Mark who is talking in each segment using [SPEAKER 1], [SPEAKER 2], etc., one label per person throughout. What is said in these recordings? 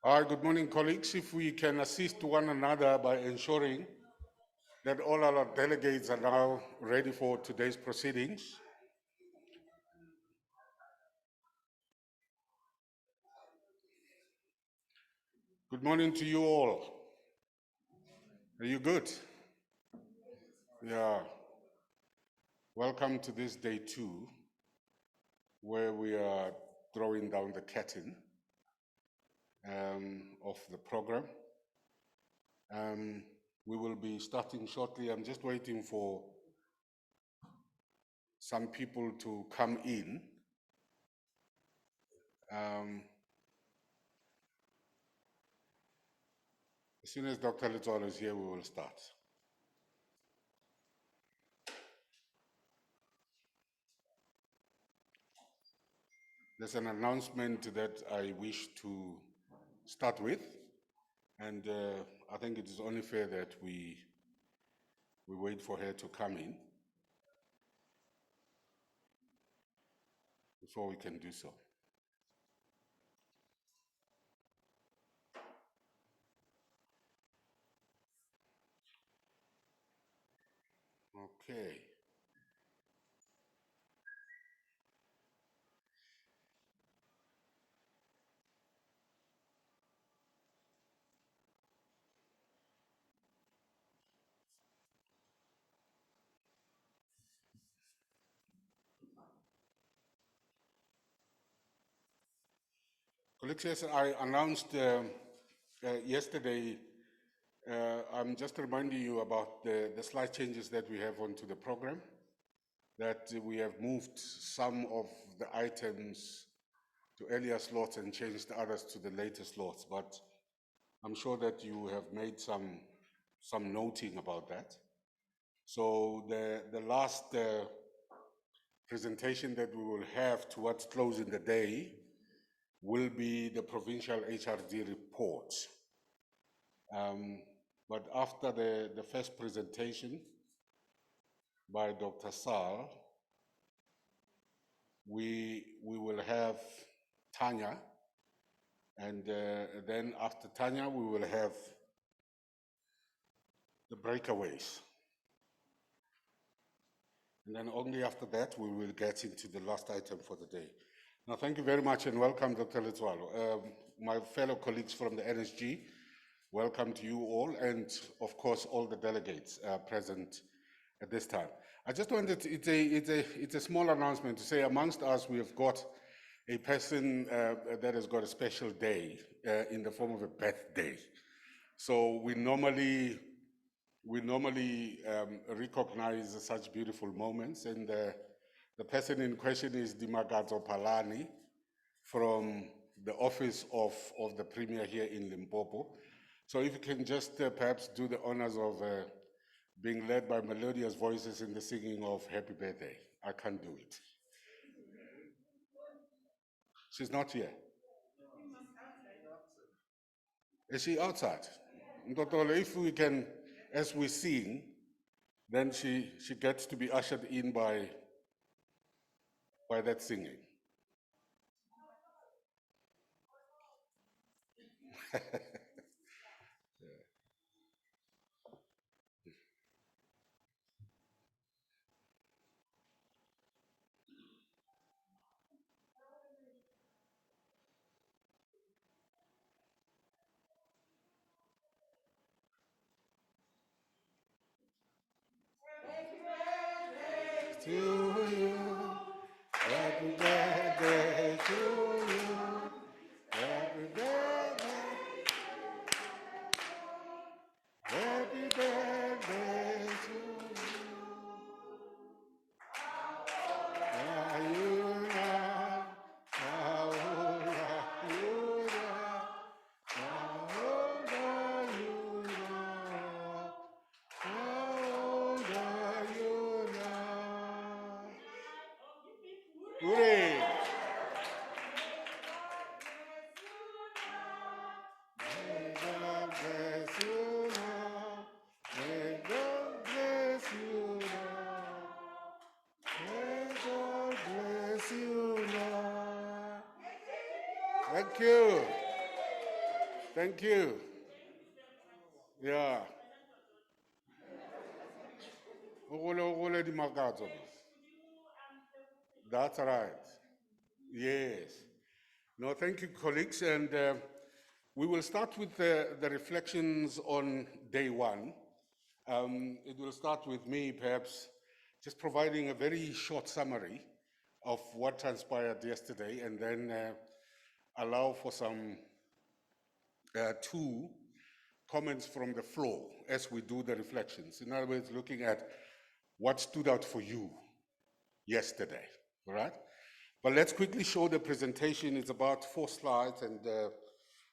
[SPEAKER 1] Hi, good morning, colleagues. If we can assist one another by ensuring that all our delegates are now ready for today's proceedings. Good morning to you all. Are you good? Yeah. Welcome to this day 2, where we are throwing down the curtain of the program. We will be starting shortly. I'm just waiting for some people to come in. As soon as Dr. Litsolo is here, we will start. There's an announcement that I wish to start with, and I think it is only fair that we wait for her to come in before we can do so. Okay. Colleagues, as I announced yesterday, I'm just reminding you about the slight changes that we have onto the program, that we have moved some of the items to earlier slots and changed others to the later slots, but I'm sure that you have made some noting about that. So the last presentation that we will have towards closing the day will be the provincial HRD report. But after the first presentation by Dr. Sal, we will have Tanya, and then after Tanya, we will have the breakaways. And then only after that, we will get into the last item for the day. Now, thank you very much and welcome, Dr. Letswalo. My fellow colleagues from the NSG, welcome to you all, and of course, all the delegates present at this time. I just wanted to, it's a small announcement to say amongst us, we have got a person that has got a special day in the form of a birthday. So we normally recognize such beautiful moments, and the person in question is Dimagato Palani from the office of the Premier here in Limpopo. So if you can just perhaps do the honors of being led by melodious voices in the singing of Happy Birthday. I can't do it. She's not here. Is she outside? Ndotolo, if we can, as we sing, then she gets to be ushered in by that singing. To you, happy birthday to you, happy birthday, happy birthday to you. How old are you now? How old are you now? How old are you now? Thank you. Yeah. Di Makatso. That's right. Yes. No, thank you, colleagues. And we will start with the reflections on day one. It will start with me, perhaps, just providing a very short summary of what transpired yesterday, and then allow for some two comments from the floor as we do the reflections. In other words, looking at what stood out for you yesterday, all right? But let's quickly show the presentation. It's about 4 slides, and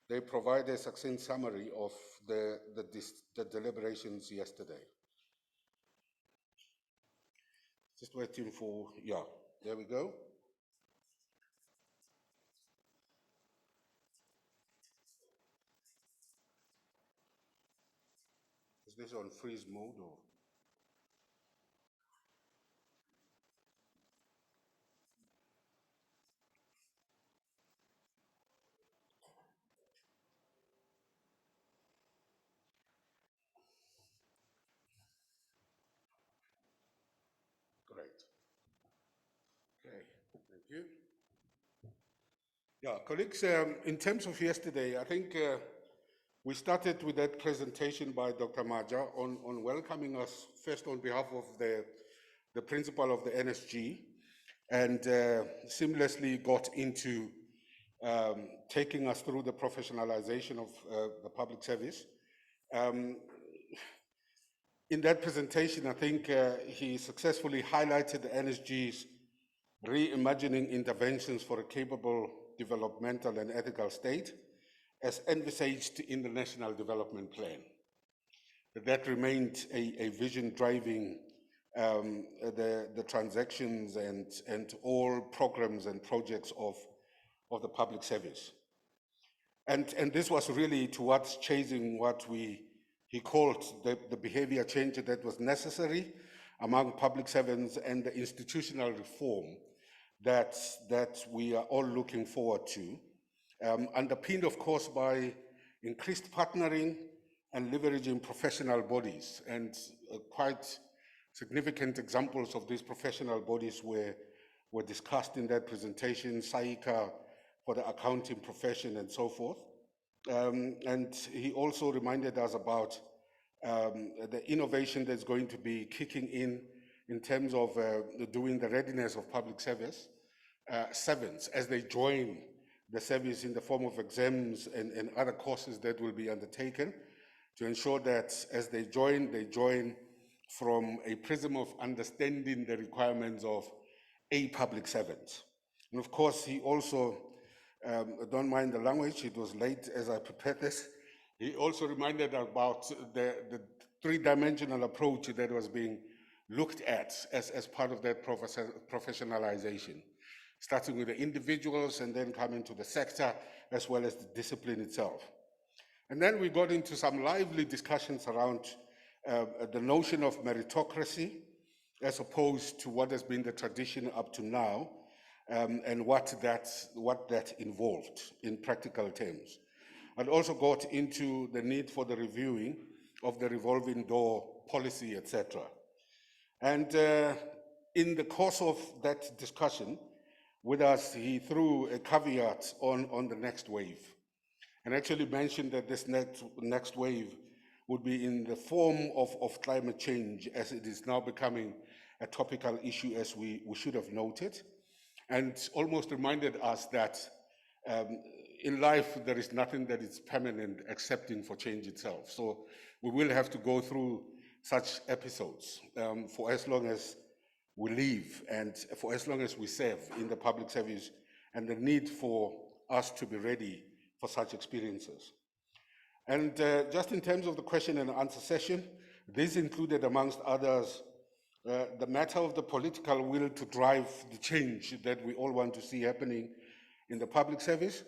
[SPEAKER 1] they provide a succinct summary of the deliberations yesterday. Just waiting for, yeah, there we go. Is this on freeze mode or? Great. Okay, thank you. Yeah, colleagues, in terms of yesterday, I think we started with that presentation by Dr. Maja on welcoming us first on behalf of the principal of the NSG, and seamlessly got into taking us through the professionalization of the public service. In that presentation, I think he successfully highlighted the NSG's reimagining interventions for a capable developmental and ethical state as envisaged in the National Development Plan. That remained a vision driving the transactions and all programs and projects of the public service. And this was really towards chasing what he called the behavior change that was necessary among public servants and the institutional reform that we are all looking forward to, underpinned, of course, by increased partnering and leveraging professional bodies. And quite significant examples of these professional bodies were discussed in that presentation, SAICA for the accounting profession and so forth. And he also reminded us about the innovation that's going to be kicking in terms of doing the readiness of public service servants as they join the service in the form of exams and other courses that will be undertaken to ensure that as they join from a prism of understanding the requirements of a public servant. And of course, he also, don't mind the language, it was late as I prepared this, he also reminded about the three-dimensional approach that was being looked at as part of that professionalization, starting with the individuals and then coming to the sector as well as the discipline itself. And then we got into some lively discussions around the notion of meritocracy as opposed to what has been the tradition up to now, and what that involved in practical terms. And also got into the need for the reviewing of the revolving door policy, etc. And in the course of that discussion with us, he threw a caveat on the next wave, and actually mentioned that this next wave would be in the form of climate change, as it is now becoming a topical issue, as we should have noted, and almost reminded us that in life there is nothing that is permanent excepting for change itself. So we will have to go through such episodes for as long as we live and for as long as we serve in the public service, and the need for us to be ready for such experiences. And just in terms of the question and answer session, this included, amongst others, the matter of the political will to drive the change that we all want to see happening in the public service.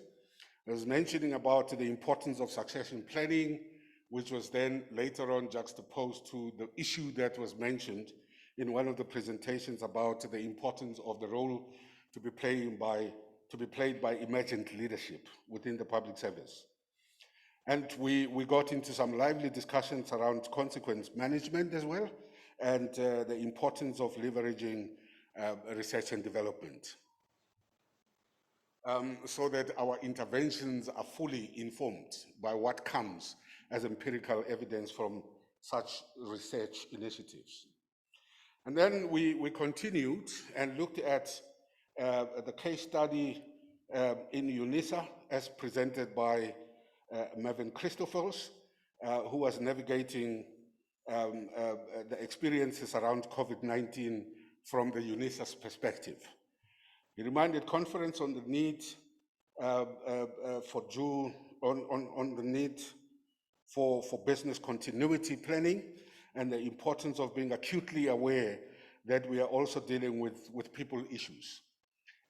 [SPEAKER 1] I was mentioning about the importance of succession planning, which was then later on juxtaposed to the issue that was mentioned in one of the presentations about the importance of the role to be played by emergent leadership within the public service. And we got into some lively discussions around consequence management as well, and the importance of leveraging research and development, so that our interventions are fully informed by what comes as empirical evidence from such research initiatives. And then we continued and looked at the case study in UNISA as presented by Mervyn Christophels, who was navigating the experiences around COVID-19 from the UNISA's perspective. He reminded conference on the need on the need for business continuity planning and the importance of being acutely aware that we are also dealing with people issues.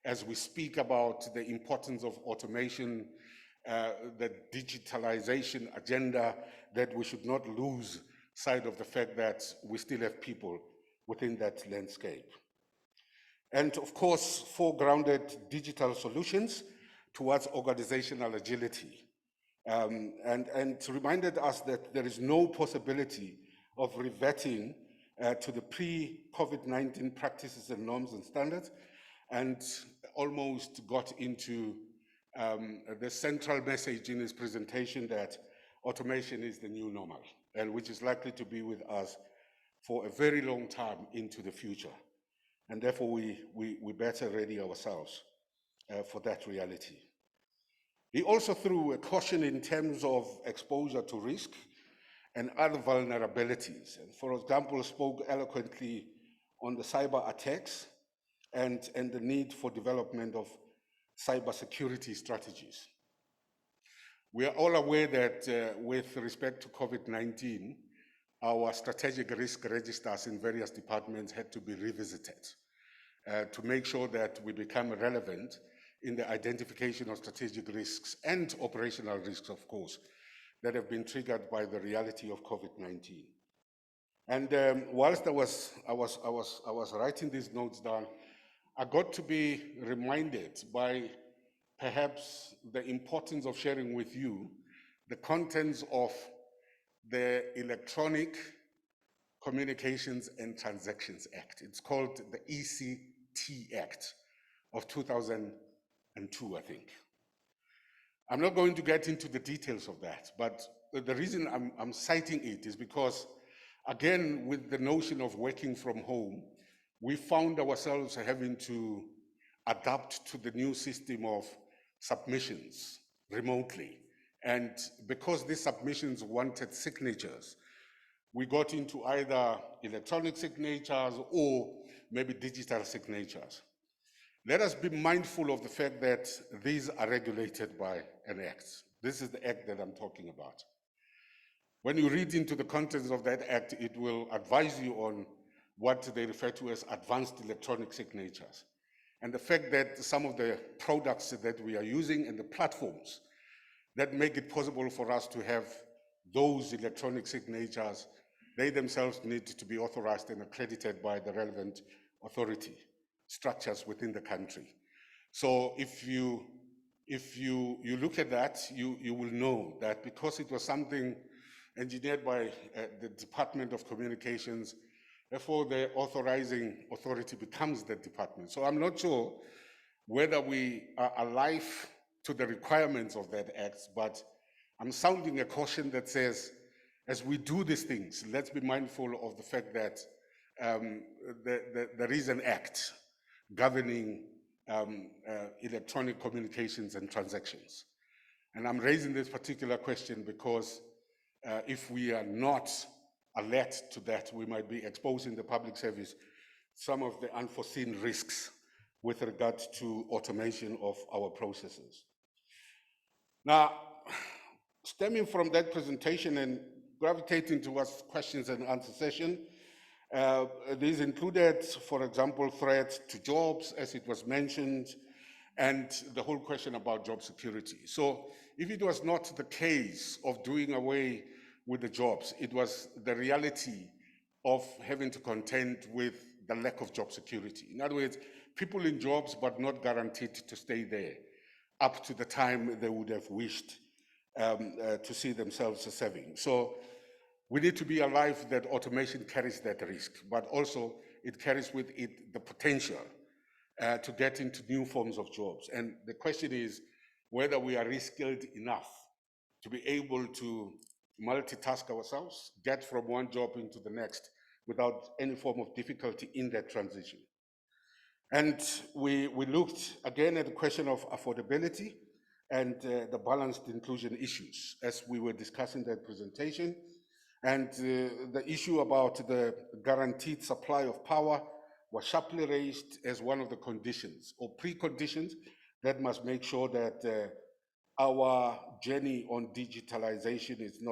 [SPEAKER 1] As we speak about the importance of automation, the digitalization agenda, that we should not lose sight of the fact that we still have people within that landscape. And of course, foregrounded digital solutions towards organizational agility. And reminded us that there is no possibility of reverting to the pre-COVID-19 practices and norms and standards, and almost got into the central message in his presentation that automation is the new normal, and which is likely to be with us for a very long time into the future. And therefore, we better ready ourselves for that reality. He also threw a caution in terms of exposure to risk and other vulnerabilities. And for example, spoke eloquently on the cyber attacks and the need for development of cybersecurity strategies. We are all aware that with respect to COVID-19, our strategic risk registers in various departments had to be revisited to make sure that we become relevant in the identification of strategic risks and operational risks, of course, that have been triggered by the reality of COVID-19. And whilst I was writing these notes down, I got to be reminded by perhaps the importance of sharing with you the contents of the Electronic Communications and Transactions Act. It's called the ECT Act of 2002, I think. I'm not going to get into the details of that, but the reason I'm citing it is because, again, with the notion of working from home, we found ourselves having to adapt to the new system of submissions remotely. And because these submissions wanted signatures, we got into either electronic signatures or maybe digital signatures. Let us be mindful of the fact that these are regulated by an act. This is the act that I'm talking about. When you read into the contents of that act, it will advise you on what they refer to as advanced electronic signatures. And the fact that some of the products that we are using and the platforms that make it possible for us to have those electronic signatures, they themselves need to be authorized and accredited by the relevant authority structures within the country. So if you look at that, you will know that because it was something engineered by the Department of Communications, therefore the authorizing authority becomes the department. So I'm not sure whether we are alive to the requirements of that act, but I'm sounding a caution that says, as we do these things, let's be mindful of the fact that there is an act governing electronic communications and transactions. And I'm raising this particular question because if we are not alert to that, we might be exposing the public service some of the unforeseen risks with regard to automation of our processes. Now, stemming from that presentation and gravitating towards questions and answer session, these included, for example, threats to jobs, as it was mentioned, and the whole question about job security. So if it was not the case of doing away with the jobs, it was the reality of having to contend with the lack of job security. In other words, people in jobs but not guaranteed to stay there up to the time they would have wished to see themselves serving. So we need to be alive that automation carries that risk, but also it carries with it the potential to get into new forms of jobs. And the question is whether we are reskilled enough to be able to multitask ourselves, get from one job into the next without any form of difficulty in that transition. And we looked again at the question of affordability and the balanced inclusion issues as we were discussing that presentation. And the issue about the guaranteed supply of power was sharply raised as one of the conditions or preconditions that must make sure that our journey on digitalization is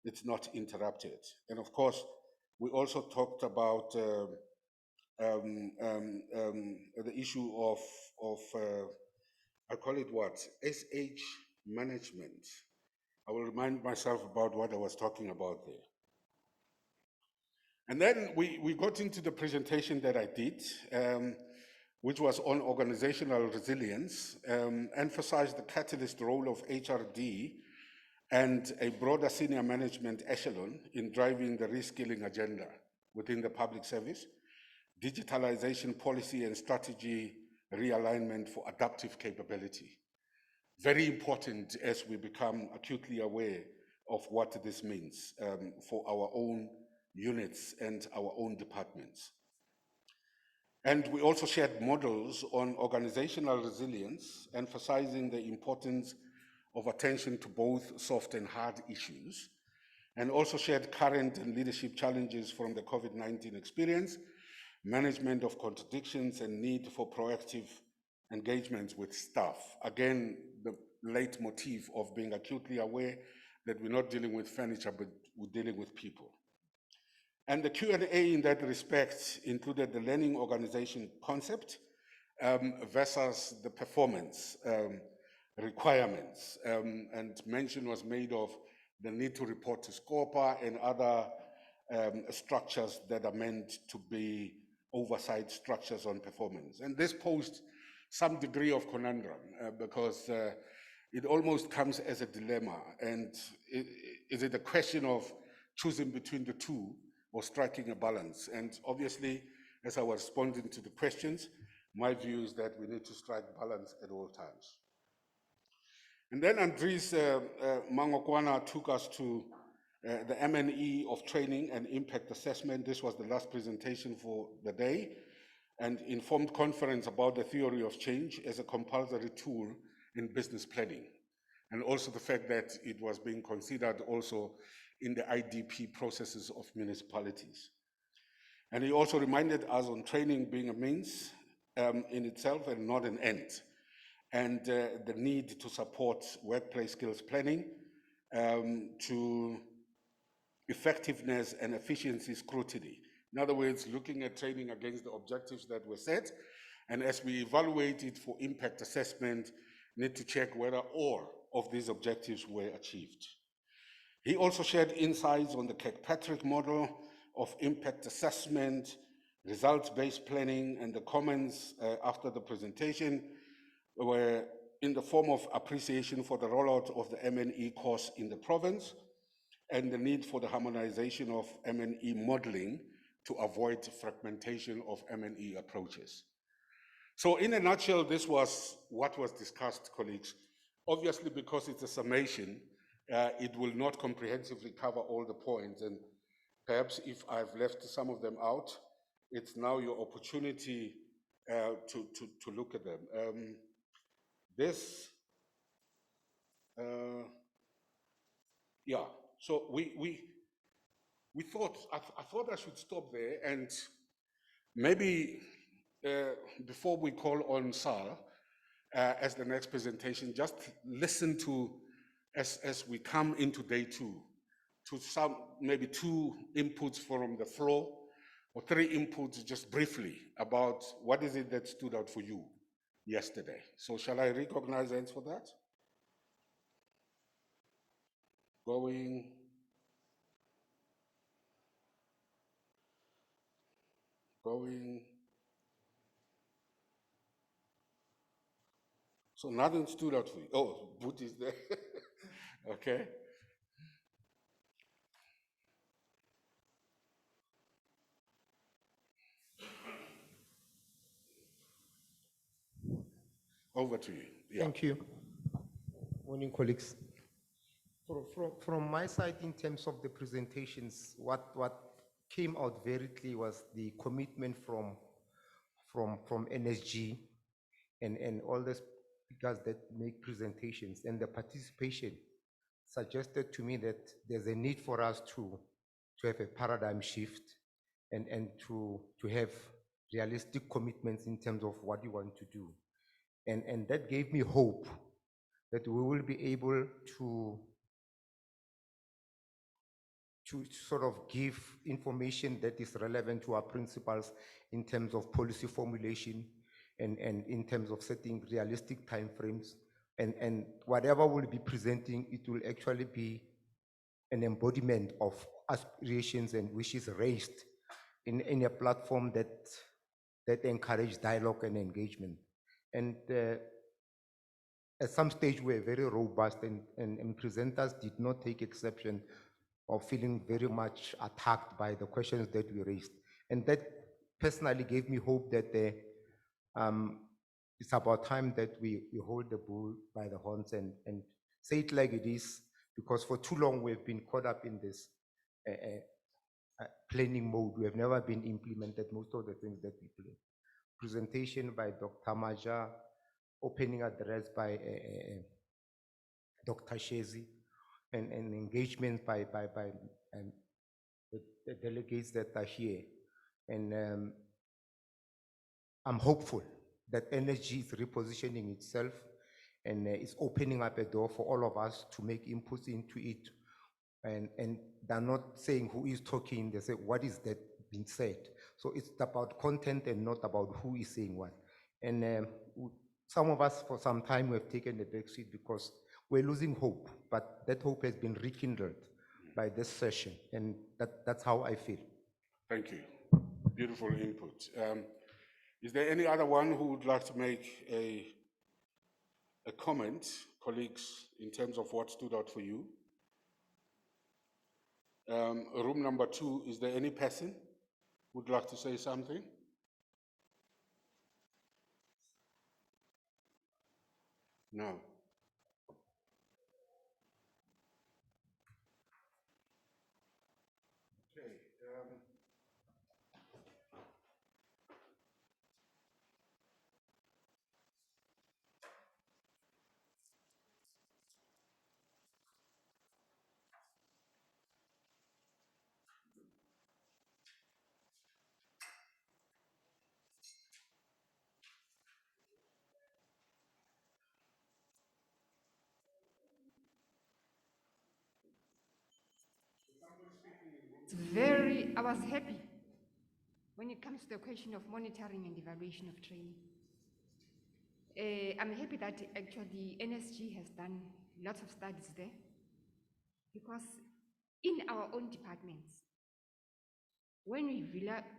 [SPEAKER 1] it's not interrupted. And of course, we also talked about the issue of I call it what? SH management. I will remind myself about what I was talking about there. And then we got into the presentation that I did, which was on organizational resilience, emphasized the catalyst role of HRD and a broader senior management echelon in driving the reskilling agenda within the public service, digitalization policy and strategy realignment for adaptive capability. Very important as we become acutely aware of what this means for our own units and our own departments. And we also shared models on organizational resilience, emphasizing the importance of attention to both soft and hard issues, and also shared current and leadership challenges from the COVID-19 experience, management of contradictions, and need for proactive engagement with staff. Again, the leitmotif of being acutely aware that we're not dealing with furniture, but we're dealing with people. And the Q&A in that respect included the learning organization concept versus the performance requirements. And mention was made of the need to report to SCOPA and other structures that are meant to be oversight structures on performance. And this posed some degree of conundrum because it almost comes as a dilemma. And is it a question of choosing between the two or striking a balance? And obviously, as I was responding to the questions, my view is that we need to strike balance at all times. And then Andres Mangokwana took us to the MNE of training and impact assessment. This was the last presentation for the day, and informed conference about the theory of change as a compulsory tool in business planning, and also the fact that it was being considered also in the IDP processes of municipalities. And he also reminded us on training being a means in itself and not an end, and the need to support workplace skills planning to effectiveness and efficiency scrutiny. In other words, looking at training against the objectives that were set, and as we evaluate it for impact assessment, need to check whether all of these objectives were achieved. He also shared insights on the Kirkpatrick model of impact assessment, results-based planning, and the comments after the presentation were in the form of appreciation for the rollout of the MNE course in the province and the need for the harmonization of MNE modeling to avoid fragmentation of MNE approaches. So in a nutshell, this was what was discussed, colleagues. Obviously, because it's a summation, it will not comprehensively cover all the points, and perhaps if I've left some of them out, it's now your opportunity to look at them. Yeah, so we thought, I thought I should stop there, and maybe before we call on Sal as the next presentation, just listen to, as we come into day two, to some, maybe two inputs from the floor, or three inputs just briefly about what is it that stood out for you yesterday. So shall I recognize hands for that? Going. So nothing stood out for you. Oh, Boot is there. Okay. Over to you. Yeah.
[SPEAKER 2] Thank you. Morning, colleagues. From my side, in terms of the presentations, what came out very clear was the commitment from NSG and all the speakers that make presentations, and the participation suggested to me that there's a need for us to have a paradigm shift and to have realistic commitments in terms of what you want to do. And that gave me hope that we will be able to sort of give information that is relevant to our principals in terms of policy formulation and in terms of setting realistic timeframes. And whatever we'll be presenting, it will actually be an embodiment of aspirations and wishes raised in a platform that encourage dialogue and engagement. And at some stage, we're very robust, and presenters did not take exception of feeling very much attacked by the questions that we raised. And that personally gave me hope that it's about time that we hold the bull by the horns and say it like it is, because for too long we've been caught up in this planning mode. We have never been implemented most of the things that we plan. Presentation by Dr. Maja, opening address by Dr. Shezi, and engagement by the delegates that are here. And I'm hopeful that energy is repositioning itself and is opening up a door for all of us to make inputs into it. And they're not saying who is talking, they say, what is that being said? So it's about content and not about who is saying what. And some of us for some time have taken the back seat because we're losing hope, but that hope has been rekindled by this session, and that's how I feel.
[SPEAKER 1] Thank you. Beautiful input. Is there any other one who would like to make a comment, colleagues, in terms of what stood out for you? Room number 2, is there any person who would like to say something? No. Okay.
[SPEAKER 3] I was happy when it comes to the question of monitoring and evaluation of training. I'm happy that actually NSG has done lots of studies there, because in our own departments, when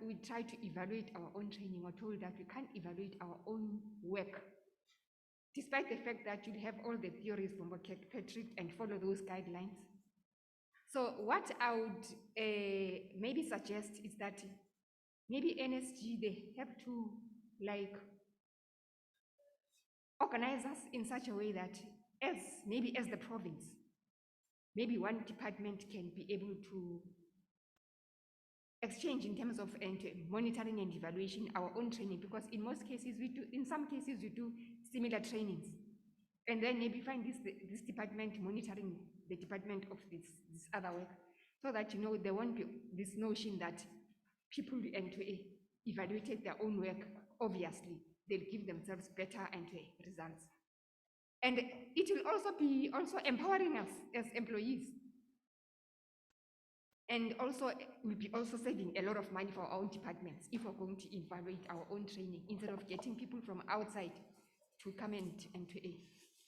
[SPEAKER 3] we try to evaluate our own training, we're told that we can't evaluate our own work, despite the fact that you have all the theories from Patrick and follow those guidelines. So what I would maybe suggest is that maybe NSG, they have to organize us in such a way that as the province, maybe one department can be able to exchange in terms of monitoring and evaluation our own training, because in some cases we do similar trainings, and then maybe find this department monitoring the department of this other work, so that there won't be this notion that people evaluated their own work. Obviously they'll give themselves better results, and it will also be empowering us as employees, and also we'll be also saving a lot of money for our own departments if we're going to evaluate our own training instead of getting people from outside to come and to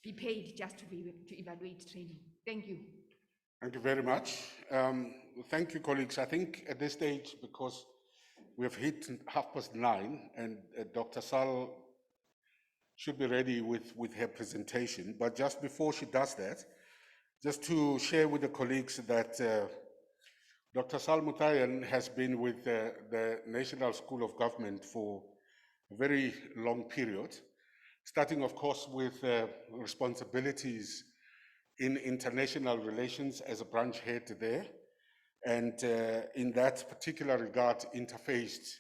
[SPEAKER 3] be paid just to evaluate training. Thank you.
[SPEAKER 1] Thank you very much. Thank you, colleagues. I think at this stage, because we have hit 9:30 and Dr. Sal should be ready with her presentation, but just before she does that, just to share with the colleagues that Dr. Sal Mutayan has been with the National School of Government for a very long period, starting, of course, with responsibilities in international relations as a branch head there, and in that particular regard, interfaced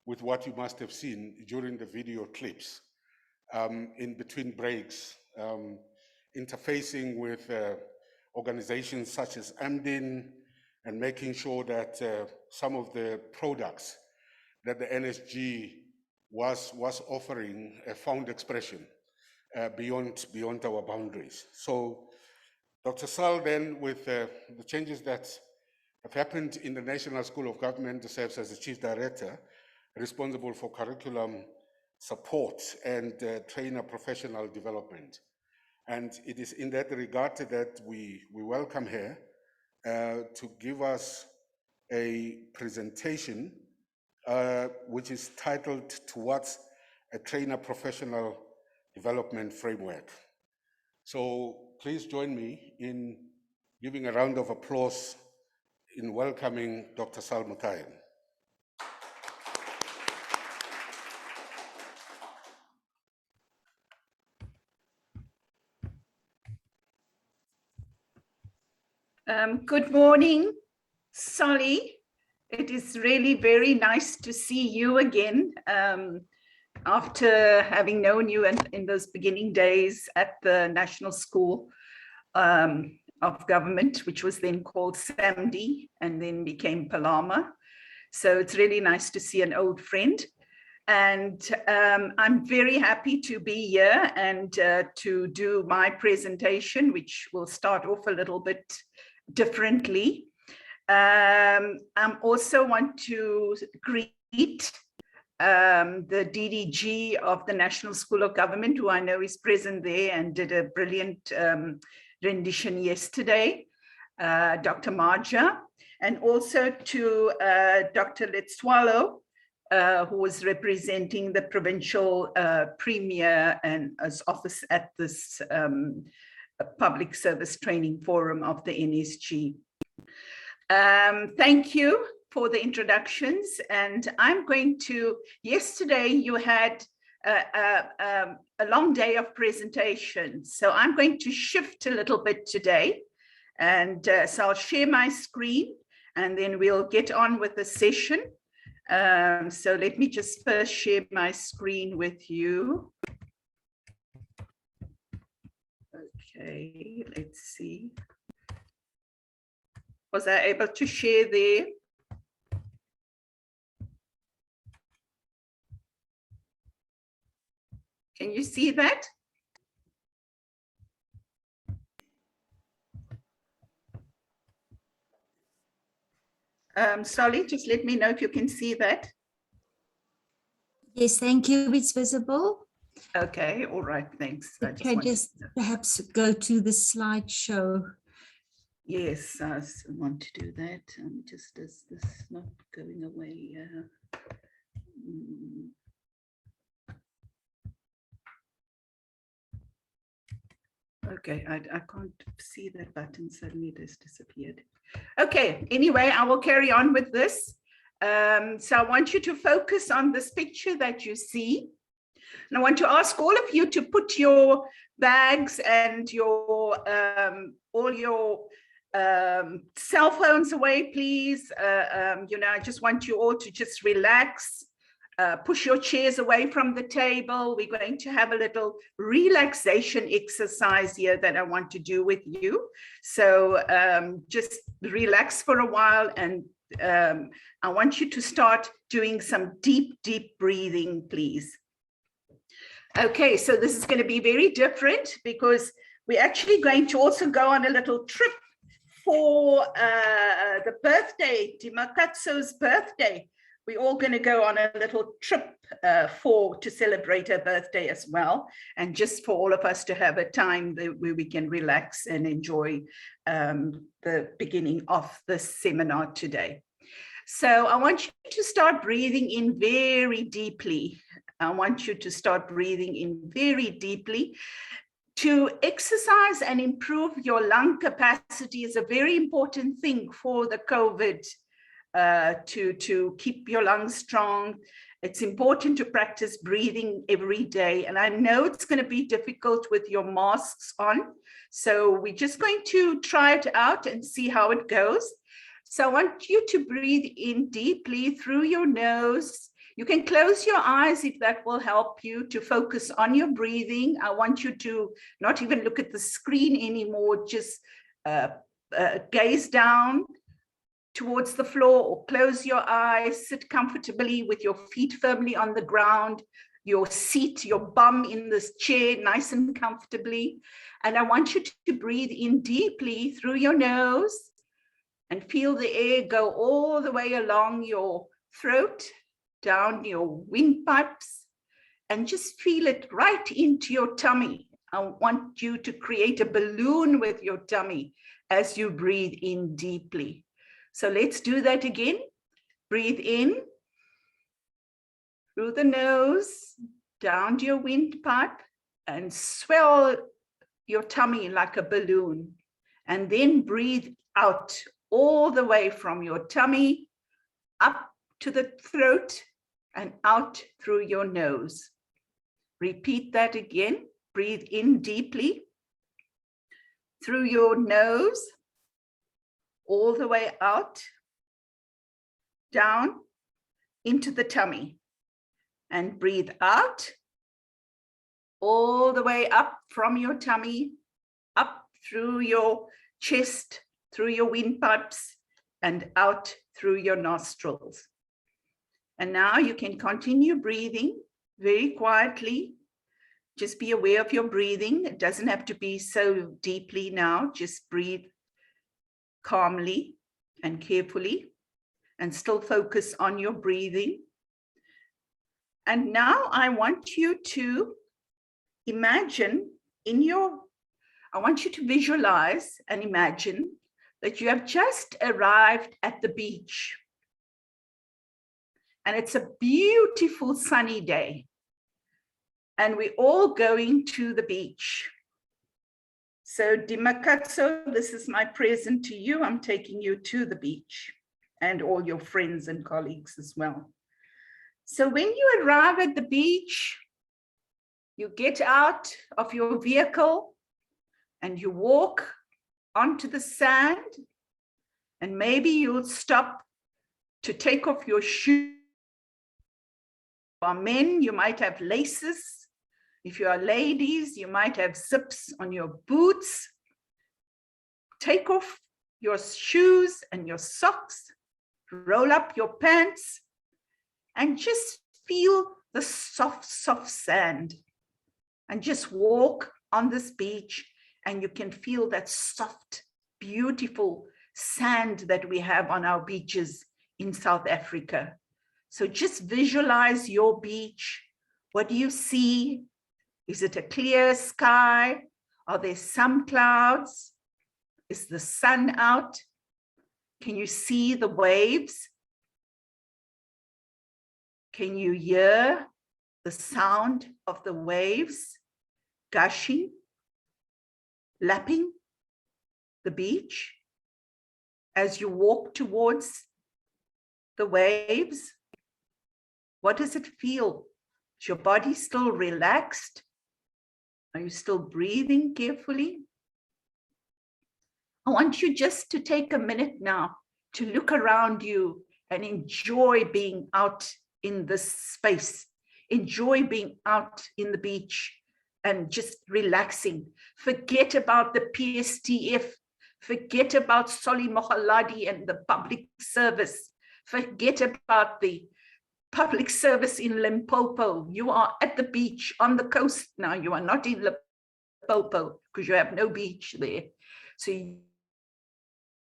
[SPEAKER 1] with what you must have seen during the video clips in between breaks, interfacing with organizations such as AMDIN, and making sure that some of the products that the NSG was offering found expression beyond our boundaries. So Dr. Sal then, with the changes that have happened in the National School of Government, serves as the Chief Director, responsible for curriculum support and trainer professional development. And it is in that regard that we welcome her to give us a presentation which is titled Towards a Trainer Professional Development Framework. So please join me in giving a round of applause in welcoming Dr. Sal Mutayan.
[SPEAKER 4] Good morning, Solly. It is really very nice to see you again after having known you in those beginning days at the National School of Government, which was then called SAMD and then became Palama. So it's really nice to see an old friend. And I'm very happy to be here and to do my presentation, which will start off a little bit differently. I also want to greet the DDG of the National School of Government, who I know is present there and did a brilliant rendition yesterday, Dr. Marja, and also to Dr. Letswalo, who was representing the provincial premier and his office at this Public Service Training Forum of the NSG. Thank you for the introductions. And I'm going to, yesterday you had a long day of presentations. So I'm going to shift a little bit today. And so I'll share my screen and then we'll get on with the session. So let me just first share my screen with you. Okay, let's see. Was I able to share there? Can you see that? Solly, just let me know if you can see that.
[SPEAKER 5] Yes, thank you. It's visible.
[SPEAKER 4] Okay, all right, thanks.
[SPEAKER 5] Can I just perhaps go to the slideshow?
[SPEAKER 4] Yes, I want to do that. Just is this not going away? Okay, I can't see that button. Suddenly it has disappeared. Okay, anyway, I will carry on with this. So I want you to focus on this picture that you see. And I want to ask all of you to put your bags and your all your cell phones away, please. You know, I just want you all to just relax. Push your chairs away from the table. We're going to have a little relaxation exercise here that I want to do with you. So just relax for a while, and I want you to start doing some deep, deep breathing, please. Okay, so this is going to be very different because we're actually going to also go on a little trip for the birthday, Dimakatso's birthday. We're all going to go on a little trip to celebrate her birthday as well, and just for all of us to have a time where we can relax and enjoy the beginning of this seminar today. So I want you to start breathing in very deeply. I want you to start breathing in very deeply To exercise and improve your lung capacity is a very important thing for the COVID, to keep your lungs strong. It's important to practice breathing every day. And I know it's going to be difficult with your masks on. So we're just going to try it out and see how it goes. So I want you to breathe in deeply through your nose. You can close your eyes if that will help you to focus on your breathing. I want you to not even look at the screen anymore, just gaze down towards the floor or close your eyes, sit comfortably with your feet firmly on the ground, your seat, your bum in this chair, nice and comfortably. And I want you to breathe in deeply through your nose and feel the air go all the way along your throat, down your windpipes, and just feel it right into your tummy. I want you to create a balloon with your tummy as you breathe in deeply. So let's do that again. Breathe in through the nose, down to your windpipe, and swell your tummy like a balloon. And then breathe out all the way from your tummy up to the throat and out through your nose. Repeat that again. Breathe in deeply through your nose, all the way out, down into the tummy. And breathe out all the way up from your tummy, up through your chest, through your windpipes, and out through your nostrils. And now you can continue breathing very quietly. Just be aware of your breathing. It doesn't have to be so deeply now. Just breathe calmly and carefully and still focus on your breathing. And now I want you to imagine I want you to visualize and imagine that you have just arrived at the beach. And it's a beautiful sunny day. And we're all going to the beach. So Dimakatso, this is my present to you. I'm taking you to the beach and all your friends and colleagues as well. So when you arrive at the beach, you get out of your vehicle and you walk onto the sand, and maybe you'll stop to take off your shoes. If you are men, you might have laces. If you are ladies, you might have zips on your boots. Take off your shoes and your socks, roll up your pants, and just feel the soft, soft sand. And just walk on this beach, and you can feel that soft, beautiful sand that we have on our beaches in South Africa. So just visualize your beach. What do you see? Is it a clear sky? Are there some clouds? Is the sun out? Can you see the waves? Can you hear the sound of the waves gushing, lapping the beach as you walk towards the waves? What does it feel? Is your body still relaxed? Are you still breathing carefully? I want you just to take a minute now to look around you and enjoy being out in this space. Enjoy being out in the beach and just relaxing. Forget about the PSTF. Forget about Solly Mohaladi and the public service. Forget about the public service in Limpopo. You are at the beach on the coast now. You are not in Limpopo because you have no beach there. So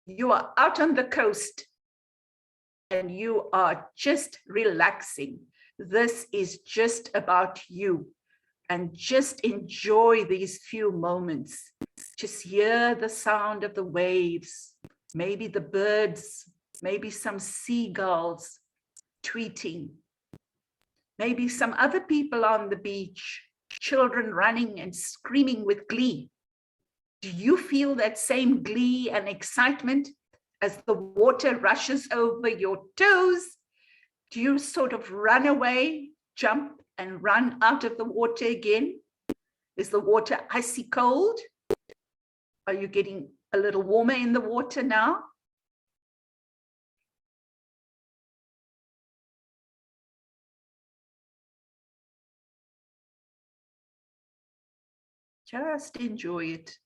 [SPEAKER 4] you are out on the coast and you are just relaxing. This is just about you, and just enjoy these few moments. Just hear the sound of the waves, maybe the birds, maybe some seagulls tweeting, maybe some other people on the beach children running and screaming with glee. Do you feel that same glee and excitement as the water rushes over your toes? Do you sort of run away, jump and run out of the water again? Is the water icy cold? Are you getting a little warmer in the water now? Just enjoy it.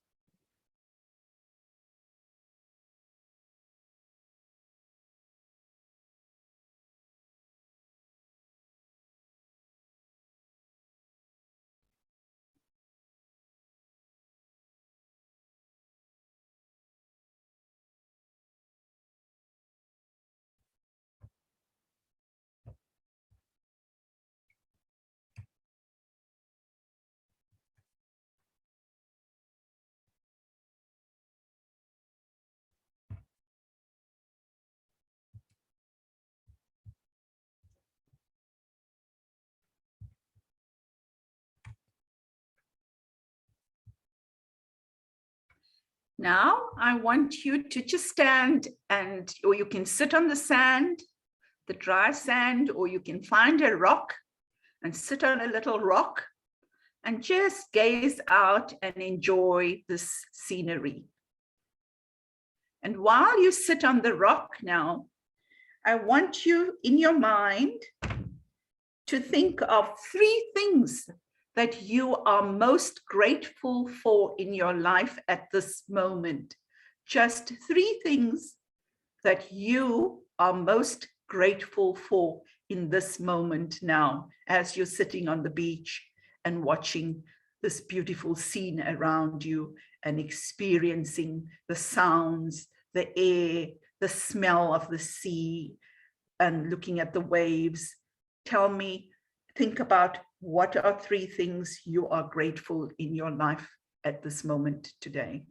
[SPEAKER 4] Now I want you to just stand or you can sit on the sand, the dry sand, or you can find a rock and sit on a little rock and just gaze out and enjoy this scenery. And while you sit on the rock now, I want you in your mind to think of 3 things that you are most grateful for in your life at this moment. Just 3 things that you are most grateful for in this moment now, as you're sitting on the beach and watching this beautiful scene around you and experiencing the sounds, the air, the smell of the sea, and looking at the waves. Tell me, think about what are 3 things you are grateful in your life at this moment today.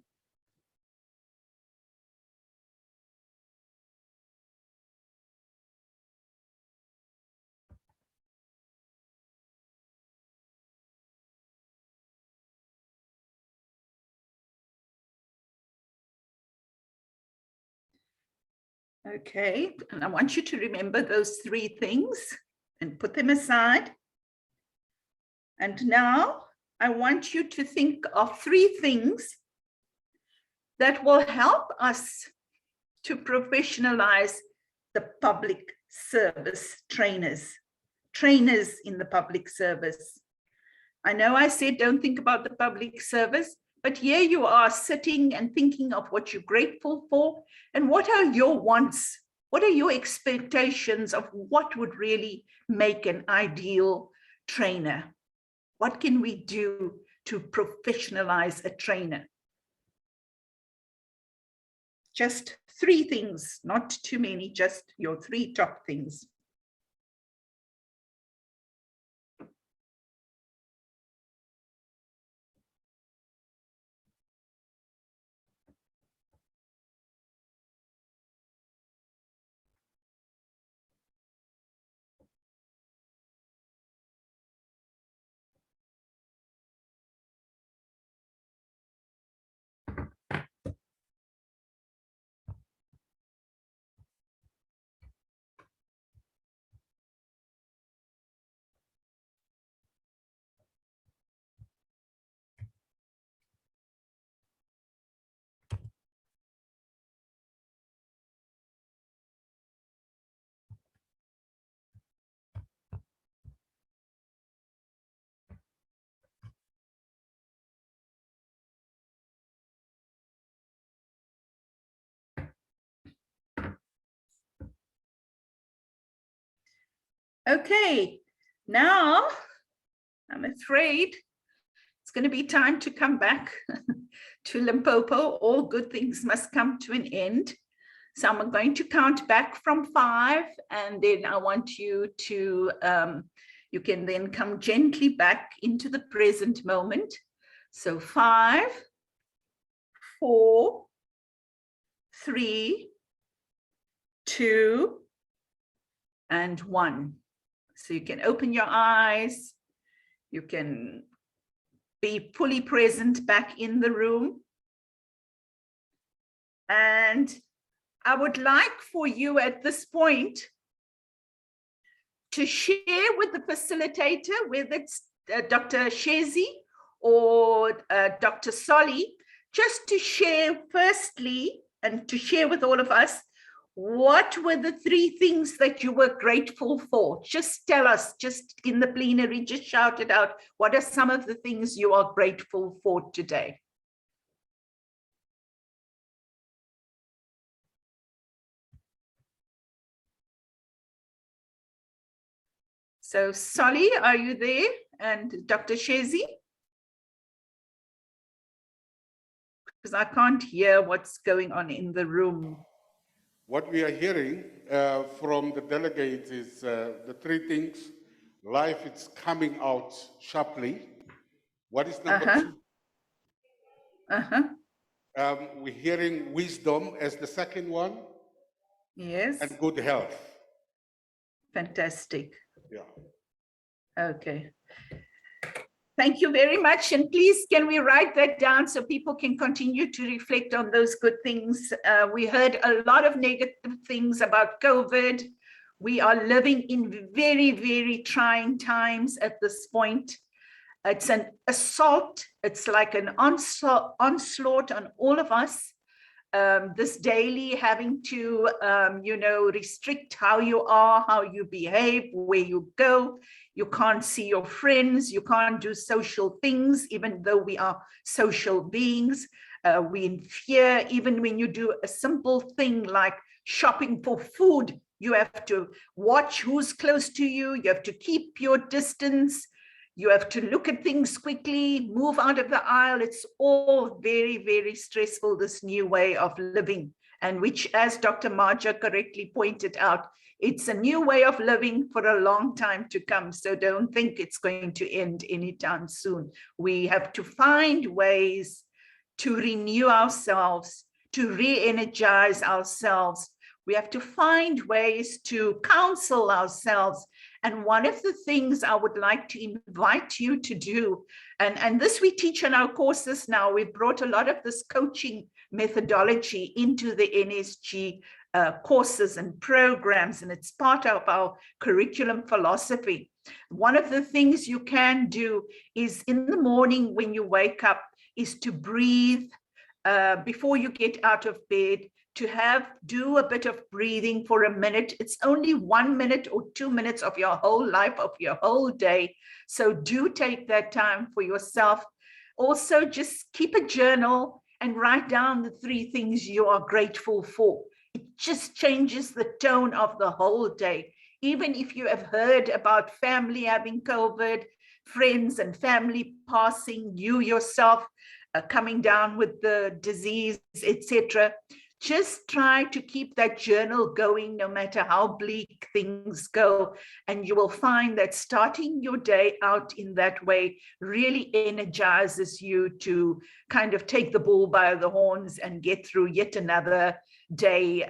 [SPEAKER 4] Okay, and I want you to remember those 3 things and put them aside. And now I want you to think of 3 things that will help us to professionalize the public service trainers in the public service. I know I said don't think about the public service, but here you are sitting and thinking of what you're grateful for and what are your wants? What are your expectations of what would really make an ideal trainer? What can we do to professionalize a trainer? Just 3 things, not too many, just your 3 top things. Okay, now I'm afraid it's going to be time to come back to Limpopo. All good things must come to an end. So I'm going to count back from 5, and then I want you to, you can then come gently back into the present moment. So 5, 4, 3, 2, and 1. So you can open your eyes, you can be fully present back in the room. And I would like for you at this point to share with the facilitator, whether it's Dr. Shezi or Dr. Solly, just to share firstly, and to share with all of us, what were the 3 things that you were grateful for? Just tell us, just in the plenary, just shout it out. What are some of the things you are grateful for today? So Solly, are you there? And Dr. Shezi? Because I can't hear what's going on in the room.
[SPEAKER 1] What we are hearing from the delegates is the 3 things. Life is coming out sharply. What is number 2? We're hearing wisdom as the second one.
[SPEAKER 4] Yes.
[SPEAKER 1] And good health.
[SPEAKER 4] Fantastic.
[SPEAKER 1] Yeah.
[SPEAKER 4] Okay. Thank you very much. And please, can we write that down so people can continue to reflect on those good things? We heard a lot of negative things about COVID. We are living in very, very trying times at this point. It's an assault. It's like an onslaught on all of us. This daily having to, restrict how you are, how you behave, where you go. You can't see your friends. You can't do social things, even though we are social beings. We in fear, even when you do a simple thing like shopping for food, you have to watch who's close to you. You have to keep your distance. You have to look at things quickly, move out of the aisle. It's all very, very stressful, this new way of living, and which, as Dr. Marja correctly pointed out, it's a new way of living for a long time to come. So don't think it's going to end anytime soon. We have to find ways to renew ourselves, to re-energize ourselves. We have to find ways to counsel ourselves. And one of the things I would like to invite you to do, and this we teach in our courses now, we've brought a lot of this coaching methodology into the NSG courses and programs, and it's part of our curriculum philosophy. One of the things you can do is in the morning when you wake up is to breathe before you get out of bed, to do a bit of breathing for a minute. It's only 1 minute or 2 minutes of your whole life, of your whole day. So do take that time for yourself. Also, just keep a journal and write down the 3 things you are grateful for. It just changes the tone of the whole day. Even if you have heard about family having COVID, friends and family passing, you yourself coming down with the disease, etc. Just try to keep that journal going no matter how bleak things go. And you will find that starting your day out in that way really energizes you to kind of take the bull by the horns and get through yet another day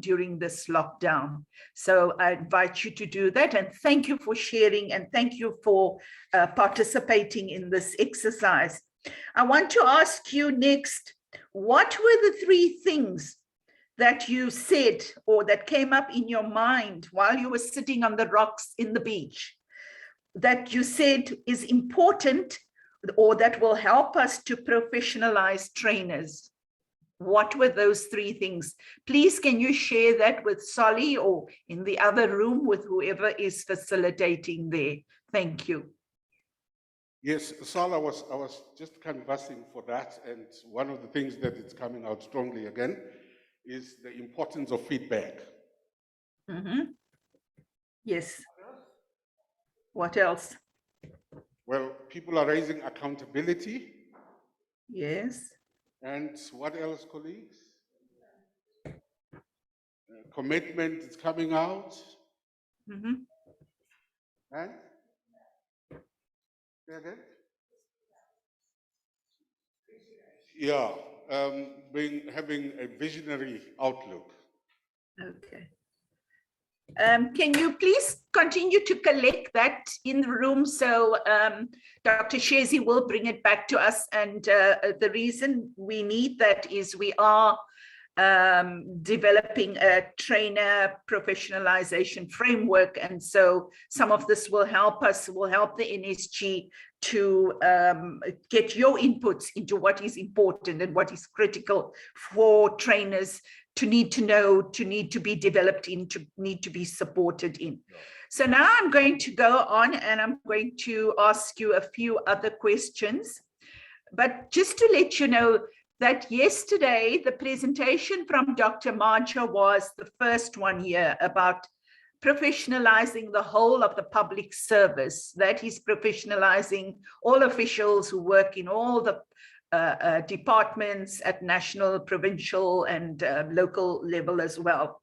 [SPEAKER 4] during this lockdown. So I invite you to do that. And thank you for sharing, and thank you for participating in this exercise. I want to ask you next, what were the 3 things that you said or that came up in your mind while you were sitting on the rocks in the beach that you said is important or that will help us to professionalize trainers? What were those 3 things? Please, can you share that with Solly or in the other room with whoever is facilitating there? Thank you.
[SPEAKER 1] Yes, Sal, I was just canvassing for that, and one of the things that is coming out strongly again is the importance of feedback.
[SPEAKER 4] Mm-hmm. Yes. What else?
[SPEAKER 1] Well, people are raising accountability.
[SPEAKER 4] Yes.
[SPEAKER 1] And what else, colleagues? Commitment is coming out.
[SPEAKER 4] Mm-hmm.
[SPEAKER 1] And? Say again? Yeah, having a visionary outlook.
[SPEAKER 4] Okay. Can you please continue to collect that in the room? So Dr. Shezi will bring it back to us. And the reason we need that is we are developing a trainer professionalization framework. And so some of this will help us, will help the NSG to get your inputs into what is important and what is critical for trainers to need to know, to need to be developed in, to need to be supported in. So now I'm going to go on and I'm going to ask you a few other questions. But just to let you know that yesterday, the presentation from Dr. Marja was the first one here about professionalizing the whole of the public service. That is professionalizing all officials who work in all the departments at national, provincial, and local level as well.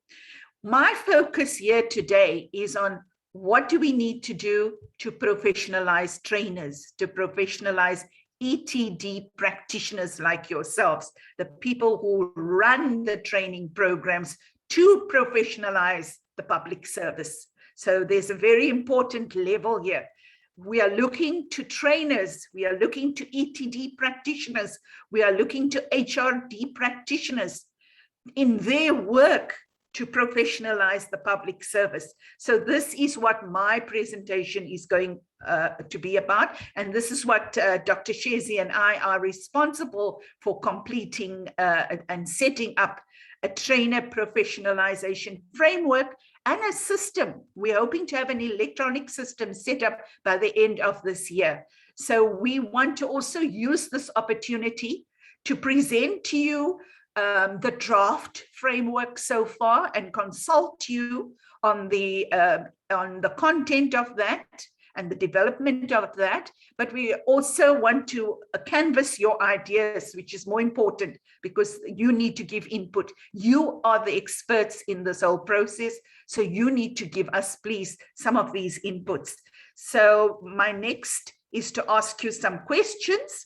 [SPEAKER 4] My focus here today is on what do we need to do to professionalize trainers, to professionalize ETD practitioners like yourselves, the people who run the training programs to professionalize the public service. So there's a very important level here. We are looking to trainers, we are looking to ETD practitioners, we are looking to HRD practitioners in their work to professionalize the public service. So this is what my presentation is going to be about. And this is what Dr. Shezi and I are responsible for completing and setting up a trainer professionalization framework and a system. We're hoping to have an electronic system set up by the end of this year. So we want to also use this opportunity to present to you the draft framework so far and consult you on the content of that and the development of that. But we also want to canvass your ideas, which is more important because you need to give input. You are the experts in this whole process. So you need to give us, please, some of these inputs. So my next is to ask you some questions.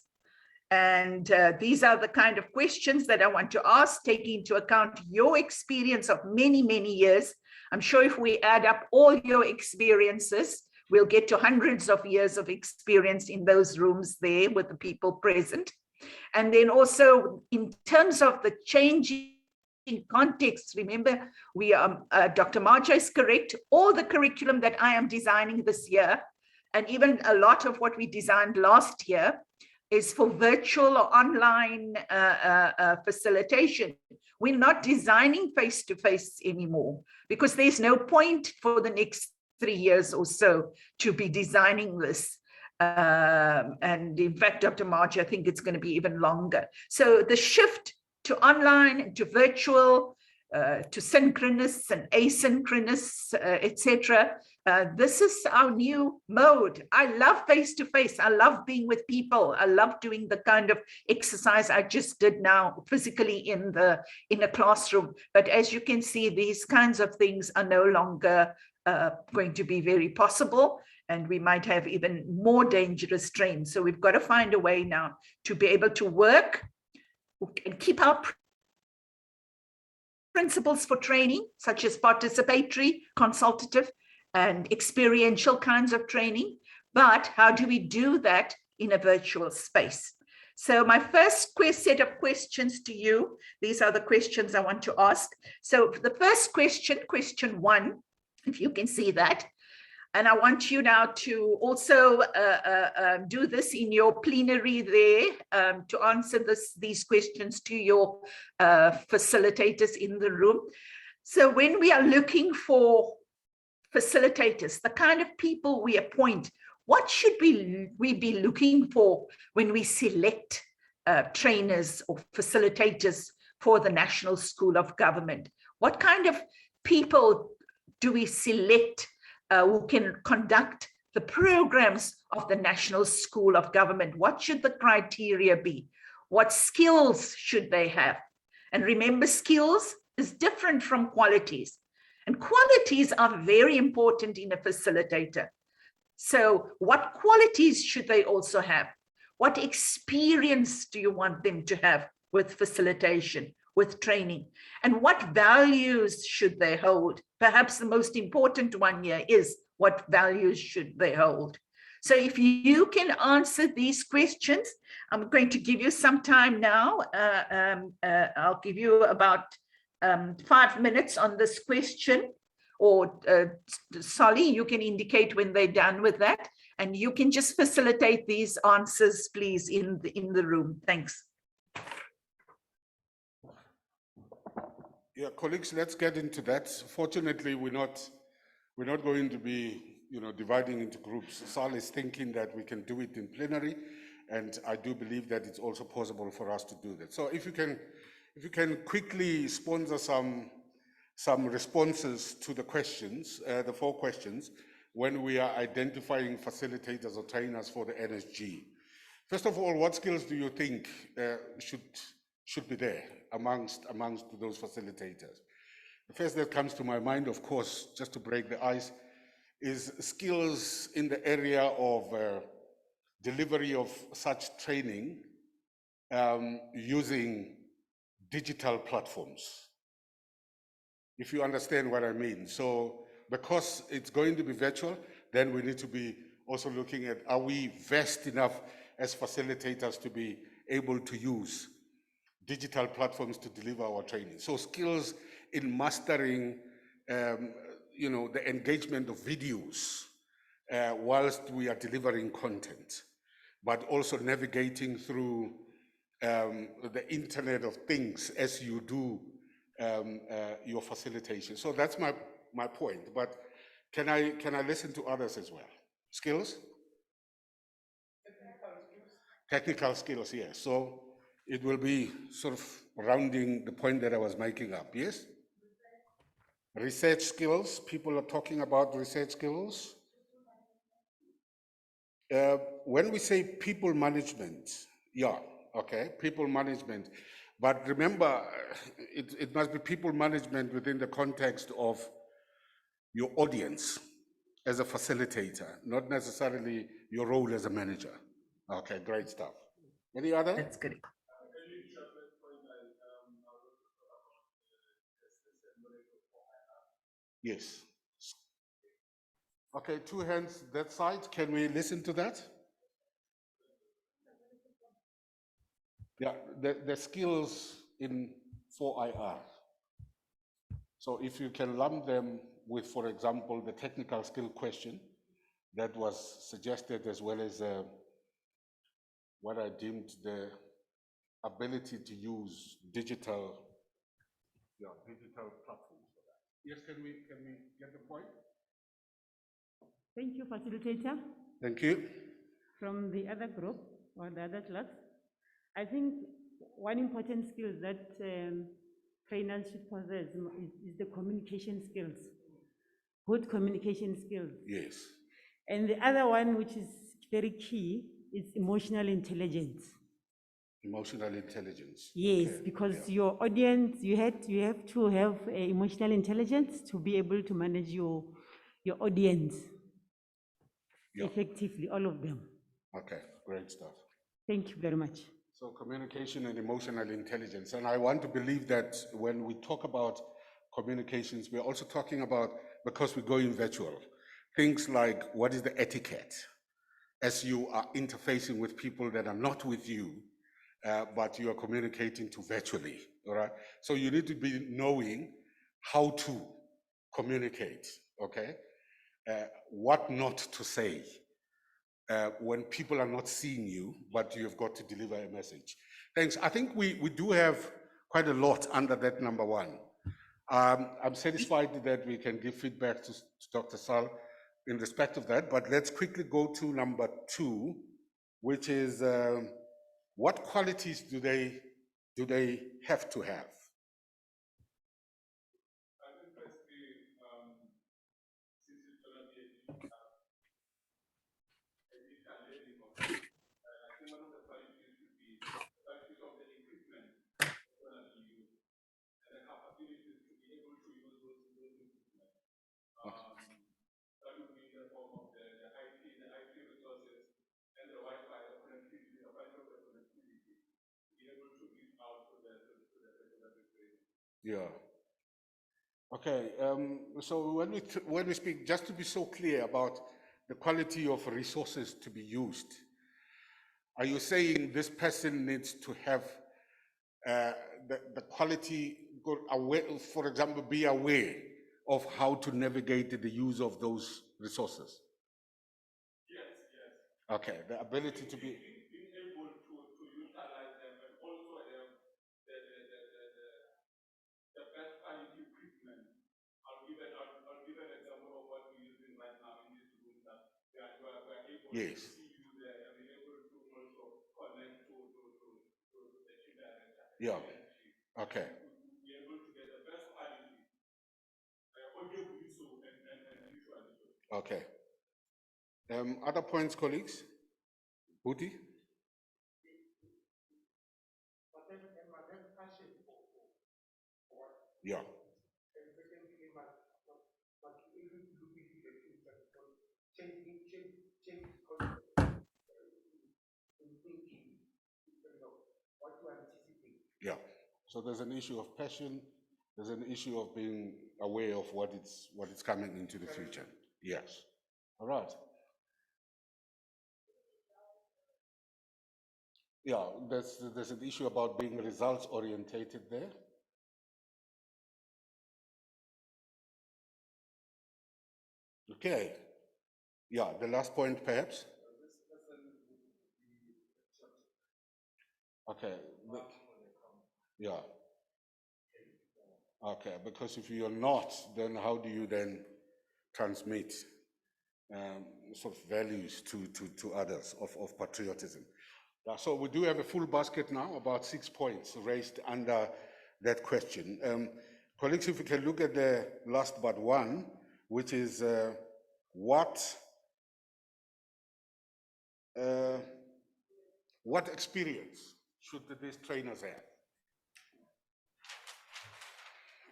[SPEAKER 4] And these are the kind of questions that I want to ask, taking into account your experience of many, many years. I'm sure if we add up all your experiences, we'll get to hundreds of years of experience in those rooms there with the people present. And then also in terms of the changing context, remember, we Dr. Marja is correct. All the curriculum that I am designing this year, and even a lot of what we designed last year, is for virtual or online facilitation. We're not designing face-to-face anymore because there's no point for the next 3 years or so to be designing this. And in fact, Dr. Marja, I think it's going to be even longer. So the shift to online, to virtual, to synchronous and asynchronous, etc. This is our new mode. I love face-to-face. I love being with people. I love doing the kind of exercise I just did now physically in a classroom. But as you can see, these kinds of things are no longer going to be very possible. And we might have even more dangerous strains. So we've got to find a way now to be able to work and keep our principles for training, such as participatory, consultative, and experiential kinds of training. But how do we do that in a virtual space? So my first set of questions to you, these are the questions I want to ask. So the first question, question 1, if you can see that, and I want you now to also do this in your plenary there to answer these questions to your facilitators in the room. So when we are looking for facilitators, the kind of people we appoint, what should we be looking for when we select trainers or facilitators for the National School of Government? What kind of people do we select who can conduct the programs of the National School of Government? What should the criteria be? What skills should they have? And remember, skills is different from qualities. And qualities are very important in a facilitator. So what qualities should they also have? What experience do you want them to have with facilitation? with training? And what values should they hold? Perhaps the most important one here is, what values should they hold? So if you can answer these questions, I'm going to give you some time now. I'll give you about 5 minutes on this question, or Solly, you can indicate when they're done with that, and you can just facilitate these answers, please, in the room. Thanks.
[SPEAKER 1] Yeah, colleagues, let's get into that. Fortunately, we're not going to be, dividing into groups. Sal is thinking that we can do it in plenary, and I do believe that it's also possible for us to do that. So if you can quickly sponsor some responses to the questions, the 4 questions, when we are identifying facilitators or trainers for the NSG. First of all, what skills do you think should be there amongst those facilitators? The first that comes to my mind, of course, just to break the ice, is skills in the area of delivery of such training using digital platforms, if you understand what I mean. So because it's going to be virtual, then we need to be also looking at, are we versed enough as facilitators to be able to use digital platforms to deliver our training? So skills in mastering the engagement of videos whilst we are delivering content, but also navigating through the Internet of Things as you do your facilitation. So that's my point. But can I listen to others as well? Skills? Technical skills, yes. So it will be sort of rounding the point that I was making up, yes? Research skills, people are talking about research skills. When we say people management, yeah, okay, people management. But remember, it must be people management within the context of your audience as a facilitator, not necessarily your role as a manager. Okay, great stuff. Any other?
[SPEAKER 4] That's good.
[SPEAKER 1] Yes. Okay, 2 hands that side. Can we listen to that? Yeah, the skills in 4IR. So if you can lump them with, for example, the technical skill question that was suggested, as well as what I deemed the ability to use digital platforms for that. Yes, can we get the point?
[SPEAKER 6] Thank you, facilitator.
[SPEAKER 1] Thank you.
[SPEAKER 6] From the other group or the other class, I think one important skill that trainers should possess is the communication skills, good communication skills.
[SPEAKER 1] Yes.
[SPEAKER 6] And the other one, which is very key, is emotional intelligence.
[SPEAKER 1] Emotional intelligence.
[SPEAKER 6] Yes,
[SPEAKER 1] Okay,
[SPEAKER 6] because
[SPEAKER 1] yeah.
[SPEAKER 6] your audience, you have to have emotional intelligence to be able to manage your audience effectively, all of them.
[SPEAKER 1] Okay, great stuff.
[SPEAKER 6] Thank you very much.
[SPEAKER 1] So communication and emotional intelligence. And I want to believe that when we talk about communications, we're also talking about, because we're going virtual, things like what is the etiquette as you are interfacing with people that are not with you, but you are communicating to virtually, all right? So you need to be knowing how to communicate, okay? What not to say when people are not seeing you, but you have got to deliver a message. Thanks. I think we do have quite a lot under that number 1. I'm satisfied that we can give feedback to Dr. Sal in respect of that, but let's quickly go to number 2, which is what qualities do they have to have? Yeah. Okay, so when we speak, just to be so clear about the quality of resources to be used, are you saying this person needs to have the quality, aware, for example, be aware of how to navigate the use of those resources? Yes, yes. Okay, the ability to be being able to utilize them, and also the best quality equipment. I'll give an example of what we're using right now in this room, that we are able yes. to see you there and be able to also connect to the chief director. Yeah. Okay. Be able to get the best quality, audio visual and visual. Okay. Other points, colleagues? Booty? Yeah. Yeah. So there's an issue of passion. There's an issue of being aware of what it's coming into the future. Yes. All right. Yeah. There's an issue about being results orientated there. Okay. Yeah. The last point, perhaps. Okay. Yeah. Okay, because if you're not, then how do you then transmit sort of values to others of patriotism? Yeah, so we do have a full basket now, about 6 points raised under that question. Colleagues, if we can look at the last but one, which is what experience should these trainers have?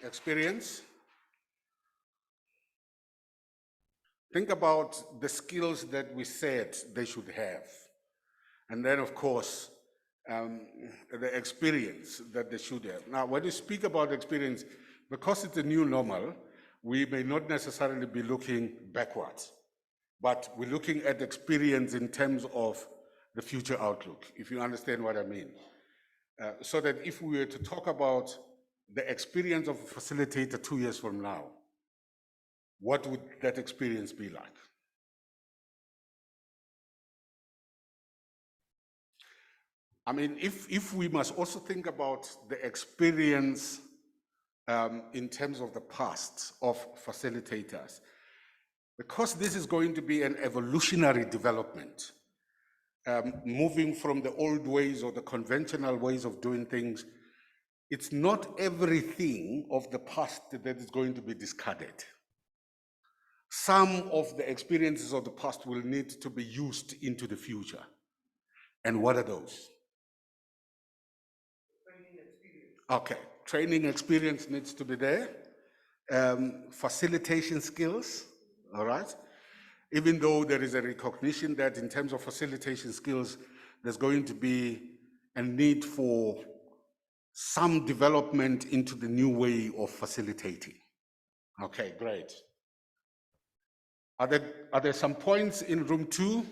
[SPEAKER 1] Experience. Think about the skills that we said they should have. And then, of course, the experience that they should have. Now, when you speak about experience, because it's a new normal, we may not necessarily be looking backwards, but we're looking at experience in terms of the future outlook, if you understand what I mean. So that if we were to talk about the experience of a facilitator 2 years from now, what would that experience be like? I mean, if we must also think about the experience in terms of the past of facilitators, because this is going to be an evolutionary development, moving from the old ways or the conventional ways of doing things, it's not everything of the past that is going to be discarded. Some of the experiences of the past will need to be used into the future. And what are those? Okay, training experience needs to be there. Facilitation skills, all right? Even though there is a recognition that in terms of facilitation skills, there's going to be a need for some development into the new way of facilitating. Okay, great. Are there some points in room 2?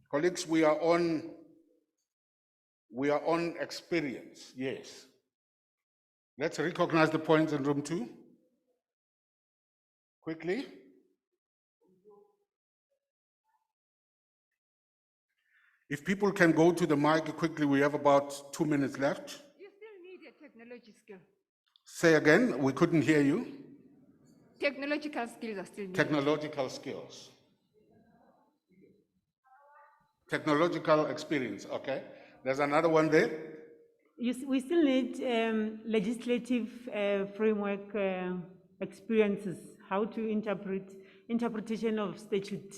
[SPEAKER 1] Colleagues, we are on experience, yes. Let's recognize the points in room 2. Quickly. If people can go to the mic quickly, we have about 2 minutes left.
[SPEAKER 3] You still need a technology skill.
[SPEAKER 1] Say again, we couldn't hear you.
[SPEAKER 3] Technological skills are still needed.
[SPEAKER 1] Technological skills. Technological experience, okay. There's another one there.
[SPEAKER 6] We still need legislative framework experiences, how to interpretation of statute.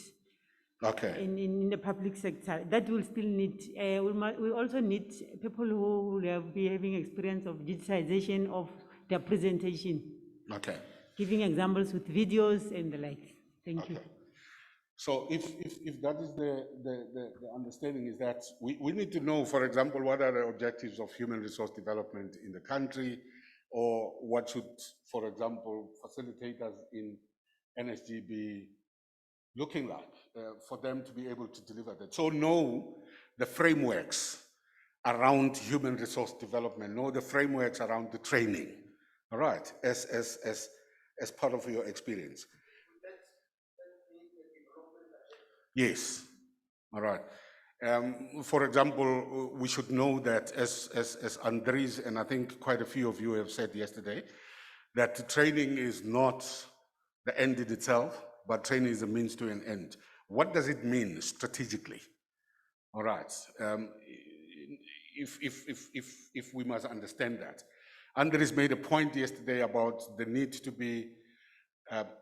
[SPEAKER 1] Okay.
[SPEAKER 6] In the public sector. That will still need, we also need people who will be having experience of digitization of their presentation.
[SPEAKER 1] Okay.
[SPEAKER 6] Giving examples with videos and the like. Thank you.
[SPEAKER 1] So if that is the understanding, is that we need to know, for example, what are the objectives of human resource development in the country, or what should, for example, facilitators in NSG be looking like for them to be able to deliver that. So know the frameworks around human resource development, know the frameworks around the training, all right, as part of your experience. Yes, all right. For example, we should know that as Andres, and I think quite a few of you have said yesterday, that training is not the end in itself, but training is a means to an end. What does it mean strategically? All right. If we must understand that. Andres made a point yesterday about the need to be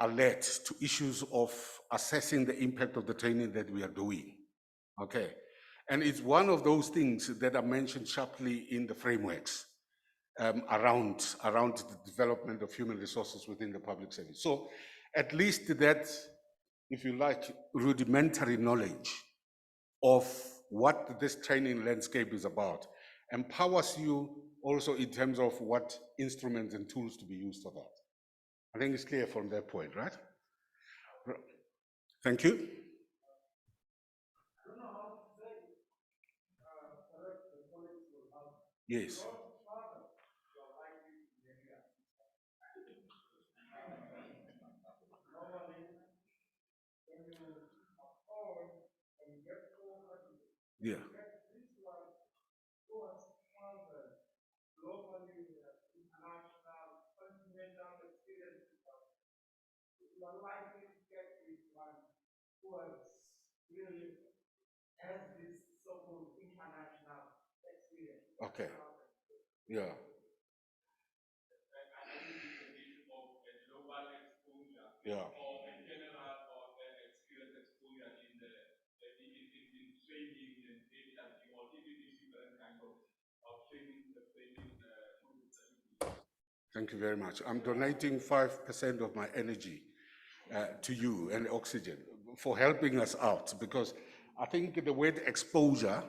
[SPEAKER 1] alert to issues of assessing the impact of the training that we are doing. Okay. And it's one of those things that are mentioned sharply in the frameworks around the development of human resources within the public service. So at least that, if you like, rudimentary knowledge of what this training landscape is about empowers you also in terms of what instruments and tools to be used for that. I think it's clear from that point, right? Thank you. Yes. Yeah. Okay. Yeah. Yeah. Thank you very much. I'm donating 5% of my energy to you and oxygen for helping us out, because I think the word exposure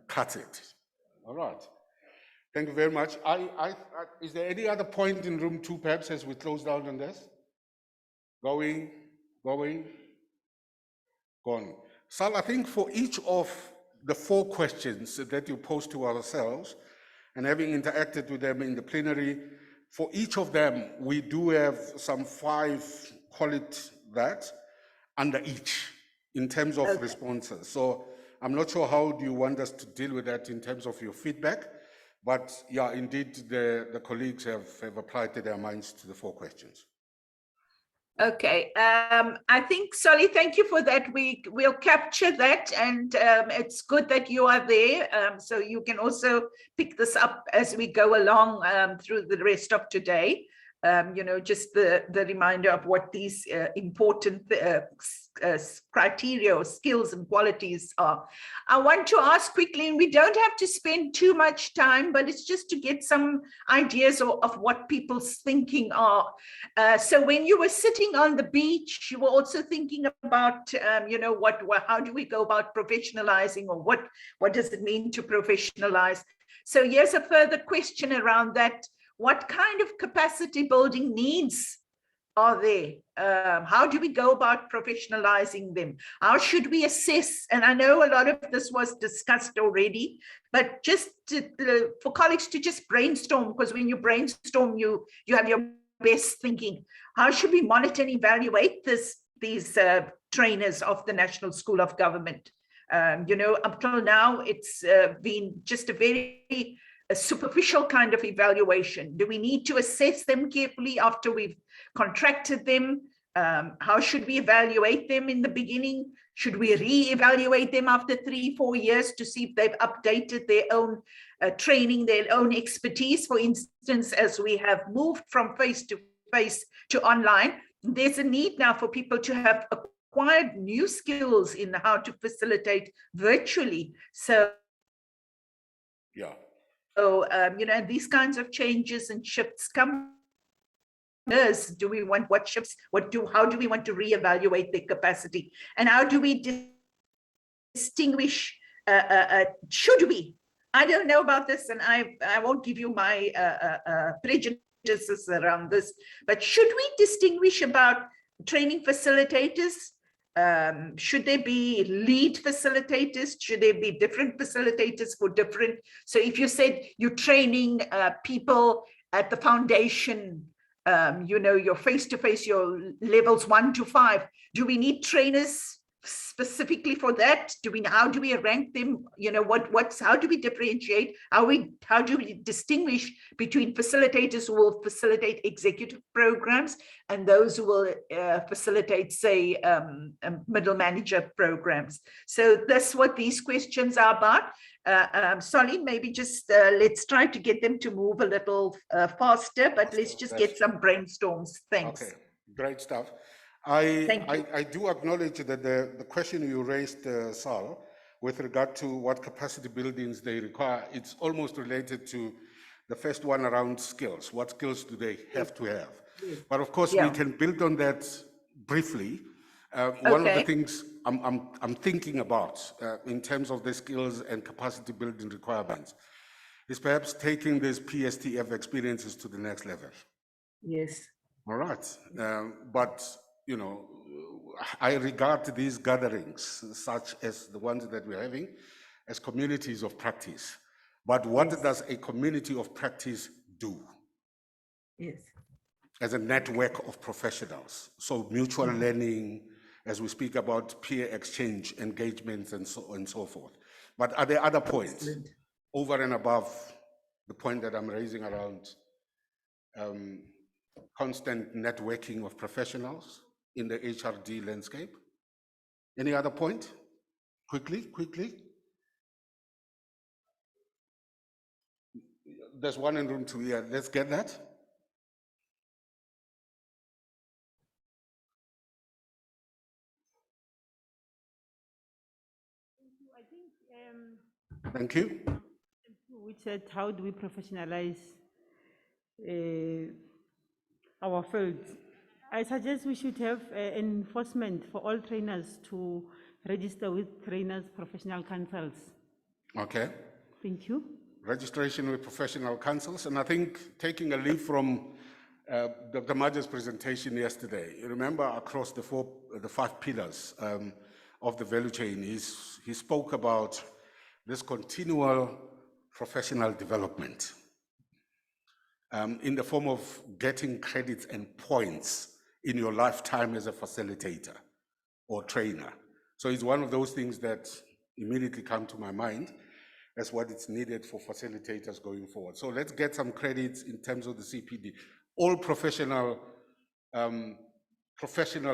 [SPEAKER 1] cuts it. All right. Thank you very much. Is there any other point in room 2, perhaps, as we close down on this? Going, gone. Sal, I think for each of the 4 questions that you posed to ourselves, and having interacted with them in the plenary, for each of them, we do have some 5, call it that, under each, in terms of responses. So I'm not sure how do you want us to deal with that in terms of your feedback, but yeah, indeed, the colleagues have applied their minds to the 4 questions.
[SPEAKER 4] Okay, I think, Solly, thank you for that. We'll capture that, and it's good that you are there, so you can also pick this up as we go along through the rest of today. You know, just the reminder of what these important criteria or skills and qualities are. I want to ask quickly, and we don't have to spend too much time, but it's just to get some ideas of what people's thinking are. So when you were sitting on the beach, you were also thinking about, you know, how do we go about professionalizing, or what does it mean to professionalize? So here's a further question around that. What kind of capacity building needs are there? How do we go about professionalizing them? How should we assess? And I know a lot of this was discussed already, but just for colleagues to just brainstorm, because when you brainstorm, you have your best thinking. How should we monitor and evaluate these trainers of the National School of Government? You know, up till now, it's been just a superficial kind of evaluation. Do we need to assess them carefully after we've contracted them? How should we evaluate them in the beginning? Should we re-evaluate them after 3-4 years to see if they've updated their own training, their own expertise? For instance, as we have moved from face-to-face to online, there's a need now for people to have acquired new skills in how to facilitate virtually. So,
[SPEAKER 1] yeah.
[SPEAKER 4] So, you know, these kinds of changes and shifts come years do we want, what shifts, how do we want to reevaluate their capacity? And how do we distinguish, should we? I don't know about this, and I won't give you my prejudices around this, but should we distinguish about training facilitators? Should there be lead facilitators? Should there be different facilitators for different? So if you said you're training people at the foundation, your face-to-face, your levels 1 to 5, do we need trainers specifically for that? How do we rank them? How do we differentiate? How do we distinguish between facilitators who will facilitate executive programs and those who will facilitate, say, middle manager programs? So that's what these questions are about. Solly, maybe just let's try to get them to move a little faster, but let's just get some brainstorms. Thanks.
[SPEAKER 1] Okay, great stuff.
[SPEAKER 4] Thank you.
[SPEAKER 1] I do acknowledge that the question you raised, Sal, with regard to what capacity buildings they require, it's almost related to the first one around skills. What skills do they have to have? But of course, we can build on that briefly. One of the things I'm thinking about in terms of the skills and capacity building requirements is perhaps taking these PSTF experiences to the next level.
[SPEAKER 4] Yes.
[SPEAKER 1] All right. But, I regard these gatherings, such as the ones that we're having, as communities of practice. But what does a community of practice do?
[SPEAKER 4] Yes.
[SPEAKER 1] As a network of professionals. So mutual learning, as we speak about peer exchange, engagements, and so on and so forth. But are there other points over and above the point that I'm raising around constant networking of professionals in the HRD landscape? Any other point? Quickly. There's one in room 2 here. Let's get that. Thank you.
[SPEAKER 6] Which said, how do we professionalize our field? I suggest we should have enforcement for all trainers to register with trainers' professional councils.
[SPEAKER 1] Okay.
[SPEAKER 6] Thank you.
[SPEAKER 1] Registration with professional councils, and I think taking a leaf from Dr. Maja's presentation yesterday, you remember across the 5 pillars of the value chain, he spoke about this continual professional development in the form of getting credits and points in your lifetime as a facilitator or trainer. So it's one of those things that immediately come to my mind as what is needed for facilitators going forward. So let's get some credits in terms of the CPD. All professional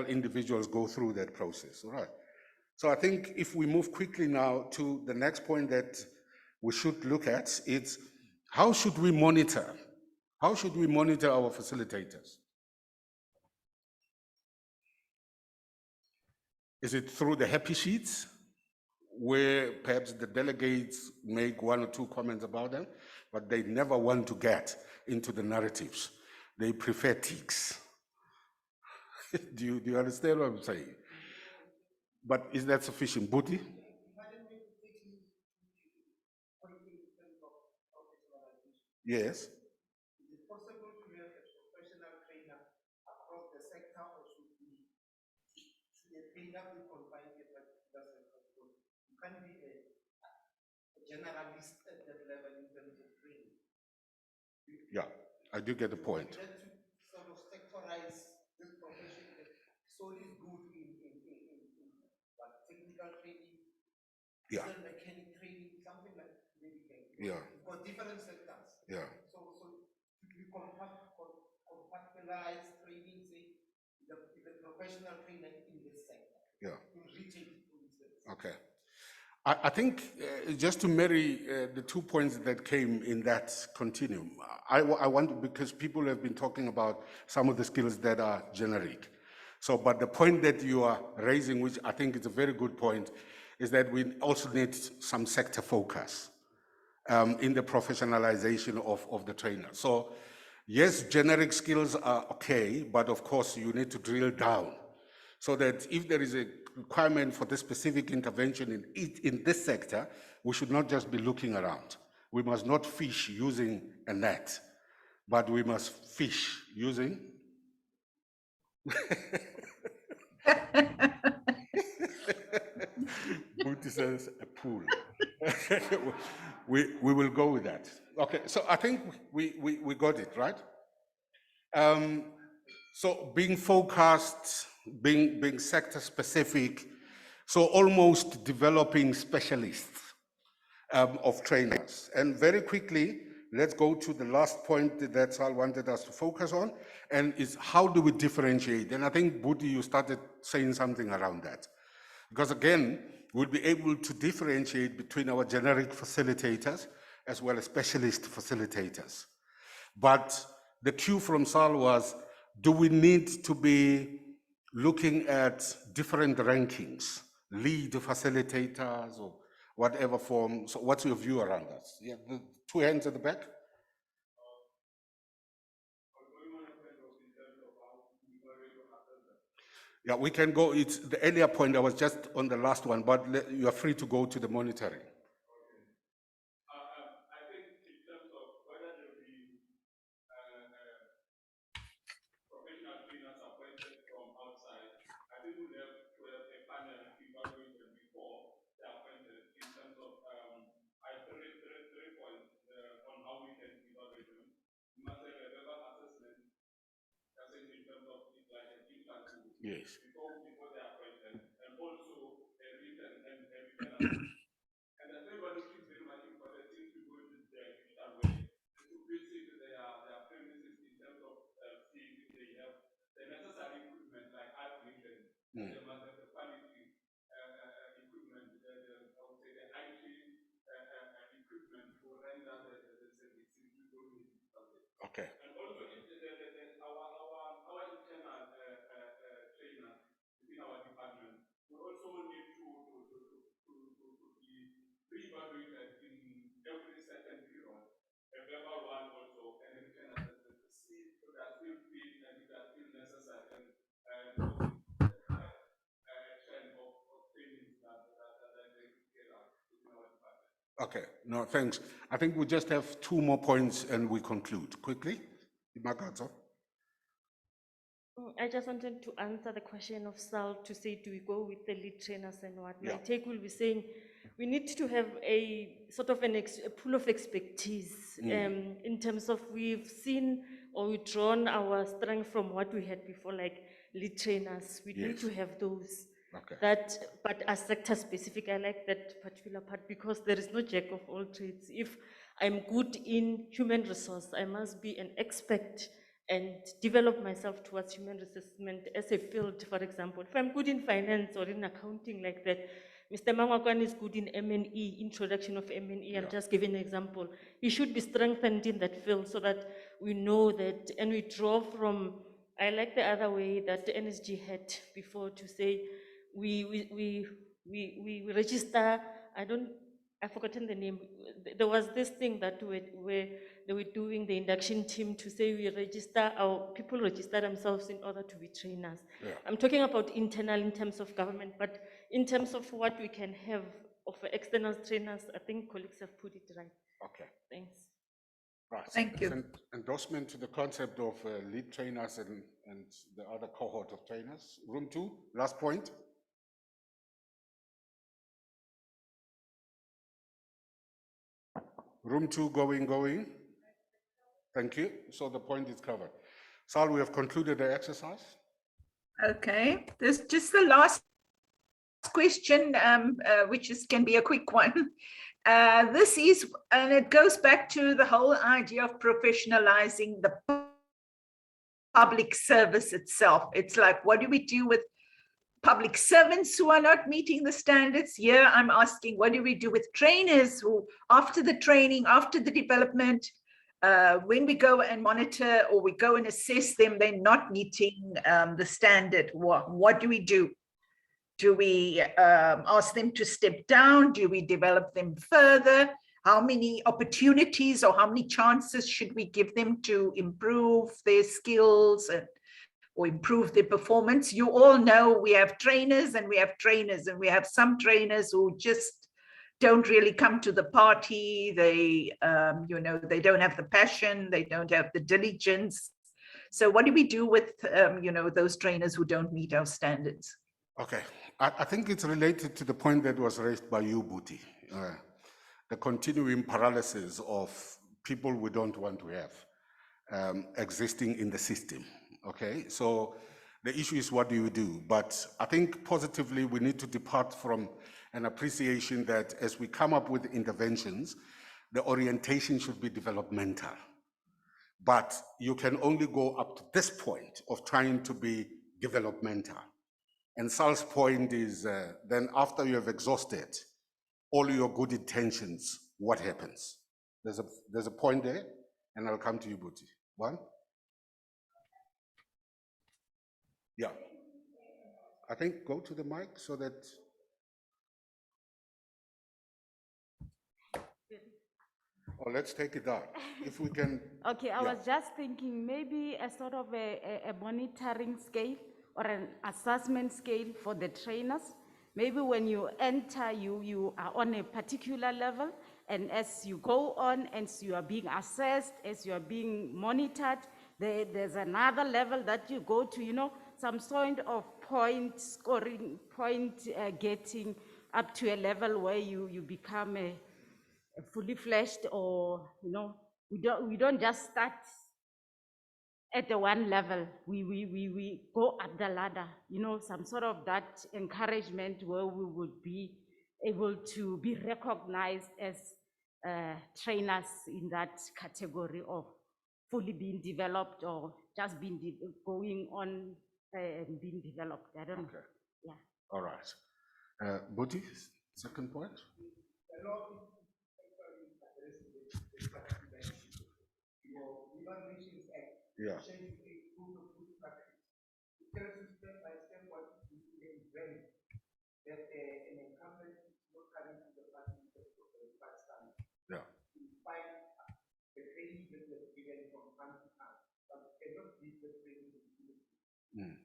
[SPEAKER 1] individuals go through that process, all right? So I think if we move quickly now to the next point that we should look at, it's how should we monitor? How should we monitor our facilitators? Is it through the happy sheets, where perhaps the delegates make 1 or 2 comments about them, but they never want to get into the narratives? They prefer ticks. Do you understand what I'm saying? But is that sufficient? Booty? Yes.
[SPEAKER 2] Is it possible to have a professional trainer across the sector, or should a trainer be confined to a particular sector? You can't be a generalist at that level in terms of training.
[SPEAKER 1] Yeah, I do get the point.
[SPEAKER 2] You have to sort of sectorize this profession that solely good in technical training, diesel mechanic training, something like maybe.
[SPEAKER 1] Yeah.
[SPEAKER 2] For different sectors.
[SPEAKER 1] Yeah.
[SPEAKER 2] So we compartmentalize training, say, the professional trainer in this sector.
[SPEAKER 1] Yeah.
[SPEAKER 2] In retail, for instance.
[SPEAKER 1] Okay. I think just to marry the 2 points that came in that continuum, I want, because people have been talking about some of the skills that are generic. So, but the point that you are raising, which I think is a very good point, is that we also need some sector focus in the professionalization of the trainer. So Yes, generic skills are okay, but of course you need to drill down so that if there is a requirement for this specific intervention in this sector, we should not just be looking around. We must not fish using a net, but we must fish using Booty says a pool. we will go with that. Okay, so I think we got it, right? So being focused, being sector specific, so almost developing specialists of trainers. And very quickly, let's go to the last point that Sal wanted us to focus on, and is how do we differentiate? And I think, Budi, you started saying something around that. Because again, we'll be able to differentiate between our generic facilitators as well as specialist facilitators. But the cue from Sal was, do we need to be looking at different rankings, lead facilitators or whatever form? So what's your view around that? Yeah, the two hands at the back. Yeah, we can go, it's the earlier point, I was just on the last one, but you are free to go to the monitoring.
[SPEAKER 7] I think in terms of whether there will be professional trainers appointed from outside, I think we have to have a panel evaluated before they are appointed in terms of three points on how we can evaluate them. We must have a verbal assessment, in terms of it's like a digital tool.
[SPEAKER 1] Yes.
[SPEAKER 7] Before they are appointed, and also a written and a written assessment. And the third one, which is very much important, seems to go into the digital way, is to visit their premises in terms of seeing if they have the necessary equipment, like I've mentioned. They must have the quality equipment, I would say the IT equipment to render the service if you go in digital way.
[SPEAKER 1] Okay.
[SPEAKER 7] And also, our internal trainer within our department will also need to be reevaluated in every certain period, a verbal one also, and a written assessment to see if that still fit and if that still necessary, and trend of trainings that they get out within our department.
[SPEAKER 1] Okay, no, thanks. I think we just have two more points and we conclude. Quickly, Imagato.
[SPEAKER 8] I just wanted to answer the question of Sal to say, do we go with the lead trainers and what?
[SPEAKER 1] Yeah.
[SPEAKER 8] My take will be saying we need to have a sort of a pool of expertise in terms of we've seen or we've drawn our strength from what we had before, like lead trainers. We need to have those.
[SPEAKER 1] Okay.
[SPEAKER 8] But as sector specific, I like that particular part because there is no jack of all trades. If I'm good in human resource, I must be an expert and develop myself towards human resources as a field, for example. If I'm good in finance or in accounting like that, Mr. Mangwakwan is good in M&E, introduction of M&E, I'm just giving an example. He should be strengthened in that field so that we know that, and we draw from, I like the other way that the NSG had before to say, we register, I've forgotten the name. There was this thing that where they were doing the induction team to say people register themselves in order to be trainers.
[SPEAKER 1] Yeah.
[SPEAKER 8] I'm talking about internal in terms of government, but in terms of what we can have of external trainers, I think colleagues have put it right.
[SPEAKER 1] Okay.
[SPEAKER 8] Thanks.
[SPEAKER 1] Right.
[SPEAKER 4] Thank you.
[SPEAKER 1] An endorsement to the concept of lead trainers and the other cohort of trainers. Room 2, last point. Room 2, going. Thank you. So the point is covered. Sal, we have concluded the exercise.
[SPEAKER 4] Okay, there's just the last question, which can be a quick one. This is, and it goes back to the whole idea of professionalizing the public service itself. It's like, what do we do with public servants who are not meeting the standards? Here I'm asking, what do we do with trainers who, after the training, after the development, when we go and monitor or we go and assess them, they're not meeting the standard? What do we do? Do we ask them to step down? Do we develop them further? how many opportunities or how many chances should we give them to improve their skills or improve their performance? You all know we have trainers and we have trainers, and we have some trainers who just don't really come to the party. They, they don't have the passion, they don't have the diligence. So what do we do with, those trainers who don't meet our standards?
[SPEAKER 1] Okay, I think it's related to the point that was raised by you, Buti. The continuing paralysis of people we don't want to have existing in the system. Okay, so the issue is what do you do? But I think positively we need to depart from an appreciation that as we come up with interventions, the orientation should be developmental. But you can only go up to this point of trying to be developmental. And Sal's point is then after you have exhausted all your good intentions, what happens? There's a point there, and I'll come to you, Buti. One? Yeah. I think go to the mic so that. Or let's take it out, if we can.
[SPEAKER 6] Okay, I
[SPEAKER 1] yeah.
[SPEAKER 6] was just thinking maybe a sort of a monitoring scale or an assessment scale for the trainers. Maybe when you enter, you are on a particular level, and as you go on, as you are being assessed, as you are being monitored, there's another level that you go to, some sort of point scoring, point getting up to a level where you become a fully fledged, or we don't just start at the one level. We go up the ladder, some sort of that encouragement where we would be able to be recognized as trainers in that category of fully being developed or just being going on and being developed. I don't know.
[SPEAKER 1] Okay.
[SPEAKER 6] Yeah.
[SPEAKER 1] All right. Buti, second point? Yeah. Yeah. Mm.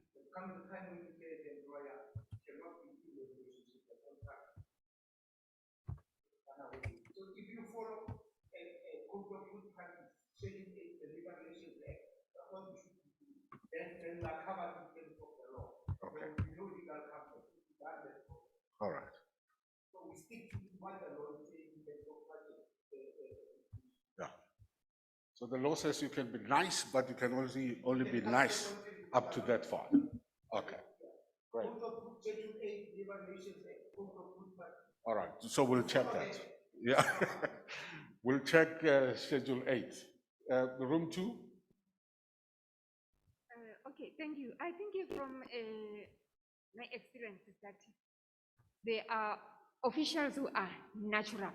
[SPEAKER 2] So if you follow a code of good practice, Schedule 8, the Labor Relations Act, that's what you should do. Then we are covered in terms of the law.
[SPEAKER 1] Okay.
[SPEAKER 2] So we know legal coverage.
[SPEAKER 1] All right.
[SPEAKER 2] So we stick to what the law is saying in terms of budget.
[SPEAKER 1] Yeah. So the law says you can be nice, but you can only be nice up to that far. Okay. Great.
[SPEAKER 2] Code of good Schedule 8, Labor Relations Act, Code of good practice.
[SPEAKER 1] All right. So we'll check that. Yeah. We'll check Schedule 8. Room 2?
[SPEAKER 3] Okay, thank you. I think from my experience is that there are officials who are natural,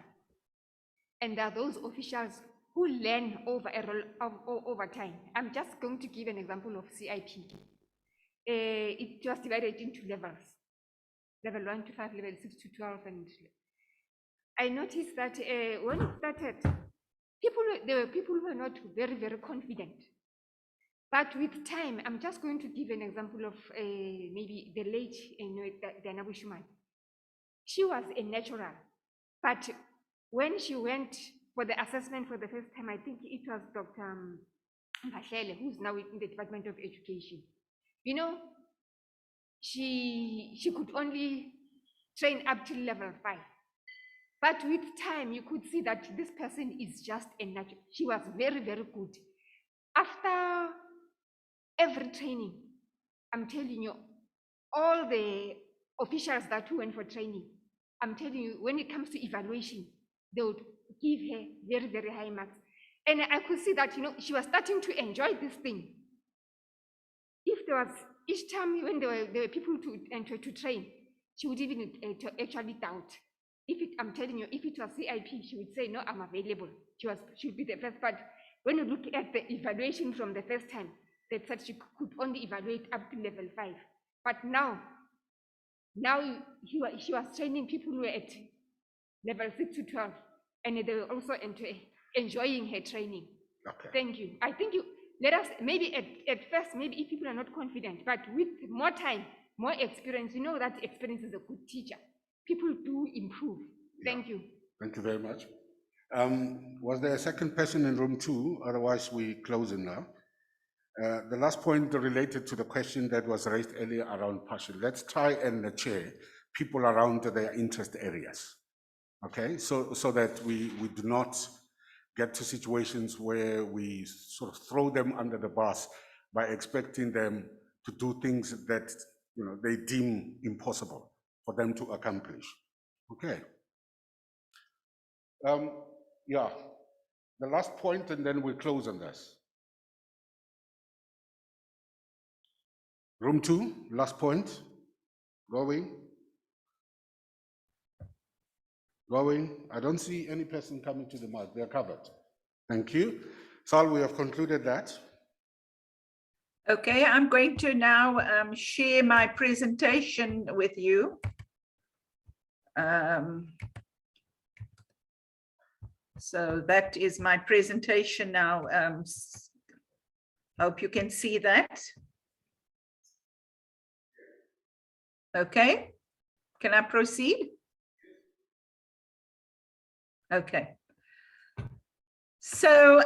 [SPEAKER 3] and there are those officials who learn over time. I'm just going to give an example of CIP. It was divided into levels, level 1 to 5, level 6 to 12, and I noticed that when it started, there were people who were not very, very confident. But with time, I'm just going to give an example of maybe the late Diana Bushman. She was a natural, but when she went for the assessment for the first time, I think it was Dr. Mphahlele, who's now in the Department of Education. She could only train up to level 5. But with time, you could see that this person is just a natural. She was very, very good. After every training, I'm telling you, all the officials that went for training, I'm telling you, when it comes to evaluation, they would give her very, very high marks. And I could see that, she was starting to enjoy this thing. If there was, each time when there were people to enter to train, she would even actually doubt. I'm telling you, if it was CIP, she would say, no, I'm available. She would be the first. But when you look at the evaluation from the first time, they said she could only evaluate up to level 5. But now she was training people who were at level 6 to 12. and they will also enjoying her training.
[SPEAKER 1] Okay.
[SPEAKER 3] Thank you. I think let us, maybe at first, maybe if people are not confident, but with more time, more experience, you know that experience is a good teacher. People do improve. Thank you.
[SPEAKER 1] Thank you very much. Was there a second person in room 2? Otherwise, we close it now. The last point related to the question that was raised earlier around passion. Let's try and chair people around their interest areas. Okay, so that we do not get to situations where we sort of throw them under the bus by expecting them to do things that they deem impossible for them to accomplish. Okay. Yeah, the last point, and then we'll close on this. Room 2, last point. Going. I don't see any person coming to the mic. They're covered. Thank you. Sal, we have concluded that.
[SPEAKER 4] Okay, I'm going to now share my presentation with you. So that is my presentation now. Hope you can see that. Okay, can I proceed? Okay. So,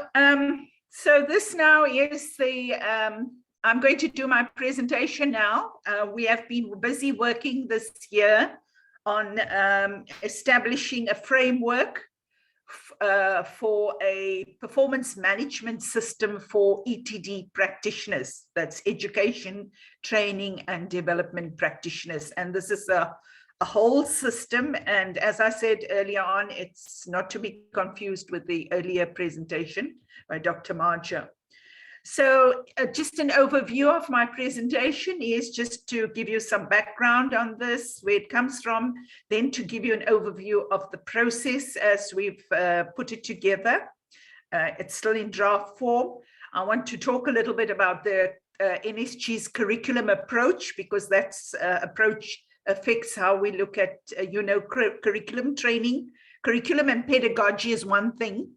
[SPEAKER 4] so this now is the, I'm going to do my presentation now. We have been busy working this year on establishing a framework for a performance management system for ETD practitioners. That's education, training, and development practitioners. And this is a whole system. And as I said earlier on, it's not to be confused with the earlier presentation by Dr. Marja. So just an overview of my presentation is just to give you some background on this, where it comes from, then to give you an overview of the process as we've put it together. It's still in draft form. I want to talk a little bit about the NSG's curriculum approach, because that's approach affects how we look at, curriculum training. Curriculum and pedagogy is one thing.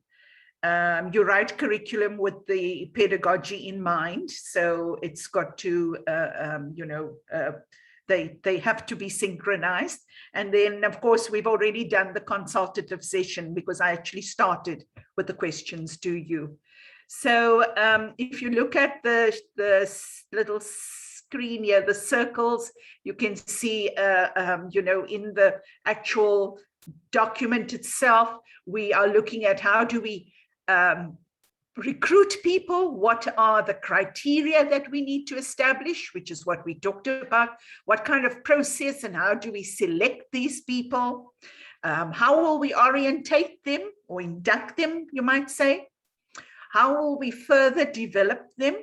[SPEAKER 4] You write curriculum with the pedagogy in mind, so it's got to, they have to be synchronized. And then, of course, we've already done the consultative session because I actually started with the questions to you. So if you look at the little screen here, the circles, you can see, in the actual document itself, we are looking at how do we recruit people, what are the criteria that we need to establish, which is what we talked about, what kind of process and how do we select these people, how will we orientate them or induct them, you might say, how will we further develop them,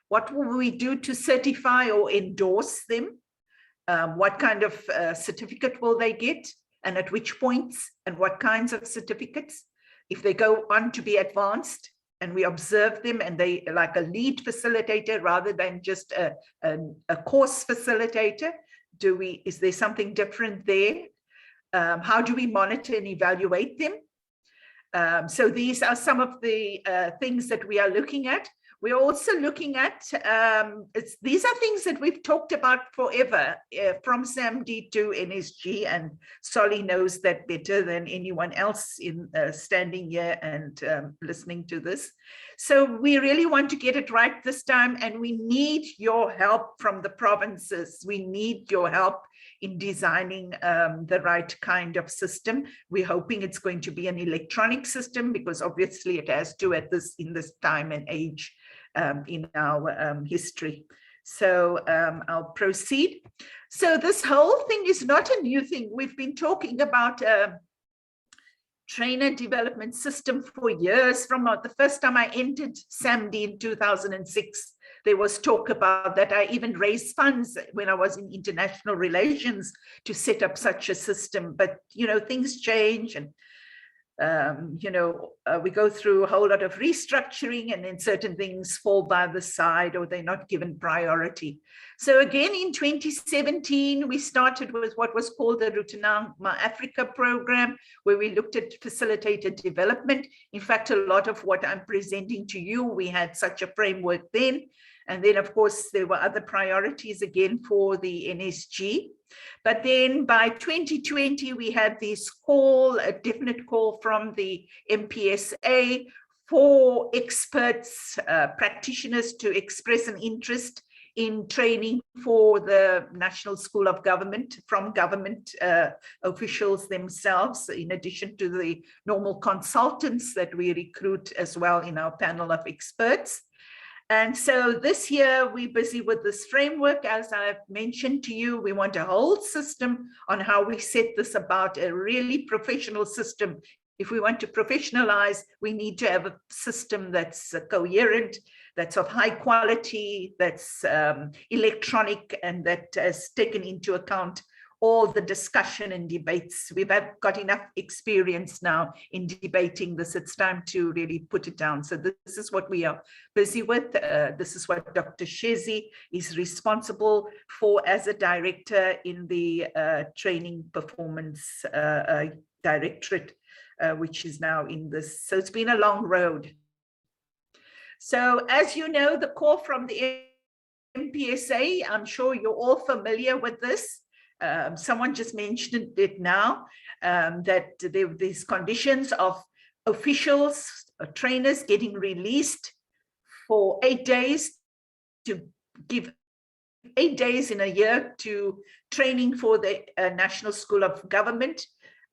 [SPEAKER 4] what will we do to certify or endorse them, what kind of certificate will they get, and at which points, and what kinds of certificates. If they go on to be advanced and we observe them and they like a lead facilitator rather than just a course facilitator, is there something different there? How do we monitor and evaluate them? So these are some of the things that we are looking at. We're also looking at, these are things that we've talked about forever, from SAMD to NSG, and Solly knows that better than anyone else in standing here and listening to this. So we really want to get it right this time, and we need your help from the provinces. We need your help in designing the right kind of system. We're hoping it's going to be an electronic system, because obviously it has to in this time and age in our history. So I'll proceed. So this whole thing is not a new thing. We've been talking about trainer development system for years. From the first time I entered SAMD in 2006, there was talk about that. I even raised funds when I was in international relations to set up such a system. But, things change, and we go through a whole lot of restructuring, and then certain things fall by the side or they're not given priority. So again, in 2017, we started with what was called the Rutenama Africa program, where we looked at facilitated development. In fact, a lot of what I'm presenting to you, we had such a framework then. And then, of course, there were other priorities again for the NSG. But then by 2020, we had this call, a definite call from the MPSA for experts, practitioners to express an interest in training for the National School of Government from government officials themselves, in addition to the normal consultants that we recruit as well in our panel of experts. And so this year we're busy with this framework. As I've mentioned to you, we want a whole system on how we set this about, a really professional system. If we want to professionalize, we need to have a system that's coherent, that's of high quality, that's electronic, and that has taken into account all the discussion and debates. We've got enough experience now in debating this. It's time to really put it down. So this is what we are busy with. This is what Dr. Shezi is responsible for as a director in the Training Performance Directorate, which is now in this. So it's been a long road. So as you know, the call from the MPSA, I'm sure you're all familiar with this. Someone just mentioned it now, that there were these conditions of officials, trainers getting released for 8 days, to give 8 days in a year to training for the National School of Government,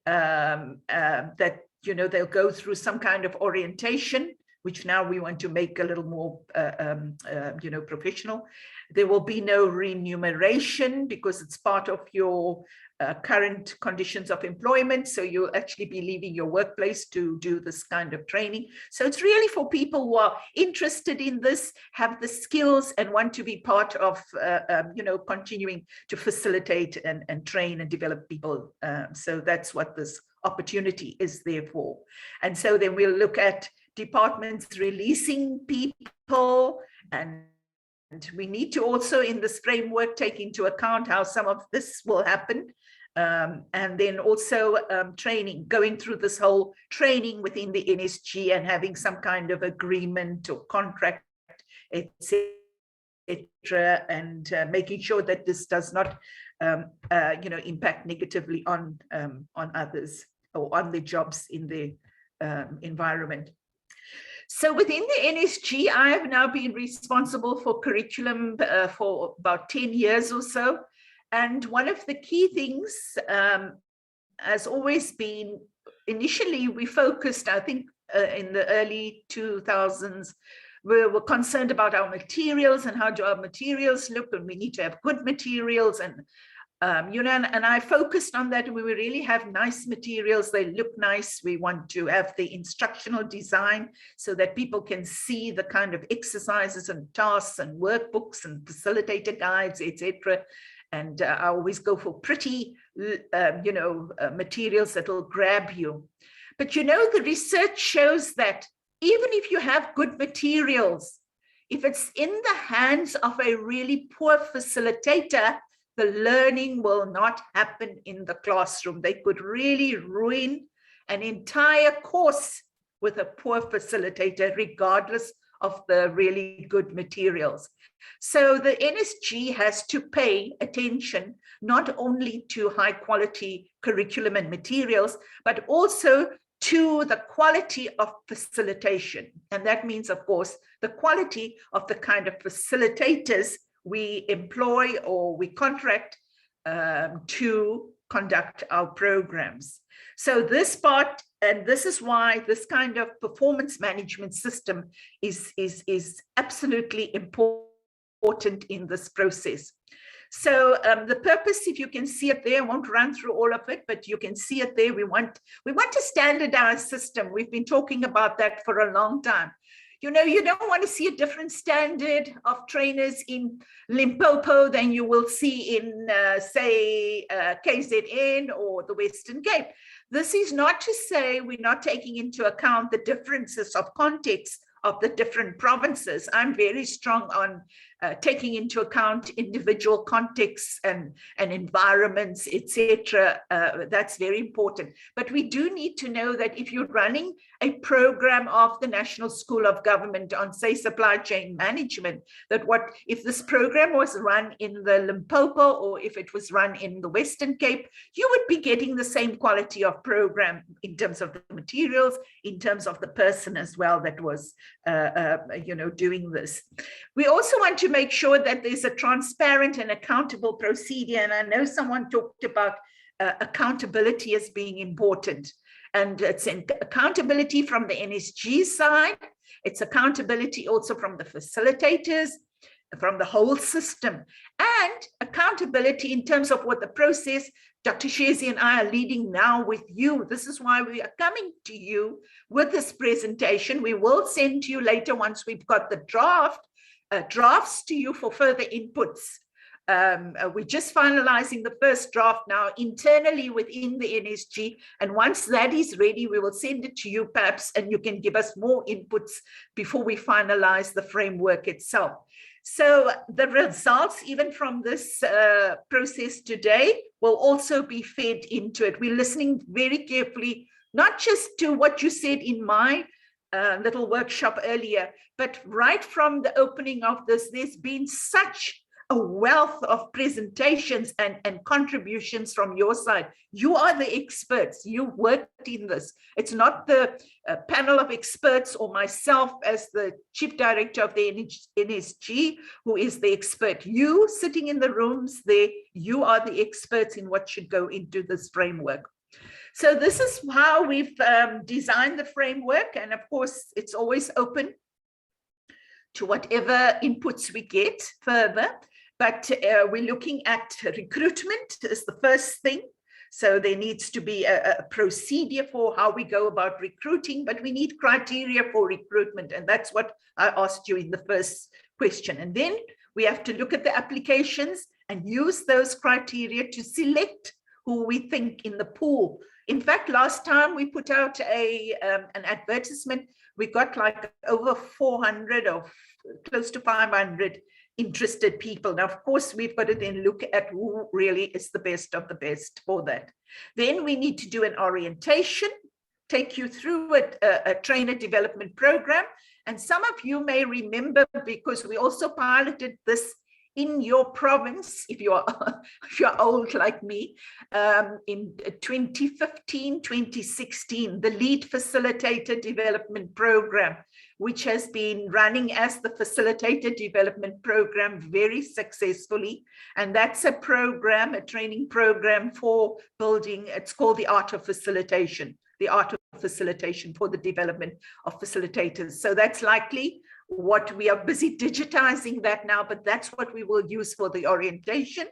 [SPEAKER 4] that, they'll go through some kind of orientation, which now we want to make a little more, professional. There will be no remuneration because it's part of your current conditions of employment. So you'll actually be leaving your workplace to do this kind of training. So it's really for people who are interested in this, have the skills, and want to be part of, continuing to facilitate and train and develop people. So that's what this opportunity is there for. And so then we'll look at departments releasing people, and we need to also in this framework take into account how some of this will happen. And then also training, going through this whole training within the NSG and having some kind of agreement or contract, etc., and making sure that this does not, impact negatively on others or on the jobs in the environment. So within the NSG, I have now been responsible for curriculum for about 10 years or so. And one of the key things has always been, initially we focused, I think in the early 2000s, we were concerned about our materials and how do our materials look, and we need to have good materials, and and I focused on that. We really have nice materials, they look nice. We want to have the instructional design so that people can see the kind of exercises and tasks and workbooks and facilitator guides, etc. And I always go for pretty, materials that will grab you. But the research shows that even if you have good materials, if it's in the hands of a really poor facilitator, the learning will not happen in the classroom. They could really ruin an entire course with a poor facilitator, regardless of the really good materials. So the NSG has to pay attention not only to high quality curriculum and materials, but also to the quality of facilitation. And that means, of course, the quality of the kind of facilitators we employ or we contract to conduct our programs. So this part, and this is why this kind of performance management system is absolutely important in this process. So the purpose, if you can see it there, I won't run through all of it, but you can see it there. We want to standardize system. We've been talking about that for a long time. You don't want to see a different standard of trainers in Limpopo than you will see in, say, KZN or the Western Cape. This is not to say we're not taking into account the differences of context of the different provinces. I'm very strong on taking into account individual contexts and environments, etc. That's very important. But we do need to know that if you're running a program of the National School of Government on, say, supply chain management, that if this program was run in the Limpopo or if it was run in the Western Cape, you would be getting the same quality of program in terms of the materials, in terms of the person as well that was doing this. We also want to make sure that there's a transparent and accountable procedure. And I know someone talked about accountability as being important. And it's accountability from the NSG side. It's accountability also from the facilitators, from the whole system, and accountability in terms of what the process Dr. Shezi and I are leading now with you. This is why we are coming to you with this presentation. We will send to you later once we've got the drafts to you for further inputs. We're just finalizing the first draft now internally within the NSG. And once that is ready, we will send it to you perhaps, and you can give us more inputs before we finalize the framework itself. So the results, even from this process today, will also be fed into it. We're listening very carefully, not just to what you said in my little workshop earlier, but right from the opening of this, there's been such a wealth of presentations and contributions from your side. You are the experts. You worked in this. It's not the panel of experts or myself as the chief director of the NSG who is the expert. You sitting in the rooms there, you are the experts in what should go into this framework. So this is how we've designed the framework. And of course, it's always open to whatever inputs we get further. But we're looking at recruitment as the first thing. So there needs to be a procedure for how we go about recruiting, but we need criteria for recruitment. And that's what I asked you in the first question. And then we have to look at the applications and use those criteria to select who we think in the pool. In fact, last time we put out an advertisement, we got like over 400 or close to 500 interested people. Now, of course, we've got to then look at who really is the best of the best for that. Then we need to do an orientation, take you through a trainer development program. And some of you may remember, because we also piloted this in your province, if you're old like me, in 2015, 2016, the Lead Facilitator Development Program, which has been running as the Facilitator Development Program very successfully. And that's a program, a training program for building, it's called the Art of Facilitation, the Art of Facilitation for the development of facilitators. So that's likely what we are busy digitizing that now, but that's what we will use for the orientation.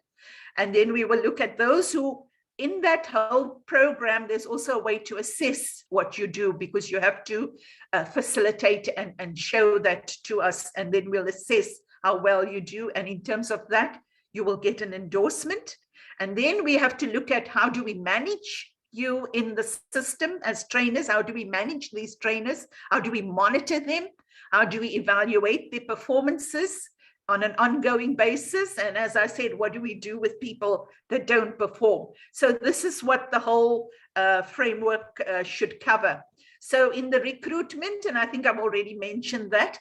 [SPEAKER 4] And then we will look at those who, in that whole program, there's also a way to assess what you do, because you have to facilitate and show that to us, and then we'll assess how well you do. And in terms of that, you will get an endorsement. And then we have to look at how do we manage you in the system as trainers? How do we manage these trainers? How do we monitor them? How do we evaluate their performances on an ongoing basis? And as I said, what do we do with people that don't perform? So this is what the whole framework should cover. So in the recruitment, and I think I've already mentioned that,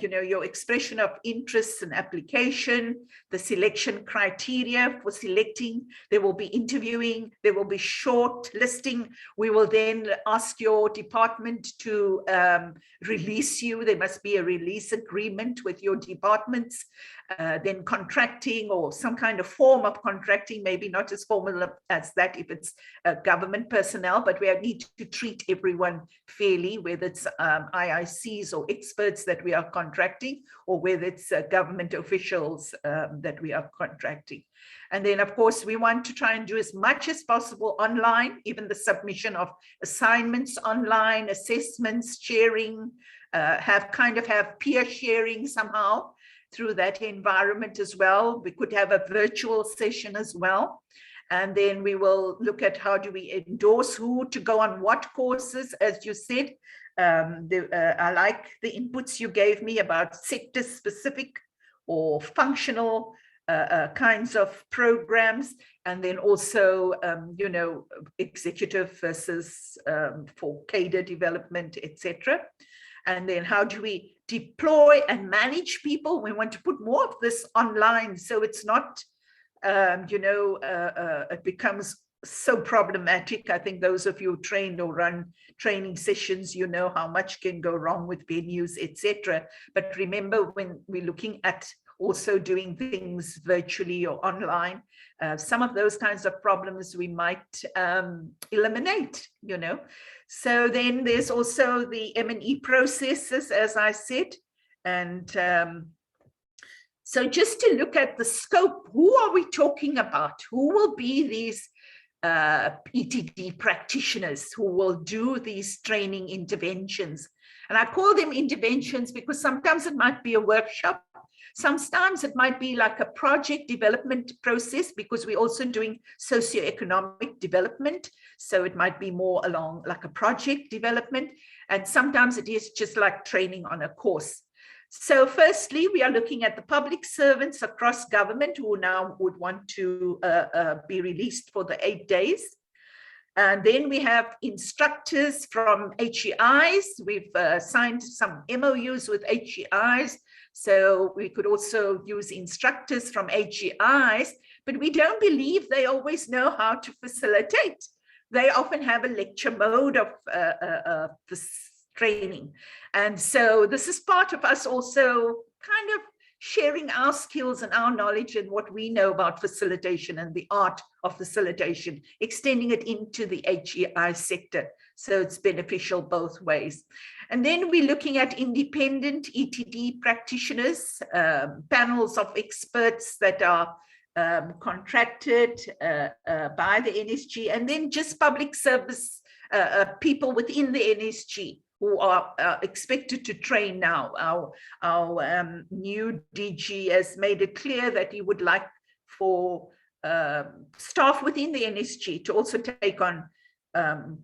[SPEAKER 4] your expression of interests and application, the selection criteria for selecting, there will be interviewing, there will be short listing. We will then ask your department to release you. There must be a release agreement with your departments. Then contracting, or some kind of form of contracting, maybe not as formal as that if it's government personnel, but we need to treat everyone fairly, whether it's IICs or experts that we are contracting, or whether it's government officials that we are contracting. And then, of course, we want to try and do as much as possible online, even the submission of assignments online, assessments, sharing, have peer sharing somehow through that environment as well. We could have a virtual session as well. And then we will look at how do we endorse who to go on what courses, as you said. I like the inputs you gave me about sector specific or functional kinds of programs, and then also, executive versus for cadre development, etc. And then how do we deploy and manage people? We want to put more of this online, so it's not, it becomes so problematic. I think those of you who trained or run training sessions, you know how much can go wrong with venues, etc. But remember, when we're looking at also doing things virtually or online, some of those kinds of problems we might eliminate, So then there's also the M&E processes, as I said. And so just to look at the scope, who are we talking about? Who will be these ETD practitioners who will do these training interventions? And I call them interventions because sometimes it might be a workshop. Sometimes it might be like a project development process, because we're also doing socioeconomic development. So it might be more along like a project development. And sometimes it is just like training on a course. So firstly, we are looking at the public servants across government who now would want to be released for the 8 days. And then we have instructors from HEIs. We've signed some MOUs with HEIs. So we could also use instructors from HEIs, but we don't believe they always know how to facilitate. They often have a lecture mode of this training. And so this is part of us also kind of sharing our skills and our knowledge and what we know about facilitation and the art of facilitation, extending it into the HEI sector. So it's beneficial both ways. And then we're looking at independent ETD practitioners, panels of experts that are contracted by the NSG, and then just public service people within the NSG who are expected to train now. Our new DG has made it clear that he would like for staff within the NSG to also take on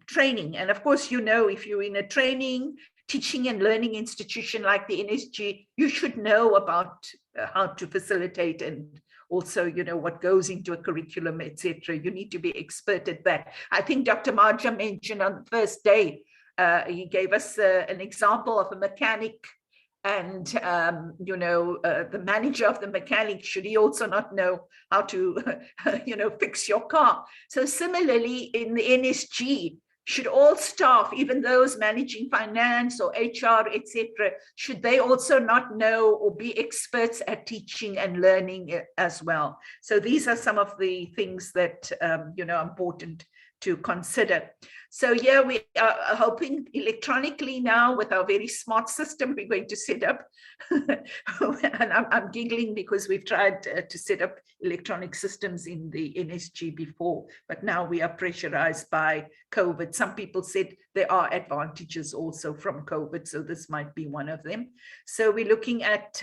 [SPEAKER 4] training. And of course, if you're in a training, teaching and learning institution like the NSG, you should know about how to facilitate and also, what goes into a curriculum, etc. You need to be expert at that. I think Dr. Marja mentioned on the first day, he gave us an example of a mechanic, and the manager of the mechanic, should he also not know how to fix your car? So similarly in the NSG, should all staff, even those managing finance or HR, etc., should they also not know or be experts at teaching and learning as well? So these are some of the things that important to consider. So yeah, we are hoping electronically now with our very smart system we're going to set up. And I'm giggling because we've tried to set up electronic systems in the NSG before, but now we are pressurized by COVID. Some people said there are advantages also from COVID, so this might be one of them. So we're looking at,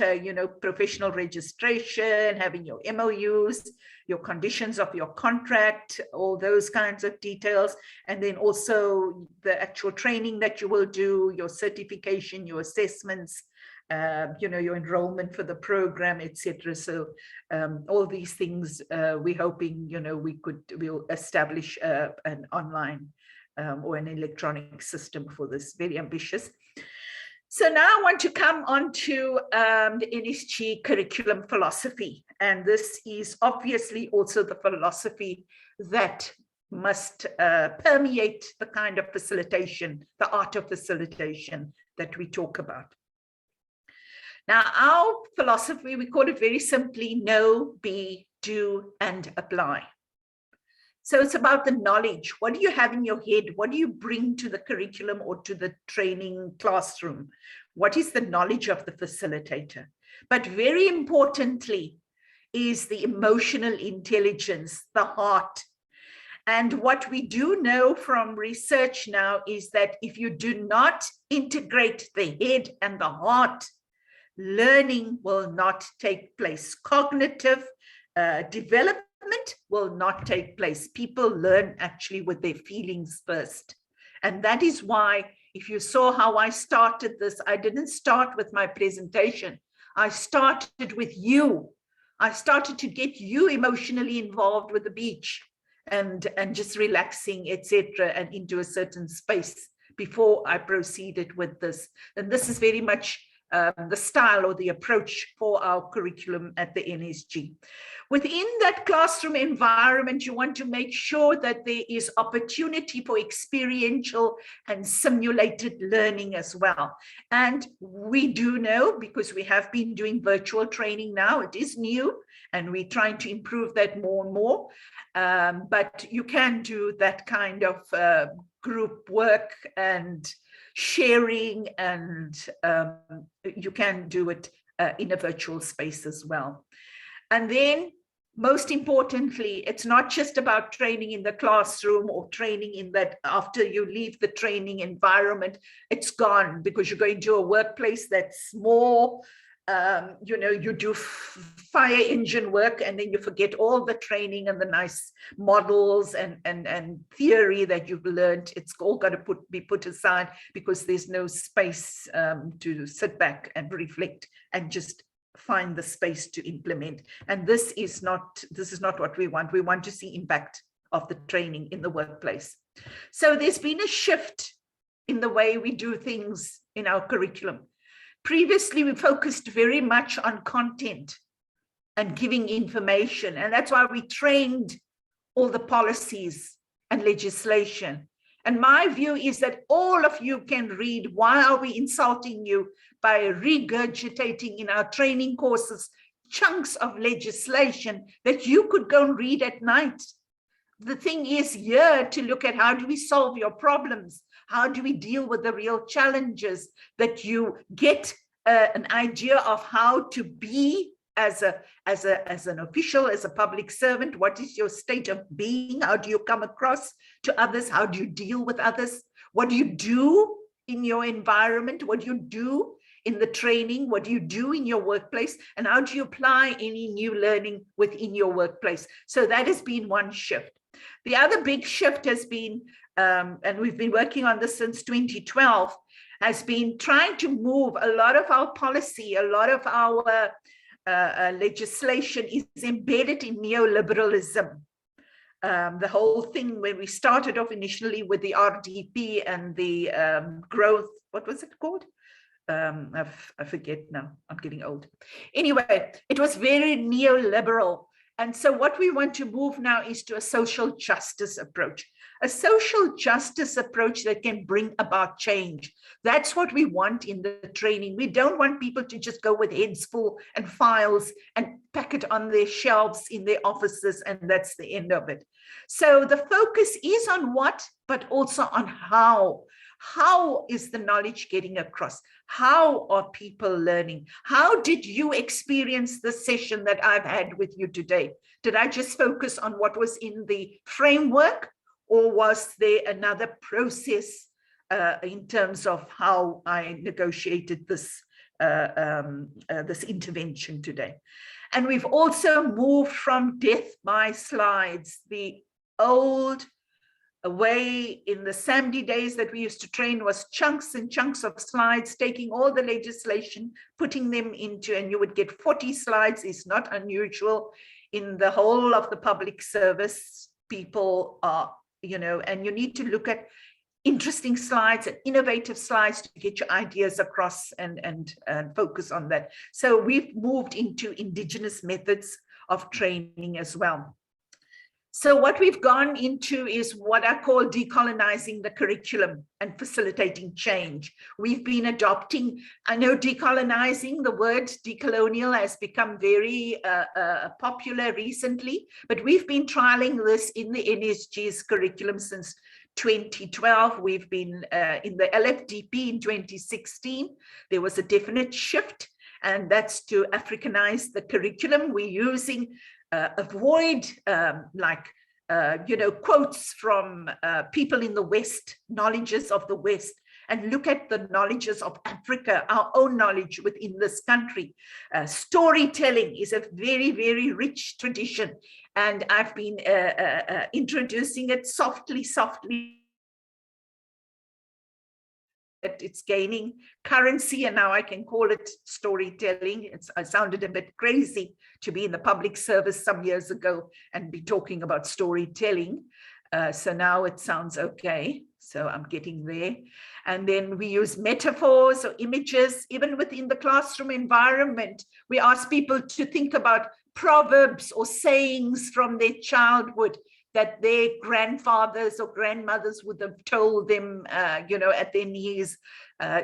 [SPEAKER 4] professional registration, having your MOUs, your conditions of your contract, all those kinds of details, and then also the actual training that you will do, your certification, your assessments, your enrollment for the program, etc. So all these things we're hoping, we'll establish an online or an electronic system for this. Very ambitious. So now I want to come on to the NSG curriculum philosophy. And this is obviously also the philosophy that must permeate the kind of facilitation, the art of facilitation that we talk about. Now, our philosophy, we call it very simply know, be, do, and apply. So it's about the knowledge. What do you have in your head? What do you bring to the curriculum or to the training classroom? What is the knowledge of the facilitator? But very importantly is the emotional intelligence, the heart. And what we do know from research now is that if you do not integrate the head and the heart, learning will not take place. Cognitive development will not take place. People learn actually with their feelings first. And that is why, if you saw how I started this, I didn't start with my presentation. I started with you. I started to get you emotionally involved with the beach and just relaxing, etc., and into a certain space before I proceeded with this. And this is very much the style or the approach for our curriculum at the NSG. Within that classroom environment, you want to make sure that there is opportunity for experiential and simulated learning as well. And we do know, because we have been doing virtual training now, it is new, and we're trying to improve that more and more. But you can do that kind of group work and sharing, and you can do it in a virtual space as well. And then, most importantly, it's not just about training in the classroom or training in that after you leave the training environment, it's gone, because you're going to a workplace that's more, you know, you do fire engine work, and then you forget all the training and the nice models and theory that you've learned. It's all got to be put aside, because there's no space to sit back and reflect and just find the space to implement. And this is not what we want. We want to see impact of the training in the workplace. So there's been a shift in the way we do things in our curriculum. Previously, we focused very much on content and giving information, and that's why we trained all the policies and legislation. And my view is that all of you can read. Why are we insulting you by regurgitating in our training courses chunks of legislation that you could go and read at night? The thing is here to look at, how do we solve your problems? How do we deal with the real challenges, that you get an idea of how to be as an official, as a public servant? What is your state of being? How do you come across to others? How do you deal with others? What do you do in your environment? What do you do in the training? What do you do in your workplace? And how do you apply any new learning within your workplace? So that has been one shift. The other big shift has been, and we've been working on this since 2012, has been trying to move a lot of our policy, a lot of our legislation is embedded in neoliberalism. The whole thing, when we started off initially with the RDP and the growth, what was it called? I forget now, I'm getting old. Anyway, it was very neoliberal. And so what we want to move now is to a social justice approach. A social justice approach that can bring about change. That's what we want in the training. We don't want people to just go with heads full and files and pack it on their shelves in their offices, and that's the end of it. So the focus is on what, but also on how. How is the knowledge getting across? How are people learning? How did you experience the session that I've had with you today? Did I just focus on what was in the framework, or was there another process in terms of how I negotiated this, this intervention today? And we've also moved from death by slides, the old way in the SAMD days that we used to train was chunks and chunks of slides, taking all the legislation, putting them into, and you would get 40 slides. Is not unusual in the whole of the public service. People are, you know, and you need to look at interesting slides and innovative slides to get your ideas across and focus on that. So we've moved into indigenous methods of training as well. So what we've gone into is what I call decolonizing the curriculum and facilitating change. We've been adopting, I know decolonizing, the word decolonial has become very popular recently, but we've been trialing this in the NSG's curriculum since 2012. We've been in the LFDP in 2016. There was a definite shift, and that's to Africanize the curriculum. We're using avoid you know, quotes from people in the West, knowledges of the West, and look at the knowledges of Africa, our own knowledge within this country. Storytelling is a very, very rich tradition, and I've been introducing it softly, it's gaining currency, and now I can call it storytelling. I sounded a bit crazy to be in the public service some years ago and be talking about storytelling. So now it sounds okay. So I'm getting there. And then we use metaphors or images, even within the classroom environment. We ask people to think about proverbs or sayings from their childhood that their grandfathers or grandmothers would have told them, at their knees.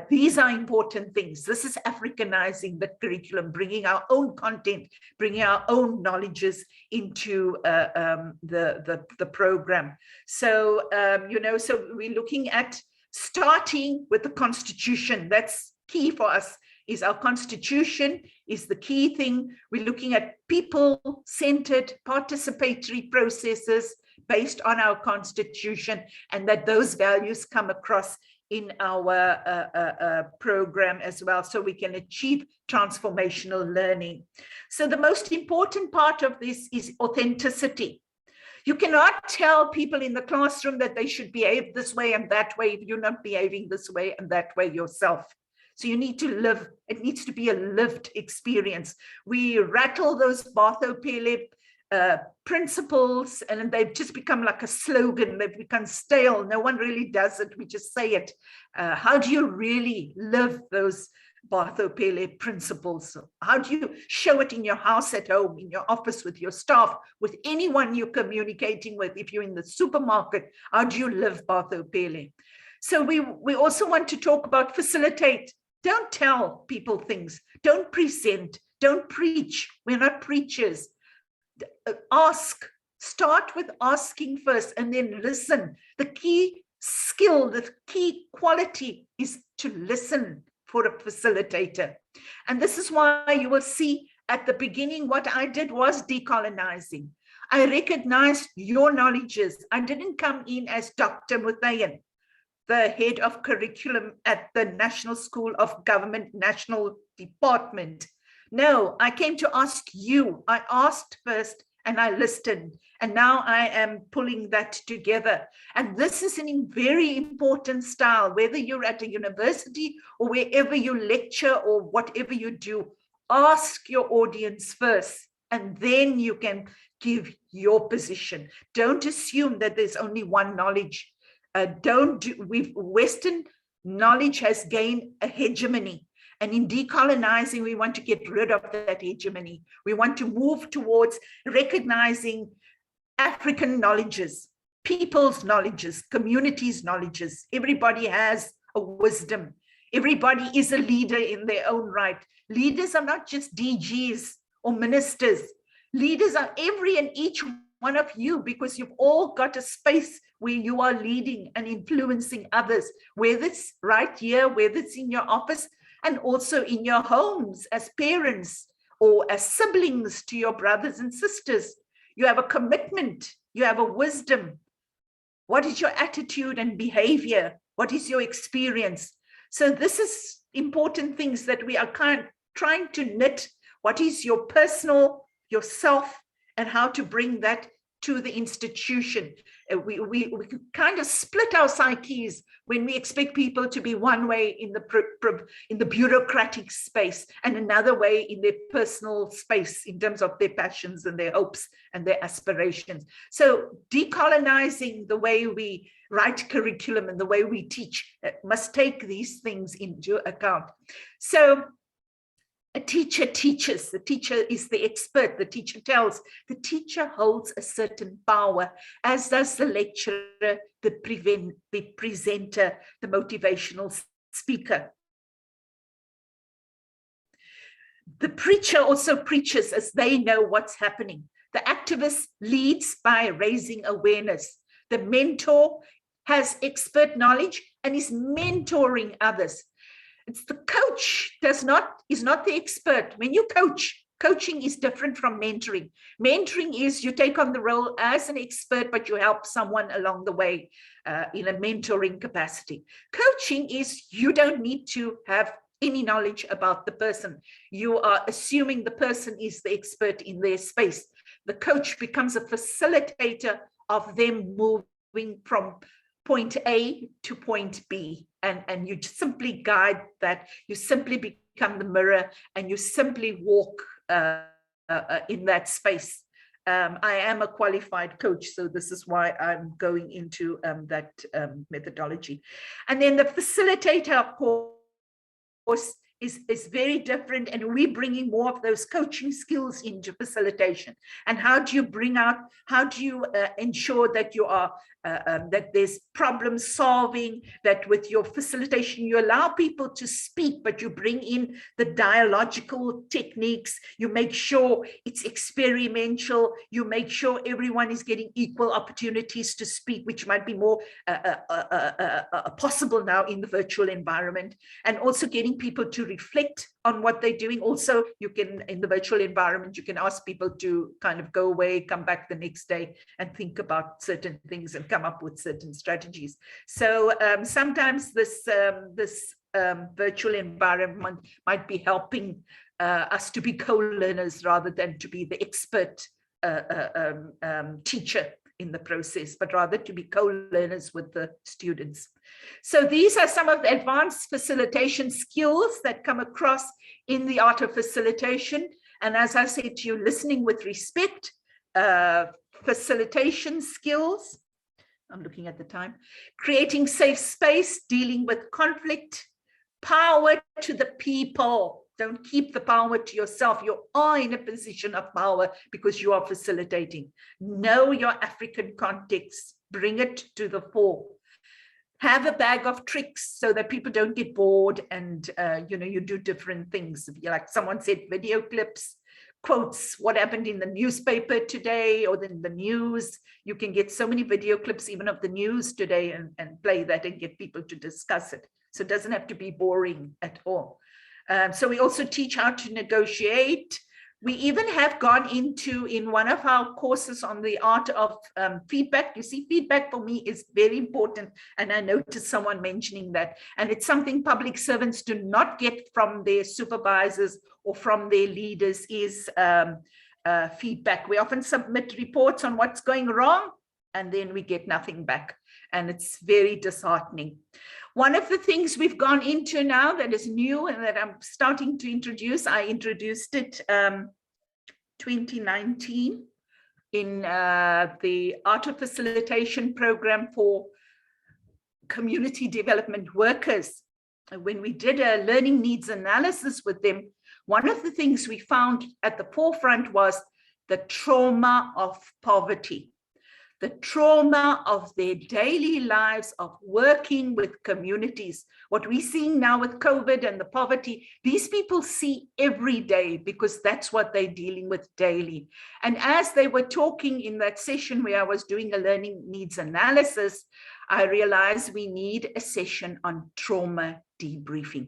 [SPEAKER 4] These are important things. This is Africanizing the curriculum, bringing our own content, bringing our own knowledges into the program. So, so we're looking at starting with the Constitution. That's key for us. Is our Constitution is the key thing. We're looking at people-centered participatory processes based on our Constitution, and that those values come across in our program as well, so we can achieve transformational learning. So the most important part of this is authenticity. You cannot tell people in the classroom that they should behave this way and that way if you're not behaving this way and that way yourself. So you need to live, it needs to be a lived experience. We rattle those PLE principles, and they've just become like a slogan. They've become stale. No one really does it. We just say it. How do you really live those PLE principles? How do you show it in your house, at home, in your office, with your staff, with anyone you're communicating with? If you're in the supermarket, how do you live PLE? So we also want to talk about facilitate. Don't tell people things. Don't present. Don't preach. We're not preachers. Ask. Start with asking first, and then listen. The key skill, the key quality is to listen for a facilitator. And this is why you will see at the beginning what I did was decolonizing. I recognized your knowledges. I didn't come in as Dr. Muthayan, the head of curriculum at the National School of Government National Department. No, I came to ask you. I asked first and I listened, and now I am pulling that together. And this is a very important style, whether you're at a university or wherever you lecture or whatever you do. Ask your audience first, and then you can give your position. Don't assume that there's only one knowledge. Western knowledge has gained a hegemony, and in decolonizing, we want to get rid of that hegemony. We want to move towards recognizing African knowledges, people's knowledges, communities' knowledges. Everybody has a wisdom. Everybody is a leader in their own right. Leaders are not just DGs or ministers. Leaders are every and each one of you, because you've all got a space where you are leading and influencing others, whether it's right here, whether it's in your office, and also in your homes as parents or as siblings to your brothers and sisters. You have a commitment, you have a wisdom. What is your attitude and behavior? What is your experience? So this is important things that we are trying to knit. What is your personal, yourself, and how to bring that to the institution. We kind of split our psyches when we expect people to be one way in the bureaucratic space and another way in their personal space in terms of their passions and their hopes and their aspirations. So decolonizing the way we write curriculum and the way we teach must take these things into account. So a teacher teaches, the teacher is the expert, the teacher tells, the teacher holds a certain power, as does the lecturer, the presenter, the motivational speaker. The preacher also preaches as they know what's happening. The activist leads by raising awareness. The mentor has expert knowledge and is mentoring others. It's the coach is not the expert. When you coach, Coaching is different from mentoring. Mentoring is you take on the role as an expert, but you help someone along the way in a mentoring capacity. Coaching is you don't need to have any knowledge about the person. You are assuming the person is the expert in their space. The coach becomes a facilitator of them moving from point A to point B. And you simply guide that. You simply become the mirror and you simply walk in that space. I am a qualified coach, so this is why I'm going into that methodology. And then the facilitator, of course, is very different, and we're bringing more of those coaching skills into facilitation. And how do you bring out, how do you ensure that you are, that there's problem solving, that with your facilitation, you allow people to speak, but you bring in the dialogical techniques, you make sure it's experimental, you make sure everyone is getting equal opportunities to speak, which might be more possible now in the virtual environment, and also getting people to reflect on what they're doing. Also, you can, in the virtual environment, you can ask people to kind of go away, come back the next day and think about certain things and come up with certain strategies. So sometimes this virtual environment might be helping us to be co-learners rather than to be the expert teacher in the process, but rather to be co-learners with the students. So these are some of the advanced facilitation skills that come across in the art of facilitation. And as I said to you, listening with respect, facilitation skills, I'm looking at the time, creating safe space, dealing with conflict, power to the people. Don't keep the power to yourself. You are in a position of power because you are facilitating. Know your African context, bring it to the fore. Have a bag of tricks so that people don't get bored and you do different things. Like someone said, video clips, quotes, what happened in the newspaper today or in the news. You can get so many video clips even of the news today and play that and get people to discuss it. So it doesn't have to be boring at all. So we also teach how to negotiate. We even have gone into, in one of our courses on the art of feedback. You see, feedback for me is very important. And I noticed someone mentioning that. And it's something public servants do not get from their supervisors or from their leaders is feedback. We often submit reports on what's going wrong, and then we get nothing back. And it's very disheartening. One of the things we've gone into now that is new and that I'm starting to introduce, I introduced it 2019 in the Art of Facilitation program for community development workers. When we did a learning needs analysis with them, one of the things we found at the forefront was the trauma of poverty. The trauma of their daily lives of working with communities. What we're seeing now with COVID and the poverty, these people see every day because that's what they're dealing with daily. And as they were talking in that session where I was doing a learning needs analysis, I realized we need a session on trauma debriefing.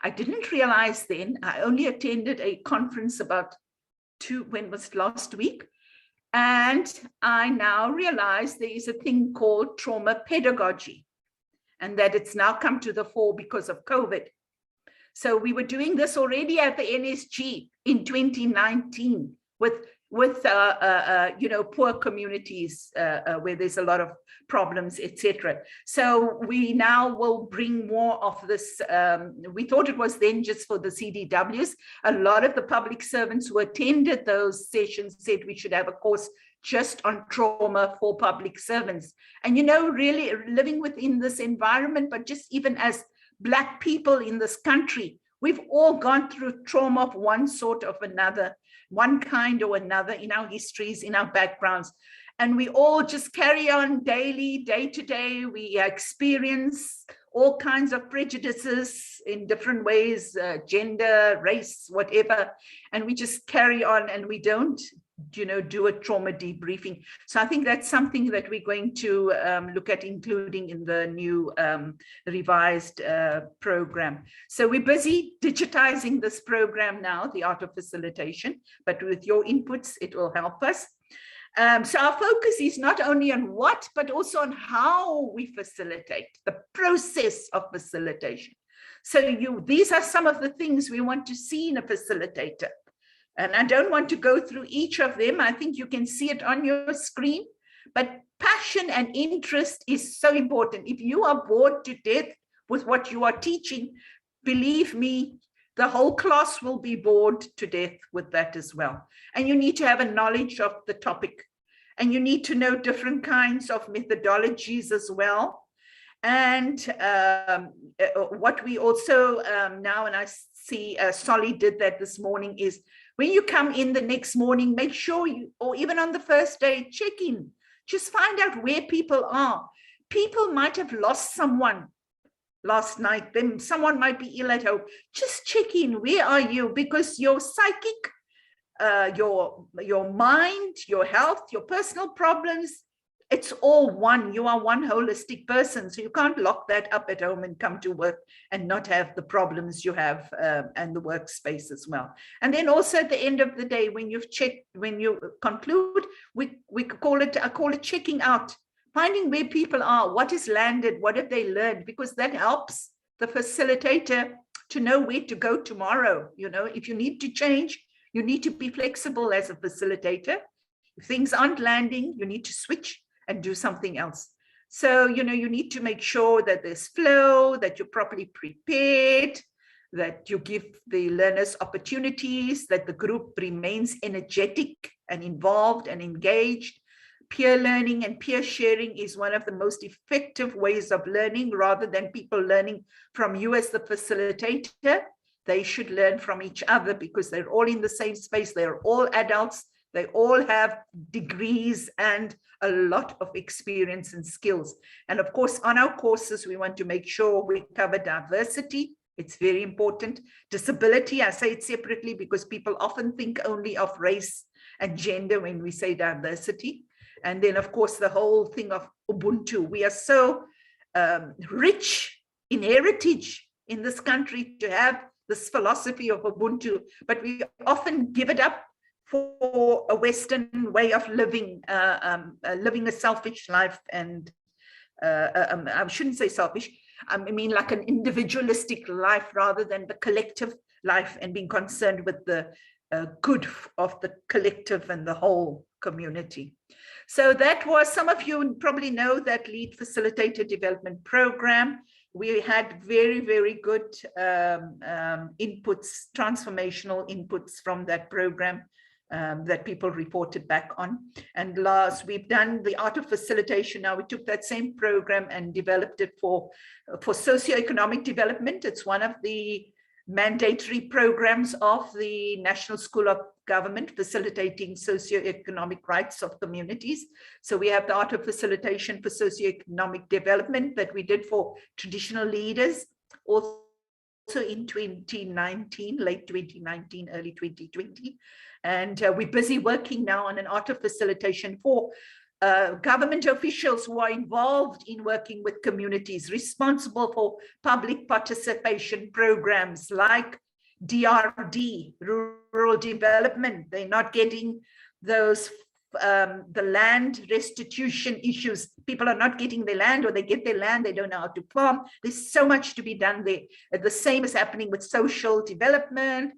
[SPEAKER 4] I didn't realize then, I only attended a conference about when was it, last week? And I now realize there is a thing called trauma pedagogy and that it's now come to the fore because of COVID. So we were doing this already at the NSG in 2019 with poor communities where there's a lot of problems, etc. So we now will bring more of this. We thought it was then just for the CDWs. A lot of the public servants who attended those sessions said we should have a course just on trauma for public servants. And, really living within this environment, but just even as Black people in this country, we've all gone through trauma of one sort or another, one kind or another in our histories, in our backgrounds. And we all just carry on daily, day to day. We experience all kinds of prejudices in different ways, gender, race, whatever. And we just carry on and we don't do a trauma debriefing. So I think that's something that we're going to look at including in the new revised program. So we're busy digitizing this program now, the art of facilitation, but with your inputs, it will help us. So our focus is not only on what, but also on how we facilitate, the process of facilitation. So these are some of the things we want to see in a facilitator. And I don't want to go through each of them. I think you can see it on your screen, but passion and interest is so important. If you are bored to death with what you are teaching, believe me, the whole class will be bored to death with that as well. And you need to have a knowledge of the topic, and you need to know different kinds of methodologies as well. And what we also now, and I see Solly did that this morning, is when you come in the next morning, make sure you, or even on the first day, check in. Just find out where people are. People might have lost someone last night. Then someone might be ill at home. Just check in. Where are you? Because your psychic, your mind, your health, your personal problems, it's all one. You are one holistic person. So you can't lock that up at home and come to work and not have the problems you have and the workspace as well. And then also at the end of the day, when you've checked, when you conclude, we call it, I call it checking out, finding where people are, what is landed, what have they learned, because that helps the facilitator to know where to go tomorrow. If you need to change, you need to be flexible as a facilitator. If things aren't landing, you need to switch and do something else. So, you need to make sure that there's flow, that you're properly prepared, that you give the learners opportunities, that the group remains energetic and involved and engaged. Peer learning and peer sharing is one of the most effective ways of learning, rather than people learning from you as the facilitator. They should learn from each other because they're all in the same space. They're all adults. They all have degrees and a lot of experience and skills. And of course, on our courses, we want to make sure we cover diversity. It's very important. Disability, I say it separately because people often think only of race and gender when we say diversity. And then, of course, the whole thing of Ubuntu. We are so rich in heritage in this country to have this philosophy of Ubuntu, but we often give it up for a Western way of living, living a selfish life. And I shouldn't say selfish, I mean like an individualistic life rather than the collective life, and being concerned with the good of the collective and the whole community. So that was, some of you probably know that Lead Facilitator Development Program. We had very, very good inputs, transformational inputs from that program that people reported back on. And last, we've done the art of facilitation. Now we took that same program and developed it for socioeconomic development. It's one of the mandatory programs of the National School of Government, facilitating socioeconomic rights of communities. So we have the art of facilitation for socioeconomic development that we did for traditional leaders, also in 2019, late 2019, early 2020. And we're busy working now on an art of facilitation for government officials who are involved in working with communities, responsible for public participation programs like DRD, rural development. They're not getting those, the land restitution issues. People are not getting their land, or they get their land, they don't know how to farm. There's so much to be done there. The same is happening with social development.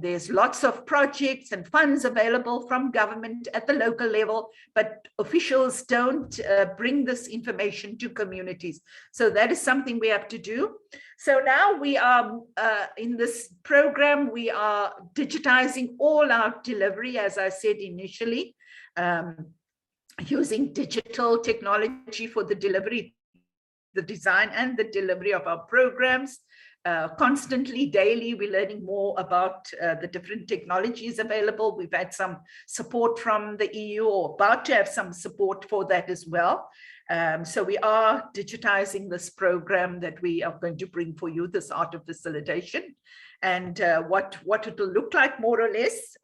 [SPEAKER 4] There's lots of projects and funds available from government at the local level, but officials don't bring this information to communities. So that is something we have to do. So now we are in this program, we are digitizing all our delivery, as I said initially, using digital technology for the delivery, the design and the delivery of our programs. Constantly, daily, we're learning more about the different technologies available. We've had some support from the EU, or about to have some support for that as well. So we are digitizing this program that we are going to bring for you, this art of facilitation. And what it will look like, more or less,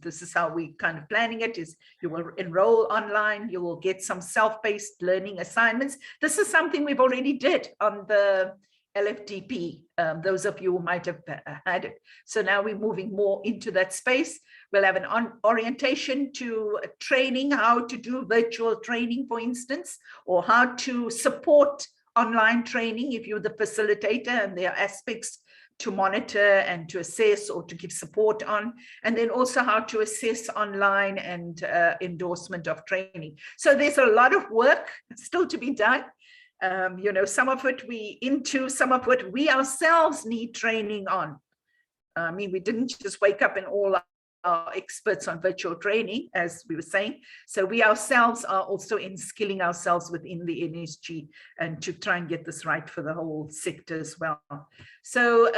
[SPEAKER 4] this is how we kind of planning it, is you will enroll online, you will get some self-paced learning assignments. This is something we've already did on the LFDP, those of you who might have had it. So now we're moving more into that space. We'll have an orientation to training, how to do virtual training, for instance, or how to support online training if you're the facilitator, and there are aspects to monitor and to assess or to give support on, and then also how to assess online and endorsement of training. So there's a lot of work still to be done. You know, some of it we into, some of it we ourselves need training on. I mean, we didn't just wake up and all are experts on virtual training, as we were saying. So we ourselves are also in skilling ourselves within the NSG and to try and get this right for the whole sector as well. So,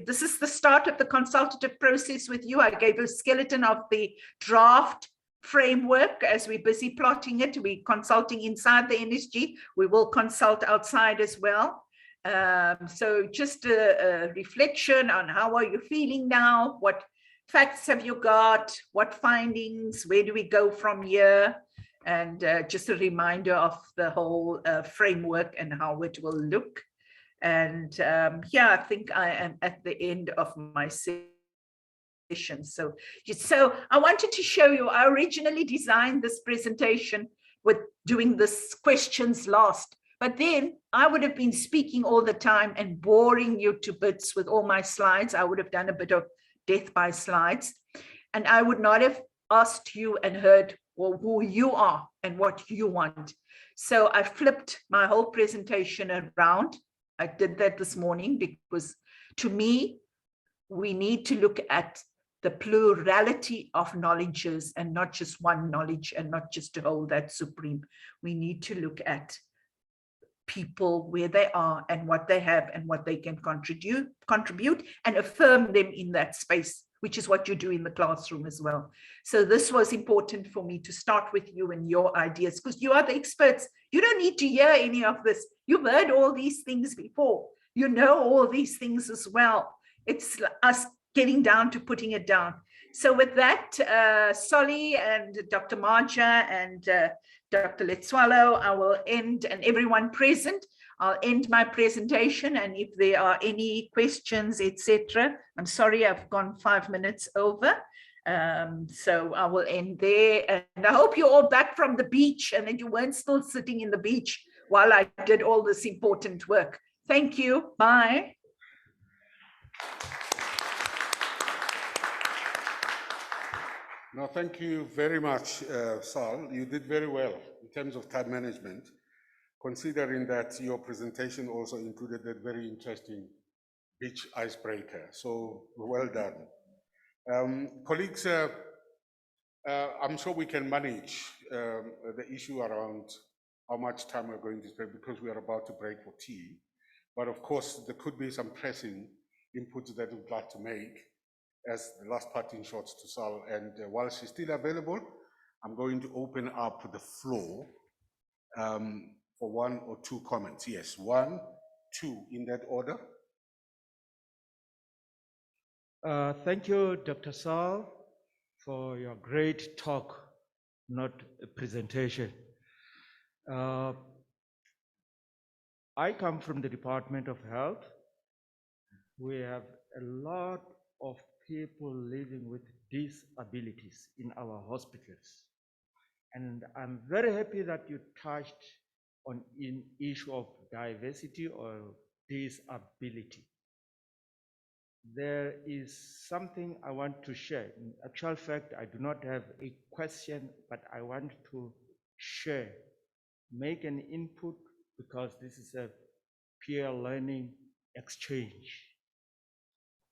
[SPEAKER 4] this is the start of the consultative process with you. I gave a skeleton of the draft framework as we're busy plotting it. We're consulting inside the NSG. We will consult outside as well. So just a reflection on how are you feeling now? What facts have you got? What findings? Where do we go from here? And just a reminder of the whole framework and how it will look. And yeah, I think I am at the end of my session. So I wanted to show you, I originally designed this presentation with doing this questions last, but then I would have been speaking all the time and boring you to bits with all my slides. I would have done a bit of death by slides, and I would not have asked you and heard, well, who you are and what you want. So I flipped my whole presentation around. I did that this morning because to me, we need to look at the plurality of knowledges and not just one knowledge and not just to hold that supreme. We need to look at people where they are and what they have and what they can contribute and affirm them in that space, which is what you do in the classroom as well. So this was important for me to start with you and your ideas, because you are the experts. You don't need to hear any of this. You've heard all these things before. You know all these things as well. It's us getting down to putting it down. So with that, Solly and Dr. Marja and Dr. Letswalo, I will end, and everyone present, I'll end my presentation. And if there are any questions, etc., I'm sorry, I've gone 5 minutes over. So I will end there. And I hope you're all back from the beach and that you weren't still sitting in the beach while I did all this important work. Thank you. Bye.
[SPEAKER 1] No, thank you very much, Sal. You did very well in terms of time management, considering that your presentation also included that very interesting beach icebreaker. So well done. Colleagues, I'm sure we can manage the issue around how much time we're going to spend because we are about to break for tea. But of course, there could be some pressing inputs that we'd like to make as the last parting shots to Sal. And while she's still available, I'm going to open up the floor for 1 or 2 comments. Yes, 1, 2, in that order.
[SPEAKER 9] Thank you, Dr. Sal, for your great talk, not a presentation. I come from the Department of Health. We have a lot of people living with disabilities in our hospitals. And I'm very happy that you touched on an issue of diversity or disability. There is something I want to share. In actual fact, I do not have a question, but I want to share, make an input, because this is a peer learning exchange.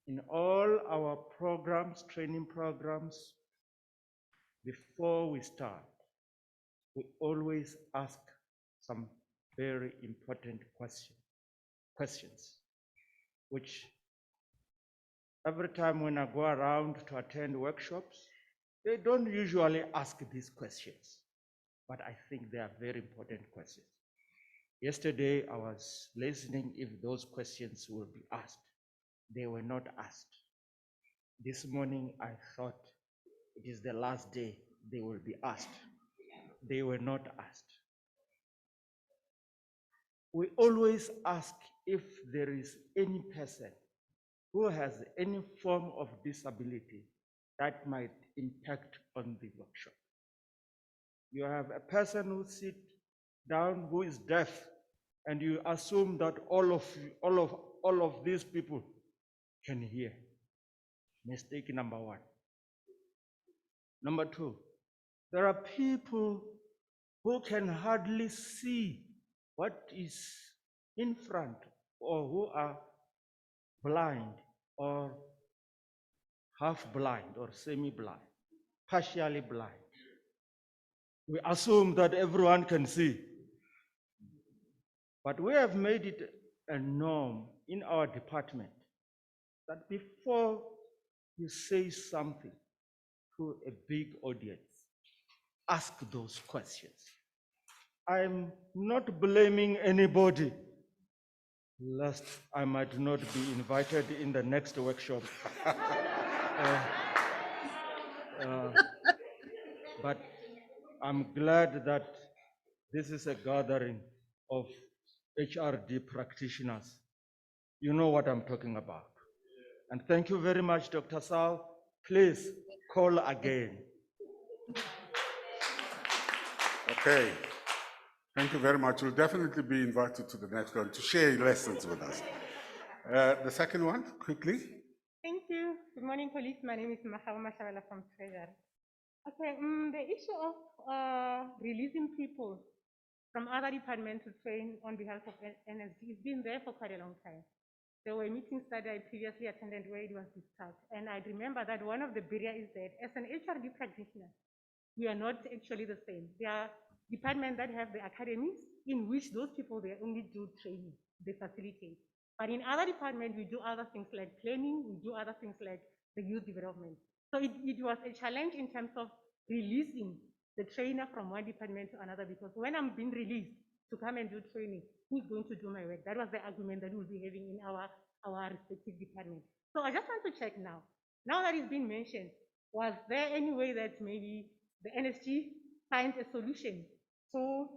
[SPEAKER 9] In all our programs, training programs, before we start, we always ask some very important questions, which every time when I go around to attend workshops, they don't usually ask these questions. but I think they are very important questions. Yesterday, I was listening if those questions will be asked. They were not asked. This morning, I thought it is the last day they will be asked. They were not asked. We always ask if there is any person who has any form of disability that might impact on the workshop. You have a person who sits down who is deaf, and you assume that all of these people can hear. Mistake number one. Number two, there are people who can hardly see what is in front, or who are blind or half blind or semi-blind, partially blind. We assume that everyone can see. But we have made it a norm in our department that before you say something to a big audience, ask those questions. I'm not blaming anybody, lest I might not be invited in the next workshop. But I'm glad that this is a gathering of HRD practitioners. You know what I'm talking about. And thank you very much, Dr. Sal. Please call again.
[SPEAKER 1] Okay. Thank you very much. You'll definitely be invited to the next one to share your lessons with us. The second one, quickly.
[SPEAKER 6] Thank you. Good morning, colleagues. My name is Mahawa Mashabala from Treasury. Okay, the issue of releasing people from other departments to train on behalf of NSG has been there for quite a long time. There were meetings that I previously attended where it was discussed, and I remember that one of the barriers is that as an HRD practitioner, we are not actually the same. There are departments that have the academies in which those people, they only do training, they facilitate. But in other departments, we do other things like planning, we do other things like the youth development. So it was a challenge in terms of releasing the trainer from one department to another, because when I'm being released to come and do training, who's going to do my work? That was the argument that we'll be having in our respective departments. So I just want to check now. Now that it's been mentioned, was there any way that maybe the NSG finds a solution to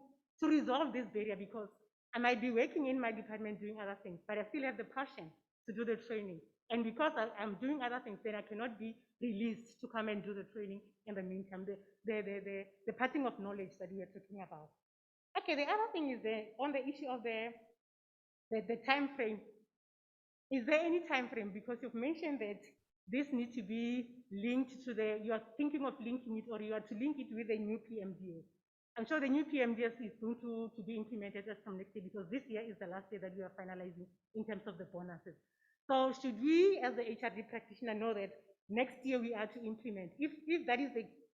[SPEAKER 6] resolve this barrier? Because I might be working in my department doing other things, but I still have the passion to do the training. And because I'm doing other things, then I cannot be released to come and do the training in the meantime, the passing of knowledge that we are talking about. Okay, the other thing is on the issue of the time frame. Is there any time frame? Because you've mentioned that this needs to be linked to you are thinking of linking it, or you are to link it with the new PMDS. I'm sure the new PMDS is going to be implemented as from next year, because this year is the last year that we are finalizing in terms of the bonuses. So should we, as the HRD practitioner, know that next year we are to implement? If that is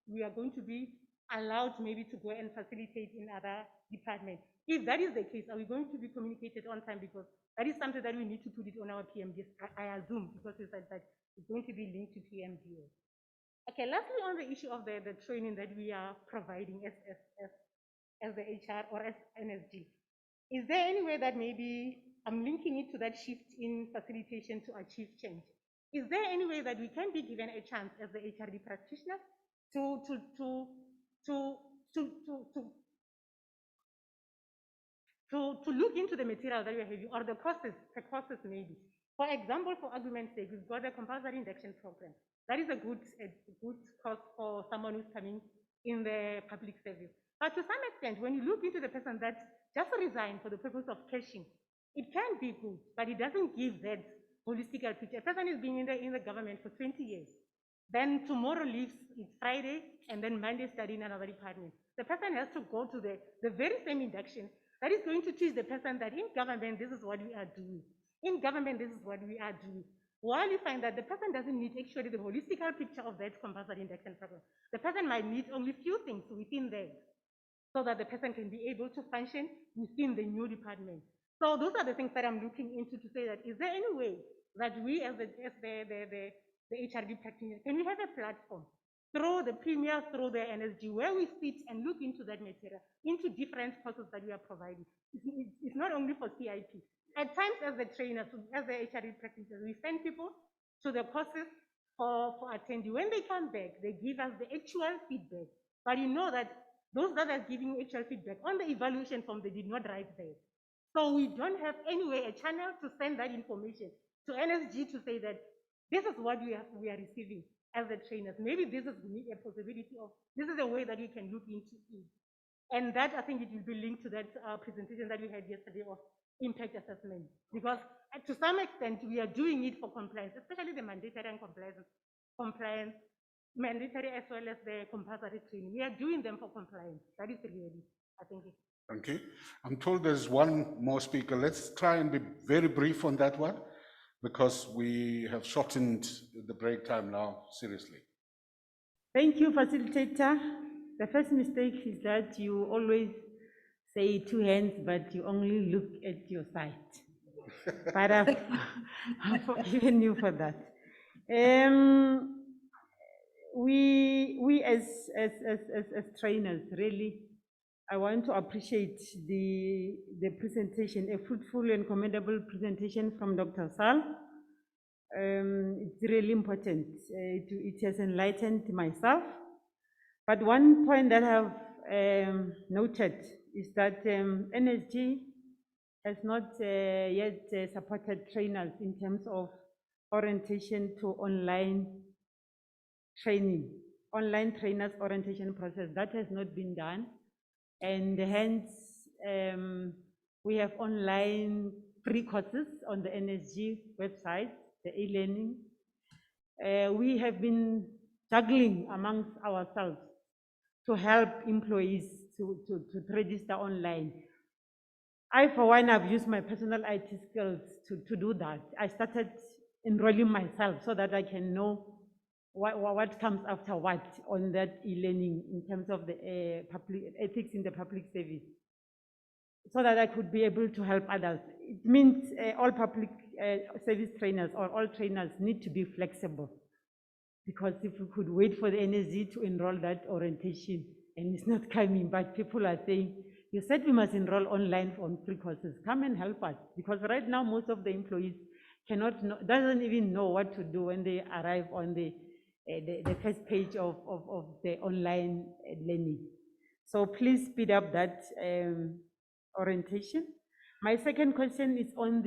[SPEAKER 6] we are going to be allowed maybe to go and facilitate in other departments. If that is the case, are we going to be communicated on time? Because that is something that we need to put it on our PMDS, I assume, because it's like that it's going to be linked to PMDS. Okay, lastly, on the issue of the training that we are providing as the HR or as NSG, is there any way that maybe I'm linking it to that shift in facilitation to achieve change? Is there any way that we can be given a chance as the HRD practitioner to look into the material that we're having, or the courses maybe? For example, for argument's sake, we've got a compulsory induction program. That is a good course for someone who's coming in the public service. But to some extent, when you look into the person that just resigned for the purpose of cashing, it can be good, but it doesn't give that holistic picture. A person is being in the government for 20 years. Then tomorrow leaves, it's Friday, and then Monday study in another department. The person has to go to the very same induction that is going to teach the person that in government, this is what we are doing. In government, this is what we are doing. While you find that the person doesn't need actually the holistic picture of that compulsory induction program. The person might need only few things within there, so that the person can be able to function within the new department. So those are the things that I'm looking into to say that, is there any way that we as the HRD practitioner, can we have a platform through the premiers, through the NSG, where we sit and look into that material, into different courses that we are providing. It's not only for CIP. At times, as the trainers, as the HRE practitioners, we send people to the courses for attending. When they come back, they give us the actual feedback. But you know that those that are giving actual feedback on the evaluation form, they did not write there. So we don't have anyway a channel to send that information to NSG to say that this is what we are receiving as the trainers. Maybe this is a possibility of, this is a way that we can look into it. And that, I think it will be linked to that presentation that we had yesterday of impact assessment. Because to some extent, we are doing it for compliance, especially the mandatory and compliance, mandatory as well as the compulsory training. We are doing them for compliance. That is really, I think.
[SPEAKER 1] Thank you. I'm told there's one more speaker. Let's try and be very brief on that one, because we have shortened the break time now, seriously.
[SPEAKER 6] Thank you, facilitator. The first mistake is that you always say two hands, but you only look at your side. But I've forgiven you for that. We as trainers, really, I want to appreciate the presentation, a fruitful and commendable presentation from Dr. Sal. It's really important. It has enlightened myself. But one point that I've noted is that NSG has not yet supported trainers in terms of orientation to online training, online trainers orientation process. That has not been done. And hence, we have online free courses on the NSG website, the e-learning. We have been juggling amongst ourselves to help employees to register online. I, for one, have used my personal IT skills to do that. I started enrolling myself so that I can know what comes after what on that e-learning in terms of the public ethics in the public service, so that I could be able to help others. It means all public service trainers or all trainers need to be flexible, because if we could wait for the NSG to enroll that orientation and it's not coming, but people are saying, you said we must enroll online on free courses, come and help us, because right now most of the employees doesn't even know what to do when they arrive on the first page of the online learning. So please speed up that orientation. My second question is on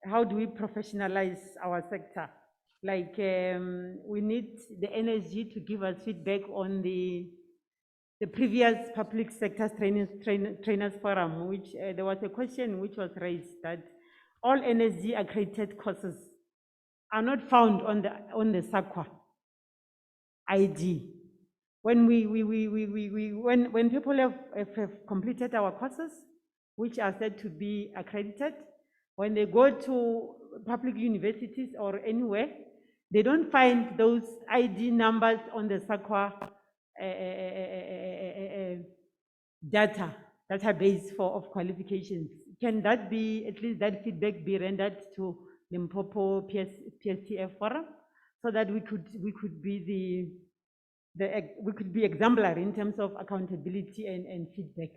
[SPEAKER 6] how do we professionalize our sector? Like we need the NSG to give us feedback on the previous public sector trainers forum, which there was a question which was raised that all NSG accredited courses are not found on the SAQA ID. When when people have completed our courses, which are said to be accredited, when they go to public universities or anywhere, they don't find those ID numbers on the SAQA database of qualifications. Can that be, at least that feedback be rendered to Limpopo PSTF forum, so that we could be we could be exemplary in terms of accountability and feedback?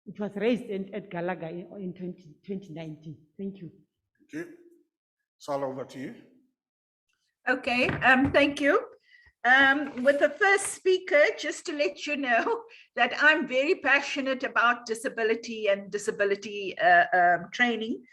[SPEAKER 6] It was raised at Galaga in 2019. Thank you.
[SPEAKER 1] Thank you. Sal, over to you.
[SPEAKER 4] Okay, thank you. With the first speaker, just to let you know that I'm very passionate about disability and disability training.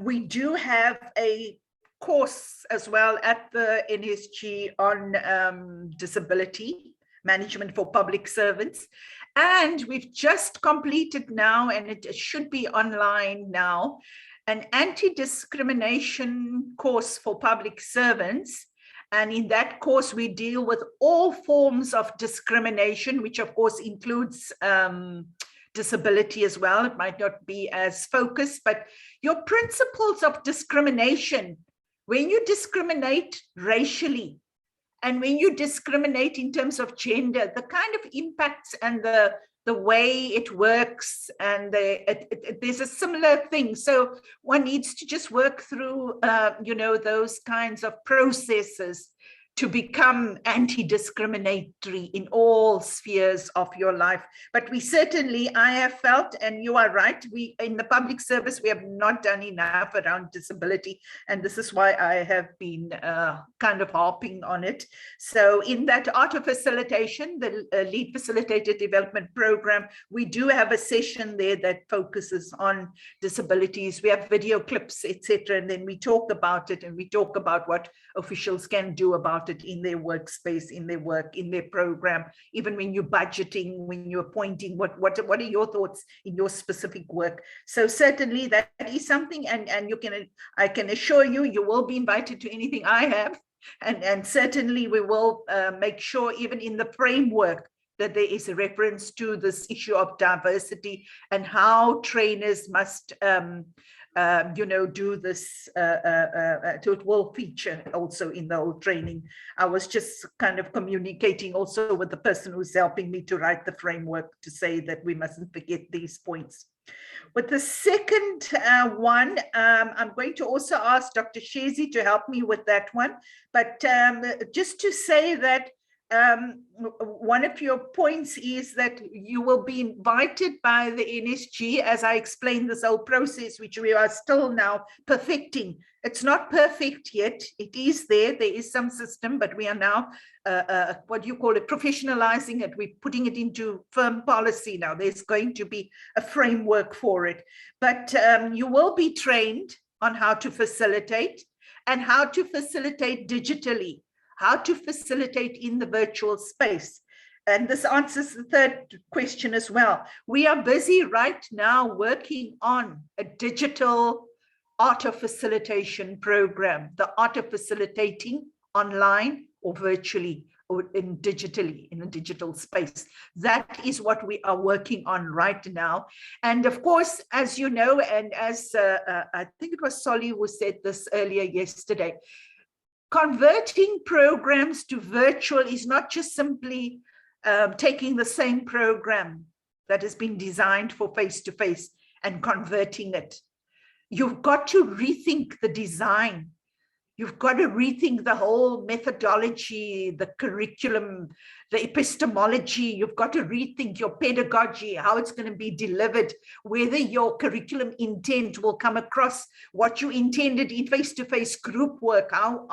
[SPEAKER 4] We do have a course as well at the NSG on disability management for public servants. And we've just completed now, and it should be online now, an anti-discrimination course for public servants. And in that course, we deal with all forms of discrimination, which of course includes disability as well. It might not be as focused, but your principles of discrimination, when you discriminate racially, and when you discriminate in terms of gender, the kind of impacts and the way it works, and there's a similar thing. So one needs to just work through, those kinds of processes to become anti-discriminatory in all spheres of your life. But we certainly, I have felt, and you are right, we in the public service, we have not done enough around disability. And this is why I have been kind of harping on it. So in that art of facilitation, the lead facilitator development program, we do have a session there that focuses on disabilities. We have video clips, etc. And then we talk about it, and we talk about what officials can do about it in their workspace, in their work, in their program, even when you're budgeting, when you're appointing, what are your thoughts in your specific work? So certainly that is something, and I can assure you, you will be invited to anything I have, and certainly we will make sure even in the framework that there is a reference to this issue of diversity and how trainers must do this, so it will feature also in the whole training. I was just kind of communicating also with the person who's helping me to write the framework to say that we mustn't forget these points. With the second one, I'm going to also ask Dr. Shezi to help me with that one. But just to say that one of your points is that you will be invited by the NSG, as I explained this whole process, which we are still now perfecting. It's not perfect yet. It is there. There is some system, but we are now, what do you call it, professionalizing it. We're putting it into firm policy now. There's going to be a framework for it. But you will be trained on how to facilitate and how to facilitate digitally, how to facilitate in the virtual space. And this answers the third question as well. We are busy right now working on a digital art of facilitation program, the art of facilitating online or virtually or digitally in a digital space. That is what we are working on right now. And of course, as you know, and as I think it was Solly who said this earlier yesterday, converting programs to virtual is not just simply taking the same program that has been designed for face-to-face and converting it. You've got to rethink the design. You've got to rethink the whole methodology, the curriculum, the epistemology. You've got to rethink your pedagogy, how it's going to be delivered, whether your curriculum intent will come across what you intended in face-to-face group work, how,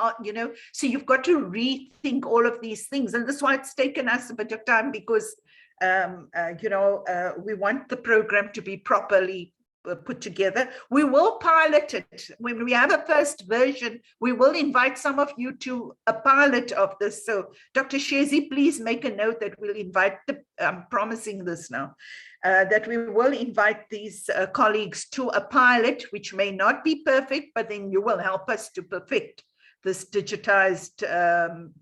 [SPEAKER 4] so you've got to rethink all of these things. And that's why it's taken us a bit of time, because, we want the program to be properly put together. We will pilot it. When we have a first version, we will invite some of you to a pilot of this. So Dr. Shezi, please make a note that we'll invite I'm promising this now, that we will invite these colleagues to a pilot, which may not be perfect, but then you will help us to perfect this digitized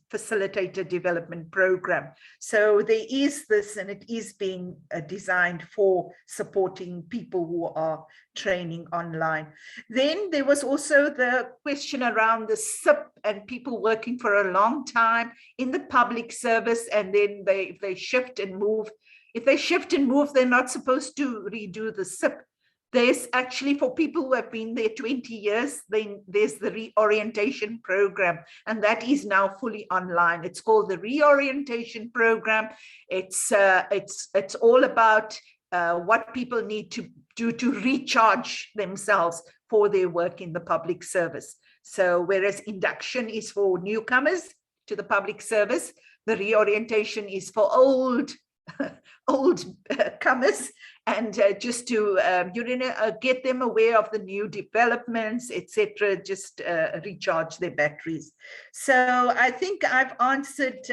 [SPEAKER 4] facilitator development program. So there is this, and it is being designed for supporting people who are training online. Then there was also the question around the SIP and people working for a long time in the public service, and then if they shift and move, they're not supposed to redo the SIP. There's actually, for people who have been there 20 years, then there's the reorientation program, and that is now fully online. It's called the reorientation program. It's all about what people need to do to recharge themselves for their work in the public service. So whereas induction is for newcomers to the public service, the reorientation is for old comers, and just to get them aware of the new developments, etc., just recharge their batteries. So I think I've answered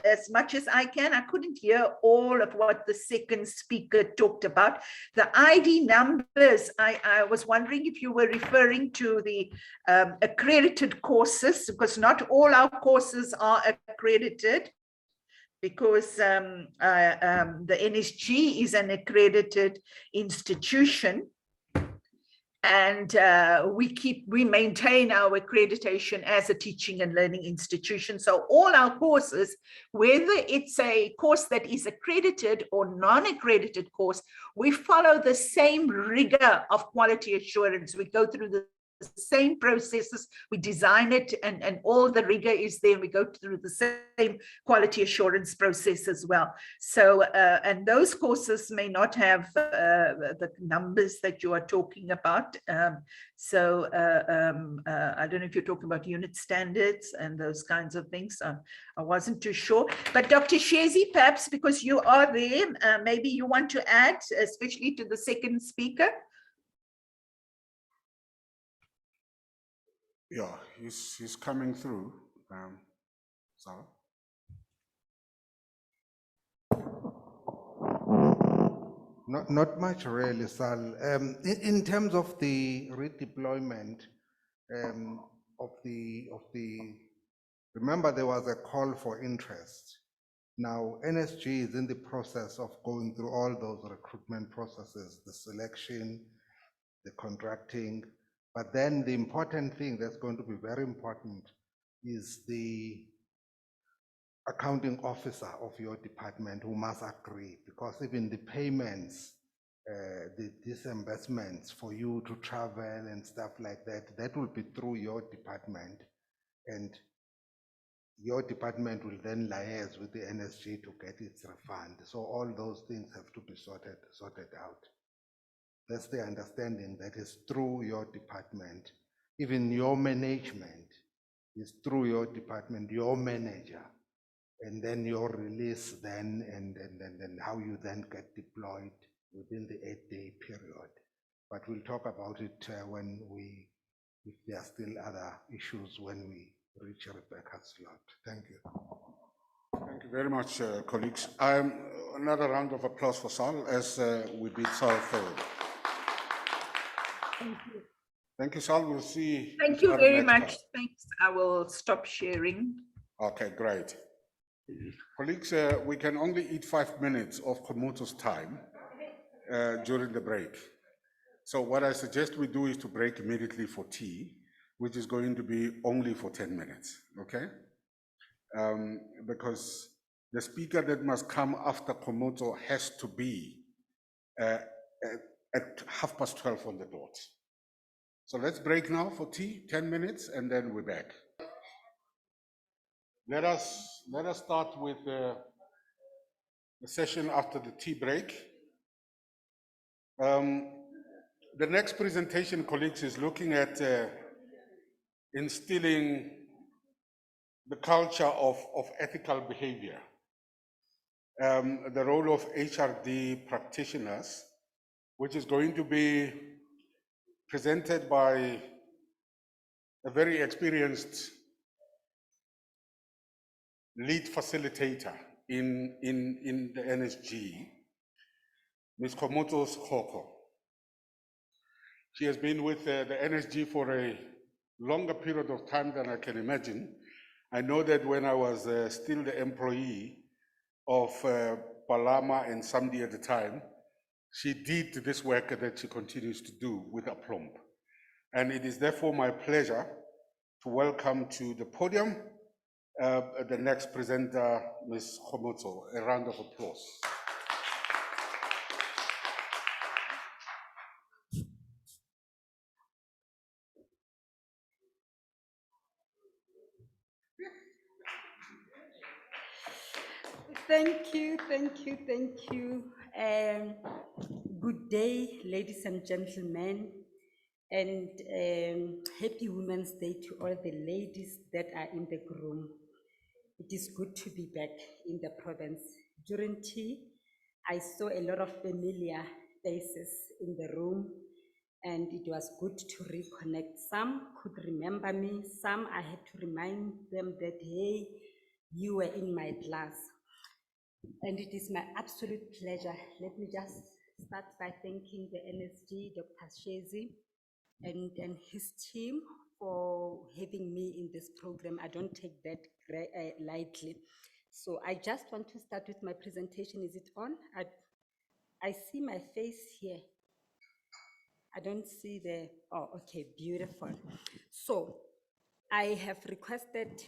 [SPEAKER 4] as much as I can. I couldn't hear all of what the second speaker talked about. The ID numbers, I was wondering if you were referring to the accredited courses, because not all our courses are accredited, because the NSG is an accredited institution, and we maintain our accreditation as a teaching and learning institution. So all our courses, whether it's a course that is accredited or non-accredited course, we follow the same rigor of quality assurance. We go through the same processes, we design it, and all the rigor is there. We go through the same quality assurance process as well. So, and those courses may not have the numbers that you are talking about. I don't know if you're talking about unit standards and those kinds of things. I wasn't too sure. But Dr. Shezi, perhaps because you are there, maybe you want to add, especially to the second speaker.
[SPEAKER 1] Yeah, he's coming through. Sarah?
[SPEAKER 10] Not much really, Sal. In terms of the redeployment of the, remember there was a call for interest. Now, NSG is in the process of going through all those recruitment processes, the selection, the contracting, but then the important thing that's going to be very important is the accounting officer of your department who must agree, because even the payments, the disinvestments for you to travel and stuff like that, that will be through your department, and your department will then liaise with the NSG to get its refund. So all those things have to be sorted out. That's the understanding, that is through your department. Even your management is through your department, your manager, and then your release then, and then how you then get deployed within the 8-day period. But we'll talk about it when if there are still other issues when we reach Rebecca's slot. Thank you.
[SPEAKER 1] Thank you very much, colleagues. Another round of applause for Sal as we bid Sal forward.
[SPEAKER 4] Thank you.
[SPEAKER 1] Thank you, Sal. We'll see.
[SPEAKER 4] Thank you very much.
[SPEAKER 1] Time.
[SPEAKER 4] Thanks. I will stop sharing.
[SPEAKER 1] Okay, great. Colleagues, we can only eat 5 minutes of Komoto's time during the break. So what I suggest we do is to break immediately for tea, which is going to be only for 10 minutes, okay? Because the speaker that must come after Komoto has to be at 12:30 on the dot. So let's break now for tea, 10 minutes, and then we're back. Let us start with the session after the tea break. The next presentation, colleagues, is looking at instilling the culture of ethical behavior, the role of HRD practitioners, which is going to be presented by a very experienced lead facilitator in the NSG, Ms. Komoto Skoko. She has been with the NSG for a longer period of time than I can imagine. I know that when I was still the employee of Palama and Samdi at the time, she did this work that she continues to do with aplomb. And it is therefore my pleasure to welcome to the podium the next presenter, Ms. Komoto. A round of applause.
[SPEAKER 11] Thank you. Good day, ladies and gentlemen, and happy Women's Day to all the ladies that are in the room. It is good to be back in the province. During tea, I saw a lot of familiar faces in the room, and it was good to reconnect. Some could remember me, some I had to remind them that, hey, you were in my class. And it is my absolute pleasure. Let me just start by thanking the NSG, Dr. Shezi, and his team for having me in this program. I don't take that lightly. So I just want to start with my presentation. Is it on? I see my face here. I don't see the, oh, okay, beautiful. So I have requested,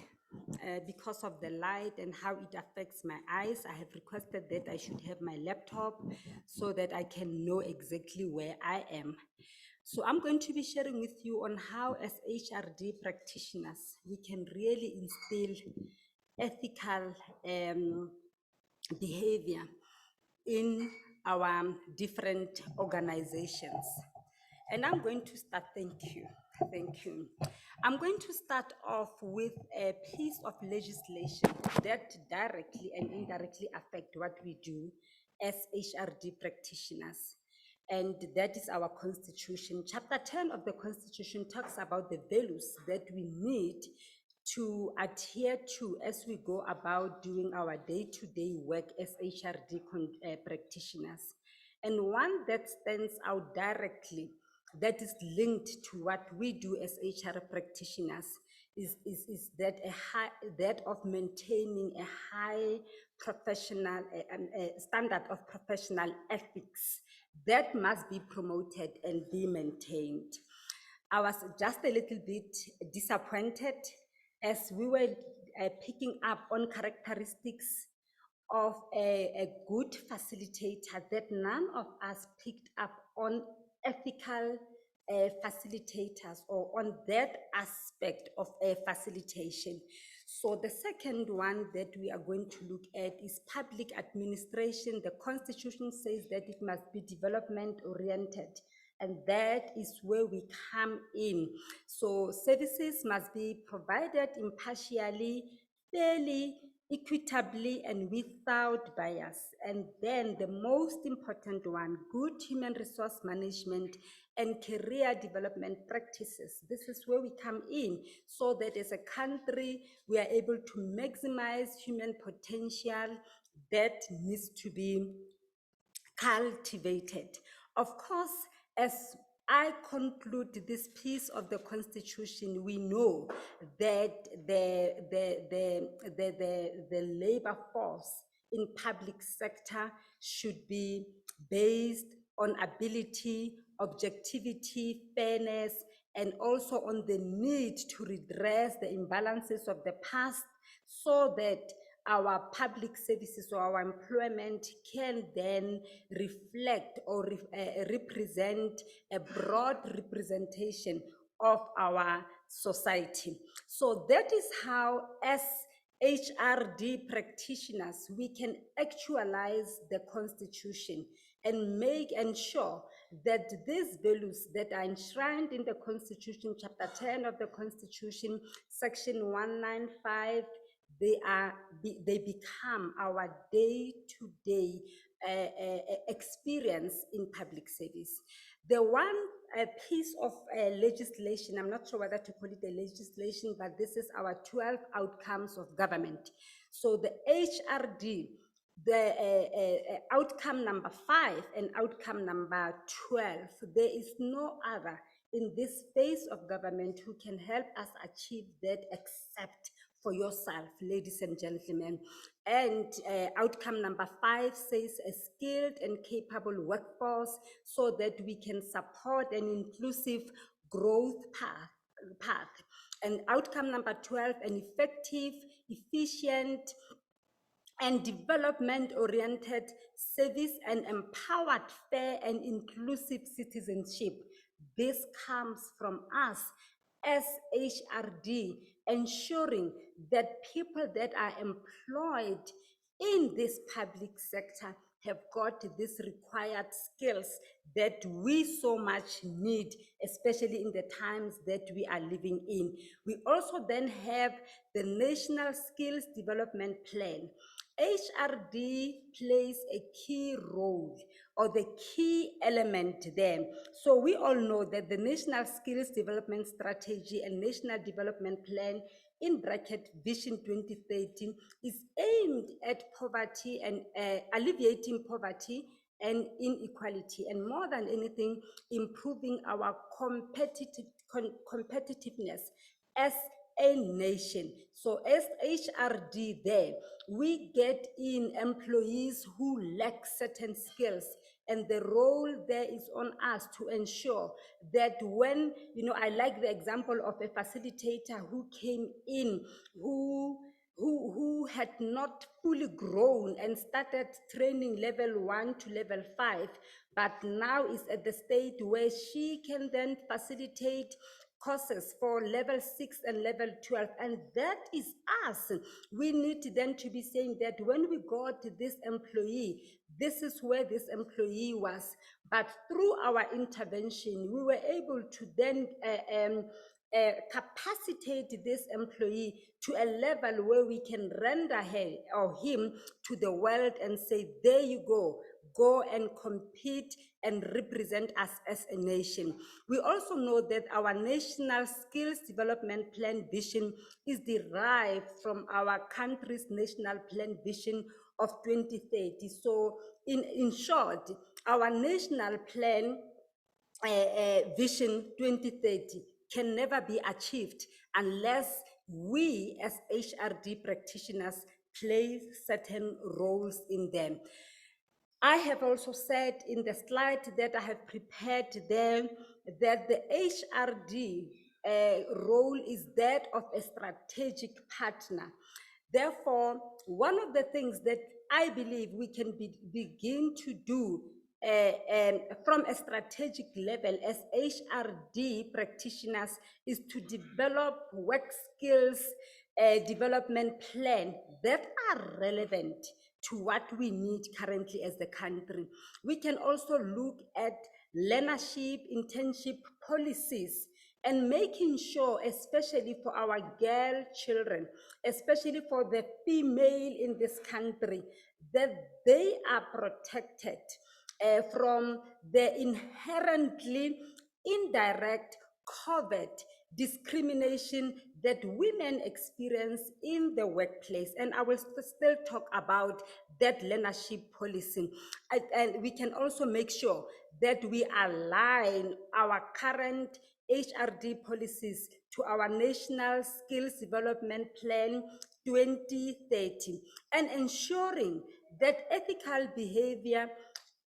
[SPEAKER 11] because of the light and how it affects my eyes, I have requested that I should have my laptop so that I can know exactly where I am. So I'm going to be sharing with you on how, as HRD practitioners, we can really instill ethical behavior in our different organizations. And I'm going to start, thank you. I'm going to start off with a piece of legislation that directly and indirectly affect what we do as HRD practitioners. And that is our constitution. Chapter 10 of the constitution talks about the values that we need to adhere to as we go about doing our day-to-day work as HRD practitioners. And one that stands out directly, that is linked to what we do as HR practitioners, is that of maintaining a high professional standard of professional ethics that must be promoted and be maintained. I was just a little bit disappointed as we were picking up on characteristics of a good facilitator that none of us picked up on ethical facilitators or on that aspect of facilitation. So the second one that we are going to look at is public administration. The constitution says that it must be development oriented, and that is where we come in. So services must be provided impartially, fairly, equitably, and without bias. And then the most important one, good human resource management and career development practices. This is where we come in, so that as a country, we are able to maximize human potential that needs to be cultivated. Of course, as I conclude this piece of the Constitution, we know that the labor force in public sector should be based on ability, objectivity, fairness, and also on the need to redress the imbalances of the past, so that our public services or our employment can then reflect or represent a broad representation of our society. So that is how, as HRD practitioners, we can actualize the Constitution and ensure that these values that are enshrined in the Constitution, Chapter 10 of the Constitution, Section 195, they become our day-to-day experience in public service. The one piece of legislation, I'm not sure whether to call it a legislation, but this is our 12 outcomes of government. So the HRD, the outcome number 5 and outcome number 12, there is no other in this phase of government who can help us achieve that except for yourself, ladies and gentlemen. And outcome number 5 says a skilled and capable workforce, so that we can support an inclusive growth path. And outcome number 12, an effective, efficient, and development-oriented service and empowered, fair, and inclusive citizenship. This comes from us as HRD, ensuring that people that are employed in this public sector have got these required skills that we so much need, especially in the times that we are living in. We also then have the National Skills Development Plan. HRD plays a key role, or the key element there. So we all know that the National Skills Development Strategy and National Development Plan, in bracket Vision 2030, is aimed at poverty and alleviating poverty and inequality, and more than anything, improving our competitiveness as a nation. So as HRD there, we get in employees who lack certain skills, and the role there is on us to ensure that when, I like the example of a facilitator who came in, who who had not fully grown and started training level 1 to level 5, but now is at the state where she can then facilitate courses for level 6 and level 12, and that is us. We need then to be saying that when we got this employee, this is where this employee was, but through our intervention, we were able to then capacitate this employee to a level where we can render her or him to the world and say, there you go and compete and represent us as a nation. We also know that our National Skills Development Plan vision is derived from our country's National Plan vision of 2030. So in short, our national plan vision 2030 can never be achieved unless we as HRD practitioners play certain roles in them. I have also said in the slide that I have prepared there that the HRD role is that of a strategic partner. Therefore, one of the things that I believe we can begin to do from a strategic level as HRD practitioners is to develop work skills development plan that are relevant to what we need currently as the country. We can also look at learnership, internship policies, and making sure, especially for our girl children, especially for the female in this country, that they are protected from the inherently indirect, covert discrimination that women experience in the workplace. And I will still talk about that leadership policy. And we can also make sure that we align our current HRD policies to our National Skills Development Plan 2030, and ensuring that ethical behavior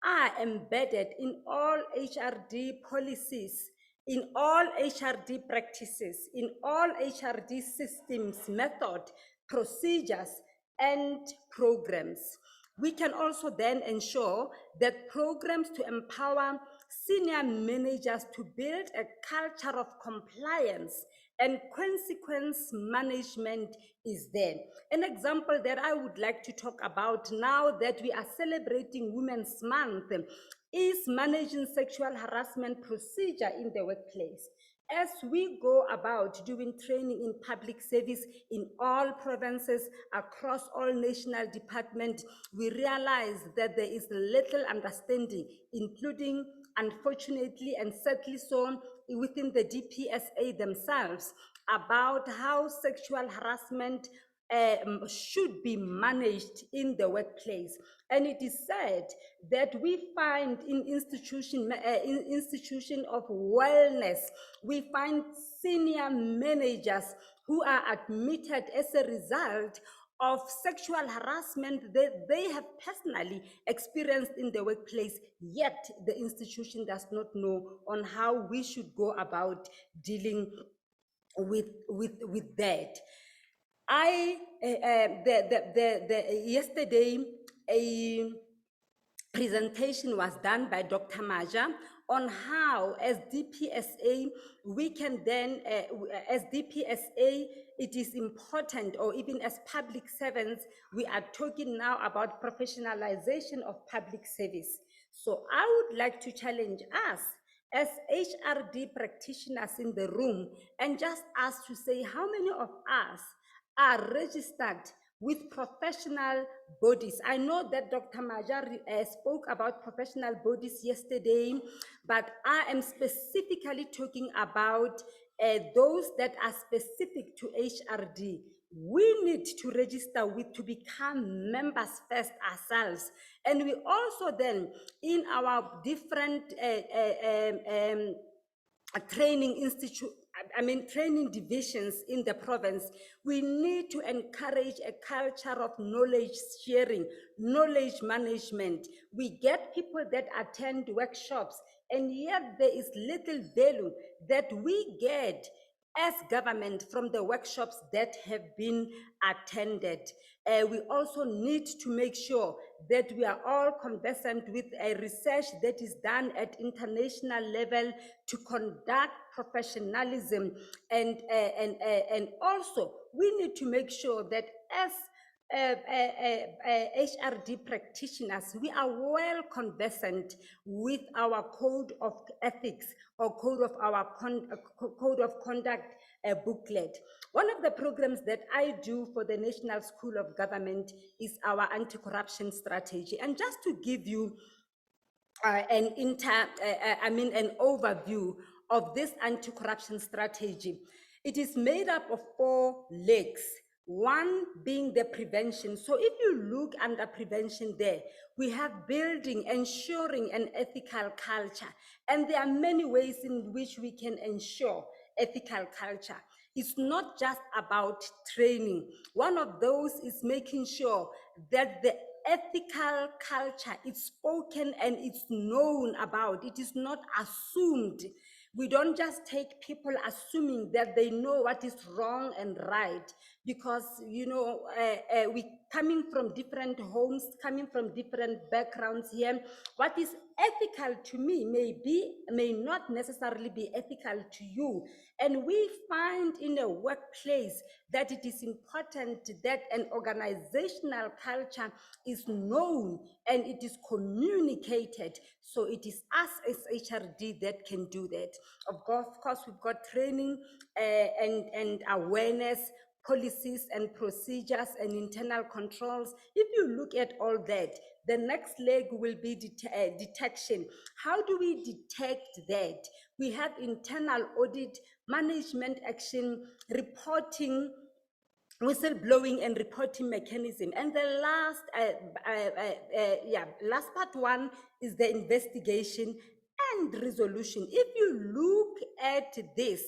[SPEAKER 11] are embedded in all HRD policies, in all HRD practices, in all HRD systems, method, procedures, and programs. We can also then ensure that programs to empower senior managers to build a culture of compliance and consequence management is there. An example that I would like to talk about now that we are celebrating Women's Month is managing sexual harassment procedure in the workplace. As we go about doing training in public service in all provinces across all national departments, we realize that there is little understanding, including, unfortunately, and sadly so, within the DPSA themselves, about how sexual harassment should be managed in the workplace. And it is said that we find in institution of wellness, we find senior managers who are admitted as a result of sexual harassment that they have personally experienced in the workplace, yet the institution does not know on how we should go about dealing with that. Yesterday, a presentation was done by Dr. Maja on how, as DPSA, we can then, as DPSA, it is important, or even as public servants, we are talking now about professionalization of public service. So I would like to challenge us as HRD practitioners in the room and just ask to say how many of us are registered with professional bodies. I know that Dr. Maja spoke about professional bodies yesterday, but I am specifically talking about those that are specific to HRD. We need to register to become members first ourselves. And we also then, in our different training training divisions in the province, we need to encourage a culture of knowledge sharing, knowledge management. We get people that attend workshops, and yet there is little value that we get as government from the workshops that have been attended. We also need to make sure that we are all conversant with a research that is done at international level to conduct professionalism, and also we need to make sure that as HRD practitioners, we are well conversant with our code of ethics or code of our code of conduct booklet. One of the programs that I do for the National School of Government is our anti-corruption strategy. And just to give you an overview of this anti-corruption strategy, it is made up of 4 legs. One being the prevention. So if you look under prevention there, we have building, ensuring an ethical culture. And there are many ways in which we can ensure ethical culture. It's not just about training. One of those is making sure that the ethical culture is spoken and it's known about. It is not assumed. We don't just take people assuming that they know what is wrong and right, because, you know, we coming from different homes, coming from different backgrounds here. What is ethical to me may not necessarily be ethical to you. And we find in a workplace that it is important that an organizational culture is known and it is communicated. So it is us as HRD that can do that. Of course, we've got training and awareness, policies and procedures and internal controls. If you look at all that, the next leg will be detection. How do we detect that? We have internal audit, management action, reporting, whistleblowing and reporting mechanism. And the last part one is the investigation and resolution. If you look at this,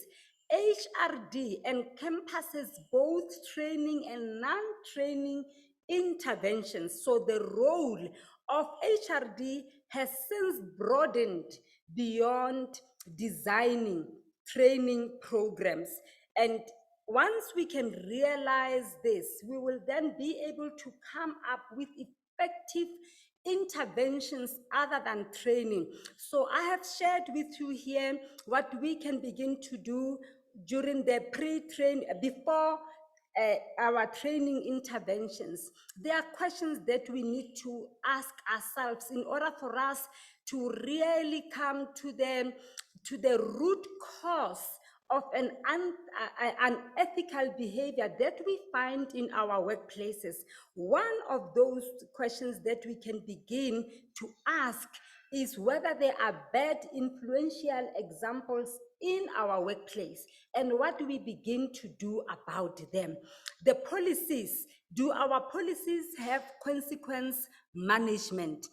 [SPEAKER 11] HRD encompasses both training and non-training interventions. So the role of HRD has since broadened beyond designing training programs. And once we can realize this, we will then be able to come up with effective interventions other than training. So I have shared with you here what we can begin to do during the pre-train, before our training interventions. There are questions that we need to ask ourselves in order for us to really come to the root cause of an unethical behavior that we find in our workplaces. One of those questions that we can begin to ask is whether there are bad influential examples in our workplace and what do we begin to do about them. The policies, do our policies have consequence management?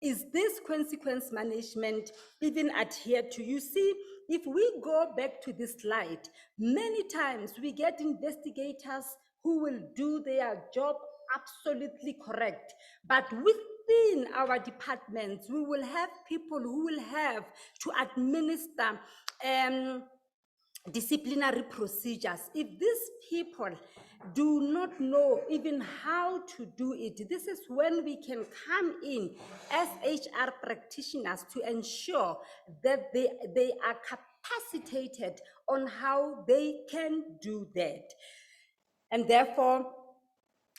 [SPEAKER 11] Is this consequence management even adhered to? You see, if we go back to this slide, many times we get investigators who will do their job absolutely correct, but within our departments, we will have people who will have to administer disciplinary procedures. If these people do not know even how to do it, this is when we can come in as HR practitioners to ensure that they are capacitated on how they can do that. And therefore,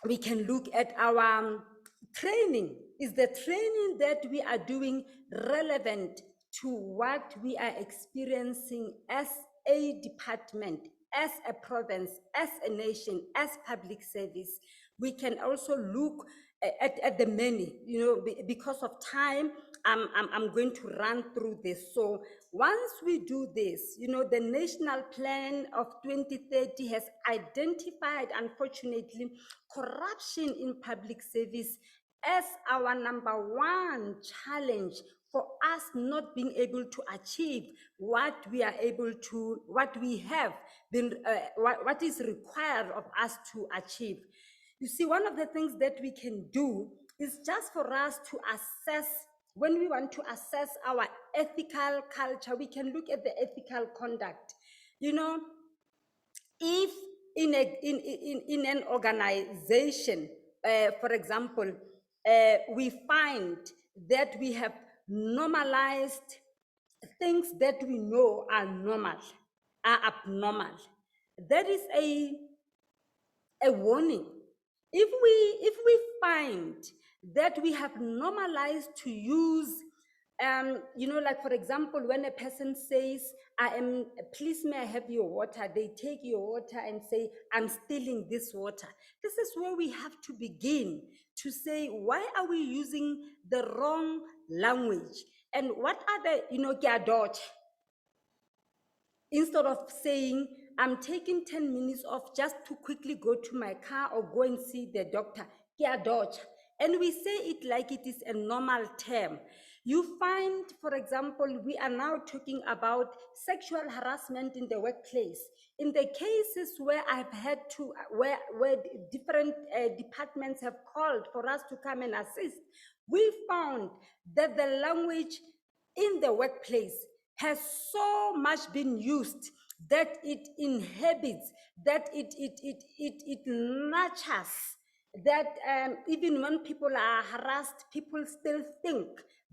[SPEAKER 11] we can look at our training. Is the training that we are doing relevant to what we are experiencing as a department, as a province, as a nation, as public service? We can also look at the many, you know, because of time, I'm going to run through this. So once we do this, you know, the National Plan of 2030 has identified, unfortunately, corruption in public service as our #1 challenge for us not being able to achieve what we are able to, what we have been, what is required of us to achieve. You see, one of the things that we can do is just for us to assess, when we want to assess our ethical culture, we can look at the ethical conduct. You know, if in an organization, for example, we find that we have normalized things that we know are normal, are abnormal, that is a warning. If we find that we have normalized to use, like for example, when a person says, please may I have your water, they take your water and say, I'm stealing this water. This is where we have to begin to say, why are we using the wrong language? And what are the, ke a dodge? Instead of saying, I'm taking 10 minutes off just to quickly go to my car or go and see the doctor, ke a dodge. And we say it like it is a normal term. You find, for example, we are now talking about sexual harassment in the workplace. In the cases where I've had to, where different departments have called for us to come and assist, we found that the language in the workplace has so much been used that it inhabits, that it nurtures, that even when people are harassed, people still think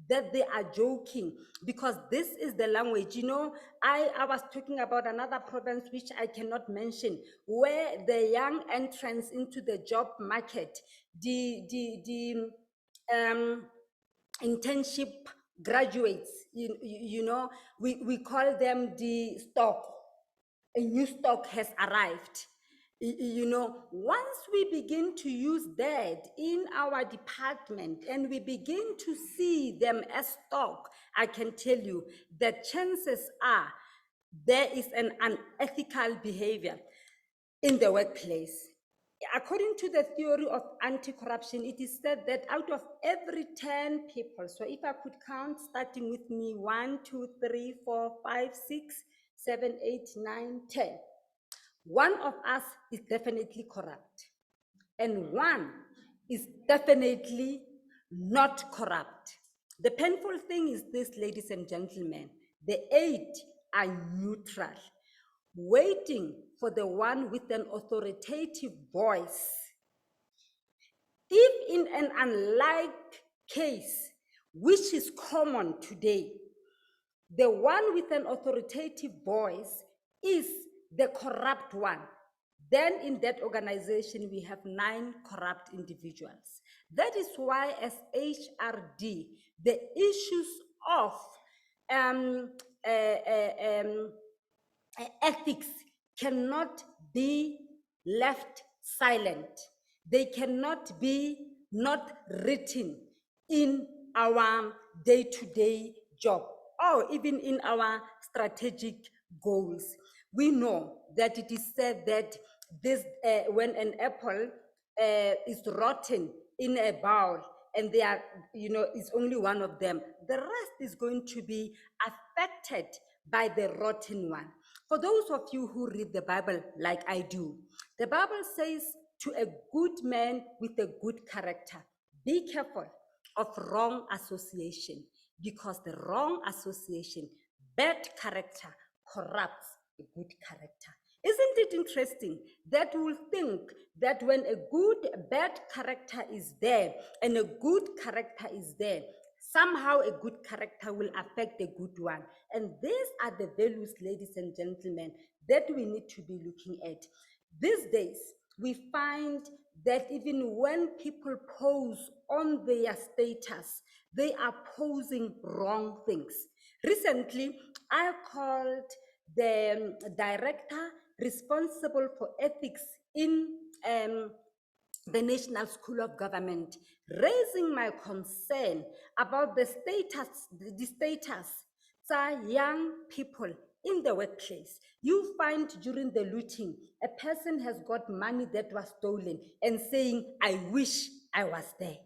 [SPEAKER 11] that they are joking, because this is the language. You know, I was talking about another province which I cannot mention, where the young entrants into the job market, the internship graduates, you know, we call them the stock. A new stock has arrived. You know, once we begin to use that in our department and we begin to see them as stock, I can tell you that chances are there is an unethical behavior in the workplace. According to the theory of anti-corruption, it is said that out of every 10 people, so if I could count, starting with me, 1, 2, 3, 4, 5, 6, 7, 8, 9, 10. One of us is definitely corrupt, and one is definitely not corrupt. The painful thing is this, ladies and gentlemen, the 8 are neutral, waiting for the one with an authoritative voice. If in an unlike case, which is common today, the one with an authoritative voice is the corrupt one, then in that organization we have 9 corrupt individuals. That is why as HRD, the issues of ethics cannot be left silent. They cannot be not written in our day-to-day job or even in our strategic goals. We know that it is said that this when an apple is rotten in a bowl and they are, it's only one of them, the rest is going to be affected by the rotten one. For those of you who read the Bible like I do, the Bible says to a good man with a good character, be careful of wrong association, because the wrong association, bad character, corrupts a good character. Isn't it interesting that we'll think that when a good, bad character is there and a good character is there, somehow a good character will affect a good one. And these are the values, ladies and gentlemen, that we need to be looking at. These days, we find that even when people pose on their status, they are posing wrong things. Recently, I called the director responsible for ethics in the National School of Government, raising my concern about the status of young people in the workplace. You find during the looting, a person has got money that was stolen and saying, I wish I was there.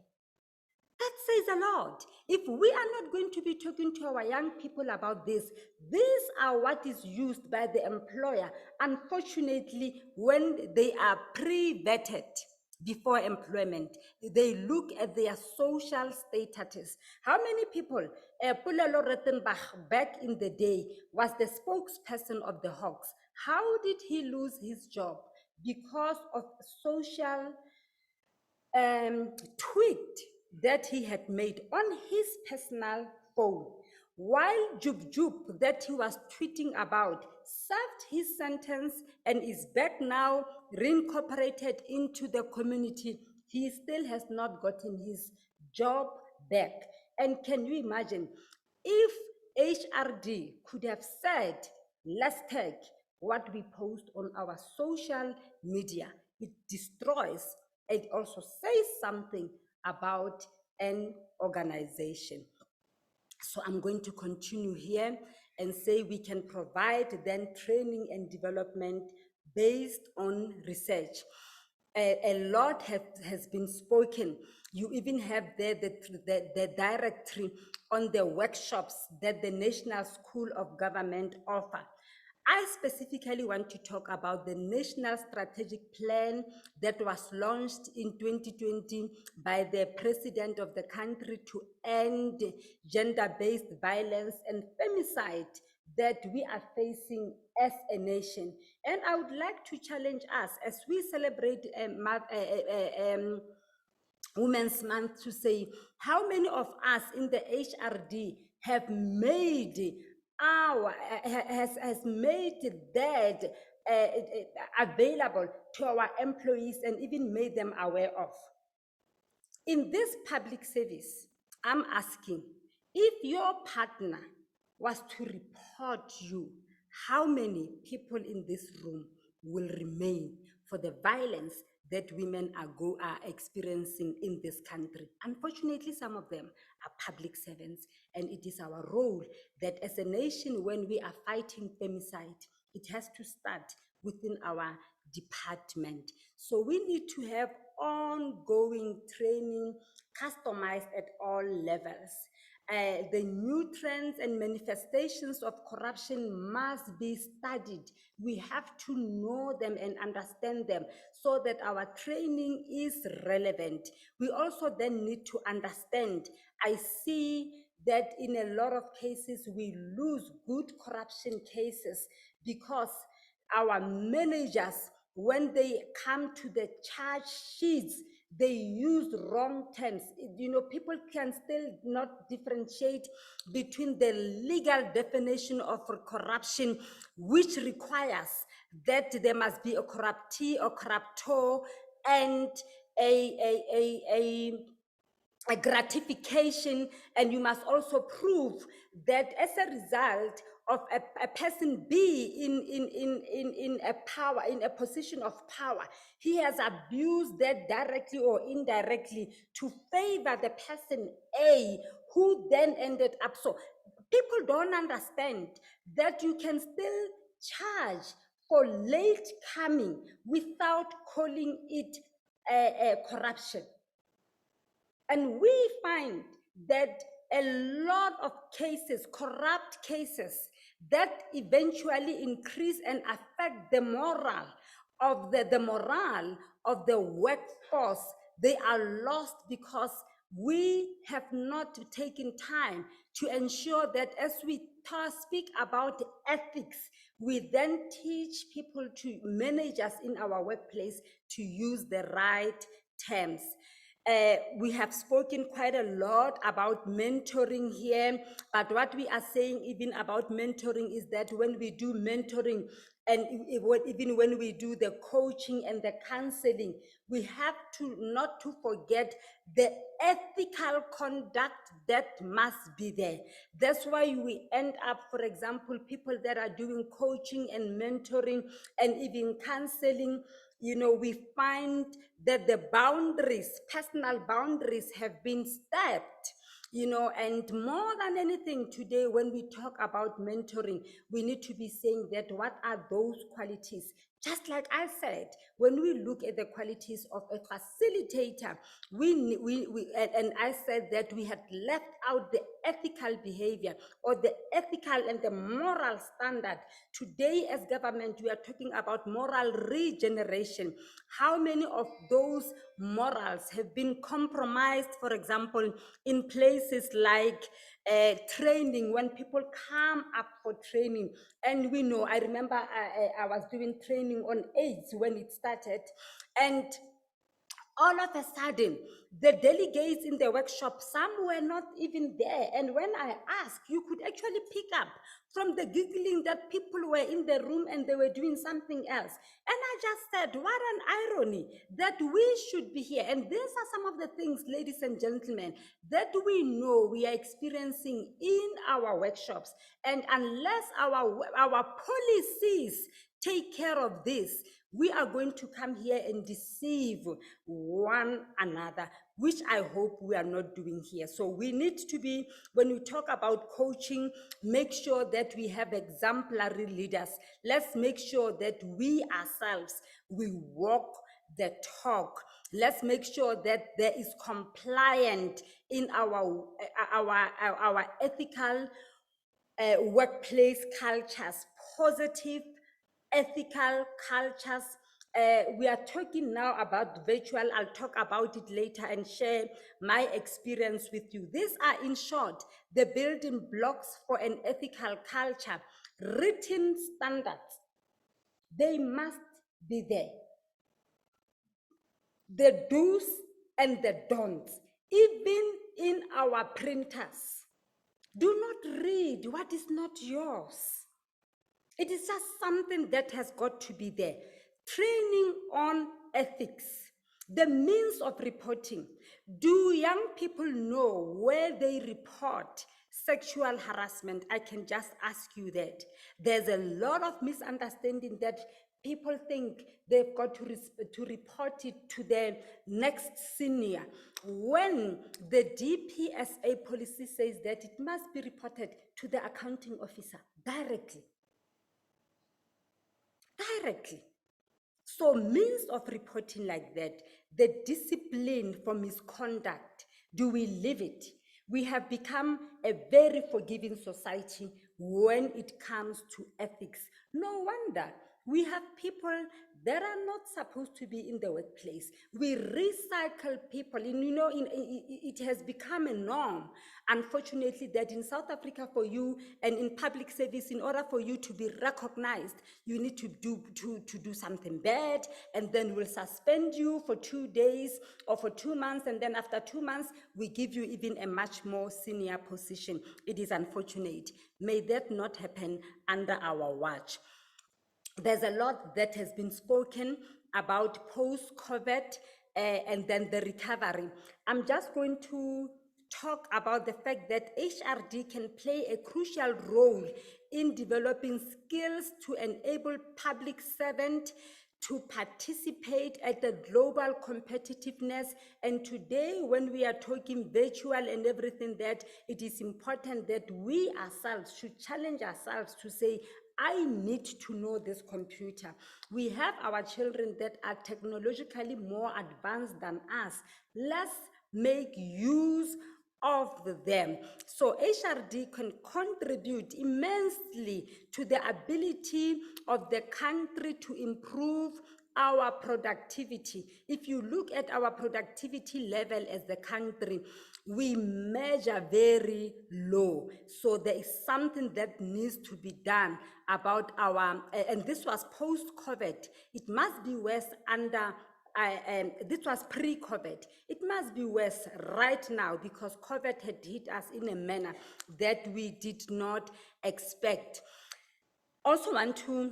[SPEAKER 11] That says a lot. If we are not going to be talking to our young people about this, these are what is used by the employer, unfortunately, when they are pre-vetted before employment. They look at their social status. How many people, Pulelo Rettenbach back in the day was the spokesperson of the Hawks, How did he lose his job? Because of social tweet that he had made on his personal phone. While Jub Jub that he was tweeting about served his sentence and is back now reincorporated into the community, he still has not gotten his job back. And can you imagine if HRD could have said, let's take what we post on our social media, it destroys, it also says something about an organization. So I'm going to continue here and say we can provide then training and development based on research. A lot has been spoken. You even have there the directory on the workshops that the National School of Government offer. I specifically want to talk about the National Strategic Plan that was launched in 2020 by the President of the country to end gender-based violence and femicide that we are facing as a nation. And I would like to challenge us as we celebrate Women's Month to say, how many of us in the HRD have made has made that available to our employees and even made them aware of? In this public service, I'm asking, if your partner was to report you, how many people in this room will remain for the violence that women are experiencing in this country? Unfortunately, some of them are public servants, and it is our role that as a nation, when we are fighting femicide, it has to start within our department. So we need to have ongoing training customized at all levels. The new trends and manifestations of corruption must be studied. We have to know them and understand them so that our training is relevant. We also then need to understand, I see that in a lot of cases we lose good corruption cases because our managers, when they come to the charge sheets, they use wrong terms. You know, people can still not differentiate between the legal definition of corruption, which requires that there must be a corruptee or corruptor and a gratification, and you must also prove that as a result of a person be in a power, in a position of power, he has abused that directly or indirectly to favor the person A, who then ended up. So people don't understand that you can still charge for late coming without calling it corruption. And we find that a lot of cases, corrupt cases, that eventually increase and affect the morale of the workforce, they are lost because we have not taken time to ensure that as we speak about ethics, we then teach people, to managers in our workplace, to use the right terms. We have spoken quite a lot about mentoring here, but what we are saying even about mentoring is that when we do mentoring and even when we do the coaching and the counseling, we have to not to forget the ethical conduct that must be there. That's why we end up, for example, people that are doing coaching and mentoring and even counseling, you know, we find that the boundaries, personal boundaries, have been stepped, you know, and more than anything today, when we talk about mentoring, we need to be saying that what are those qualities Just like I said, when we look at the qualities of a facilitator, and I said that we had left out the ethical behavior or the ethical and the moral standard. Today, as government, we are talking about moral regeneration. How many of those morals have been compromised, for example, in places like training, when people come up for training? And we know, I remember I was doing training on AIDS when it started, and all of a sudden, the delegates in the workshop, some were not even there. And when I asked, you could actually pick up from the giggling that people were in the room and they were doing something else. And I just said, what an irony that we should be here. And these are some of the things, ladies and gentlemen, that we know we are experiencing in our workshops. And unless our policies take care of this, we are going to come here and deceive one another, which I hope we are not doing here. So we need to be, when we talk about coaching, make sure that we have exemplary leaders. Let's make sure that we ourselves, we walk the talk. Let's make sure that there is compliant in our ethical workplace cultures, positive ethical cultures. We are talking now about virtual. I'll talk about it later and share my experience with you. These are, in short, the building blocks for an ethical culture. Written standards, they must be there. The do's and the don'ts, even in our printers. Do not read what is not yours. It is just something that has got to be there. Training on ethics, the means of reporting. Do young people know where they report sexual harassment? I can just ask you that. There's a lot of misunderstanding that people think they've got to report it to their next senior, when the DPSA policy says that it must be reported to the accounting officer directly. So means of reporting like that, the discipline for misconduct, do we live it? We have become a very forgiving society when it comes to ethics. No wonder we have people that are not supposed to be in the workplace. We recycle people. And you know, it has become a norm, unfortunately, that in South Africa, for you and in public service, in order for you to be recognized, you need to do something bad, and then we'll suspend you for 2 days or for 2 months, and then after 2 months, we give you even a much more senior position. It is unfortunate. May that not happen under our watch. There's a lot that has been spoken about post-COVID and then the recovery. I'm just going to talk about the fact that HRD can play a crucial role in developing skills to enable public servants to participate at the global competitiveness. And today, when we are talking virtual and everything, that it is important that we ourselves should challenge ourselves to say, I need to know this computer. We have our children that are technologically more advanced than us. Let's make use of them. So HRD can contribute immensely to the ability of the country to improve our productivity. If you look at our productivity level as the country, we measure very low. So there is something that needs to be done about our, and this was post-COVID. It must be worse under, this was pre-COVID. It must be worse right now because COVID had hit us in a manner that we did not expect. Also want to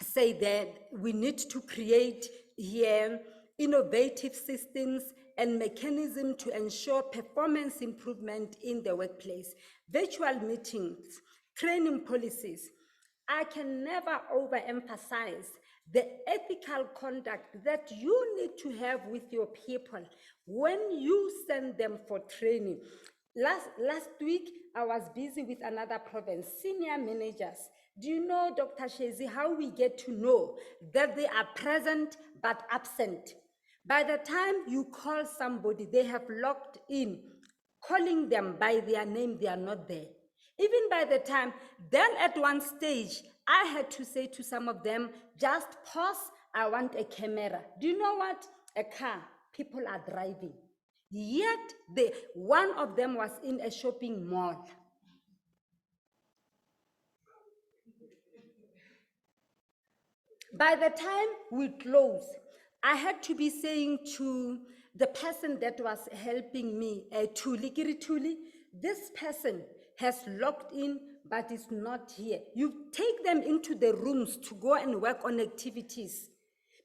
[SPEAKER 11] say that we need to create here innovative systems and mechanisms to ensure performance improvement in the workplace. Virtual meetings, training policies. I can never overemphasize the ethical conduct that you need to have with your people when you send them for training. Last week, I was busy with another province, senior managers. Do you know, Dr. Shezi, how we get to know that they are present but absent? By the time you call somebody, they have logged in. Calling them by their name, they are not there. Even by the time, then at one stage, I had to say to some of them, just pause, I want a camera. Do you know what? A car, people are driving. Yet, one of them was in a shopping mall. By the time we close, I had to be saying to the person that was helping me, Tuli, this person has logged in but is not here. You take them into the rooms to go and work on activities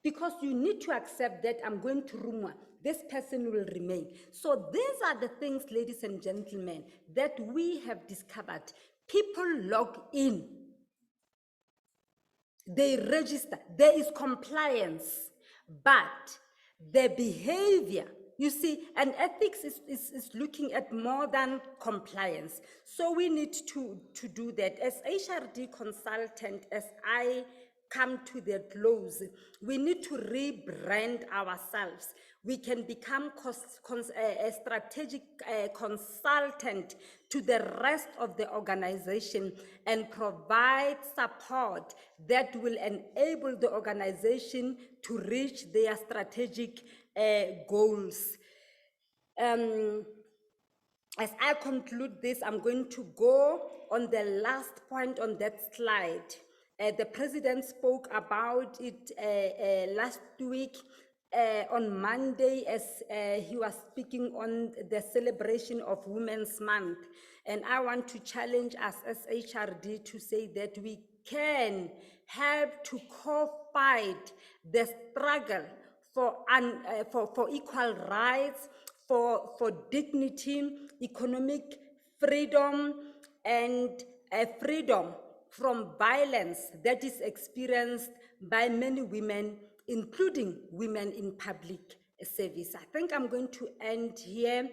[SPEAKER 11] because you need to accept that I'm going to room one. This person will remain. So these are the things, ladies and gentlemen, that we have discovered. People log in. They register, there is compliance, but the behavior, you see, and ethics is looking at more than compliance. So we need to do that. As HRD consultant, as I come to the close, we need to rebrand ourselves. We can become a strategic consultant to the rest of the organization and provide support that will enable the organization to reach their strategic goals. As I conclude this, I'm going to go on the last point on that slide. The president spoke about it last week on Monday as he was speaking on the celebration of Women's Month. And I want to challenge us as HRD to say that we can help to co-fight the struggle for equal rights, for dignity, economic freedom, and freedom from violence that is experienced by many women, including women in public service. I think I'm going to end here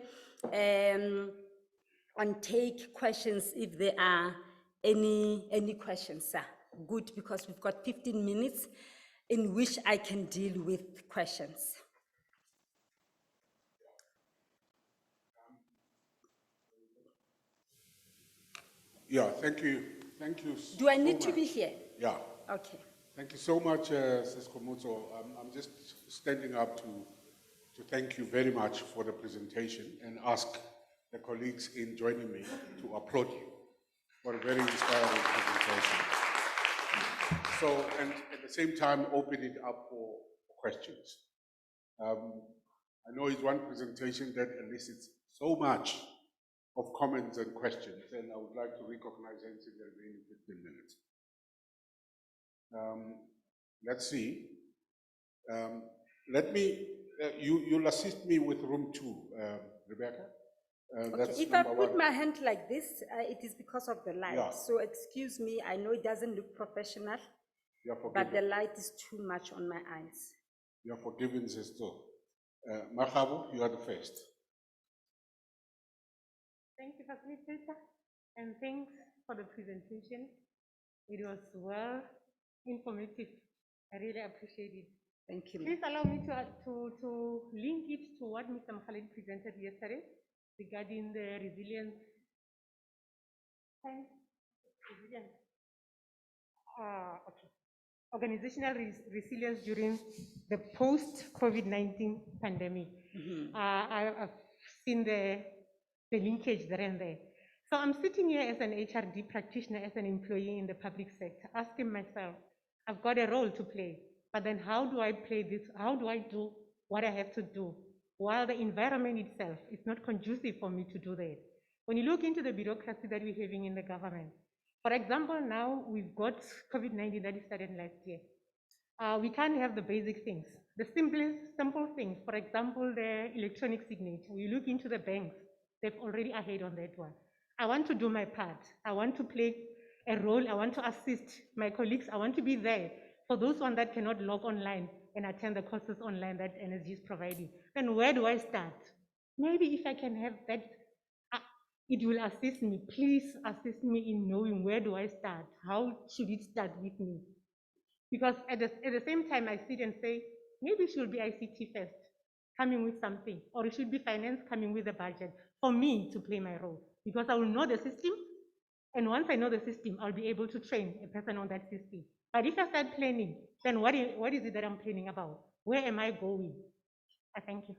[SPEAKER 11] and take questions if there are any questions, sir. Good, because we've got 15 minutes in which I can deal with questions.
[SPEAKER 1] Yeah, thank you. Thank you.
[SPEAKER 11] Do I need
[SPEAKER 1] so
[SPEAKER 11] to be
[SPEAKER 1] much.
[SPEAKER 11] here?
[SPEAKER 1] Yeah.
[SPEAKER 11] Okay.
[SPEAKER 1] Thank you so much, Ms. Komutso. I'm just standing up to thank you very much for the presentation and ask the colleagues in joining me to applaud you for a very inspiring presentation. So, and at the same time, open it up for questions. I know it's one presentation that elicits so much of comments and questions, and I would like to recognize hence in the remaining 15 minutes. Let's see. Let me, you'll assist me with room 2, Rebecca.
[SPEAKER 11] Okay. If I put my hand like this, it is because of the light.
[SPEAKER 1] Yeah.
[SPEAKER 11] So excuse me, I know it doesn't look professional, but the light is too much on my eyes.
[SPEAKER 1] You're forgiven, sister. Mahabu, you are the first.
[SPEAKER 6] Thank you, Facilitator, and thanks for the presentation. It was well informative. I really appreciate it.
[SPEAKER 11] Thank you.
[SPEAKER 6] Please allow me to link it to what Mr. Mkhaled presented yesterday regarding the resilience. Okay. Organizational resilience during the post-COVID-19 pandemic. I've seen the linkage there and there. So I'm sitting here as an HRD practitioner, as an employee in the public sector, asking myself, I've got a role to play, but then how do I play this? How do I do what I have to do? While the environment itself is not conducive for me to do that. When you look into the bureaucracy that we're having in the government, for example, now we've got COVID-19 that started last year. We can't have the basic things. The simple things, for example, the electronic signature. We look into the banks, they've already ahead on that one. I want to do my part. I want to play a role. I want to assist my colleagues. I want to be there for those ones that cannot log online and attend the courses online that NSG is providing. Then where do I start? Maybe if I can have that it will assist me. Please assist me in knowing where do I start? How should it start with me? Because at the same time, I sit and say, maybe it should be ICT first, coming with something, or it should be finance coming with a budget for me to play my role. Because I will know the system, and once I know the system, I'll be able to train a person on that system. But if I start planning, then what is it that I'm planning about? Where am I going? I thank you.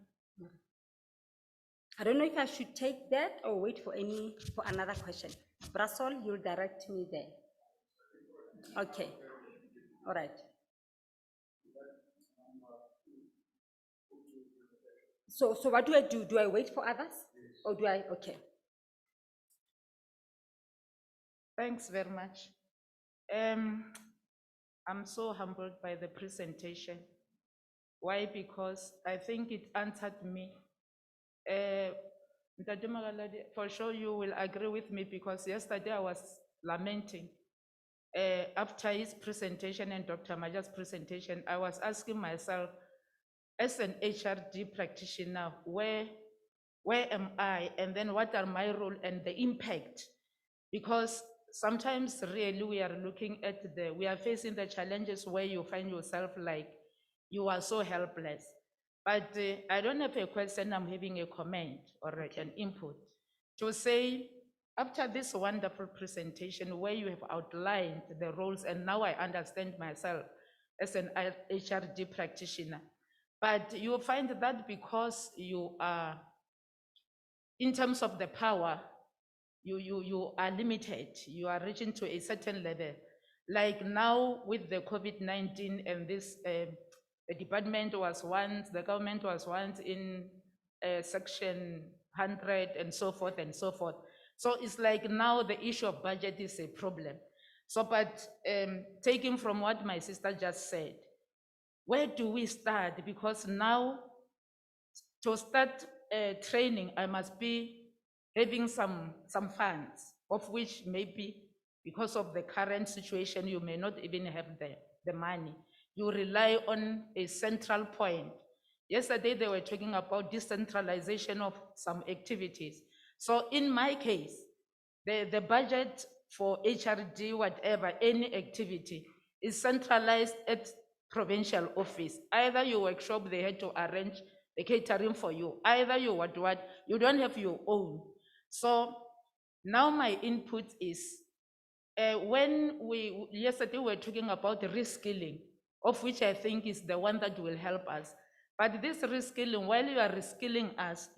[SPEAKER 11] I don't know if I should take that or wait for another question. Brasol, you'll direct me there. Okay, all right. So what do I do? Do I wait for others or do I, okay.
[SPEAKER 12] Thanks very much. I'm so humbled by the presentation. Why? Because I think it answered me. Ntate Magaladi, for sure you will agree with me, because yesterday I was lamenting. After his presentation and Dr. Maja's presentation, I was asking myself, as an HRD practitioner, where am I, and then what are my role and the impact? Because sometimes really we are looking at we are facing the challenges where you find yourself like you are so helpless. But I don't have a question, I'm having a comment or an input to say, after this wonderful presentation where you have outlined the roles, and now I understand myself as an HRD practitioner, but you find that because you are, in terms of the power, you are limited, you are reaching to a certain level. Like now with the COVID-19 and this, the department was once, the government was once in section 100 and so forth and so forth. So it's like now the issue of budget is a problem. So, but taking from what my sister just said, where do we start? Because now to start training, I must be having some funds, of which maybe because of the current situation, you may not even have the money. You rely on a central point. Yesterday, they were talking about decentralization of some activities. So in my case, the budget for HRD, whatever, any activity, is centralized at provincial office. Either your workshop, they had to arrange the catering for you. Either you what, you don't have your own. So now my input is, when yesterday we were talking about the reskilling, of which I think is the one that will help us. But this reskilling, while you are reskilling us,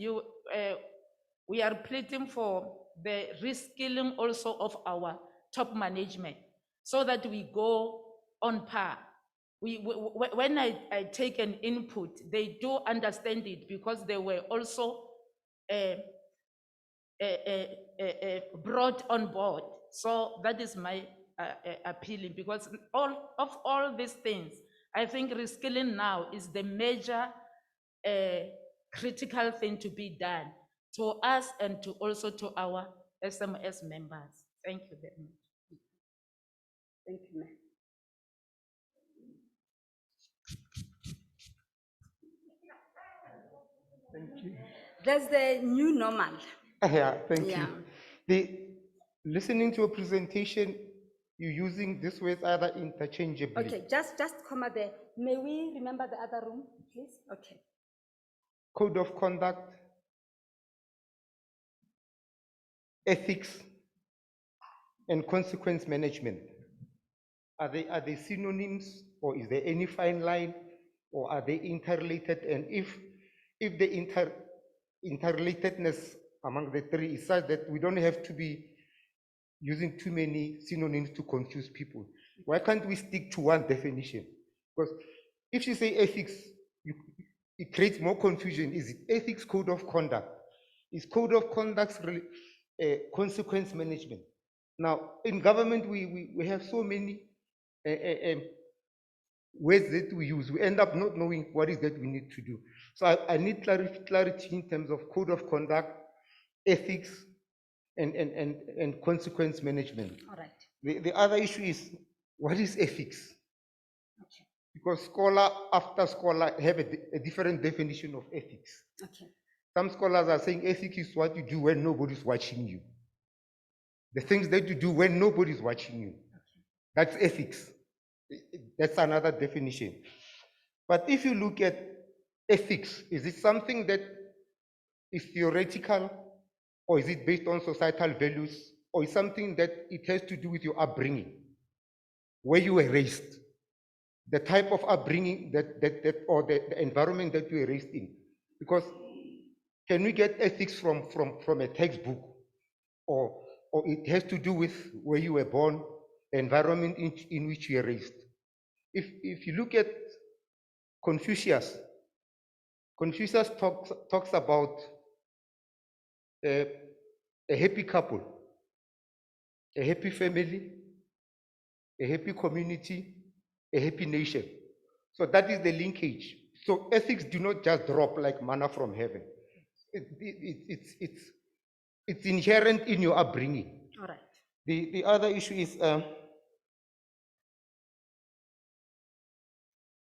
[SPEAKER 12] we are pleading for the reskilling also of our top management, so that we go on par. When I take an input, they do understand it, because they were also brought on board. So that is my appealing, because of all these things, I think reskilling now is the major critical thing to be done to us and to also to our SMS members. Thank you very much.
[SPEAKER 11] Thank you, ma'am.
[SPEAKER 2] Thank you.
[SPEAKER 11] That's the new normal.
[SPEAKER 2] Yeah, thank
[SPEAKER 11] Yeah.
[SPEAKER 2] you. Listening to a presentation, you're using this word either interchangeably.
[SPEAKER 11] Okay, just comma there. May we remember the other room, please? Okay.
[SPEAKER 2] Code of conduct, ethics, and consequence management. Are they synonyms, or is there any fine line, or are they interrelated? And if the interrelatedness among the three is such that we don't have to be using too many synonyms to confuse people, why can't we stick to one definition? Because if you say ethics, it creates more confusion. Is it ethics, code of conduct? Is code of conduct consequence management? Now, in government, we have so many words that we use. We end up not knowing what is that we need to do. So I need clarity in terms of code of conduct, ethics, and consequence management.
[SPEAKER 11] All right.
[SPEAKER 2] The other issue is, what is ethics?
[SPEAKER 11] Okay.
[SPEAKER 2] Because scholar after scholar have a different definition of ethics.
[SPEAKER 11] Okay.
[SPEAKER 2] Some scholars are saying ethics is what you do when nobody's watching you. The things that you do when nobody's watching you. That's ethics. That's another definition. But if you look at ethics, is it something that is theoretical, or is it based on societal values, or is something that it has to do with your upbringing, where you were raised, the type of upbringing or the environment that you were raised in? Because can we get ethics from a textbook, or it has to do with where you were born, the environment in which you were raised? If you look at Confucius talks about a happy couple, a happy family, a happy community, a happy nation. So that is the linkage. So ethics do not just drop like manna from heaven. It's inherent in your upbringing.
[SPEAKER 11] All right.
[SPEAKER 2] The other issue is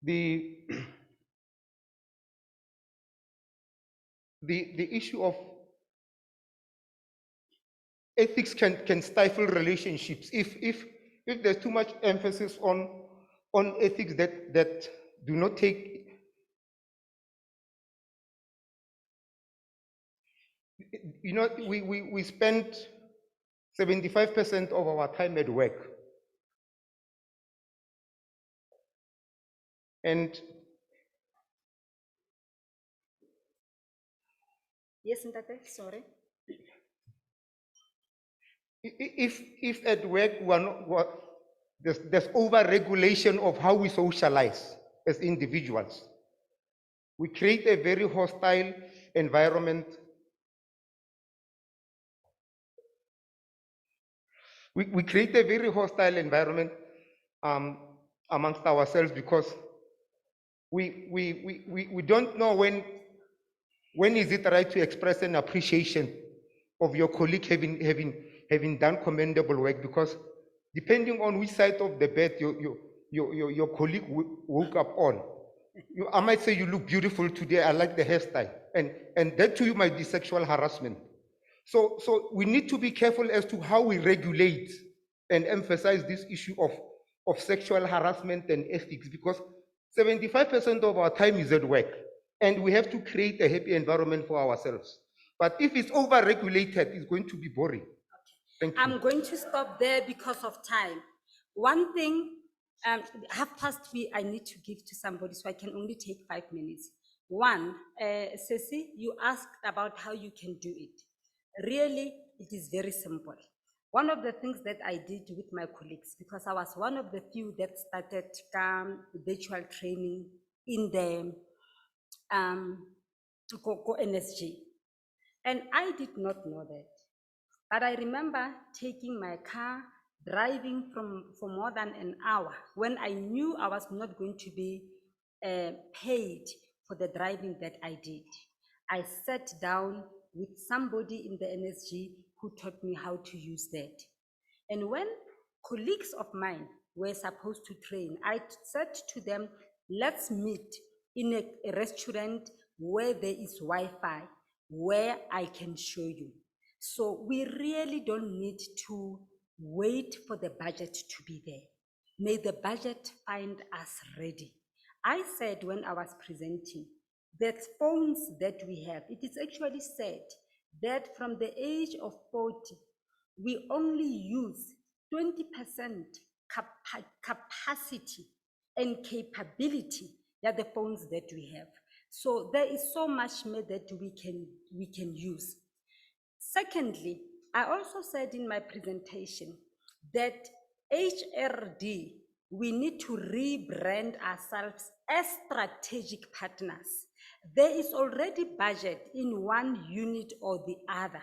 [SPEAKER 2] the issue of ethics can stifle relationships if there's too much emphasis on ethics that do not take. You know, we spend 75% of our time at work. And
[SPEAKER 11] Yes, Ntate, sorry.
[SPEAKER 2] if at work there's over-regulation of how we socialize as individuals, we create a very hostile environment. We create a very hostile environment amongst ourselves, because we don't know when is it right to express an appreciation of your colleague having done commendable work, because depending on which side of the bed your colleague woke up on, I might say, you look beautiful today, I like the hairstyle, and that to you might be sexual harassment. So we need to be careful as to how we regulate and emphasize this issue of sexual harassment and ethics, because 75% of our time is at work, and we have to create a happy environment for ourselves. But if it's over-regulated, it's going to be boring. Thank you.
[SPEAKER 11] I'm going to stop there because of time. One thing, 3:30, I need to give to somebody, so I can only take 5 minutes. One, Ceci, you asked about how you can do it. Really, it is very simple. One of the things that I did with my colleagues, because I was one of the few that started virtual training in the NSG, and I did not know that. But I remember taking my car, driving for more than an hour, when I knew I was not going to be paid for the driving that I did. I sat down with somebody in the NSG who taught me how to use that. And when colleagues of mine were supposed to train, I said to them, let's meet in a restaurant where there is Wi-Fi, where I can show you. So we really don't need to wait for the budget to be there. May the budget find us ready. I said when I was presenting, that phones that we have, it is actually said that from the age of 40, we only use 20% capacity and capability that the phones that we have. So there is so much more that we can use. Secondly, I also said in my presentation that HRD, we need to rebrand ourselves as strategic partners. There is already budget in one unit or the other.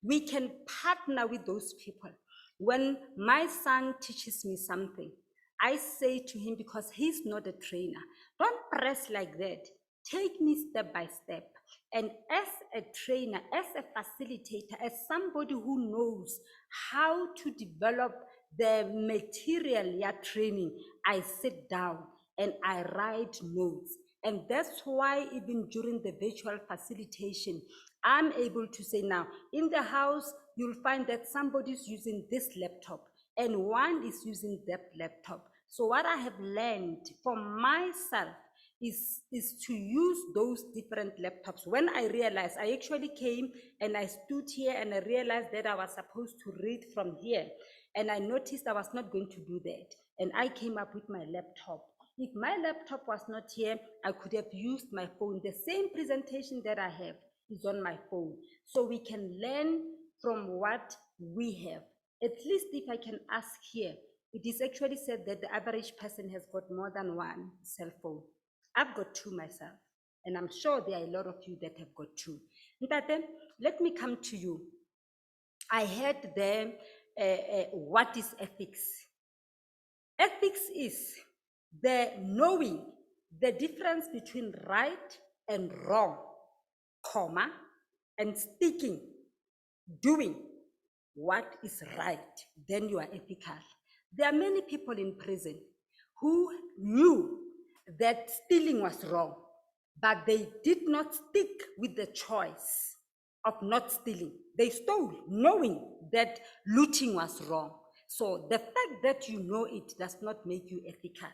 [SPEAKER 11] We can partner with those people. When my son teaches me something, I say to him, because he's not a trainer, don't press like that. Take me step by step. And as a trainer, as a facilitator, as somebody who knows how to develop the material you're training, I sit down and I write notes. And that's why even during the virtual facilitation, I'm able to say now, in the house, you'll find that somebody's using this laptop and one is using that laptop. So what I have learned for myself is to use those different laptops. When I realized, I actually came and I stood here and I realized that I was supposed to read from here. And I noticed I was not going to do that. And I came up with my laptop. If my laptop was not here, I could have used my phone. The same presentation that I have is on my phone. So we can learn from what we have. At least if I can ask here, it is actually said that the average person has got more than one cell phone. I've got two myself, and I'm sure there are a lot of you that have got two. Ntate, let me come to you. I heard there, what is ethics? Ethics is the knowing the difference between right and wrong, comma, and sticking, doing what is right, then you are ethical. There are many people in prison who knew that stealing was wrong, but they did not stick with the choice of not stealing. They stole, knowing that looting was wrong. So the fact that you know it does not make you ethical.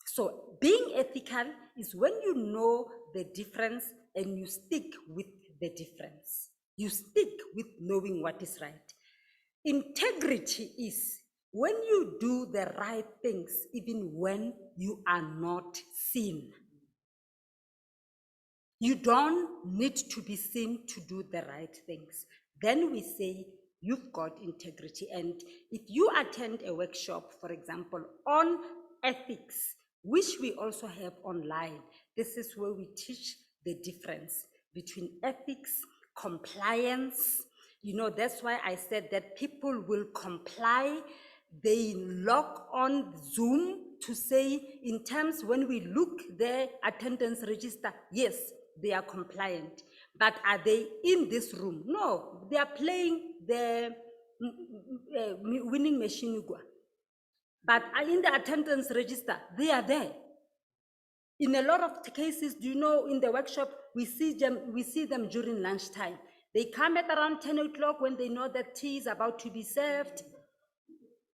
[SPEAKER 11] So being ethical is when you know the difference and you stick with the difference. You stick with knowing what is right. Integrity is when you do the right things even when you are not seen. You don't need to be seen to do the right things. Then we say you've got integrity. And if you attend a workshop, for example, on ethics, which we also have online, this is where we teach the difference between ethics, compliance. You know, that's why I said that people will comply. They log on Zoom to say, in terms when we look their attendance register, yes, they are compliant. But are they in this room? No, they are playing the winning machine. But in the attendance register, they are there. In a lot of cases, do you know, in the workshop, we see them during lunchtime. They come at around 10 o'clock when they know that tea is about to be served,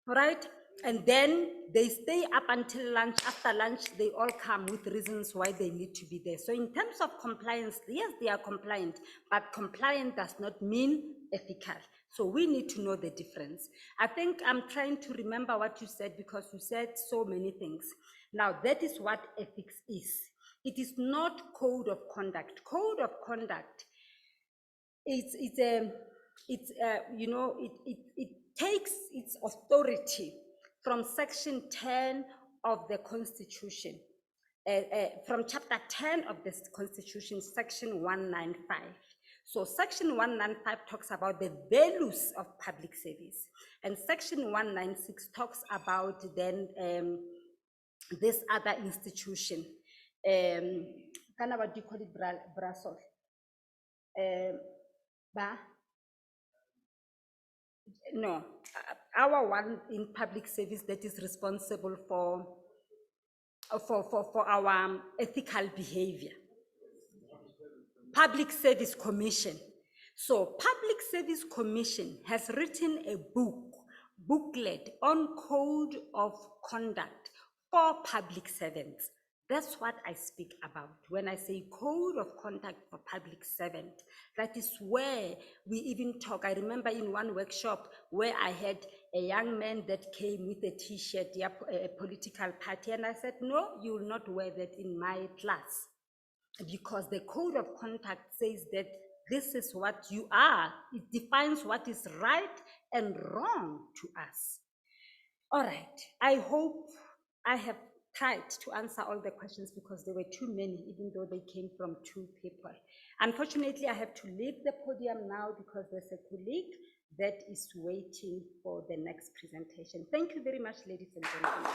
[SPEAKER 11] right? And then they stay up until lunch. After lunch, they all come with reasons why they need to be there. So in terms of compliance, yes, they are compliant, but compliant does not mean ethical. So we need to know the difference. I think I'm trying to remember what you said because you said so many things. Now, that is what ethics is. It is not code of conduct. Code of conduct, it takes its authority from section 10 of the Constitution, from chapter 10 of the Constitution, section 195. So section 195 talks about the values of public service, and section 196 talks about then this other institution. Kind of what do you call it, Brussels? No, our one in public service that is responsible for our ethical behavior. Public Service Commission. So Public Service Commission has written a booklet on code of conduct for public servants. That's what I speak about when I say code of conduct for public servant. That is where we even talk. I remember in one workshop where I had a young man that came with a t-shirt, a political party, and I said, no, you will not wear that in my class, because the code of conduct says that this is what you are. It defines what is right and wrong to us. All right, I hope I have tried to answer all the questions because there were too many, even though they came from two people. Unfortunately, I have to leave the podium now because there's a colleague that is waiting for the next presentation. Thank you very much, ladies and gentlemen.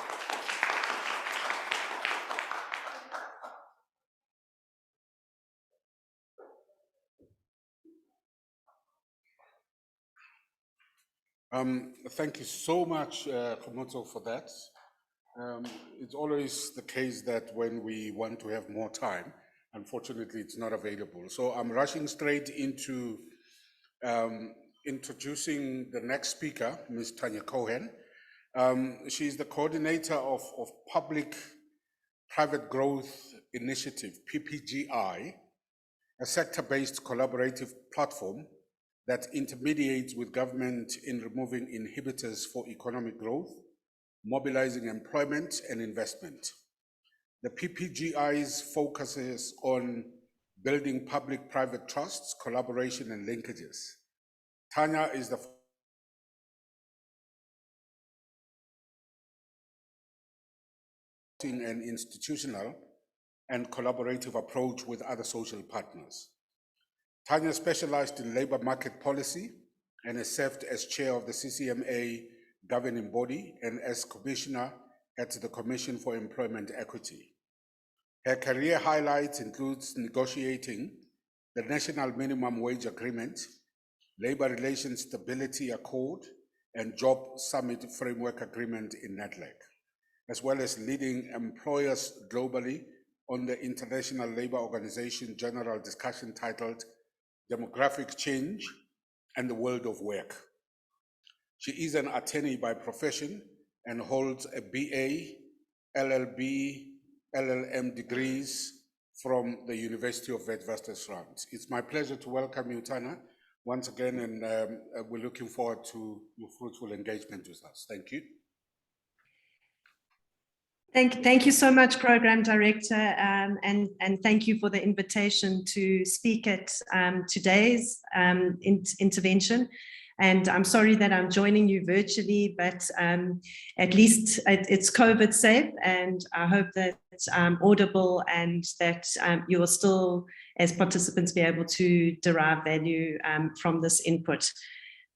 [SPEAKER 1] Thank you so much, Khomotso, for that. It's always the case that when we want to have more time, Unfortunately, it's not available. So I'm rushing straight into introducing the next speaker, Ms. Tanya Cohen. She's the coordinator of Public-Private Growth Initiative, PPGI, a sector-based collaborative platform that intermediates with government in removing inhibitors for economic growth, mobilizing employment and investment. The PPGI's focuses on building public-private trusts, collaboration, and linkages. Tanya is the an institutional and collaborative approach with other social partners. Tanya specialized in labor market policy and has served as chair of the CCMA governing body and as commissioner at the Commission for Employment Equity. Her career highlights includes negotiating the National Minimum Wage Agreement, Labor Relations Stability Accord, and Job Summit Framework Agreement in NATLAC, as well as leading employers globally on the International Labour Organization General Discussion titled Demographic Change and the World of Work. She is an attorney by profession and holds a BA, LLB, LLM degrees from the University of Witwatersrand. It's my pleasure to welcome you, Tanya, once again, and we're looking forward to your fruitful engagement with us. Thank you.
[SPEAKER 13] Thank you so much, Program Director, and thank you for the invitation to speak at today's intervention. And I'm sorry that I'm joining you virtually, but at least it's COVID safe, and I hope that I'm audible and that you will still, as participants, be able to derive value from this input.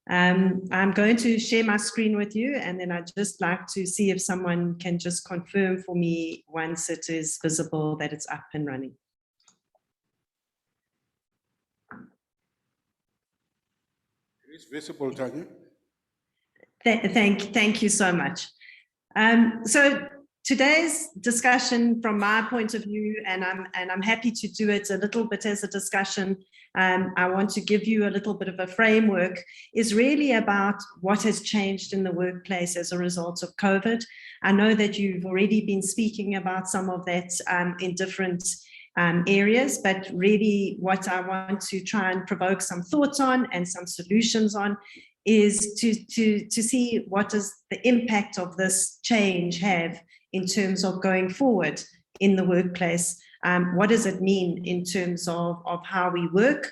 [SPEAKER 13] I'm going to share my screen with you, and then I'd just like to see if someone can just confirm for me once it is visible that it's up and running.
[SPEAKER 1] It is visible, Tanya.
[SPEAKER 13] Thank you so much. So today's discussion, from my point of view, and I'm happy to do it a little bit as a discussion, I want to give you a little bit of a framework, is really about what has changed in the workplace as a result of COVID. I know that you've already been speaking about some of that in different areas, but really what I want to try and provoke some thoughts on and some solutions on is to see what does the impact of this change have in terms of going forward in the workplace. What does it mean in terms of how we work?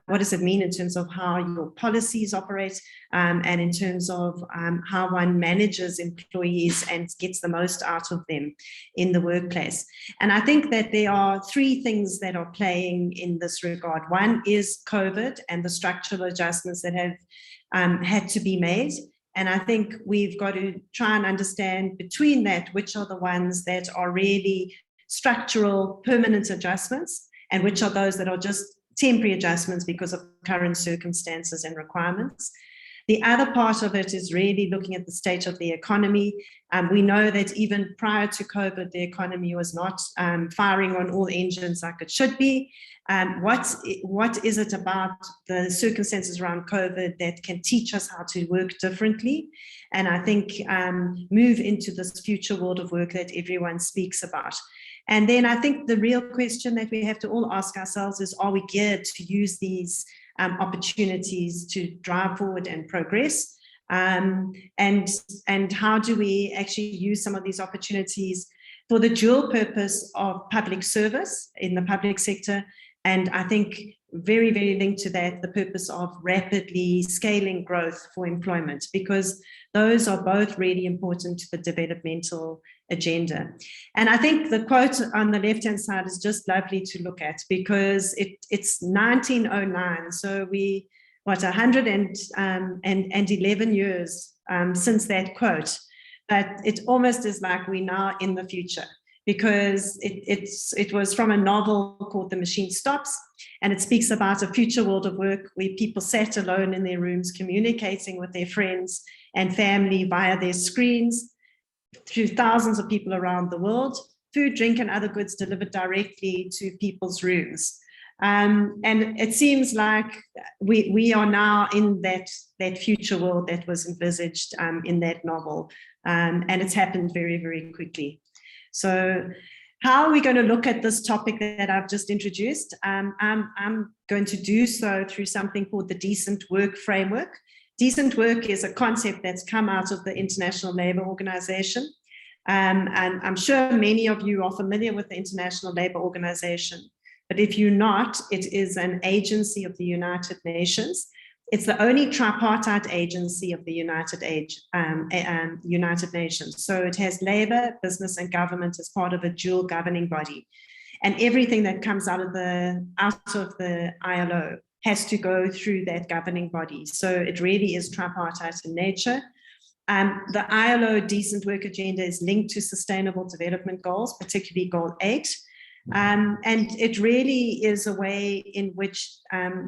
[SPEAKER 13] What does it mean in terms of how your policies operate, and in terms of how one manages employees and gets the most out of them in the workplace? And I think that there are three things that are playing in this regard. One is COVID and the structural adjustments that have had to be made. And I think we've got to try and understand between that, which are the ones that are really structural, permanent adjustments, and which are those that are just temporary adjustments because of current circumstances and requirements. The other part of it is really looking at the state of the economy. We know that even prior to COVID, the economy was not firing on all engines like it should be. What is it about the circumstances around COVID that can teach us how to work differently? And I think move into this future world of work that everyone speaks about. And then I think the real question that we have to all ask ourselves is, are we geared to use these opportunities to drive forward and progress? And how do we actually use some of these opportunities for the dual purpose of public service in the public sector? And I think very, very linked to that, the purpose of rapidly scaling growth for employment, because those are both really important to the developmental agenda. And I think the quote on the left-hand side is just lovely to look at, because it's 1909. So 111 years since that quote, but it almost is like we're now in the future, because it was from a novel called The Machine Stops, and it speaks about a future world of work where people sat alone in their rooms communicating with their friends and family via their screens, through thousands of people around the world, food, drink, and other goods delivered directly to people's rooms. And it seems like we are now in that future world that was envisaged in that novel. And it's happened very, very quickly. So how are we going to look at this topic that I've just introduced? I'm going to do so through something called the Decent Work Framework. Decent work is a concept that's come out of the International Labour Organization. And I'm sure many of you are familiar with the International Labour Organization. But if you're not, it is an agency of the United Nations. It's the only tripartite agency of the United Nations. So it has labor, business, and government as part of a dual governing body. And everything that comes out of the ILO has to go through that governing body. So it really is tripartite in nature. The ILO Decent Work Agenda is linked to Sustainable Development Goals, particularly Goal 8. And it really is a way in which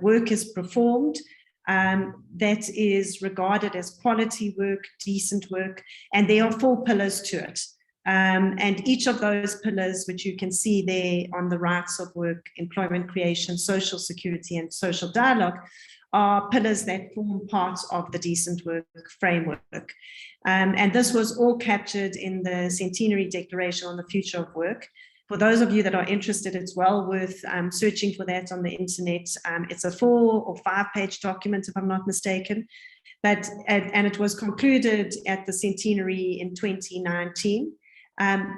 [SPEAKER 13] work is performed that is regarded as quality work, decent work, and there are 4 pillars to it. And each of those pillars, which you can see there on the rights of work, employment creation, social security, and social dialogue, are pillars that form part of the Decent Work Framework. And this was all captured in the Centenary Declaration on the Future of Work. For those of you that are interested, it's well worth searching for that on the internet. It's a 4 or 5 page document, if I'm not mistaken. But it was concluded at the Centenary in 2019.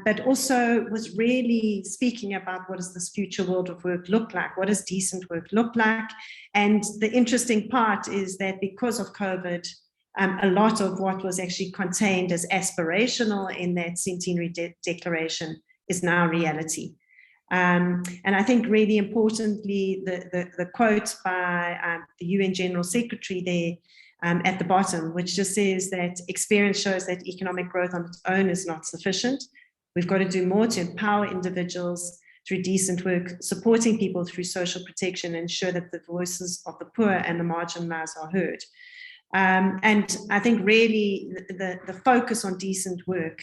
[SPEAKER 13] But also was really speaking about what does this future world of work look like? What does decent work look like? And the interesting part is that because of COVID, a lot of what was actually contained as aspirational in that Centenary Declaration is now reality. And I think really importantly, the quote by the UN General Secretary there at the bottom, which just says that experience shows that economic growth on its own is not sufficient. We've got to do more to empower individuals through decent work, supporting people through social protection, and ensure that the voices of the poor and the marginalized are heard. And I think really the focus on decent work,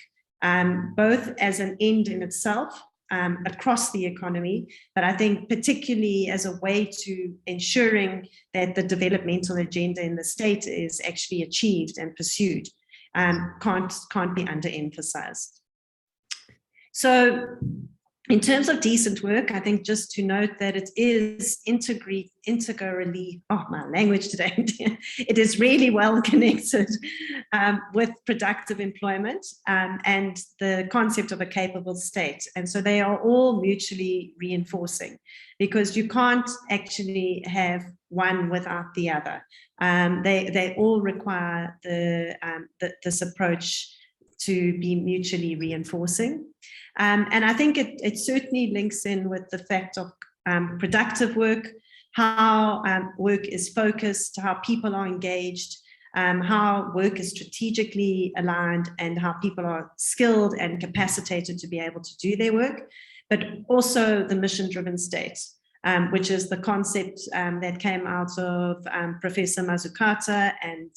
[SPEAKER 13] both as an end in itself, across the economy, but I think particularly as a way to ensuring that the developmental agenda in the state is actually achieved and pursued, can't be underemphasized. So in terms of decent work, I think just to note that it is integrally, oh, my language today, it is really well connected with productive employment and the concept of a capable state. And so they are all mutually reinforcing, because you can't actually have one without the other. They all require this approach to be mutually reinforcing. And I think it certainly links in with the fact of productive work, how work is focused, how people are engaged, how work is strategically aligned, and how people are skilled and capacitated to be able to do their work, but also the mission-driven state, which is the concept that came out of Professor Mazzucato and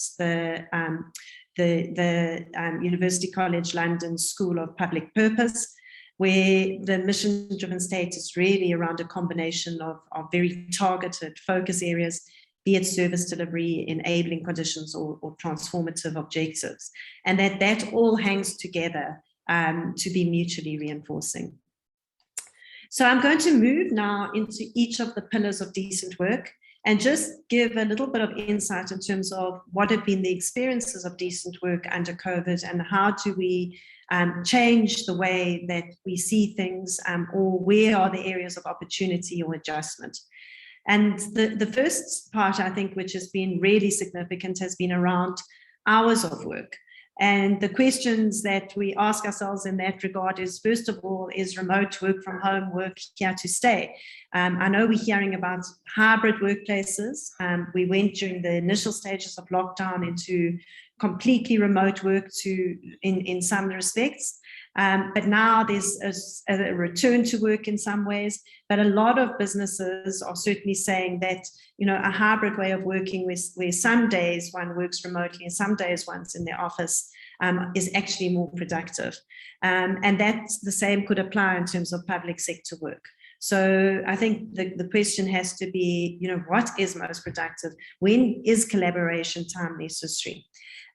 [SPEAKER 13] the University College London School of Public Purpose, where the mission-driven state is really around a combination of very targeted focus areas, be it service delivery, enabling conditions, or transformative objectives, and that all hangs together to be mutually reinforcing. So I'm going to move now into each of the pillars of decent work and just give a little bit of insight in terms of what have been the experiences of decent work under COVID, and how do we change the way that we see things, or where are the areas of opportunity or adjustment. And the first part, I think, which has been really significant, has been around hours of work. And the questions that we ask ourselves in that regard is, first of all, is remote work from home work here to stay? I know we're hearing about hybrid workplaces. We went during the initial stages of lockdown into completely remote work in some respects. But now there's a return to work in some ways, but a lot of businesses are certainly saying that, you know, a hybrid way of working where some days one works remotely and some days one's in the office is actually more productive. And that's the same could apply in terms of public sector work. So I think the question has to be, what is most productive? When is collaboration time necessary?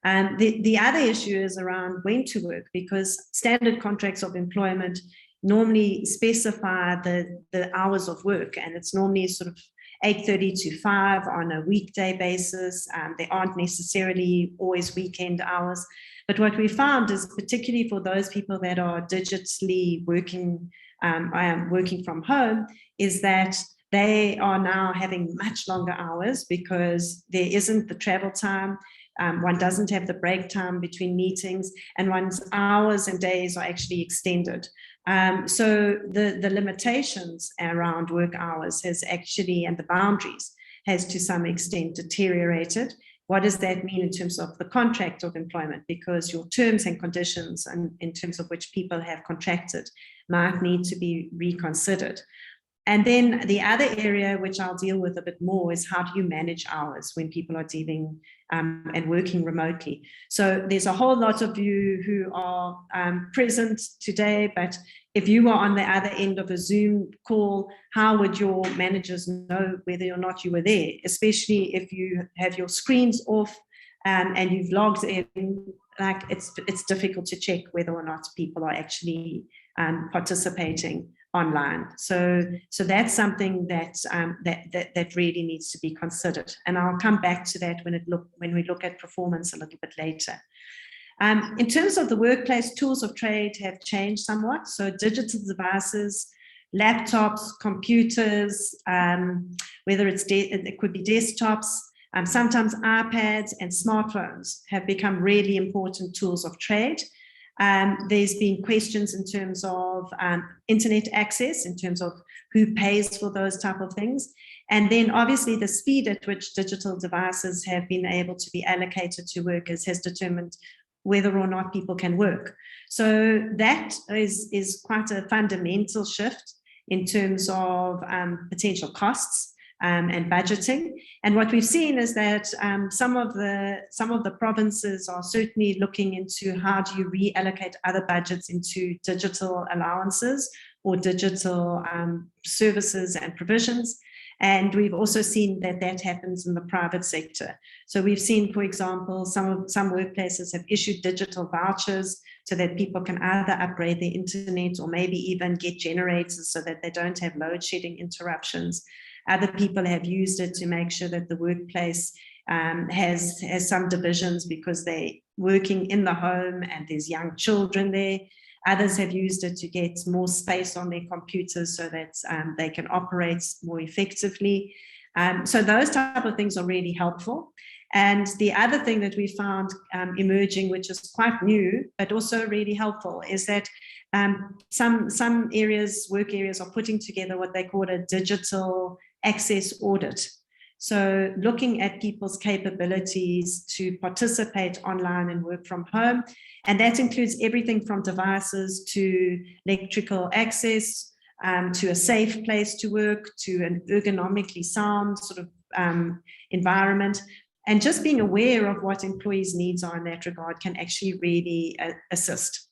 [SPEAKER 13] And the other issue is around when to work, because standard contracts of employment normally specify the hours of work, and it's normally sort of 8:30 to 5 on a weekday basis. They aren't necessarily always weekend hours. But what we found is, particularly for those people that are digitally working from home, is that they are now having much longer hours because there isn't the travel time. One doesn't have the break time between meetings, and one's hours and days are actually extended. So the limitations around work hours has actually, and the boundaries, has to some extent deteriorated. What does that mean in terms of the contract of employment? Because your terms and conditions, and in terms of which people have contracted, might need to be reconsidered. And then the other area, which I'll deal with a bit more, is how do you manage hours when people are dealing and working remotely? So there's a whole lot of you who are present today, but if you were on the other end of a Zoom call, how would your managers know whether or not you were there, especially if you have your screens off and you've logged in? Like, it's difficult to check whether or not people are actually participating online. So that's something that really needs to be considered. And I'll come back to that when we look at performance a little bit later. In terms of the workplace, tools of trade have changed somewhat. So digital devices, laptops, computers, whether it could be desktops, sometimes iPads and smartphones have become really important tools of trade. There's been questions in terms of internet access, in terms of who pays for those type of things. And then obviously the speed at which digital devices have been able to be allocated to workers has determined whether or not people can work. So that is quite a fundamental shift in terms of potential costs and budgeting. And what we've seen is that some of the provinces are certainly looking into how do you reallocate other budgets into digital allowances or digital services and provisions. And we've also seen that happens in the private sector. So we've seen, for example, some workplaces have issued digital vouchers so that people can either upgrade their internet or maybe even get generators so that they don't have load shedding interruptions. Other people have used it to make sure that the workplace has some divisions because they're working in the home and there's young children there. Others have used it to get more space on their computers so that they can operate more effectively. So those type of things are really helpful. And the other thing that we found emerging, which is quite new, but also really helpful, is that some areas, work areas, are putting together what they call a digital access audit. So looking at people's capabilities to participate online and work from home. And that includes everything from devices to electrical access, to a safe place to work, to an ergonomically sound sort of environment. And just being aware of what employees' needs are in that regard can actually really assist.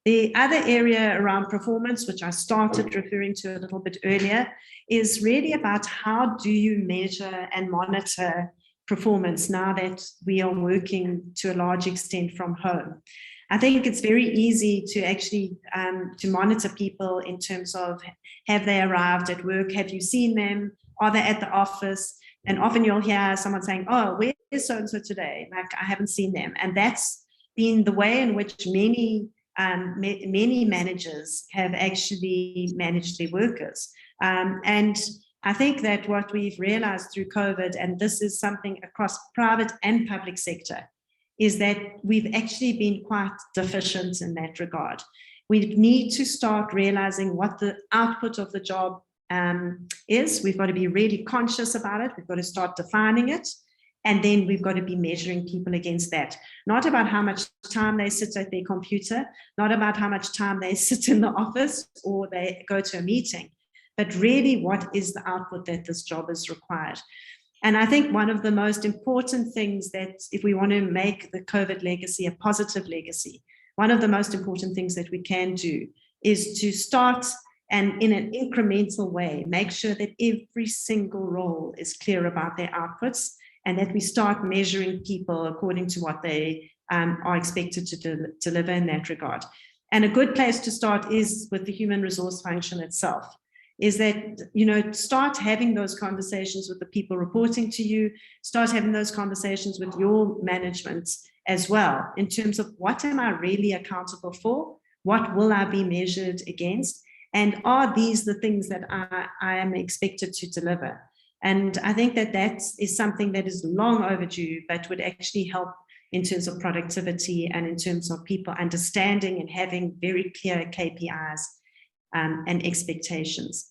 [SPEAKER 13] The other area around performance, which I started referring to a little bit earlier, is really about how do you measure and monitor performance now that we are working to a large extent from home. I think it's very easy to actually to monitor people in terms of, have they arrived at work? Have you seen them? Are they at the office? And often you'll hear someone saying, oh, where's so-and-so today? Like, I haven't seen them. And that's been the way in which many managers have actually managed their workers. And I think that what we've realized through COVID, and this is something across private and public sector, is that we've actually been quite deficient in that regard. We need to start realizing what the output of the job is. We've got to be really conscious about it. We've got to start defining it. And then we've got to be measuring people against that. Not about how much time they sit at their computer, not about how much time they sit in the office or they go to a meeting, but really what is the output that this job is required. And I think one of the most important things that if we want to make the COVID legacy a positive legacy, one of the most important things that we can do is to start and in an incremental way, make sure that every single role is clear about their outputs and that we start measuring people according to what they are expected to deliver in that regard. And a good place to start is with the human resource function itself, is that, you know, start having those conversations with the people reporting to you, start having those conversations with your management as well, in terms of what am I really accountable for? What will I be measured against? And are these the things that I am expected to deliver? And I think that that is something that is long overdue, but would actually help in terms of productivity and in terms of people understanding and having very clear KPIs and expectations.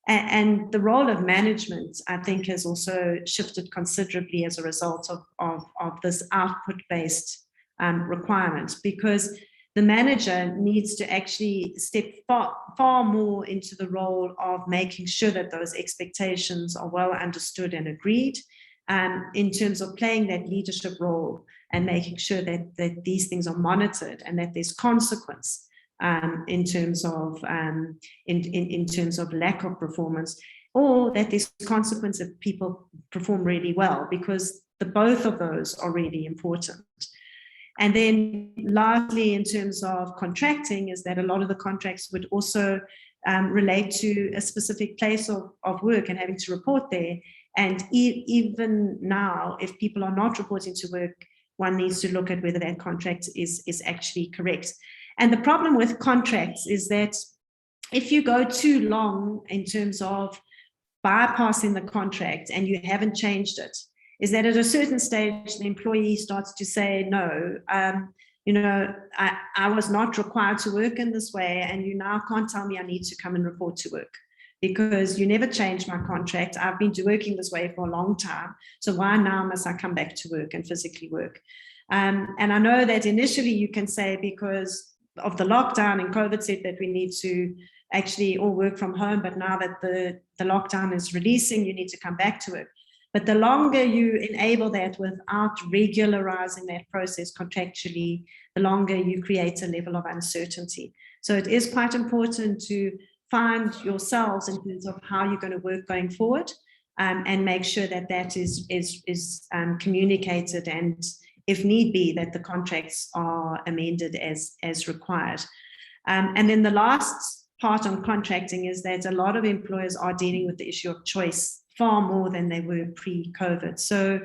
[SPEAKER 13] And the role of management, I think, has also shifted considerably as a result of this output-based requirement, because the manager needs to actually step far more into the role of making sure that those expectations are well understood and agreed, in terms of playing that leadership role and making sure that these things are monitored and that there's consequence in terms of in terms of lack of performance, or that there's consequence if people perform really well, because both of those are really important. And then lastly, in terms of contracting, is that a lot of the contracts would also relate to a specific place of work and having to report there. And even now, if people are not reporting to work, one needs to look at whether that contract is actually correct. And the problem with contracts is that if you go too long in terms of bypassing the contract and you haven't changed it, is that at a certain stage, the employee starts to say, no, you know, I was not required to work in this way, and you now can't tell me I need to come and report to work because you never changed my contract. I've been working this way for a long time. So why now must I come back to work and physically work? And I know that initially you can say because of the lockdown and COVID said that we need to actually all work from home, but now that the lockdown is releasing, you need to come back to work. But the longer you enable that without regularizing that process contractually, the longer you create a level of uncertainty. So it is quite important to find yourselves in terms of how you're going to work going forward, and make sure that that is communicated, and if need be, that the contracts are amended as required. And then the last part on contracting is that a lot of employers are dealing with the issue of choice far more than they were pre-COVID. So,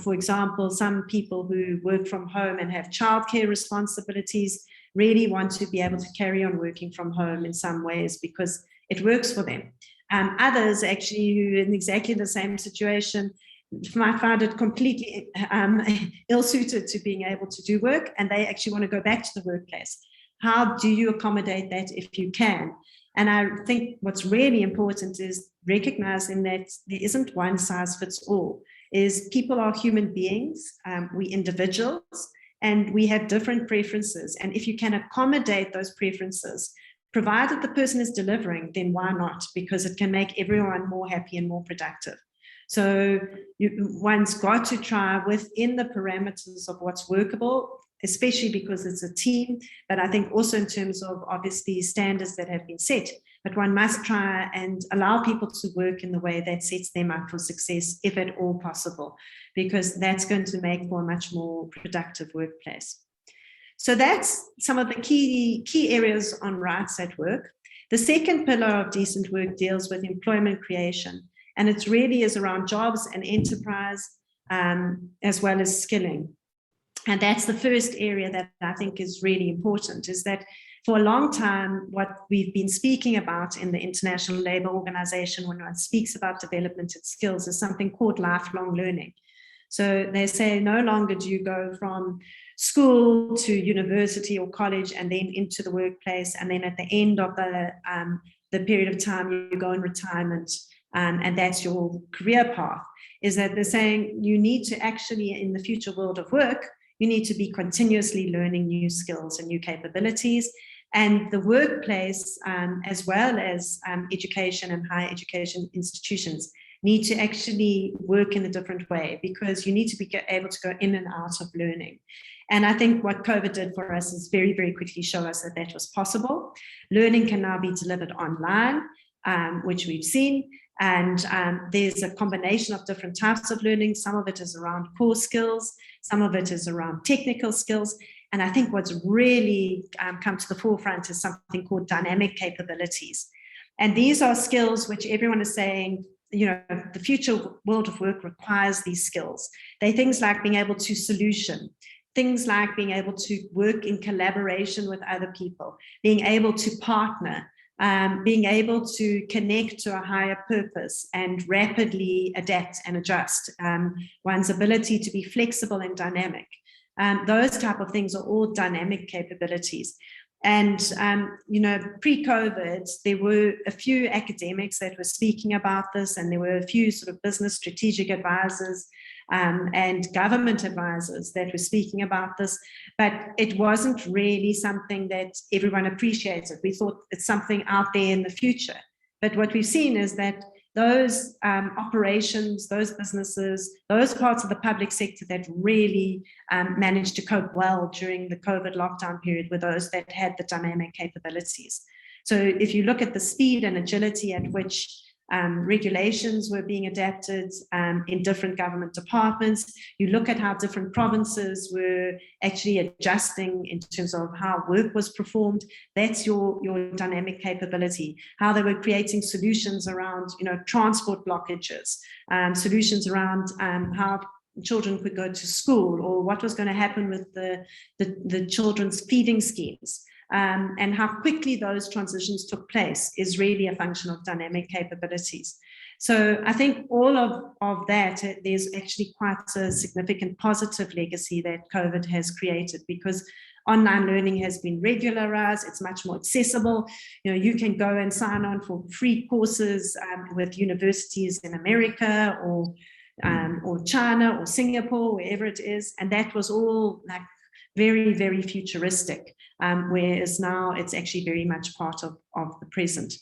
[SPEAKER 13] for example, some people who work from home and have childcare responsibilities really want to be able to carry on working from home in some ways because it works for them. Others actually who are in exactly the same situation might find it completely ill-suited to being able to do work, and they actually want to go back to the workplace. How do you accommodate that if you can? And I think what's really important is recognizing that there isn't one size fits all. Is people are human beings, we individuals, and we have different preferences. And if you can accommodate those preferences, provided the person is delivering, then why not? Because it can make everyone more happy and more productive. So one's got to try within the parameters of what's workable, especially because it's a team, but I think also in terms of obviously standards that have been set, but one must try and allow people to work in the way that sets them up for success, if at all possible, because that's going to make for a much more productive workplace. So that's some of the key areas on rights at work. The second pillar of decent work deals with employment creation, and it really is around jobs and enterprise, as well as skilling. And that's the first area that I think is really important, is that for a long time, what we've been speaking about in the International Labour Organization, when one speaks about development and skills, is something called lifelong learning. So they say no longer do you go from school to university or college and then into the workplace, and then at the end of the period of time you go in retirement, and that's your career path. Is that they're saying you need to actually, in the future world of work, you need to be continuously learning new skills and new capabilities. And the workplace, as well as education and higher education institutions, need to actually work in a different way, because you need to be able to go in and out of learning. And I think what COVID did for us is very, very quickly show us that that was possible. Learning can now be delivered online, which we've seen. And there's a combination of different types of learning. Some of it is around core skills, some of it is around technical skills. And I think what's really come to the forefront is something called dynamic capabilities. And these are skills which everyone is saying, you know, the future world of work requires these skills. They're things like being able to solution, things like being able to work in collaboration with other people, being able to partner, being able to connect to a higher purpose and rapidly adapt and adjust, one's ability to be flexible and dynamic. Those type of things are all dynamic capabilities. And, you know, pre-COVID, there were a few academics that were speaking about this, and there were a few sort of business strategic advisors and government advisors that were speaking about this, but it wasn't really something that everyone appreciated. We thought it's something out there in the future. But what we've seen is that those operations, those businesses, those parts of the public sector that really managed to cope well during the COVID lockdown period were those that had the dynamic capabilities. So if you look at the speed and agility at which regulations were being adapted in different government departments, you look at how different provinces were actually adjusting in terms of how work was performed, that's your dynamic capability. How they were creating solutions around, you know, transport blockages, solutions around how children could go to school, or what was going to happen with the children's feeding schemes. And how quickly those transitions took place is really a function of dynamic capabilities. So I think all of that, there's actually quite a significant positive legacy that COVID has created, because online learning has been regularized, it's much more accessible. You know, you can go and sign on for free courses with universities in America or China or Singapore, wherever it is. And that was all like very, very futuristic. Whereas now it's actually very much part of the present.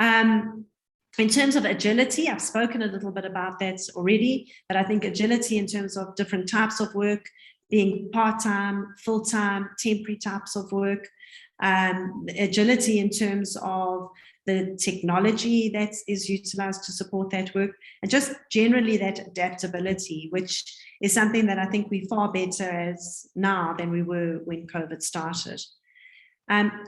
[SPEAKER 13] In terms of agility, I've spoken a little bit about that already, but I think agility in terms of different types of work, being part-time, full-time, temporary types of work, agility in terms of the technology that is utilized to support that work, and just generally that adaptability, which is something that I think we're far better as now than we were when COVID started.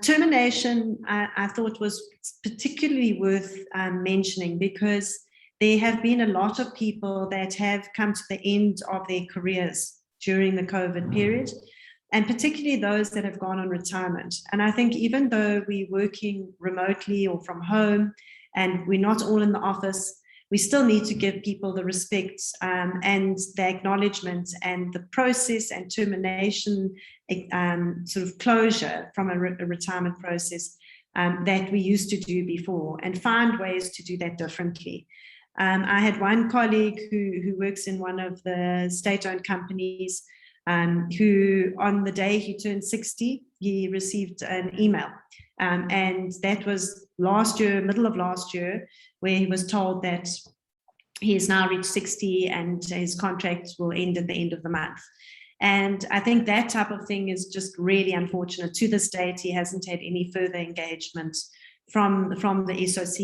[SPEAKER 13] Termination, I thought was particularly worth mentioning, because there have been a lot of people that have come to the end of their careers during the COVID period, and particularly those that have gone on retirement. And I think even though we're working remotely or from home and we're not all in the office, we still need to give people the respect and the acknowledgement and the process and termination sort of closure from a retirement process that we used to do before, and find ways to do that differently. I had one colleague who works in one of the state-owned companies who on the day he turned 60, he received an email. And that was last year, middle of last year, where he was told that he has now reached 60 and his contract will end at the end of the month. And I think that type of thing is just really unfortunate. To this date, he hasn't had any further engagement from the SOC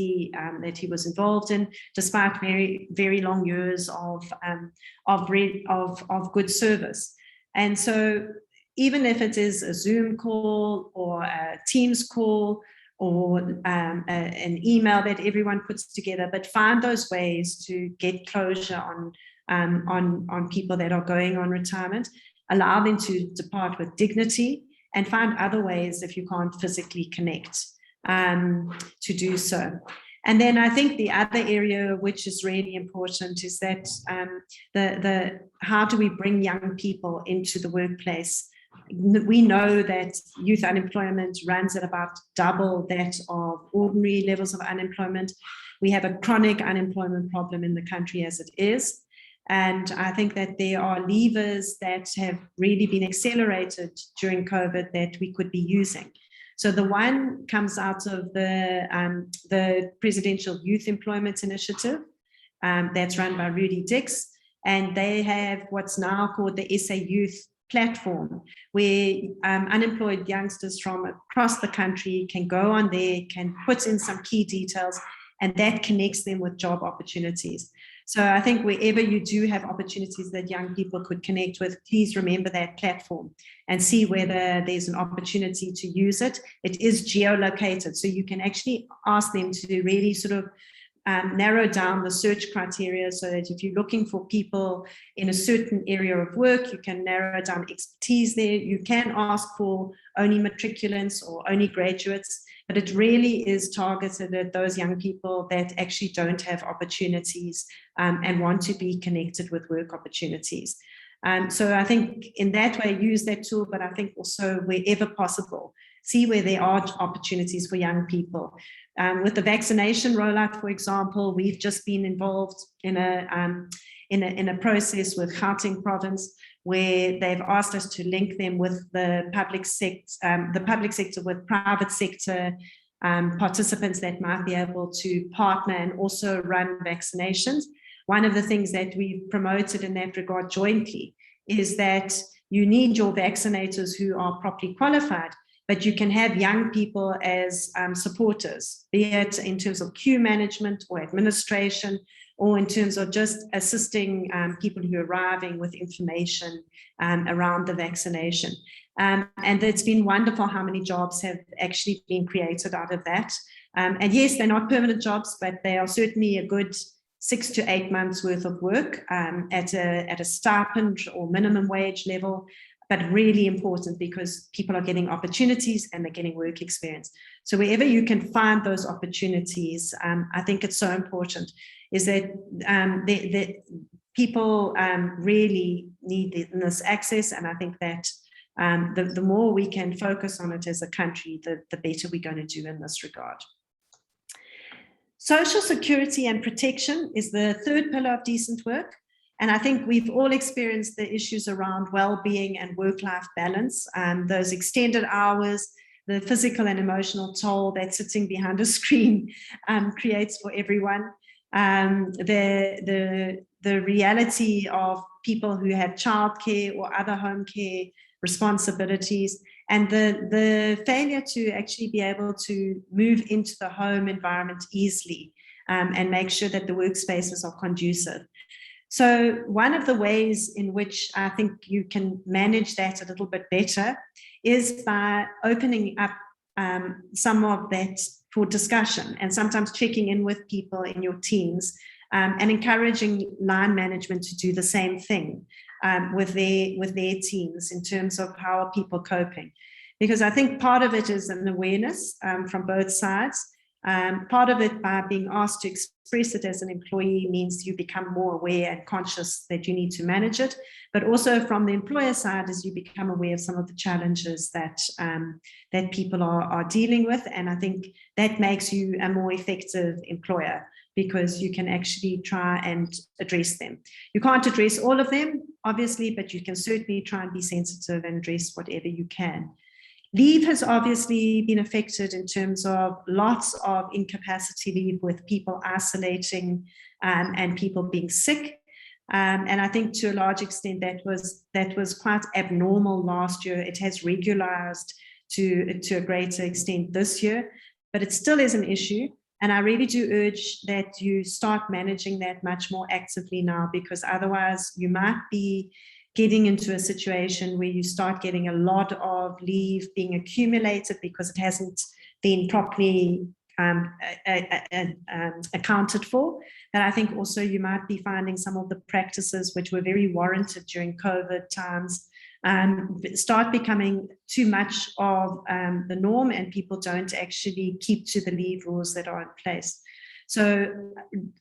[SPEAKER 13] that he was involved in, despite very, very long years of good service. And so even if it is a Zoom call or a Teams call or an email that everyone puts together, but find those ways to get closure on people that are going on retirement, allow them to depart with dignity, and find other ways if you can't physically connect to do so. And then I think the other area which is really important is that how do we bring young people into the workplace? We know that youth unemployment runs at about double that of ordinary levels of unemployment. We have a chronic unemployment problem in the country as it is. And I think that there are levers that have really been accelerated during COVID that we could be using. So the one comes out of the Presidential Youth Employment Initiative, that's run by Rudy Dix, and they have what's now called the SA Youth platform, where unemployed youngsters from across the country can go on there, can put in some key details, and that connects them with job opportunities. So I think wherever you do have opportunities that young people could connect with, please remember that platform and see whether there's an opportunity to use it. It is geolocated, so you can actually ask them to really sort of narrow down the search criteria, so that if you're looking for people in a certain area of work, you can narrow down expertise there. You can ask for only matriculants or only graduates, but it really is targeted at those young people that actually don't have opportunities and want to be connected with work opportunities. So I think in that way, use that tool, but I think also wherever possible, see where there are opportunities for young people. With the vaccination rollout, for example, we've just been involved in a process with Gauteng province, where they've asked us to link them with the public sector with private sector participants that might be able to partner and also run vaccinations. One of the things that we've promoted in that regard jointly is that you need your vaccinators who are properly qualified, but you can have young people as supporters, be it in terms of queue management or administration, or in terms of just assisting people who are arriving with information around the vaccination. And it's been wonderful how many jobs have actually been created out of that. And yes, they're not permanent jobs, but they are certainly a good 6 to 8 months worth of work at a stipend or minimum wage level, but really important because people are getting opportunities and they're getting work experience. So wherever you can find those opportunities, I think it's so important, is that people really need this access. And I think that the more we can focus on it as a country, the better we're going to do in this regard. Social security and protection is the third pillar of decent work. And I think we've all experienced the issues around well-being and work-life balance, those extended hours, the physical and emotional toll that sitting behind a screen creates for everyone. The reality of people who have childcare or other home care responsibilities, and the failure to actually be able to move into the home environment easily and make sure that the workspaces are conducive. So one of the ways in which I think you can manage that a little bit better is by opening up some of that for discussion, and sometimes checking in with people in your teams and encouraging line management to do the same thing with their teams in terms of how are people coping. Because I think part of it is an awareness from both sides. Part of it, by being asked to express it as an employee, means you become more aware and conscious that you need to manage it. But also from the employer side, as you become aware of some of the challenges that that people are dealing with. And I think that makes you a more effective employer, because you can actually try and address them. You can't address all of them, obviously, but you can certainly try and be sensitive and address whatever you can. Leave has obviously been affected in terms of lots of incapacity leave, with people isolating and people being sick. And I think to a large extent that was quite abnormal last year. It has regularized to a greater extent this year, but it still is an issue. And I really do urge that you start managing that much more actively now, because otherwise you might be getting into a situation where you start getting a lot of leave being accumulated because it hasn't been properly accounted for. And I think also you might be finding some of the practices which were very warranted during COVID times start becoming too much of the norm, and people don't actually keep to the leave rules that are in place. So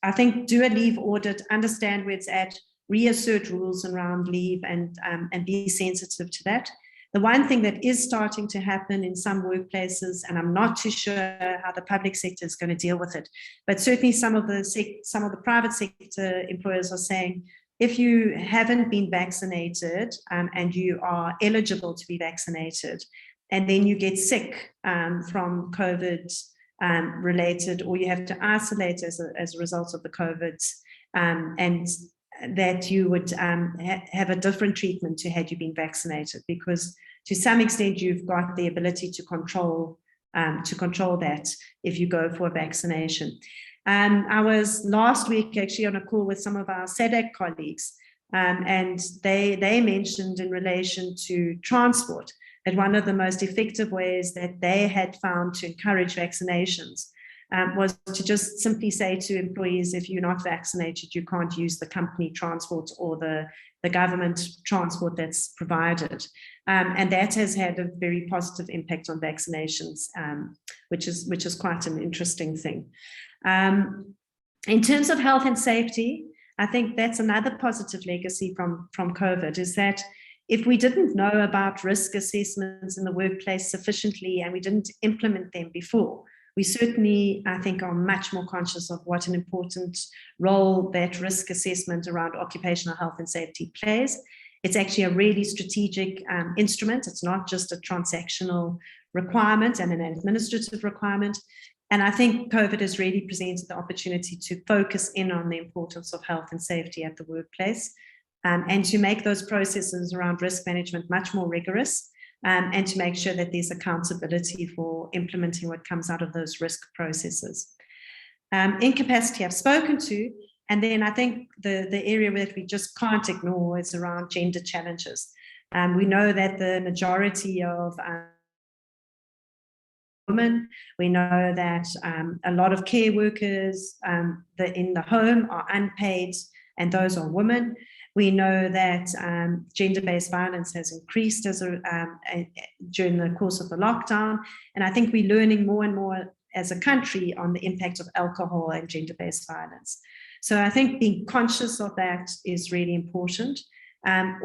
[SPEAKER 13] I think do a leave audit, understand where it's at, reassert rules around leave, and be sensitive to that. The one thing that is starting to happen in some workplaces, and I'm not too sure how the public sector is going to deal with it, but certainly some of the private sector employers are saying, if you haven't been vaccinated and you are eligible to be vaccinated, and then you get sick from COVID related, or you have to isolate as a result of the COVID and that you would have a different treatment to had you been vaccinated, because to some extent you've got the ability to control that if you go for a vaccination. I was last week actually on a call with some of our SADC colleagues, and they mentioned in relation to transport that one of the most effective ways that they had found to encourage vaccinations was to just simply say to employees, if you're not vaccinated, you can't use the company transport or the government transport that's provided. And that has had a very positive impact on vaccinations, which is quite an interesting thing. In terms of health and safety, I think that's another positive legacy from COVID, is that if we didn't know about risk assessments in the workplace sufficiently and we didn't implement them before, we certainly, I think, are much more conscious of what an important role that risk assessment around occupational health and safety plays. It's actually a really strategic instrument. It's not just a transactional requirement and an administrative requirement. And I think COVID has really presented the opportunity to focus in on the importance of health and safety at the workplace, and to make those processes around risk management much more rigorous, and to make sure that there's accountability for implementing what comes out of those risk processes. Incapacity I've spoken to, and then I think the area that we just can't ignore is around gender challenges. We know that the majority of women, we know that a lot of care workers in the home are unpaid, and those are women. We know that gender-based violence has increased during the course of the lockdown. And I think we're learning more and more as a country on the impact of alcohol and gender-based violence. So I think being conscious of that is really important.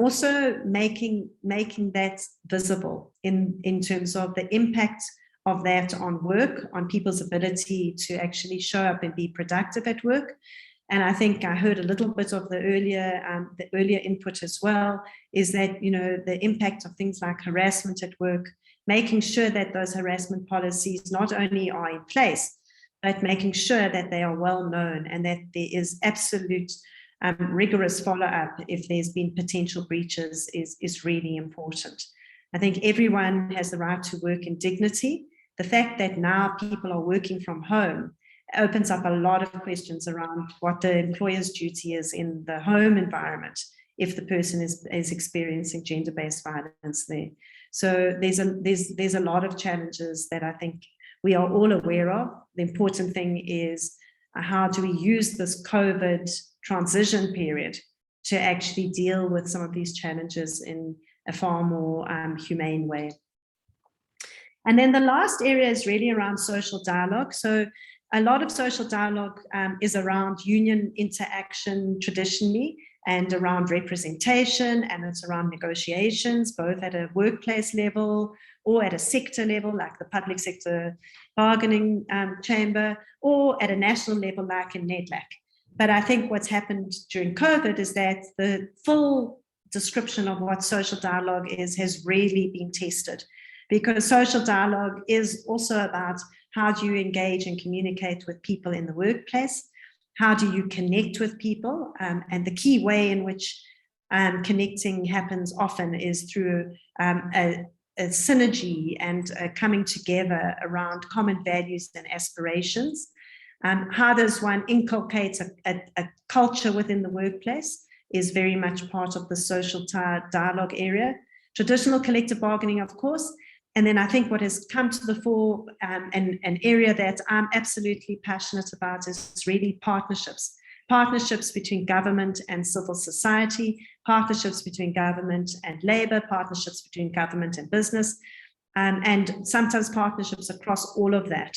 [SPEAKER 13] Also making that visible in terms of the impact of that on work, on people's ability to actually show up and be productive at work. And I think I heard a little bit of the earlier input as well, is that, you know, the impact of things like harassment at work, making sure that those harassment policies not only are in place, but making sure that they are well known and that there is absolute rigorous follow-up if there's been potential breaches is really important. I think everyone has the right to work in dignity. The fact that now people are working from home opens up a lot of questions around what the employer's duty is in the home environment if the person is experiencing gender-based violence there. So there's a lot of challenges that I think we are all aware of. The important thing is how do we use this COVID transition period to actually deal with some of these challenges in a far more humane way. And then the last area is really around social dialogue. So a lot of social dialogue is around union interaction traditionally and around representation, and it's around negotiations, both at a workplace level or at a sector level, like the public sector bargaining chamber, or at a national level, like in NEDLAC. But I think what's happened during COVID is that the full description of what social dialogue is has really been tested, because social dialogue is also about how do you engage and communicate with people in the workplace? How do you connect with people? And the key way in which connecting happens often is through a synergy and coming together around common values and aspirations. How does one inculcate a culture within the workplace is very much part of the social dialogue area. Traditional collective bargaining, of course. And then I think what has come to the fore, and an area that I'm absolutely passionate about, is really partnerships. Partnerships between government and civil society, partnerships between government and labor, partnerships between government and business, and sometimes partnerships across all of that.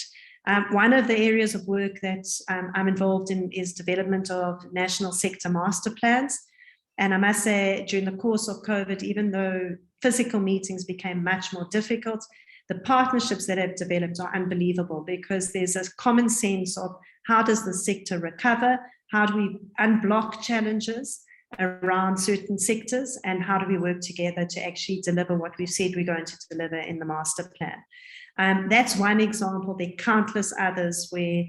[SPEAKER 13] One of the areas of work that I'm involved in is development of national sector master plans. And I must say, during the course of COVID, even though physical meetings became much more difficult, the partnerships that have developed are unbelievable, because there's a common sense of how does the sector recover, how do we unblock challenges around certain sectors, and how do we work together to actually deliver what we've said we're going to deliver in the master plan. That's one example. There are countless others where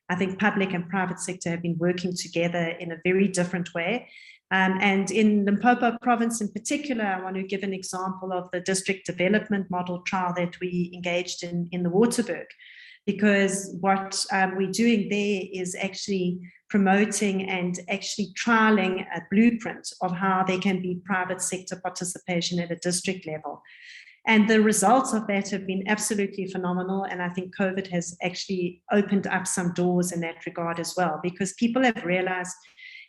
[SPEAKER 13] I think public and private sector have been working together in a very different way. And in Limpopo province in particular, I want to give an example of the district development model trial that we engaged in the Waterberg, because what we're doing there is actually promoting and actually trialing a blueprint of how there can be private sector participation at a district level. And the results of that have been absolutely phenomenal. And I think COVID has actually opened up some doors in that regard as well, because people have realized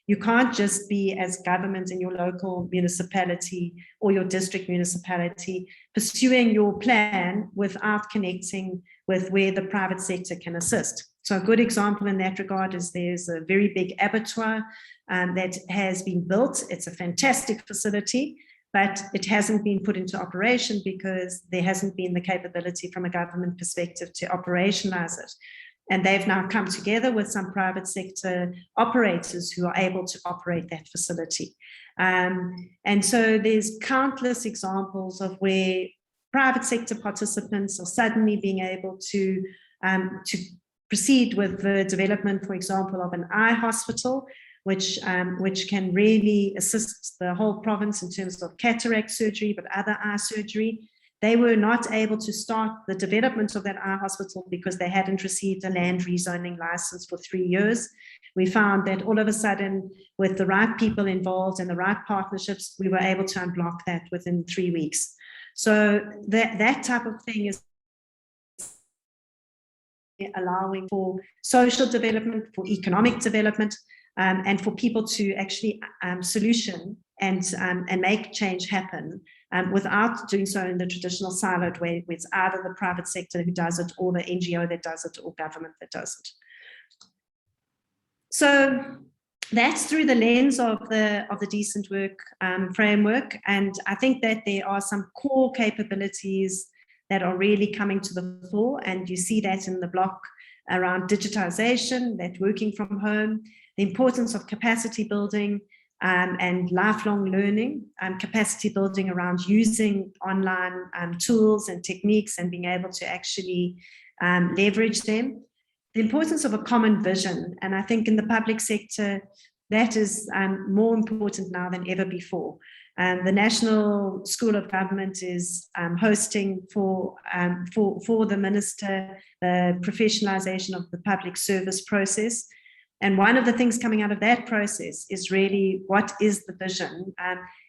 [SPEAKER 13] you can't just be, as government in your local municipality or your district municipality, pursuing your plan without connecting with where the private sector can assist. So a good example in that regard is there's a very big abattoir that has been built. It's a fantastic facility, but it hasn't been put into operation because there hasn't been the capability from a government perspective to operationalize it. And they've now come together with some private sector operators who are able to operate that facility. And so there's countless examples of where private sector participants are suddenly being able to proceed with the development, for example, of an eye hospital, which can really assist the whole province in terms of cataract surgery, but other eye surgery. They were not able to start the development of that eye hospital because they hadn't received a land rezoning license for 3 years. We found that all of a sudden, with the right people involved and the right partnerships, we were able to unblock that within 3 weeks. So that type of thing is allowing for social development, for economic development, and for people to actually solution and make change happen without doing so in the traditional siloed way, where it's either the private sector who does it, or the NGO that does it, or government that does it. So that's through the lens of the decent work framework. And I think that there are some core capabilities that are really coming to the fore. And you see that in the block around digitization, that working from home, the importance of capacity building and lifelong learning, capacity building around using online tools and techniques and being able to actually leverage them. The importance of a common vision. And I think in the public sector, that is more important now than ever before. The National School of Government is hosting for the minister the professionalization of the public service process. And one of the things coming out of that process is really, what is the vision?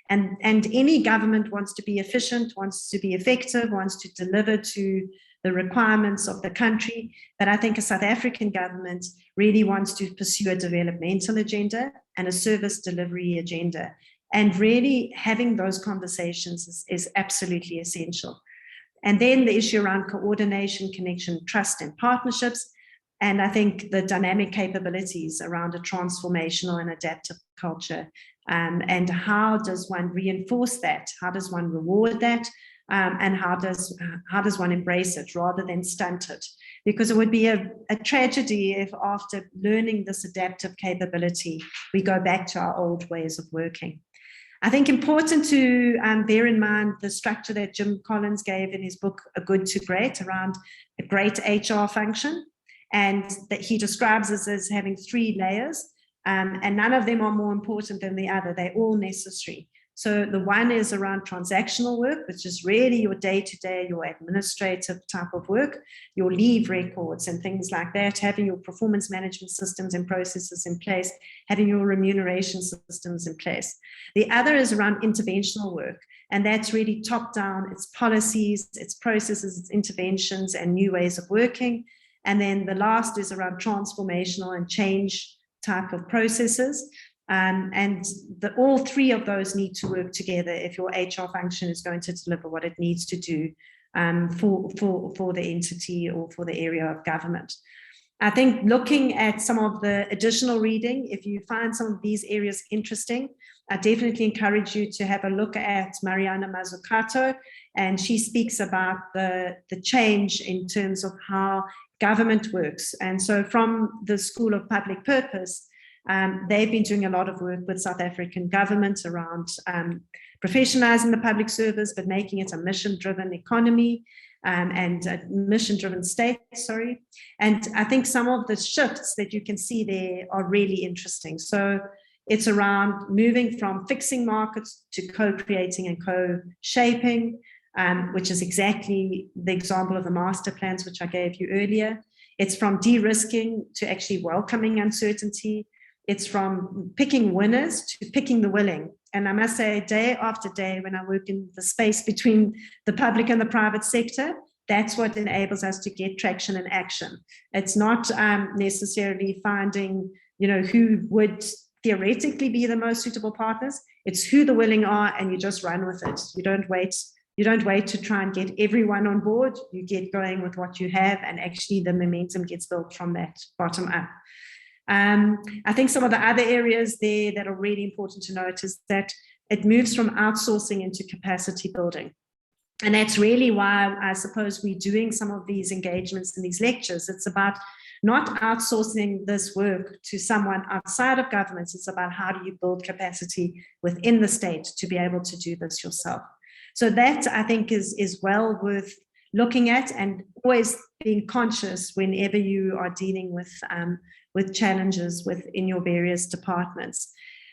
[SPEAKER 13] And any government wants to be efficient, wants to be effective, wants to deliver to the requirements of the country. But I think a South African government really wants to pursue a developmental agenda and a service delivery agenda. And really having those conversations is absolutely essential. And then the issue around coordination, connection, trust, and partnerships. And I think the dynamic capabilities around a transformational and adaptive culture. And how does one reinforce that? How does one reward that? And how does one embrace it rather than stunt it? Because it would be a tragedy if after learning this adaptive capability, we go back to our old ways of working. I think important to bear in mind the structure that Jim Collins gave in his book, A Good to Great, around a great HR function. And that he describes this as having 3 layers, and none of them are more important than the other. They're all necessary. So the one is around transactional work, which is really your day-to-day, your administrative type of work, your leave records and things like that, having your performance management systems and processes in place, having your remuneration systems in place. The other is around interventional work, and that's really top-down. It's policies, it's processes, it's interventions and new ways of working. And then the last is around transformational and change type of processes. And all 3 of those need to work together if your HR function is going to deliver what it needs to do for the entity or for the area of government. I think looking at some of the additional reading, if you find some of these areas interesting, I definitely encourage you to have a look at Mariana Mazzucato, and she speaks about the change in terms of how government works. And so from the School of Public Purpose, they've been doing a lot of work with South African government around professionalizing the public service, but making it a mission-driven economy. and mission-driven state, sorry. And I think some of the shifts that you can see there are really interesting. So it's around moving from fixing markets to co-creating and co-shaping, which is exactly the example of the master plans, which I gave you earlier. It's from de-risking to actually welcoming uncertainty. It's from picking winners to picking the willing. And I must say, day after day, when I work in the space between the public and the private sector, that's what enables us to get traction and action. It's not necessarily finding, who would theoretically be the most suitable partners. It's who the willing are, and you just run with it. You don't wait to try and get everyone on board. You get going with what you have, and actually the momentum gets built from that bottom up. I think some of the other areas there that are really important to note is that it moves from outsourcing into capacity building. And that's really why I suppose we're doing some of these engagements and these lectures. It's about not outsourcing this work to someone outside of government. It's about how do you build capacity within the state to be able to do this yourself. So that, I think, is well worth looking at, and always being conscious whenever you are dealing with challenges within your various departments.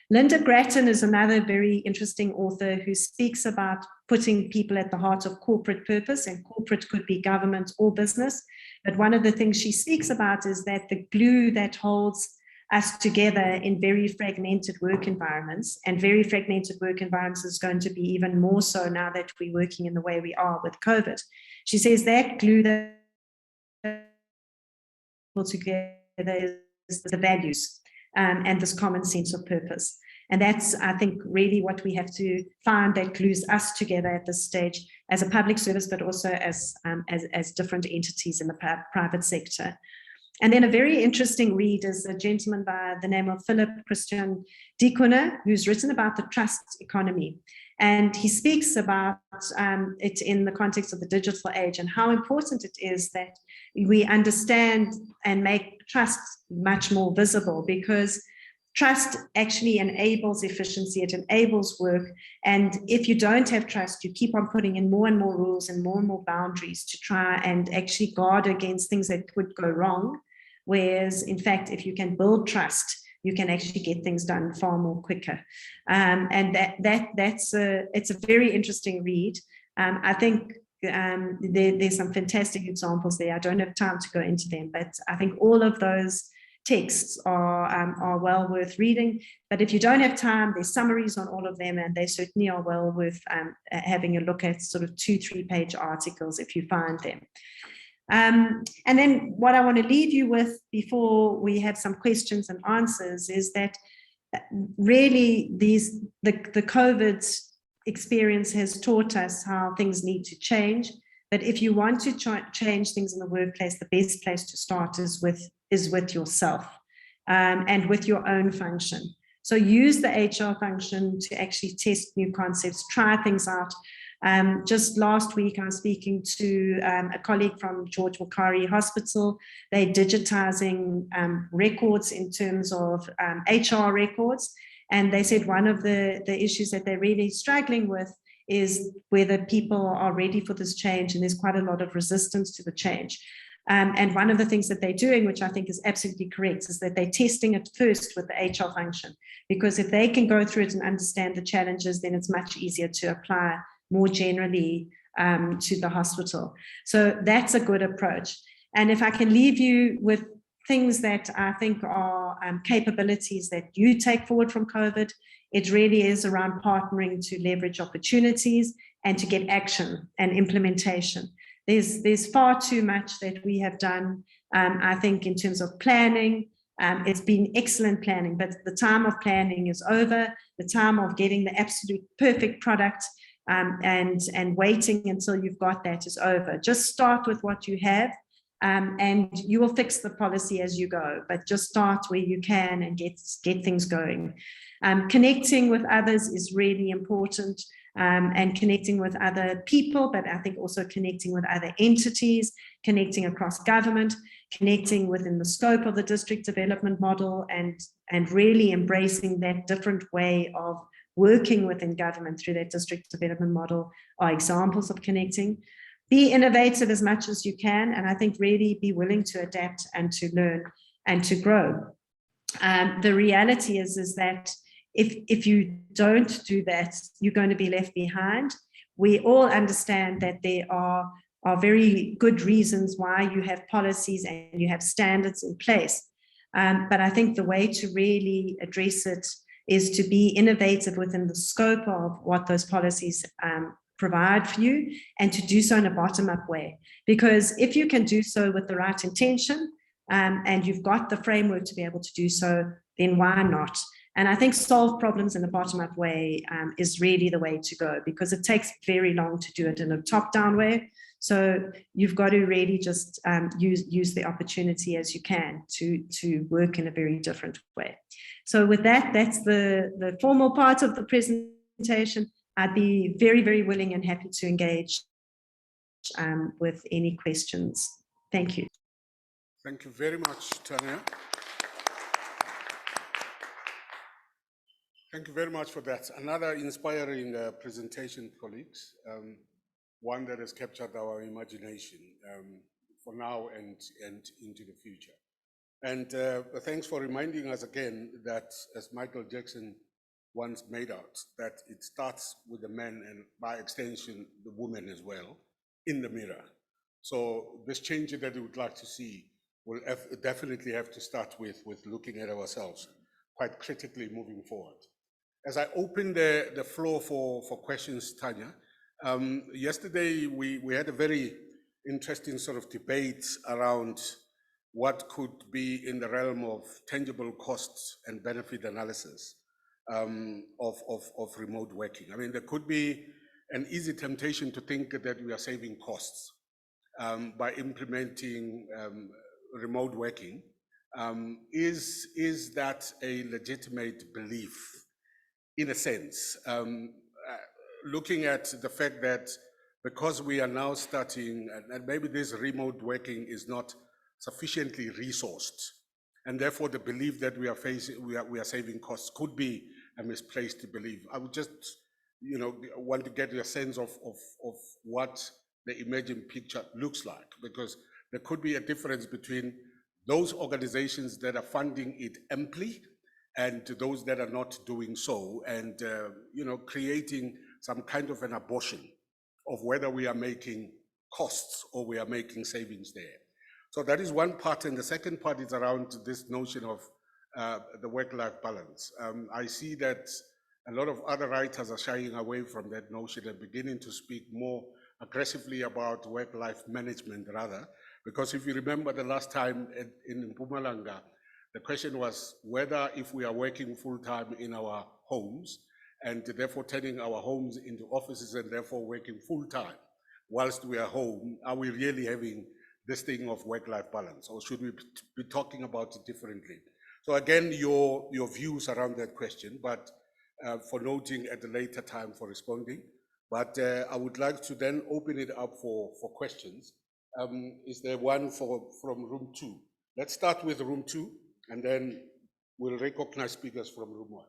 [SPEAKER 13] Linda Grattan is another very interesting author who speaks about putting people at the heart of corporate purpose, and corporate could be government or business. But one of the things she speaks about is that the glue that holds us together in very fragmented work environments, and very fragmented work environments is going to be even more so now that we're working in the way we are with COVID. She says that glue that holds together is the values and this common sense of purpose. And that's, I think, really what we have to find that glues us together at this stage as a public service, but also as different entities in the private sector. And then a very interesting read is a gentleman by the name of Philip Christian Dikoner, who's written about the trust economy. And he speaks about it in the context of the digital age and how important it is that we understand and make trust much more visible, because trust actually enables efficiency, it enables work. And if you don't have trust, you keep on putting in more and more rules and more boundaries to try and actually guard against things that could go wrong. Whereas, in fact, if you can build trust, you can actually get things done far more quicker. And it's a very interesting read. I think there's some fantastic examples there. I don't have time to go into them, but I think all of those texts are well worth reading. But if you don't have time, there's summaries on all of them, and they certainly are well worth having a look at, sort of 2-3 page articles if you find them. And then what I want to leave you with before we have some questions and answers is that really the COVID experience has taught us how things need to change. But if you want to change things in the workplace, the best place to start is with yourself and with your own function. So use the HR function to actually test new concepts, try things out. Just last week, I was speaking to a colleague from George Macquarie Hospital. They're digitizing records in terms of HR records. And they said one of the issues that they're really struggling with is whether people are ready for this change, and there's quite a lot of resistance to the change. And one of the things that they're doing, which I think is absolutely correct, is that they're testing it first with the HR function, because if they can go through it and understand the challenges, then it's much easier to apply more generally to the hospital. So that's a good approach. And if I can leave you with things that I think are capabilities that you take forward from COVID, it really is around partnering to leverage opportunities and to get action and implementation. There's far too much that we have done, I think, in terms of planning. It's been excellent planning, but the time of planning is over. The time of getting the absolute perfect product and waiting until you've got that is over. Just start with what you have, and you will fix the policy as you go, but just start where you can and get things going. Connecting with others is really important, and connecting with other people, but I think also connecting with other entities, connecting across government, connecting within the scope of the district development model, and really embracing that different way of working within government through that district development model are examples of connecting. be innovative as much as you can, and I think really be willing to adapt and to learn and to grow. The reality is that if you don't do that, you're going to be left behind. We all understand that there are very good reasons why you have policies and you have standards in place. But I think the way to really address it is to be innovative within the scope of what those policies provide for you, and to do so in a bottom-up way. Because if you can do so with the right intention, and you've got the framework to be able to do so, then why not? And I think solve problems in a bottom-up way is really the way to go, because it takes very long to do it in a top-down way. So you've got to really just use the opportunity as you can to work in a very different way. So with that, that's the formal part of the presentation. I'd be very, very willing and happy to engage with any questions. Thank you.
[SPEAKER 1] Thank you very much, Tanya. Thank you very much for that. Another inspiring presentation, colleagues. One that has captured our imagination for now and into the future. And thanks for reminding us again that, as Michael Jackson once made out, that it starts with the men and by extension, the women as well, in the mirror. So this change that we would like to see will definitely have to start with looking at ourselves quite critically moving forward. As I open the floor for questions, Tanya, yesterday we had a very interesting sort of debate around what could be in the realm of tangible costs and benefit analysis of remote working. I mean, there could be an easy temptation to think that we are saving costs by implementing remote working. Is that a legitimate belief? In a sense, looking at the fact that because we are now starting, and maybe this remote working is not sufficiently resourced, and therefore the belief that we are saving costs could be a misplaced belief. I would just, want to get a sense of what the emerging picture looks like, because there could be a difference between those organizations that are funding it amply and to those that are not doing so, and creating some kind of an abortion of whether we are making costs or we are making savings there. So that is one part, and the second part is around this notion of the work-life balance. I see that a lot of other writers are shying away from that notion and beginning to speak more aggressively about work-life management rather, because if you remember the last time in Mpumalanga, the question was whether if we are working full-time in our homes and therefore turning our homes into offices and therefore working full-time whilst we are home, are we really having this thing of work-life balance, or should we be talking about it differently? So again, your views around that question, but for noting at a later time for responding. But I would like to then open it up for questions. Is there one from room 2? Let's start with room 2. And then we'll recognize speakers from room 1.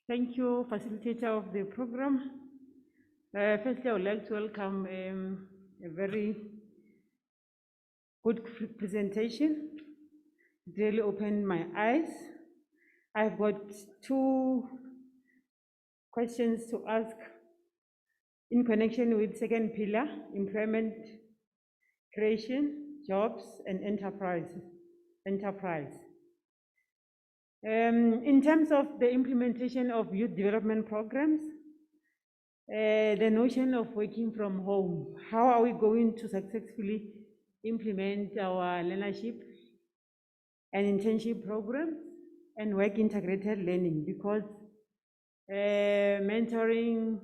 [SPEAKER 6] Thank you, facilitator of the program. Firstly, I would like to welcome a very good presentation. It really opened my eyes. I've got 2 questions to ask in connection with second pillar, employment creation, jobs, and enterprise. In terms of the implementation of youth development programs, the notion of working from home, how are we going to successfully implement our learnership and internship programs and work integrated learning? Because mentoring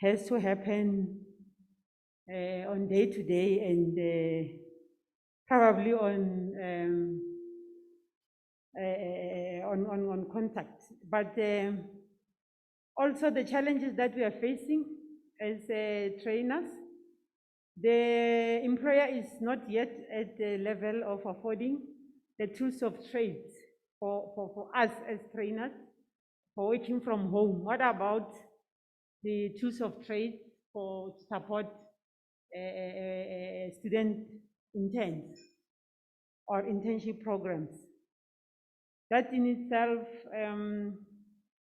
[SPEAKER 6] has to happen on day-to-day and probably on contact. But also the challenges that we are facing as trainers, the employer is not yet at the level of affording the tools of trades for us as trainers for working from home? What about the tools of trade for support student interns or internship programs? That in itself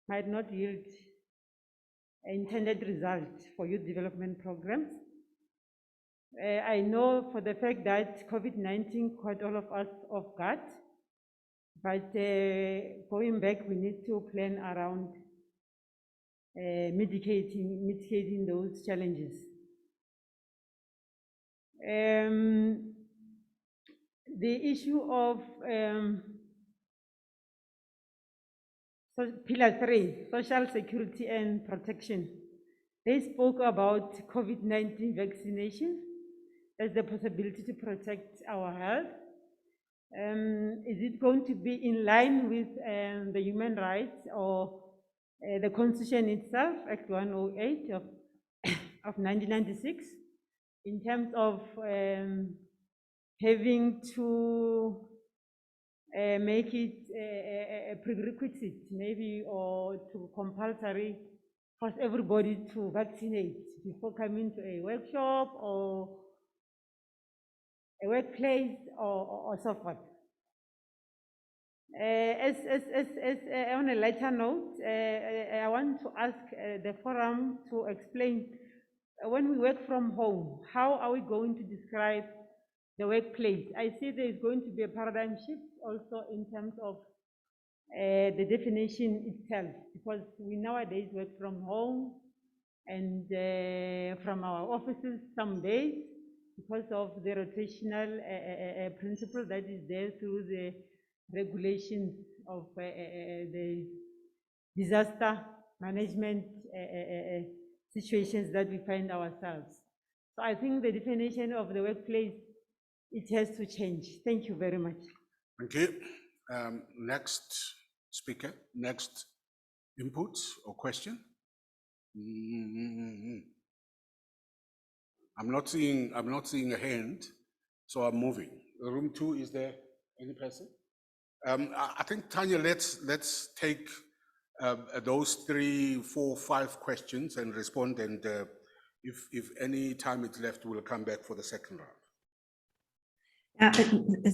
[SPEAKER 6] might not yield intended results for youth development programs. I know for the fact that COVID-19 caught all of us off guard, but going back, we need to plan around mitigating those challenges. The issue of Pillar 3, social security and protection. They spoke about COVID-19 vaccination as the possibility to protect our health. Is it going to be in line with the human rights or the Constitution itself, Act 108 of 1996, in terms of having to make it a prerequisite, maybe, or to compulsory, force everybody to vaccinate before coming to a workshop or a workplace or so forth. On a lighter note, I want to ask the forum to explain, when we work from home, how are we going to describe the workplace? I see there is going to be a paradigm shift also in terms of the definition itself, because we nowadays work from home and from our offices some days because of the rotational principle that is there through the regulations of the disaster management situations that we find ourselves. So I think the definition of the workplace, it has to change. Thank you very much.
[SPEAKER 1] Thank you. Next speaker, next input or question. I'm not seeing a hand, so I'm moving. Room 2, is there any person? I think, Tanya, let's take those 3, 4, 5 questions and respond, and if any time is left, we'll come back for the second round.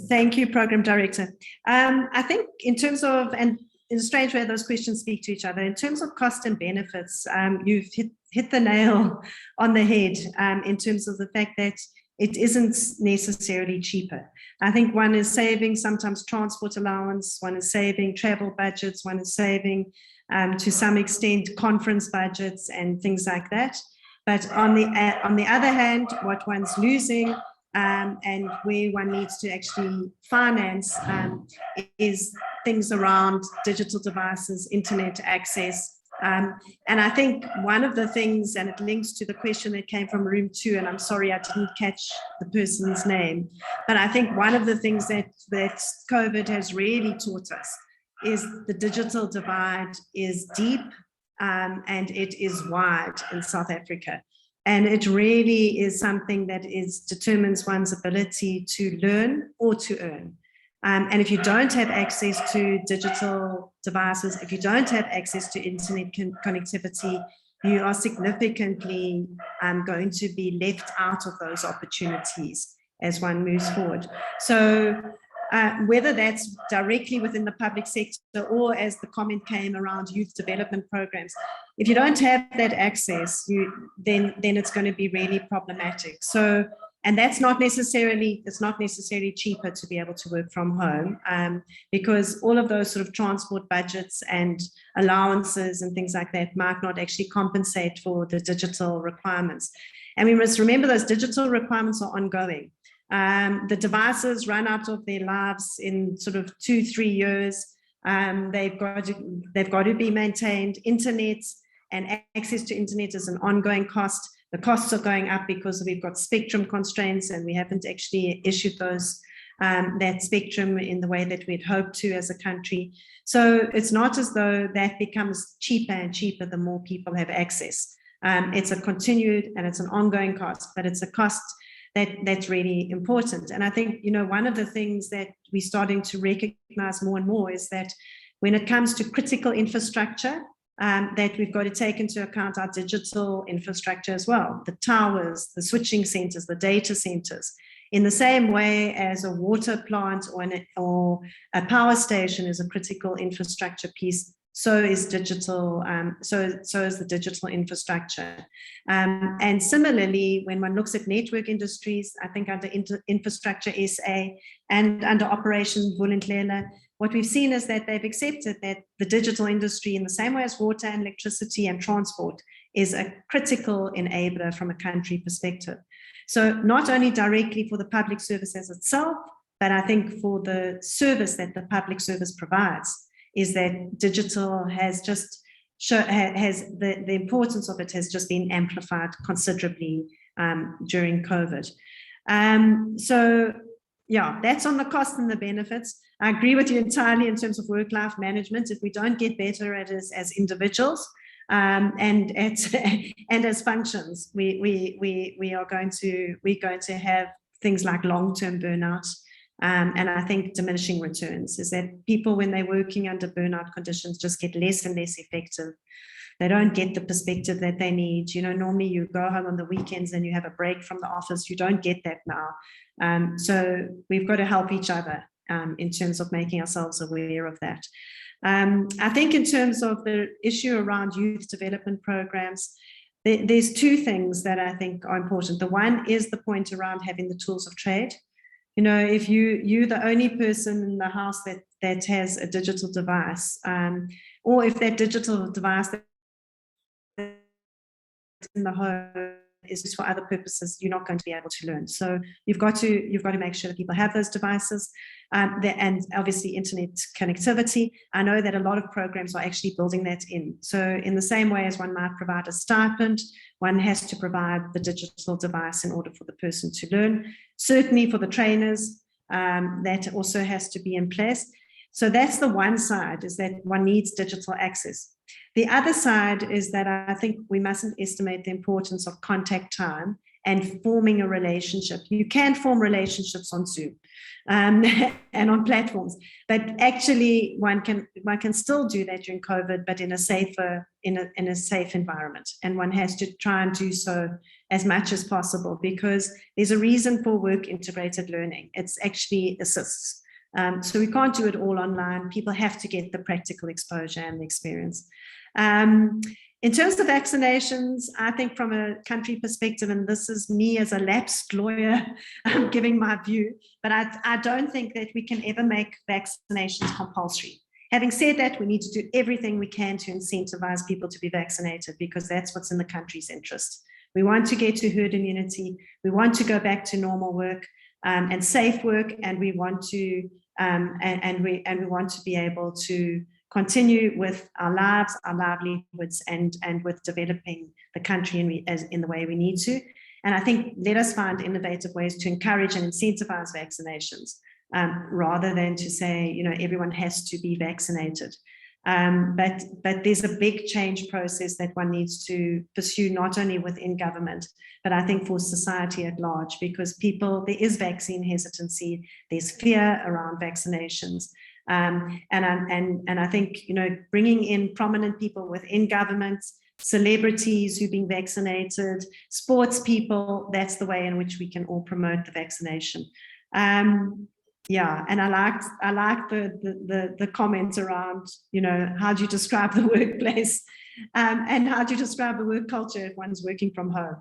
[SPEAKER 13] Thank you, Program Director. I think in terms of, and in a strange way, those questions speak to each other. In terms of cost and benefits, you've hit the nail on the head in terms of the fact that it isn't necessarily cheaper. I think one is saving sometimes transport allowance, one is saving travel budgets, one is saving to some extent conference budgets and things like that. But on the other hand, what one's losing and where one needs to actually finance is things around digital devices, internet access. And I think one of the things, and it links to the question that came from room 2, and I'm sorry I didn't catch the person's name, but I think one of the things that COVID has really taught us is the digital divide is deep and it is wide in South Africa. And it really is something that determines one's ability to learn or to earn. And if you don't have access to digital devices, if you don't have access to internet connectivity, you are significantly going to be left out of those opportunities as one moves forward. So whether that's directly within the public sector or as the comment came around youth development programs, if you don't have that access, then it's going to be really problematic. So, and it's not necessarily cheaper to be able to work from home because all of those sort of transport budgets and allowances and things like that might not actually compensate for the digital requirements. And we must remember those digital requirements are ongoing. The devices run out of their lives in sort of 2-3 years. They've got to be maintained. Internet and access to internet is an ongoing cost. The costs are going up because we've got spectrum constraints and we haven't actually issued those that spectrum in the way that we'd hoped to as a country. So it's not as though that becomes cheaper and cheaper the more people have access. It's a continued and it's an ongoing cost, but it's a cost that's really important. And I think, one of the things that we're starting to recognize more and more is that when it comes to critical infrastructure, that we've got to take into account our digital infrastructure as well, the towers, the switching centers, the data centers. In the same way as a water plant or a power station is a critical infrastructure piece, so is digital. So is the digital infrastructure. And similarly, when one looks at network industries, I think under Infrastructure SA and under Operation Vulindlela, what we've seen is that they've accepted that the digital industry, in the same way as water and electricity and transport, is a critical enabler from a country perspective. So not only directly for the public service as itself, but I think for the service that the public service provides, is that digital has just the importance of it has just been amplified considerably during COVID. So yeah, that's on the cost and the benefits. I agree with you entirely in terms of work-life management. If we don't get better at it as individuals and as functions, we're going to have things like long-term burnout. And I think diminishing returns is that people, when they're working under burnout conditions, just get less and less effective. They don't get the perspective that they need. Normally you go home on the weekends and you have a break from the office. You don't get that now. So we've got to help each other in terms of making ourselves aware of that. I think in terms of the issue around youth development programs, there's two things that I think are important. The one is the point around having the tools of trade. If you're the only person in the house that has a digital device, or if that digital device in the home is just for other purposes, you're not going to be able to learn. So you've got to make sure that people have those devices, and obviously internet connectivity. I know that a lot of programs are actually building that in. So in the same way as one might provide a stipend, one has to provide the digital device in order for the person to learn. Certainly for the trainers, that also has to be in place. So that's the one side, is that one needs digital access. The other side is that I think we mustn't estimate the importance of contact time and forming a relationship. You can form relationships on Zoom and on platforms, but actually one can still do that during COVID, but in a safe environment. And one has to try and do so as much as possible, because there's a reason for work integrated learning. It's actually assists. So we can't do it all online. People have to get the practical exposure and the experience. In terms of vaccinations, I think from a country perspective, and this is me as a lapsed lawyer giving my view, but I don't think that we can ever make vaccinations compulsory. Having said that, we need to do everything we can to incentivize people to be vaccinated, because that's what's in the country's interest. We want to get to herd immunity. We want to go back to normal work and safe work, and we want to we want to be able to continue with our lives, our livelihoods, and with developing the country in the way we need to. And I think let us find innovative ways to encourage and incentivize vaccinations, rather than to say, everyone has to be vaccinated. But there's a big change process that one needs to pursue, not only within government, but I think for society at large, because there is vaccine hesitancy, there's fear around vaccinations. And I think, bringing in prominent people within governments, celebrities who've been vaccinated, sports people, that's the way in which we can all promote the vaccination. Yeah, and I liked the comments around, how do you describe the workplace, and how do you describe the work culture if one's working from home?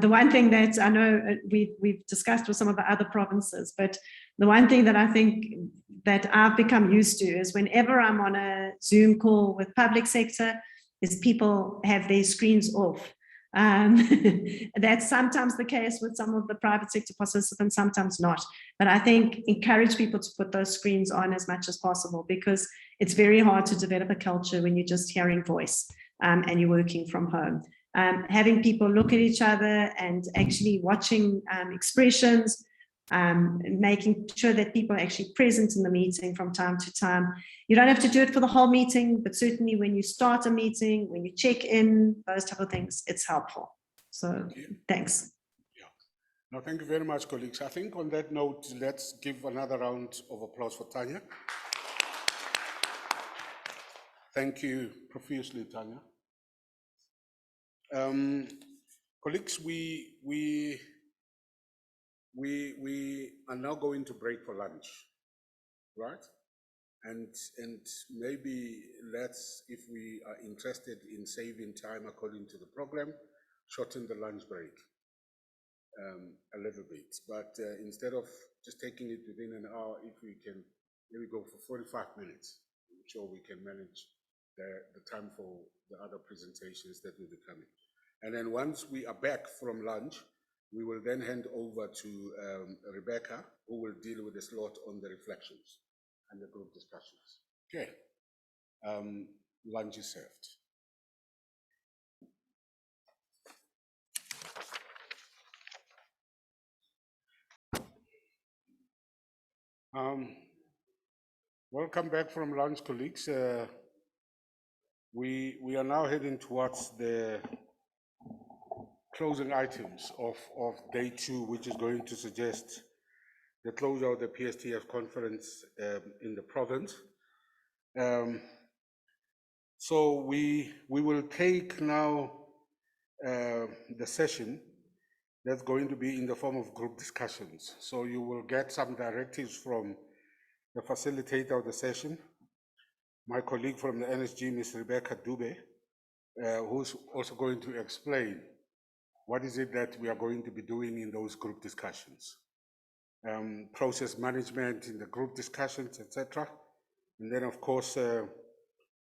[SPEAKER 13] The one thing that I know we've discussed with some of the other provinces, but the one thing that I think that I've become used to is whenever I'm on a Zoom call with public sector, is people have their screens off. That's sometimes the case with some of the private sector participants, sometimes not. But I think encourage people to put those screens on as much as possible, because it's very hard to develop a culture when you're just hearing voice and you're working from home. Having people look at each other and actually watching expressions, making sure that people are actually present in the meeting from time to time. You don't have to do it for the whole meeting, but certainly when you start a meeting, when you check in, those type of things, it's helpful. So thanks.
[SPEAKER 1] Yeah. No, thank you very much, colleagues. I think on that note, let's give another round of applause for Tanya. Thank you profusely, Tanya. Colleagues, we are now going to break for lunch, right? And maybe let's, if we are interested in saving time according to the program, shorten the lunch break a little bit. But instead of just taking it within an hour, if we can maybe go for 45 minutes, I'm sure we can manage the time for the other presentations that will be coming. And then once we are back from lunch, we will then hand over to Rebecca, who will deal with the slot on the reflections and the group discussions. Okay, lunch is served. Welcome back from lunch, colleagues. We are now heading towards the closing items of day 2, which is going to suggest the closure of the PSTF conference in the province. So we will take now the session that's going to be in the form of group discussions. So you will get some directives from the facilitator of the session, my colleague from the NSG, Ms. Rebecca Dube, who's also going to explain what is it that we are going to be doing in those group discussions. Process management in the group discussions, etc. And then, of course,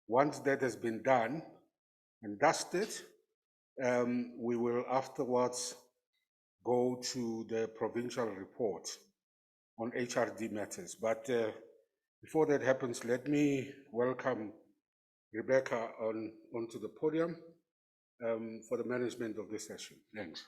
[SPEAKER 1] once that has been done and dusted, we will afterwards go to the provincial report on HRD matters. But before that happens, let me welcome Rebecca onto the podium for the management of this session. Thanks.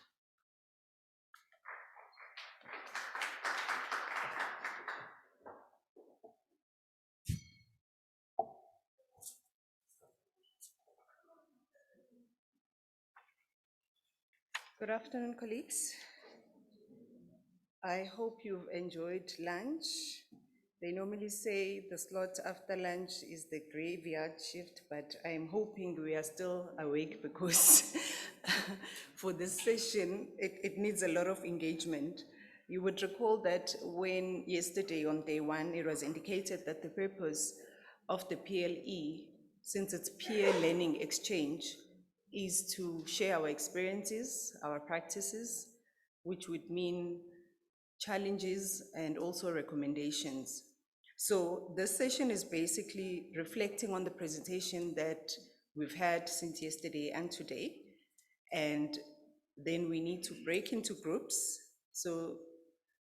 [SPEAKER 14] Good afternoon, colleagues. I hope you've enjoyed lunch. They normally say the slot after lunch is the graveyard shift, but I'm hoping we are still awake because for this session, it needs a lot of engagement. You would recall that when yesterday on day 1, it was indicated that the purpose of the PLE, since it's peer learning exchange, is to share our experiences, our practices, which would mean challenges and also recommendations. So this session is basically reflecting on the presentation that we've had since yesterday and today. And then we need to break into groups. So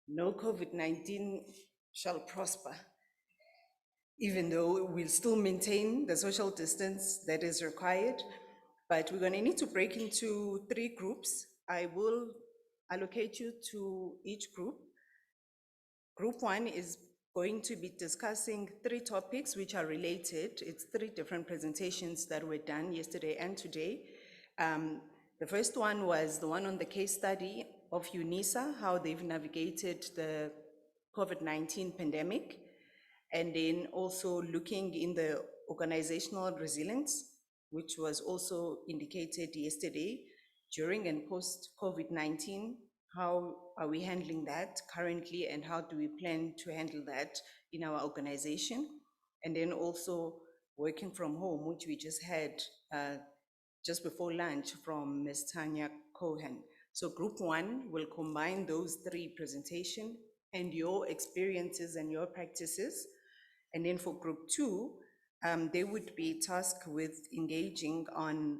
[SPEAKER 14] no COVID-19 shall prosper, even though we'll still maintain the social distance that is required. But we're going to need to break into 3 groups. I will allocate you to each group. Group 1 is going to be discussing 3 topics which are related. It's 3 different presentations that were done yesterday and today. The first one was the one on the case study of UNISA, how they've navigated the COVID-19 pandemic, and then also looking in the organizational resilience, which was also indicated yesterday during and post-COVID-19. How are we handling that currently, and how do we plan to handle that in our organization? And then also working from home, which we just had just before lunch from Ms. Tanya Cohen. So group 1 will combine those 3 presentations and your experiences and your practices. And then for group 2, they would be tasked with engaging on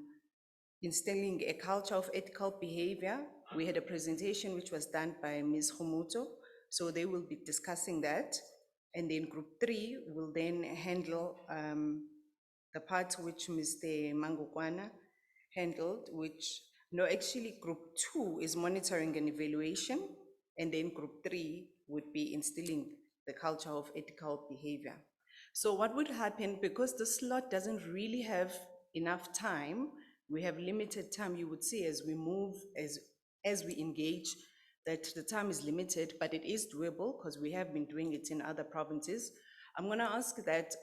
[SPEAKER 14] instilling a culture of ethical behavior. We had a presentation which was done by Ms. Humuto, so they will be discussing that. And then group 3 will then handle the part which Mr. Mangukwana handled, actually group 2 is monitoring and evaluation, and then group 3 would be instilling the culture of ethical behavior. So what would happen, because the slot doesn't really have enough time, we have limited time, you would see as we move, as we engage, that the time is limited, but it is doable because we have been doing it in other provinces. I'm going to ask that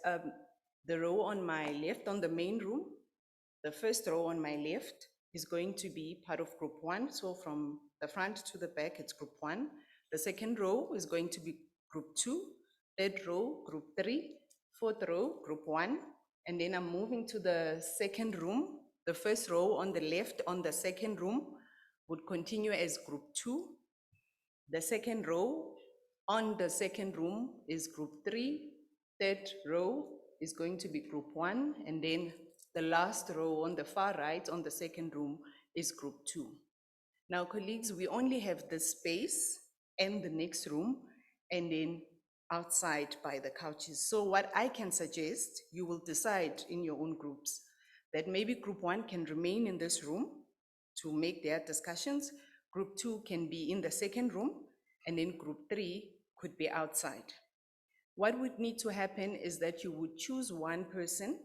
[SPEAKER 14] the row on my left, on the main room, the first row on my left is going to be part of group 1. So from the front to the back, it's group 1. The second row is going to be group 2. Third row, group 3. Fourth row, group 1. And then I'm moving to the second room. The first row on the left on the second room would continue as group 2. The second row on the second room is group 3. Third row is going to be group 1. And then the last row on the far right on the second room is group 2. Now, colleagues, we only have the space and the next room and then outside by the couches. So what I can suggest, you will decide in your own groups that maybe group 1 can remain in this room to make their discussions. Group 2 can be in the second room, and then group 3 could be outside. What would need to happen is that you would choose one person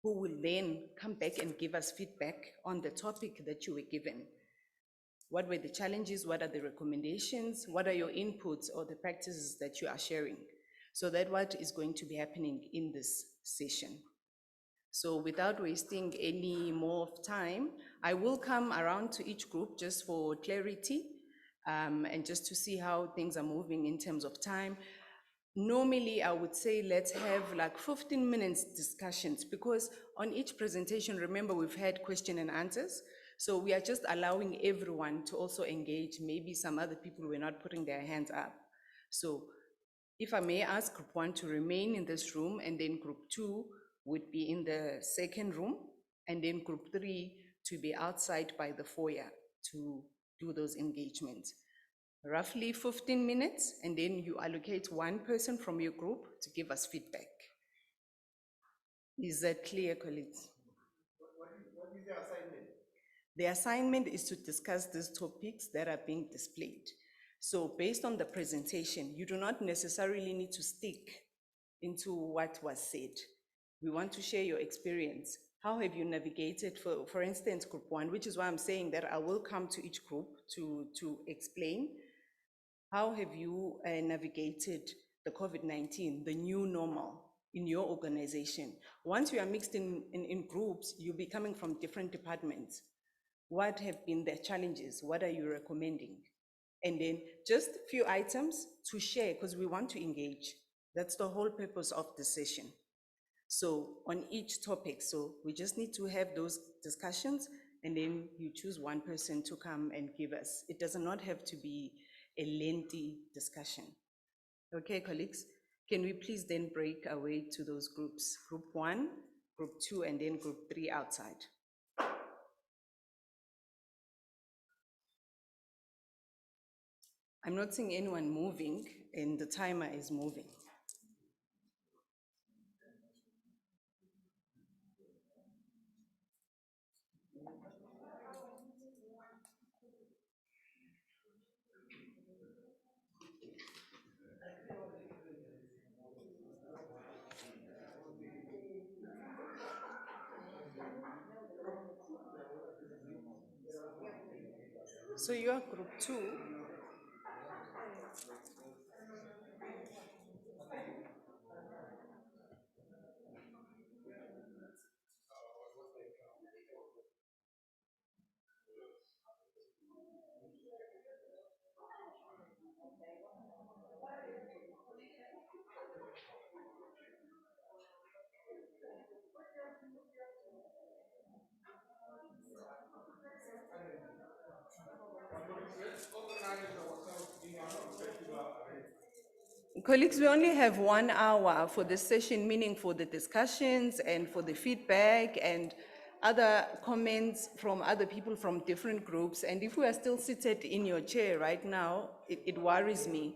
[SPEAKER 14] who will then come back and give us feedback on the topic that you were given. What were the challenges? What are the recommendations? What are your inputs or the practices that you are sharing? So that what is going to be happening in this session. So without wasting any more of time, I will come around to each group just for clarity and just to see how things are moving in terms of time. Normally, I would say let's have like 15 minutes discussions, because on each presentation, remember, we've had question and answers. So we are just allowing everyone to also engage. Maybe some other people were not putting their hands up. So if I may ask group 1 to remain in this room, and then group 2 would be in the second room, and then group 3 to be outside by the foyer to do those engagements. Roughly 15 minutes, and then you allocate one person from your group to give us feedback. Is that clear, colleagues?
[SPEAKER 2] What is the assignment?
[SPEAKER 14] The assignment is to discuss these topics that are being displayed. So based on the presentation, you do not necessarily need to stick into what was said. We want to share your experience. How have you navigated, for instance, group 1, which is why I'm saying that I will come to each group to explain. How have you navigated the COVID-19, the new normal in your organization? Once you are mixed in groups, you'll be coming from different departments. What have been the challenges? What are you recommending? And then just a few items to share, because we want to engage. That's the whole purpose of the session. So on each topic, so we just need to have those discussions, and then you choose one person to come and give us. It does not have to be a lengthy discussion. Okay, colleagues, can we please then break away to those groups? Group 1, group 2, and then group 3 outside. I'm not seeing anyone moving, and the timer is moving. So you are group 2. Colleagues, we only have 1 hour for this session, meaning for the discussions and for the feedback and other comments from other people from different groups. And if we are still seated in your chair right now, it worries me.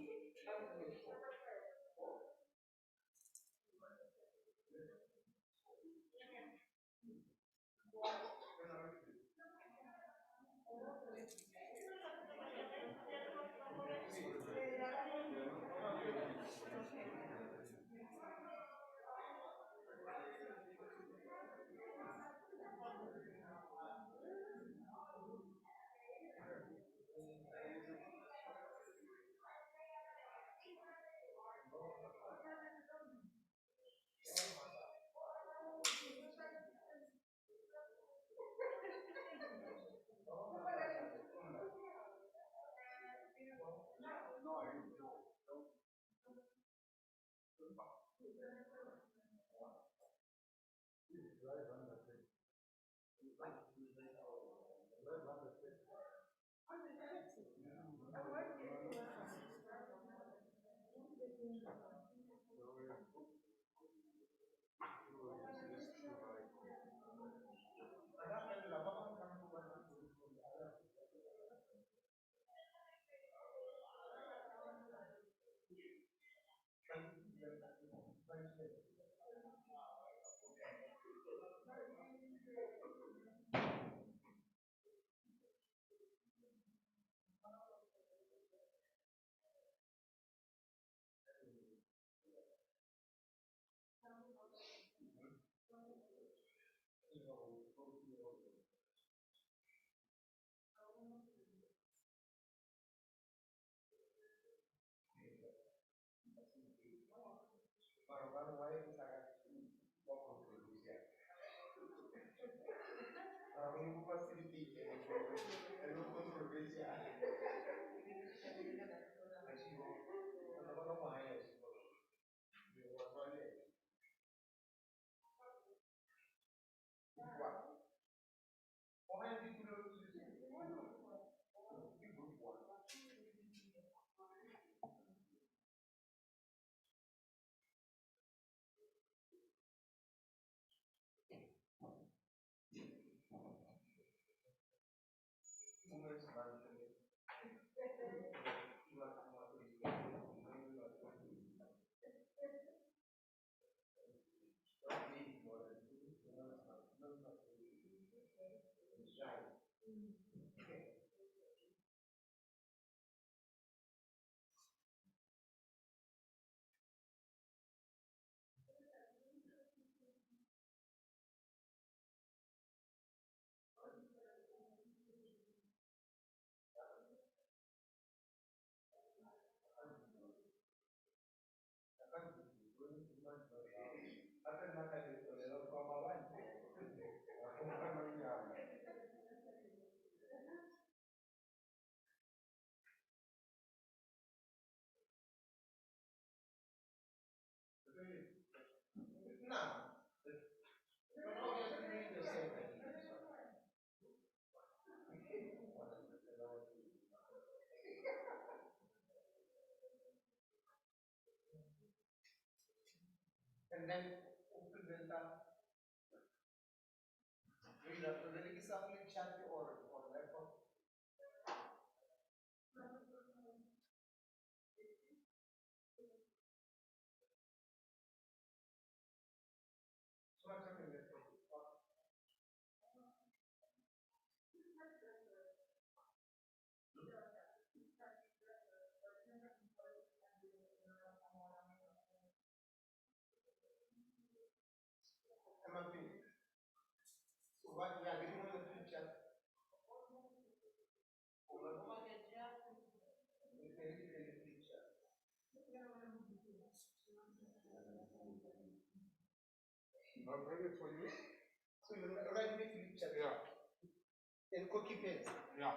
[SPEAKER 1] I'll bring it for you. So you already make picture? Yeah. And cookie paste? Yeah.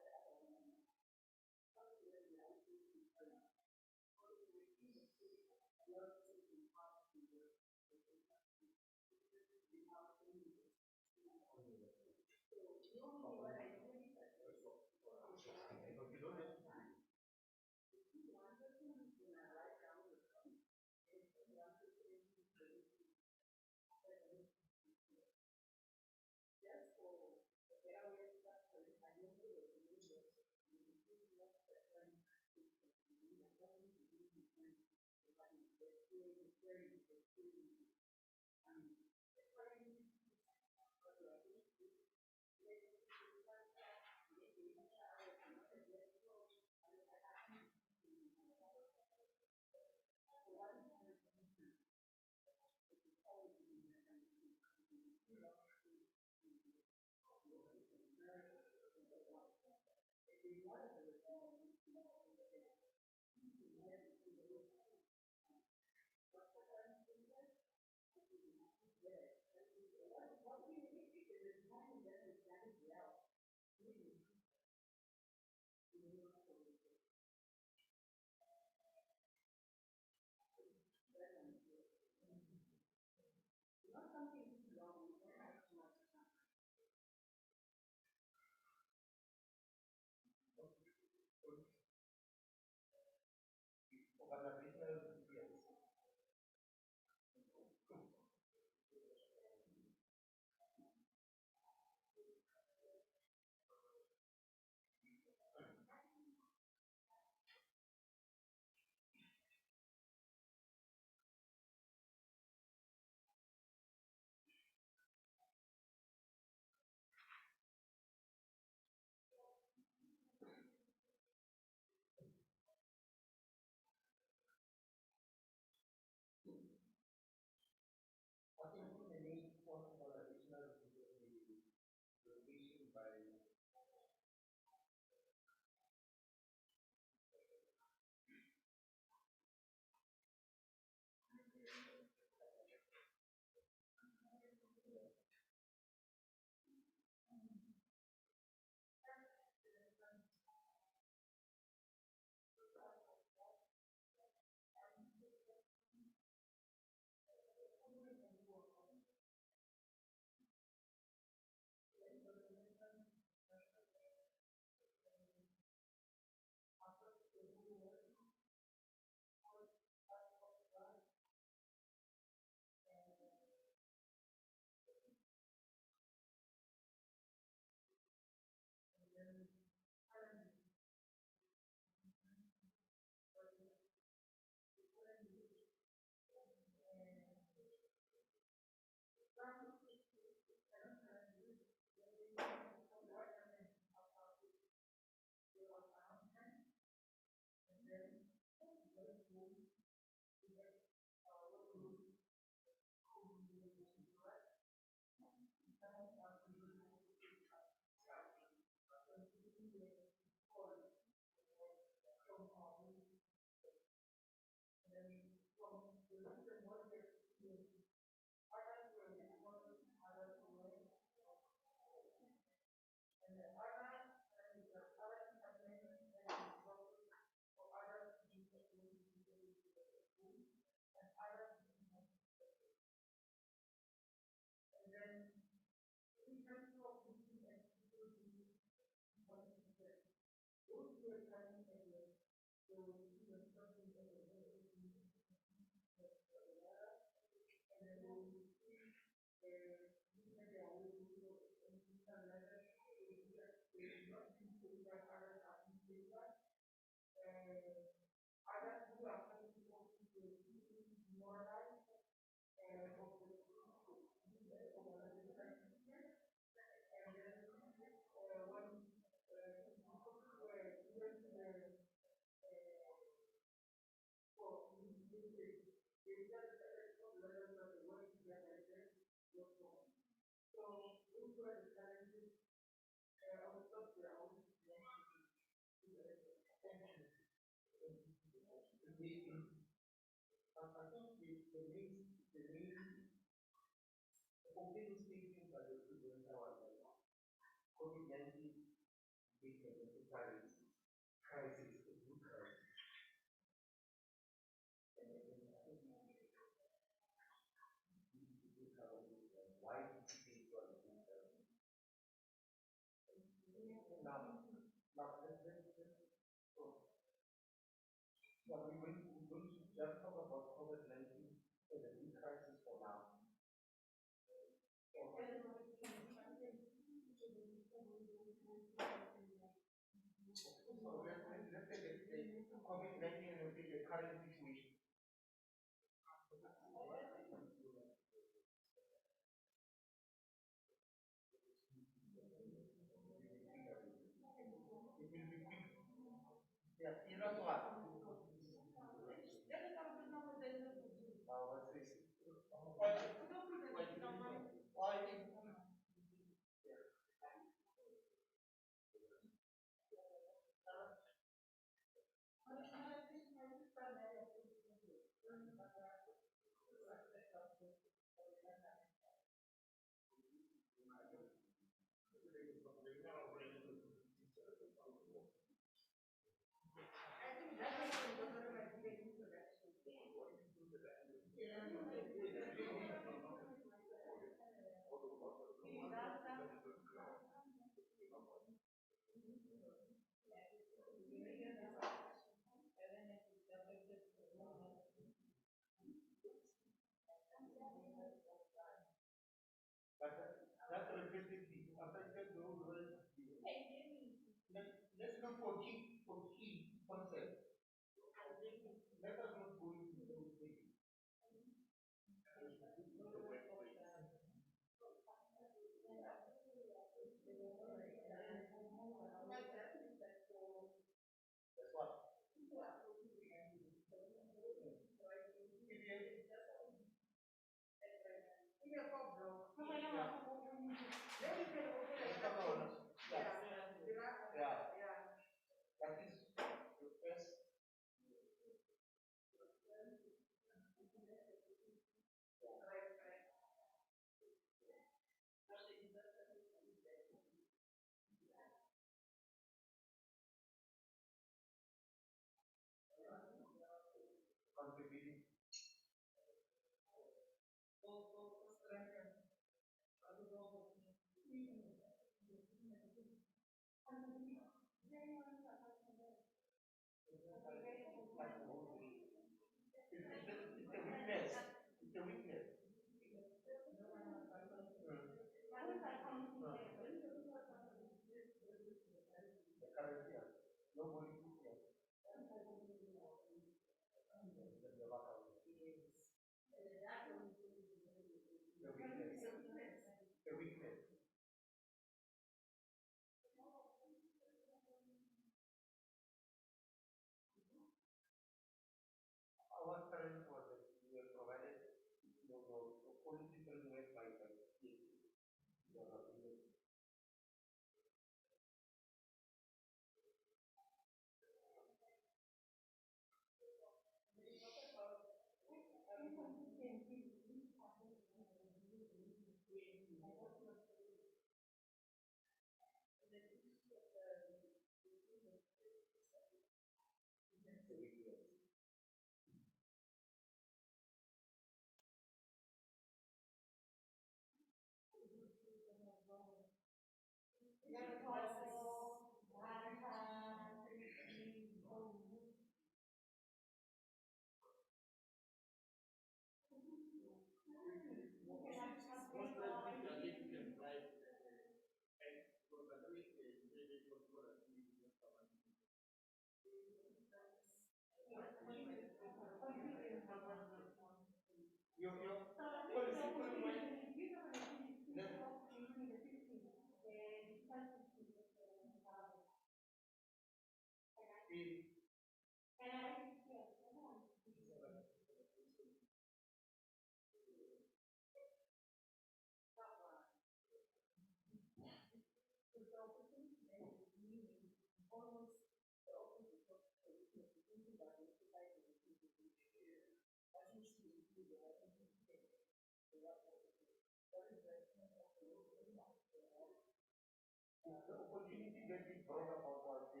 [SPEAKER 2] The opportunity that we brought about was the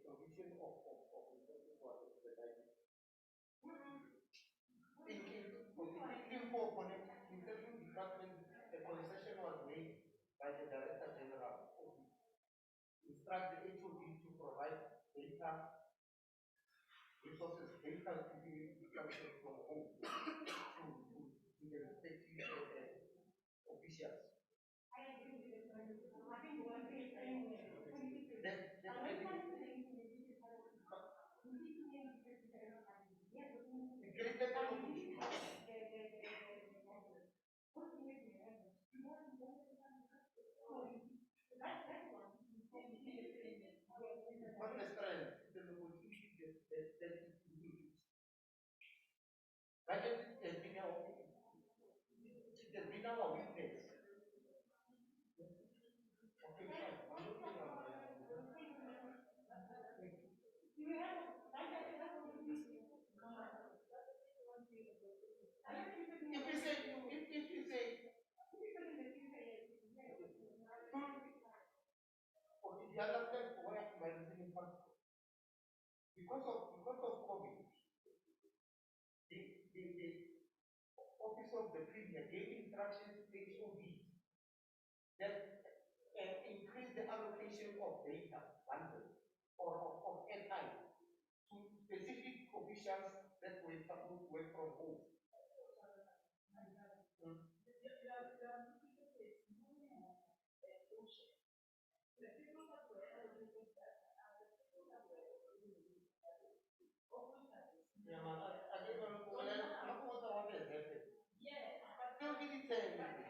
[SPEAKER 2] provision of resources was expedited. In Limpopo, in certain departments, the concession was made by the Director General Office. Instruct the HOD to provide data, resources, data to be collected from home to the respective officials. Because of COVID, the Office of the Premier gave instructions to HOD that increase the allocation of data bundles or of airtime to specific officials that were supposed to work from home. Yeah, man, I don't know what has happened. Still didn't say anything.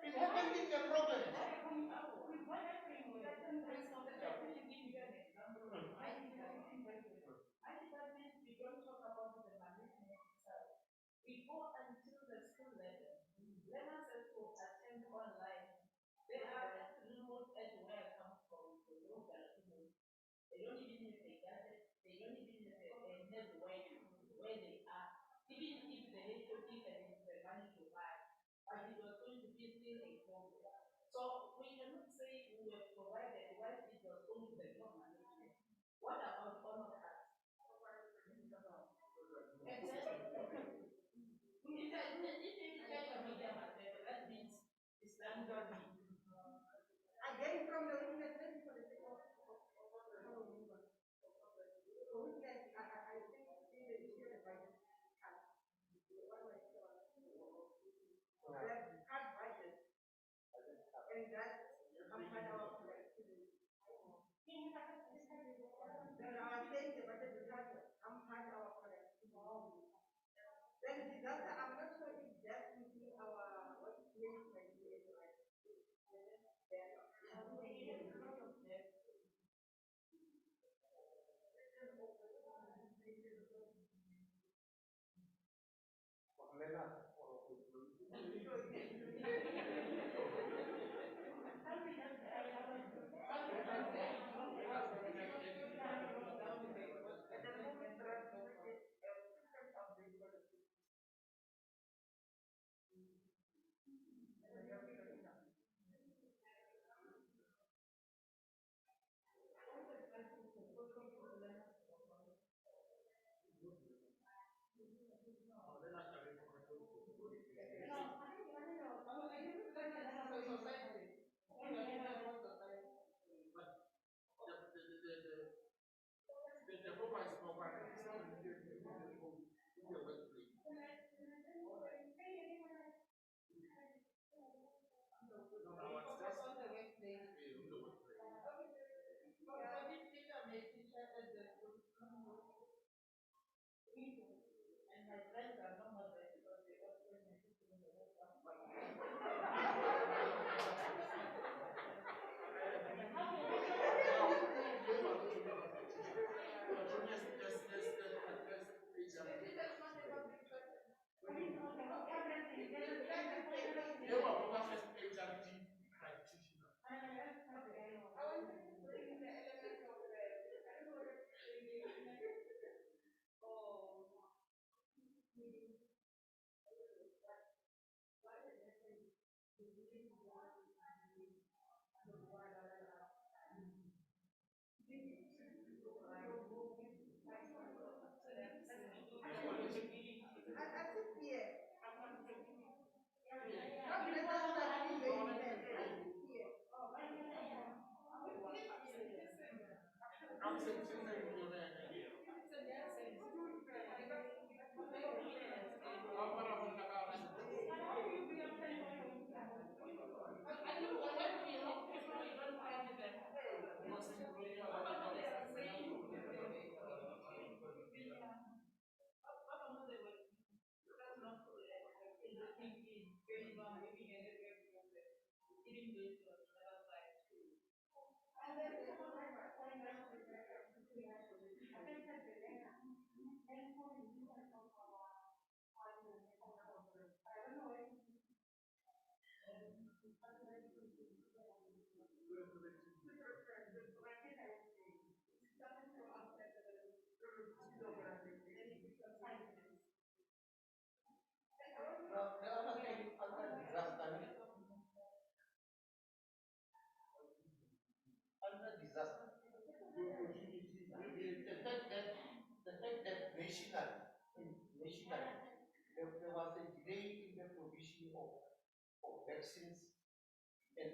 [SPEAKER 2] It happened in the province. We go until the school level. Learners have to attend online. They are remote at where I come from, the local remote. They don't even have a gadget, they don't even have a network where they are. Even if the HOD can have the money to buy, but it was going to be still a problem. So we cannot say we were provided while it was only the top management. What about all of us? That means it's under me. Again, from the university for the sake of I think the issue of budget cut. That cut budget and that hampered our productivity. Then I was saying the budget cut hampered our productivity. Then disaster, I'm not sure if that will be our what place might be like.
[SPEAKER 15] Under disaster, the fact that nationally, there was a delay in the provision of vaccines, and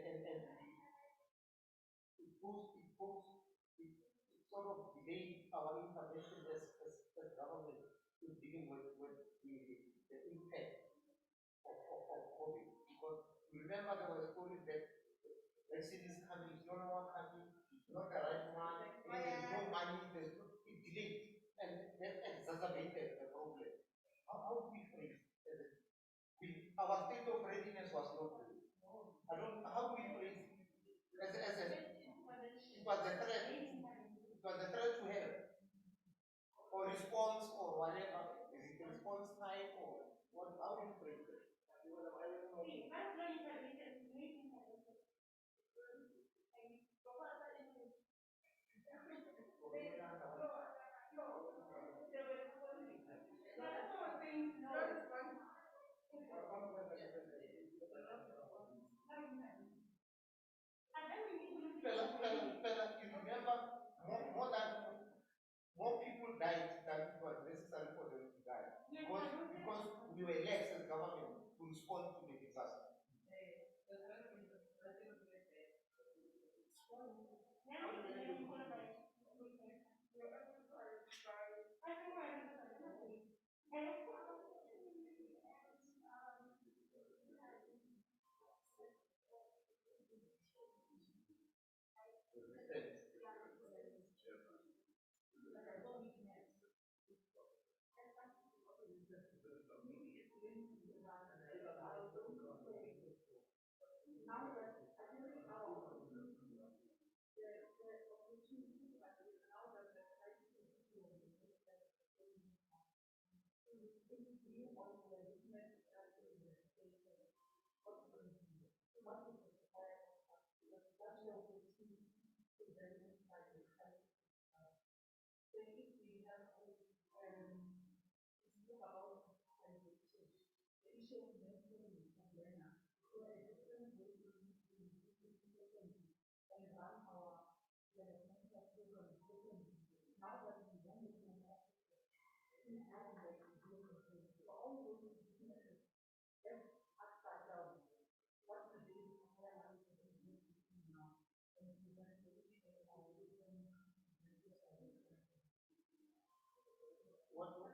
[SPEAKER 15] it sort of delayed our intervention as government in dealing with the impact of COVID. Because remember, there were stories that vaccine is coming, it's no longer coming, it's not the right one, and there's no money, it delayed, and that exacerbated the problem. How do we phrase it? Our state of readiness was not good. How do we phrase it? It was a threat. It was a threat to health, or response, or whatever. Is it response time, or what? How do you phrase it? You remember more people died than it was necessary for them to die. Because we were less as government to respond to the disaster.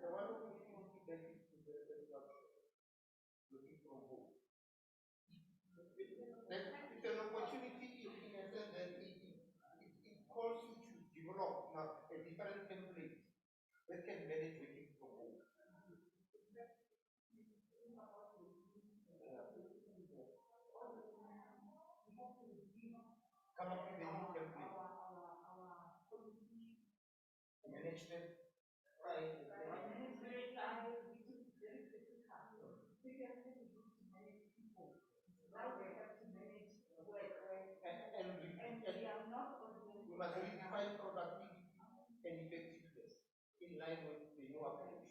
[SPEAKER 15] The one opportunity that is looking from home. It's an opportunity in a sense that it calls you to develop now a different template that can manage working from home. Come up with a new template. Management. We must redefine productivity and effectiveness in line with the new approach.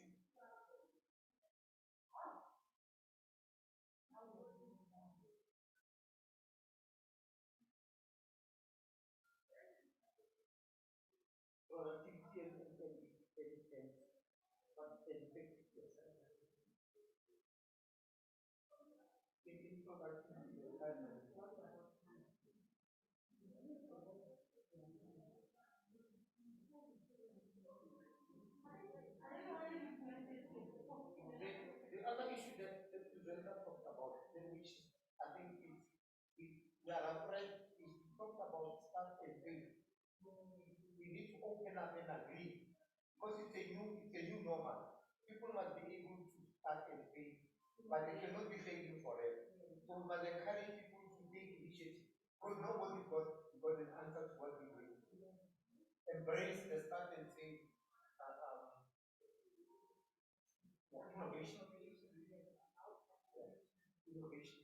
[SPEAKER 15] Productivity and effectiveness. Taking productivity the other issue that the presenter talked about, which I think we are afraid, is to talk about start and fail. We need to open up and agree, because it's a new normal. People must be able to start and fail, but they cannot be failing forever. So we must encourage people to take initiative, because nobody got an answer to what we embrace the start and say, innovation. Innovation.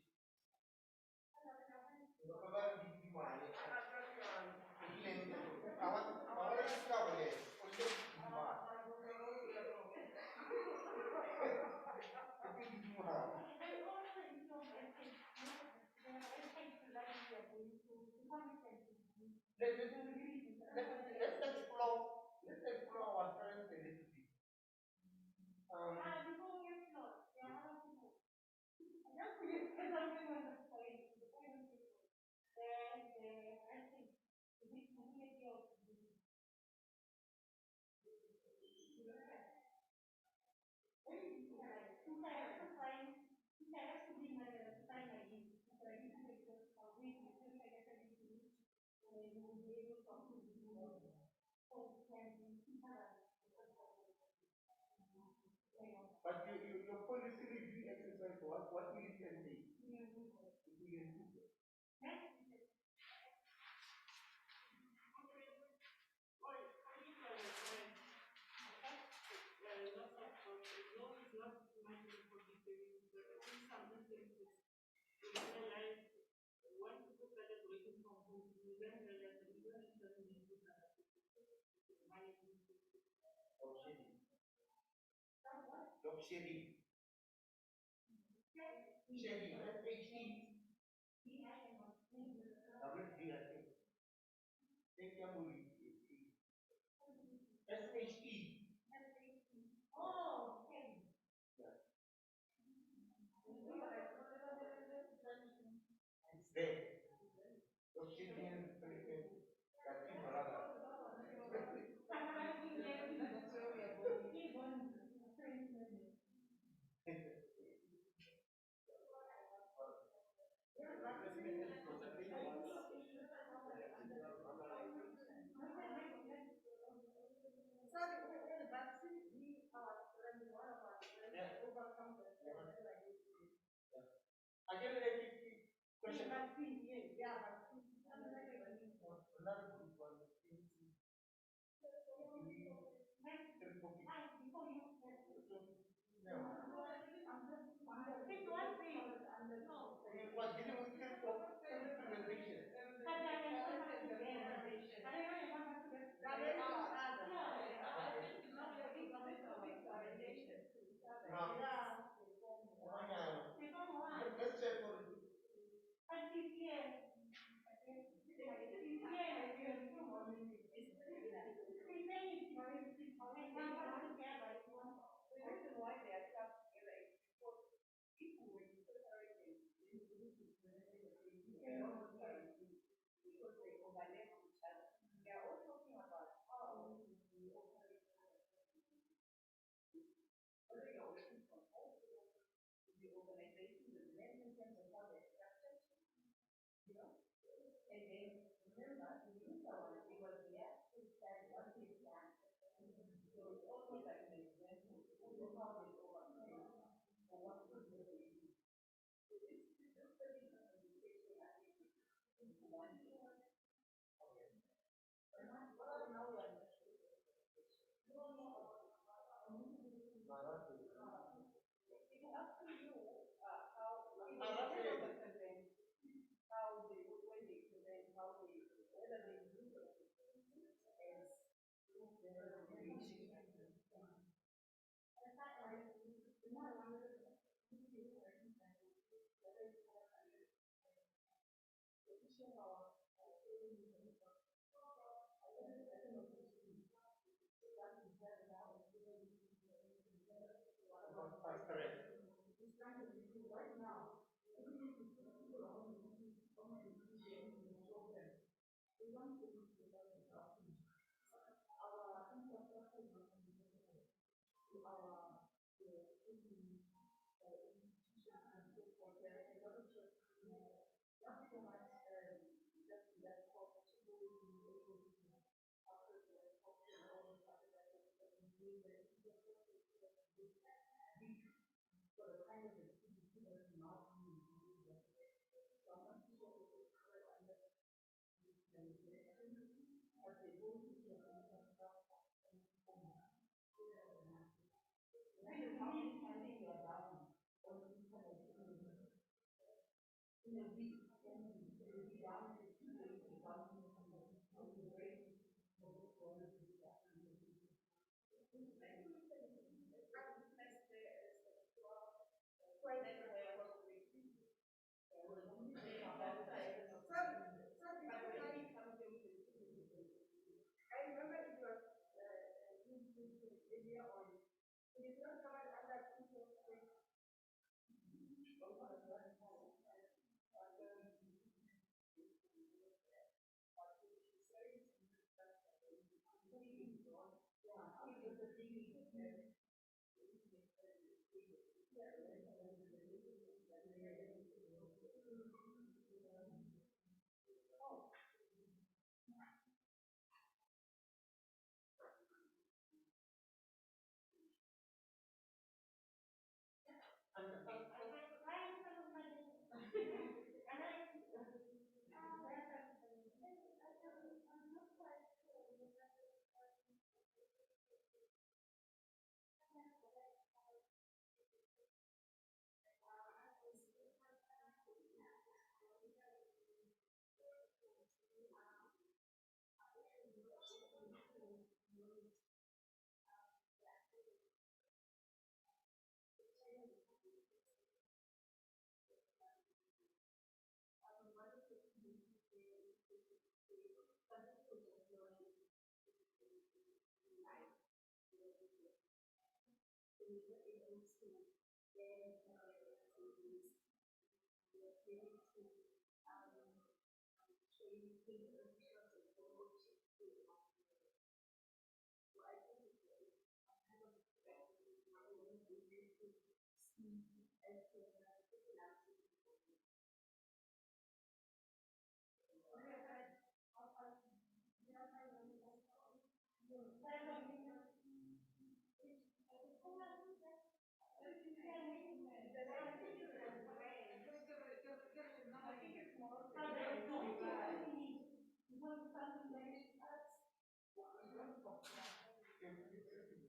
[SPEAKER 15] Let's explore our strengths a little bit. But your policy review exercise, what will it entail? Job sharing. Sharing, SHE. WD, I think. Take your movie. SHE. Oh, okay. Yeah. It's there. Job sharing and that is brother. Again, a question. Another group one. It was dealing with implementation. Let's check for it.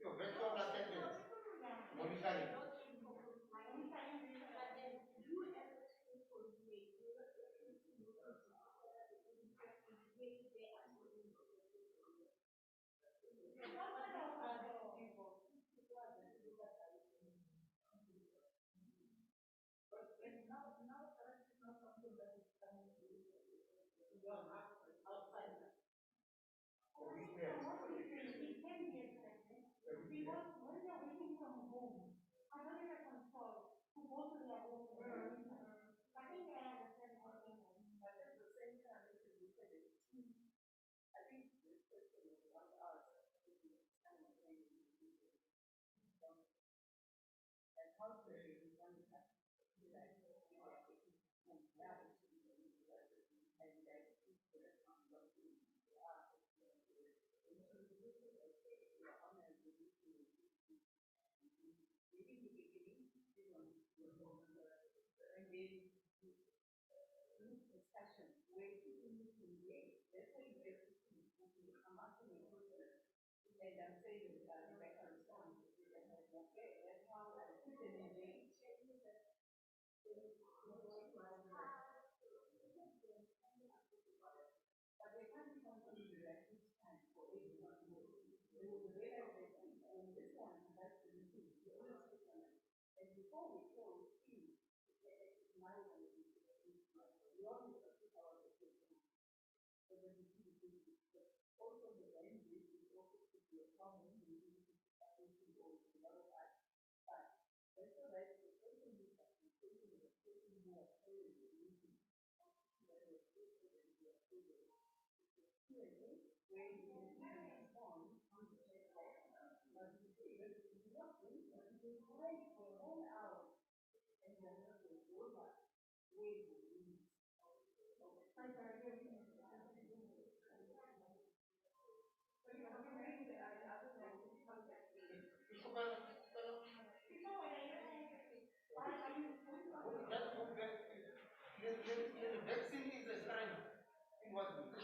[SPEAKER 15] Your virtual attendance, monitoring. The vaccine is a strength in what we do.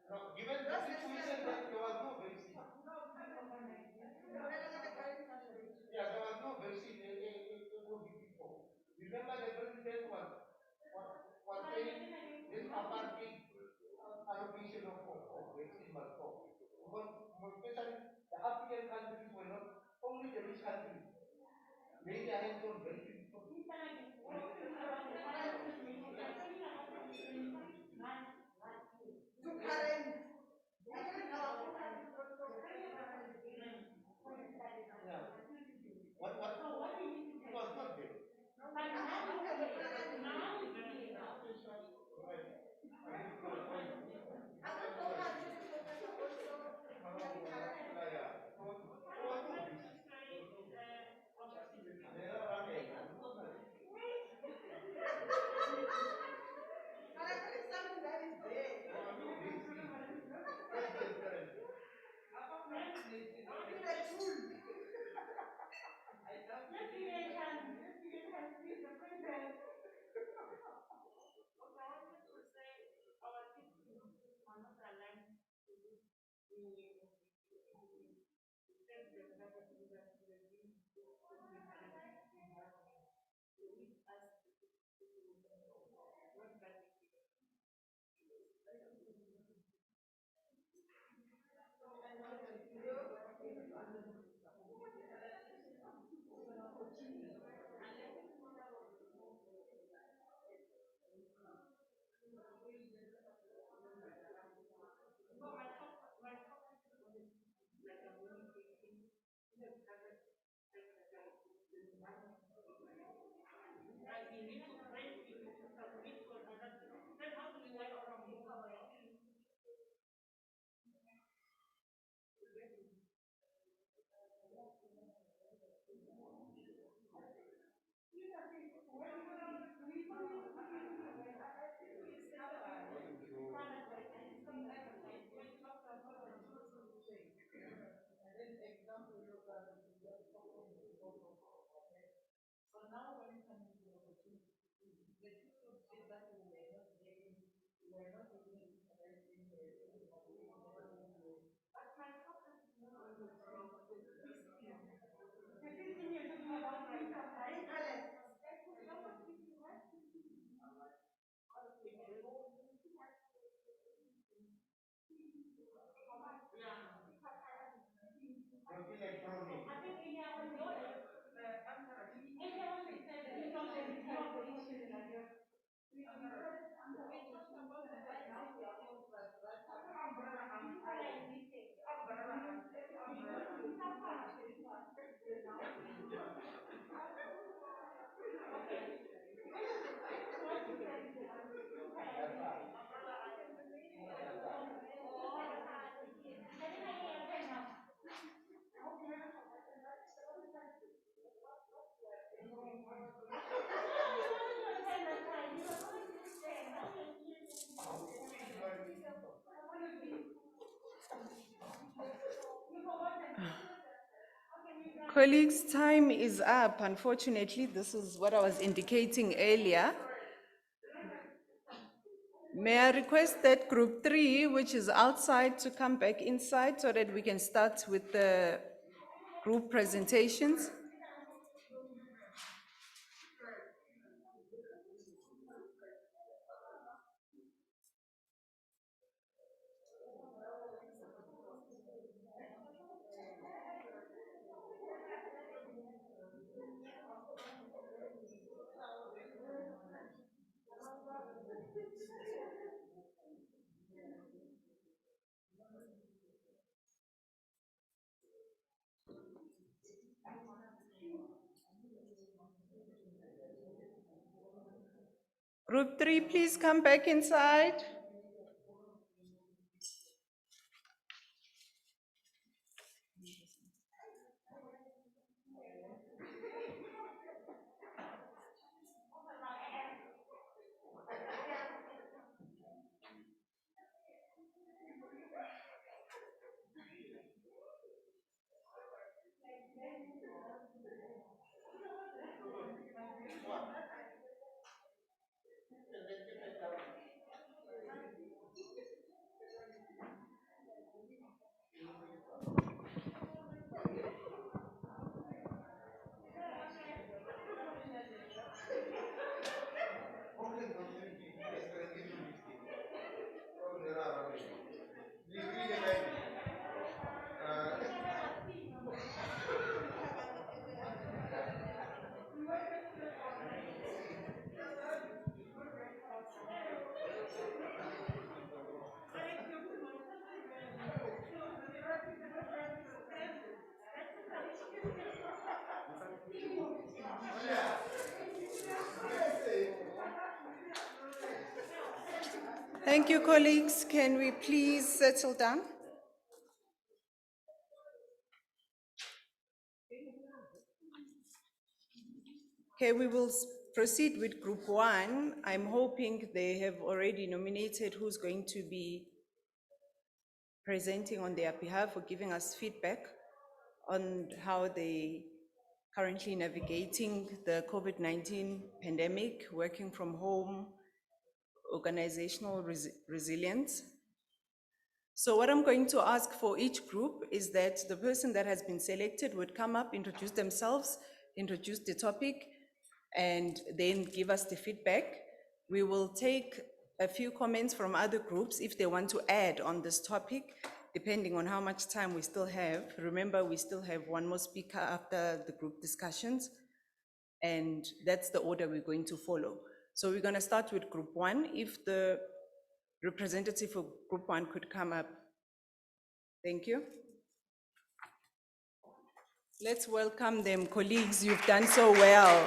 [SPEAKER 15] No, given the situation that there was no vaccine. Yeah, there was no vaccine before. Remember the president was saying this apartheid allocation of vaccine must stop. Because especially the African countries were not only the rich countries. Lay their hands on vaccine. It was not there.
[SPEAKER 14] Colleagues, time is up. Unfortunately, this is what I was indicating earlier. May I request that group 3, which is outside, to come back inside so that we can start with the group presentations? Group 3, please come back inside. Thank you, colleagues. Can we please settle down? Okay, we will proceed with group 1. I'm hoping they have already nominated who's going to be presenting on their behalf or giving us feedback on how they currently navigating the COVID-19 pandemic, working from home, organizational resilience. So what I'm going to ask for each group is that the person that has been selected would come up, introduce themselves, introduce the topic, and then give us the feedback. We will take a few comments from other groups if they want to add on this topic, depending on how much time we still have. Remember, we still have one more speaker after the group discussions, and that's the order we're going to follow. So we're going to start with group 1. If the representative of group 1 could come up. Thank you. Let's welcome them, colleagues. You've done so well.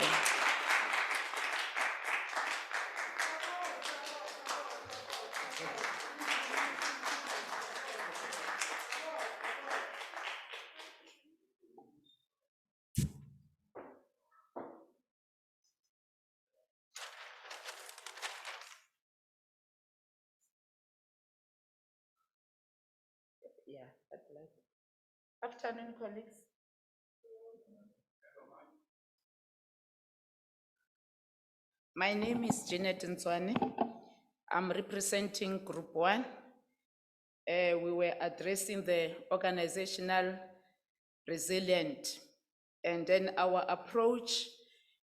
[SPEAKER 12] Yeah, I'd like. Afternoon, colleagues. My name is Janet Nswane. I'm representing Group 1. We were addressing the organizational resilient. And then our approach,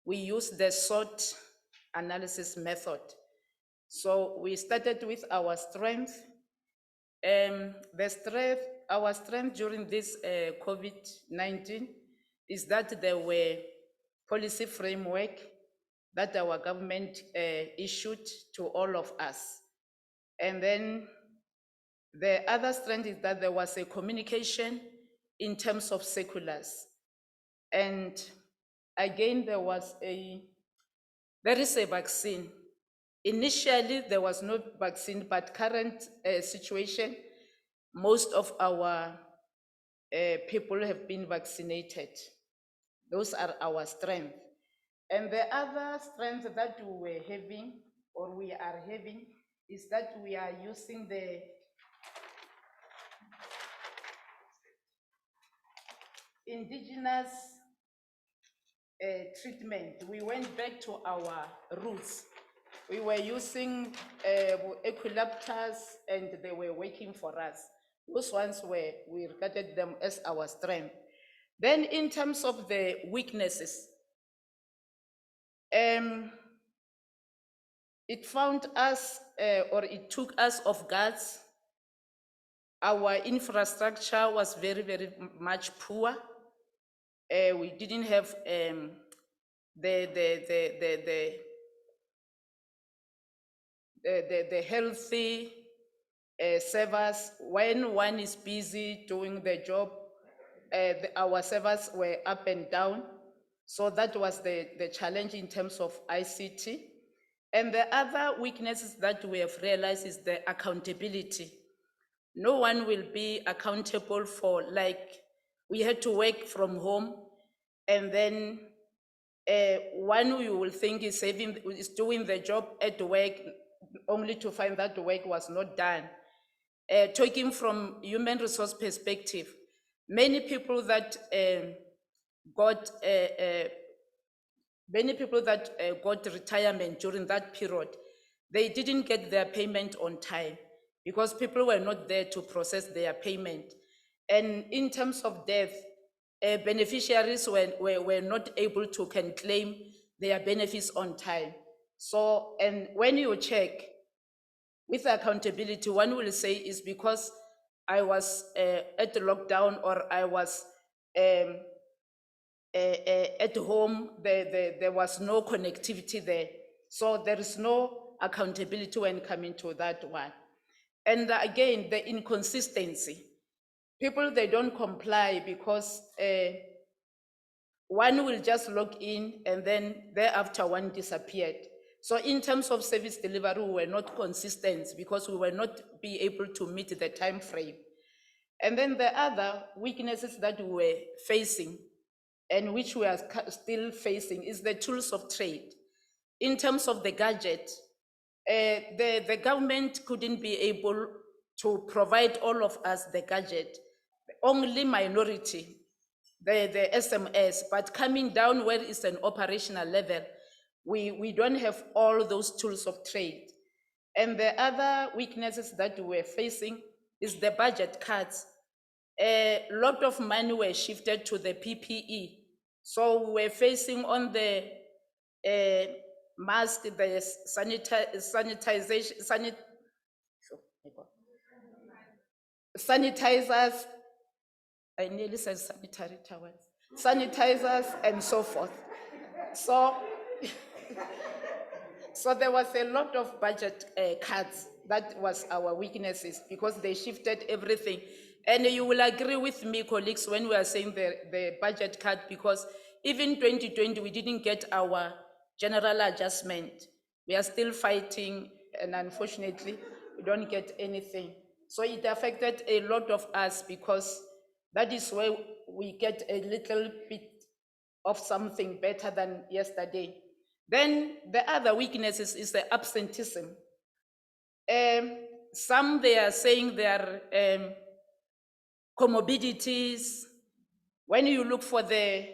[SPEAKER 12] we use the SWOT analysis method. So we started with our strength. Our strength during this COVID-19 is that there were policy framework that our government issued to all of us. And then the other strength is that there was a communication in terms of circulars. And again, there is a vaccine. Initially, there was no vaccine, but current situation, most of our people have been vaccinated. Those are our strength. And the other strength that we were having, or we are having, is that we are using the indigenous treatment. We went back to our roots. We were using eucalyptus and they were working for us. Those ones we regarded them as our strength. Then in terms of the weaknesses, it found us, or it took us off guard. Our infrastructure was very, very much poor. We didn't have the healthy servers. When one is busy doing the job, our servers were up and down. So that was the challenge in terms of ICT. And the other weaknesses that we have realized is the accountability. No one will be accountable for, like, we had to work from home, and then one you will think is doing the job at work, only to find that the work was not done. Talking from human resource perspective, many people that got retirement during that period, they didn't get their payment on time because people were not there to process their payment. And in terms of death, beneficiaries were not able to can claim their benefits on time. So, and when you check with accountability, one will say is because I was at the lockdown, or I was at home, there was no connectivity there. So there is no accountability when coming to that one. And again, the inconsistency. People, they don't comply because one will just log in and then thereafter one disappeared. So in terms of service delivery, we were not consistent because we were not be able to meet the time frame. And then the other weaknesses that we were facing, and which we are still facing, is the tools of trade. In terms of the gadget, the government couldn't be able to provide all of us the gadget, only minority, the SMS, but coming down where it's an operational level, we don't have all those tools of trade. And the other weaknesses that we're facing is the budget cuts. A lot of money were shifted to the PPE. So we're facing on the mask, the sanitizers, I nearly said sanitary towels, sanitizers and so forth. So there was a lot of budget cuts. That was our weaknesses because they shifted everything. And you will agree with me, colleagues, when we are saying the budget cut, because even 2020, we didn't get our general adjustment. We are still fighting, and unfortunately, we don't get anything. So it affected a lot of us, because that is where we get a little bit of something better than yesterday. Then the other weaknesses is the absenteeism. Some they are saying they are comorbidities. When you look for the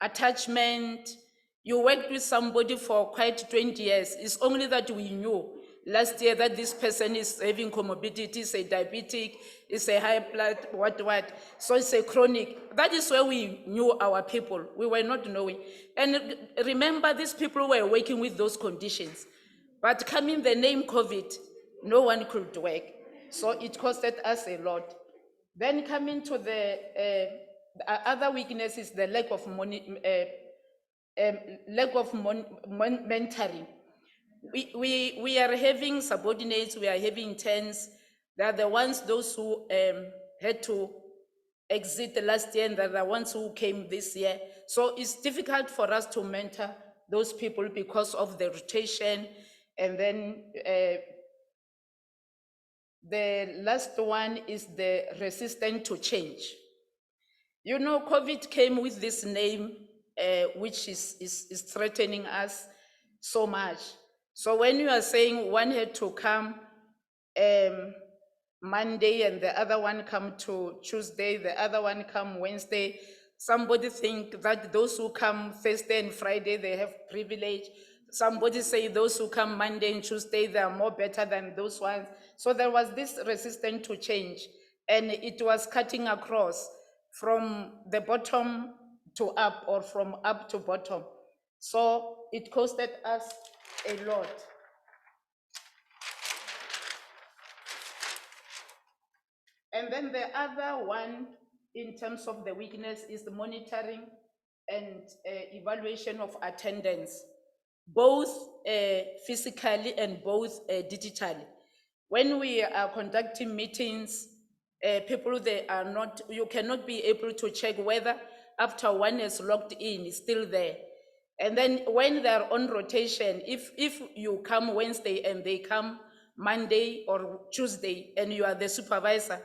[SPEAKER 12] attachment, you worked with somebody for quite 20 years. It's only that we knew last year that this person is having comorbidities, a diabetic, is a high blood, what. So it's a chronic. That is where we knew our people. We were not knowing. And remember, these people were working with those conditions. But coming the name COVID, no one could work. So it costed us a lot. Then coming to the other weakness is the lack of mentoring. We are having subordinates, we are having interns. They are the ones, those who had to exit last year, and they're the ones who came this year. So it's difficult for us to mentor those people because of the rotation. And then the last one is the resistant to change. You know, COVID came with this name, which is threatening us so much. So when you are saying one had to come Monday and the other one come to Tuesday, the other one come Wednesday, somebody think that those who come Thursday and Friday, they have privilege. Somebody say those who come Monday and Tuesday, they are more better than those ones. So there was this resistance to change, and it was cutting across from the bottom to up, or from up to bottom. So it costed us a lot. And then the other one, in terms of the weakness, is the monitoring and evaluation of attendance, both physically and both digitally. When we are conducting meetings, people, they are not, you cannot be able to check whether after one is logged in, is still there. And then when they're on rotation, if you come Wednesday and they come Monday or Tuesday and you are the supervisor,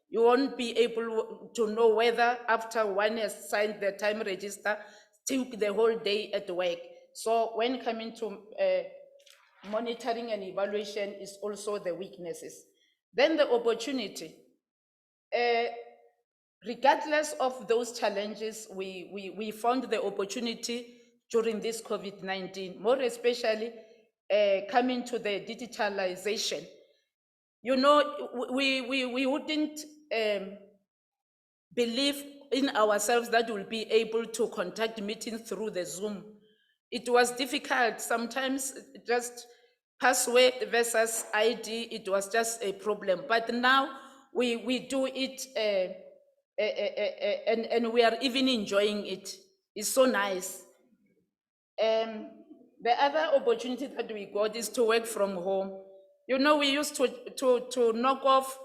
[SPEAKER 12] you won't be able to know whether after one has signed the time register, took the whole day at work. So when coming to monitoring and evaluation is also the weaknesses. Then the opportunity. Regardless of those challenges, we found the opportunity during this COVID-19, more especially coming to the digitalization. You know, we wouldn't believe in ourselves that we'll be able to conduct meetings through the Zoom. It was difficult, sometimes just password versus ID, it was just a problem. But now we do it and we are even enjoying it. It's so nice. The other opportunity that we got is to work from home. You know, we used to knock off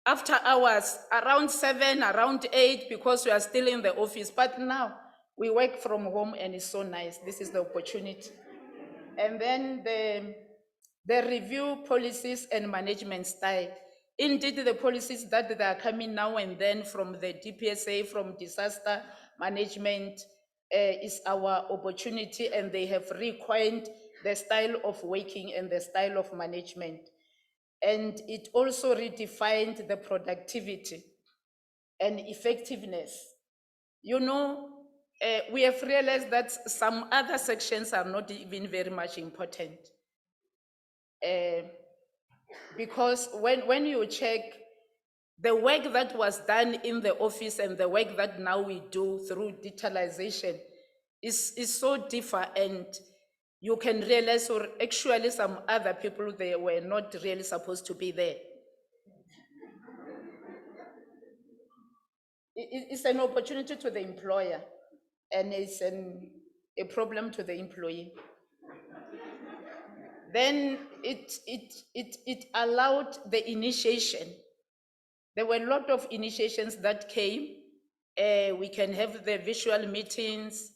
[SPEAKER 12] after hours, around 7, around 8, because we are still in the office. But now we work from home and it's so nice. This is the opportunity. And then the review policies and management style. Indeed, the policies that they are coming now and then from the DPSA, from disaster management, is our opportunity, and they have required the style of working and the style of management. And it also redefined the productivity and effectiveness. You know, we have realized that some other sections are not even very much important. Because when you check the work that was done in the office and the work that now we do through digitalization is so different, and you can realize, or actually some other people, they were not really supposed to be there. It's an opportunity to the employer, and it's a problem to the employee. Then it allowed the initiation There were a lot of initiations that came. We can have the visual meetings.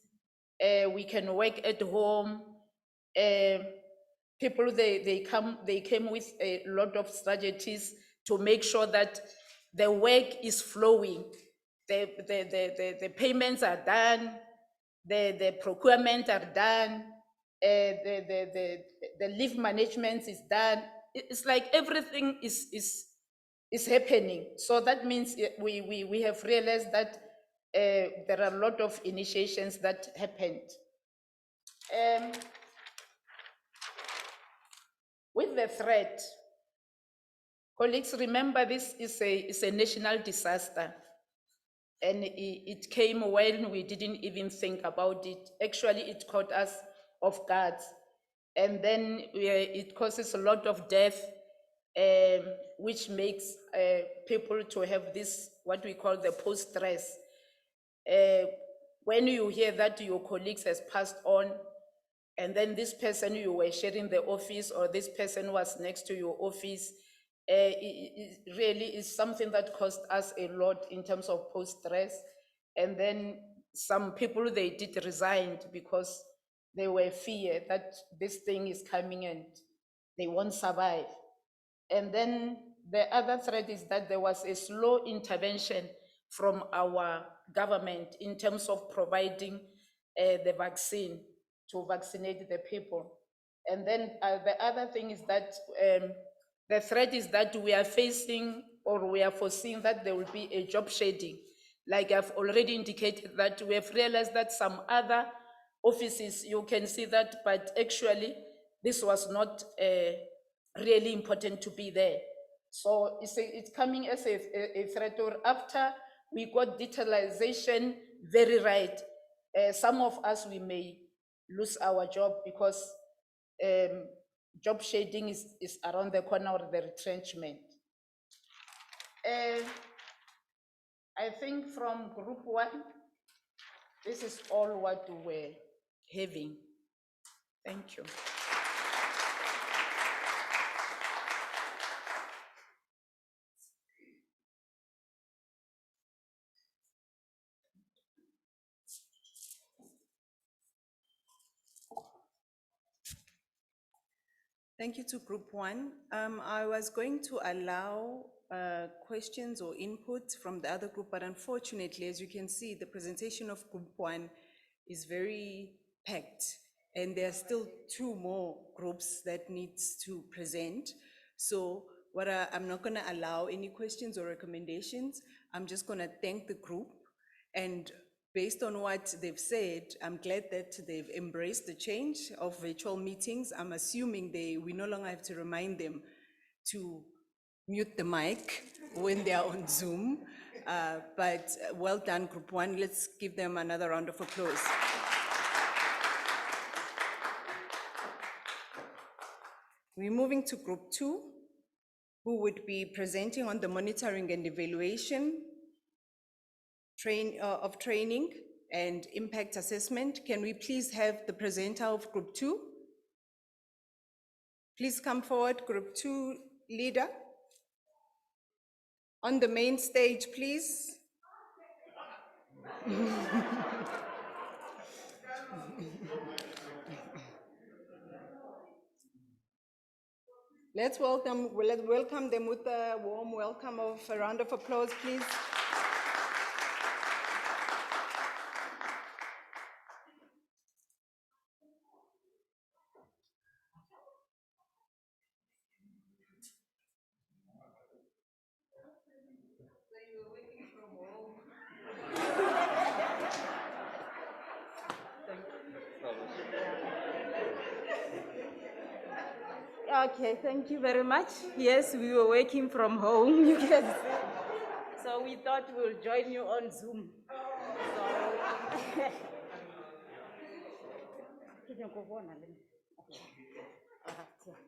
[SPEAKER 12] We can work at home. People, they came with a lot of strategies to make sure that the work is flowing. The payments are done, the procurement are done, the leave management is done. It's like everything is happening. So that means we have realized that there are a lot of initiations that happened. With the threat, colleagues, remember this is a national disaster. And it came when we didn't even think about it. Actually, it caught us off guard. And then it causes a lot of death, which makes people to have this, what we call the post-stress. When you hear that your colleagues has passed on, and then this person you were sharing the office, or this person was next to your office, it really is something that cost us a lot in terms of post-stress. And then some people, they did resign because they were fear that this thing is coming and they won't survive. And then the other threat is that there was a slow intervention from our government in terms of providing the vaccine to vaccinate the people. And then the other thing is that the threat is that we are facing, or we are foreseeing, that there will be a job shedding. Like I've already indicated, that we have realized that some other offices, you can see that, but actually this was not really important to be there. So it's coming as a threat. Or after we got digitalization very right, some of us, we may lose our job because job shedding is around the corner, or the retrenchment. I think from group 1, this is all what we were having. Thank you.
[SPEAKER 14] Thank you to Group 1. I was going to allow questions or input from the other group, but unfortunately, as you can see, the presentation of Group 1 is very packed, and there are still 2 more groups that needs to present. So I'm not going to allow any questions or recommendations. I'm just going to thank the group, and based on what they've said, I'm glad that they've embraced the change of virtual meetings. I'm assuming we no longer have to remind them to mute the mic when they are on Zoom. But well done, Group 1. Let's give them another round of applause. We're moving to Group 2, who would be presenting on the monitoring and evaluation of training and impact assessment. Can we please have the presenter of Group 2? Please come forward, Group 2 leader. On the main stage, please. Let's welcome them with a warm welcome of a round of applause, please.
[SPEAKER 11] Okay, thank you very much. Yes, we were working from home, you can see. So we thought we'll join you on Zoom.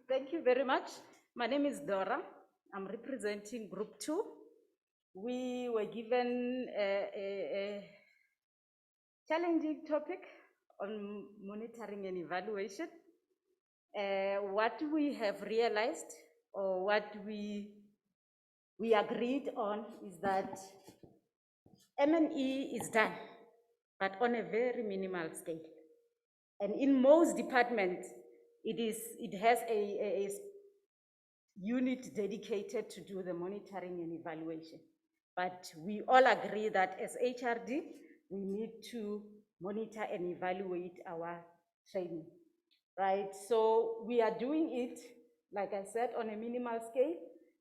[SPEAKER 11] Thank you very much. My name is Dora. I'm representing Group 2. We were given a challenging topic on monitoring and evaluation. What we have realized, or what we we agreed on is that M&E is done, but on a very minimal scale. And in most departments, it has a unit dedicated to do the monitoring and evaluation. But we all agree that as HRD, we need to monitor and evaluate our training, right? So we are doing it, like I said, on a minimal scale.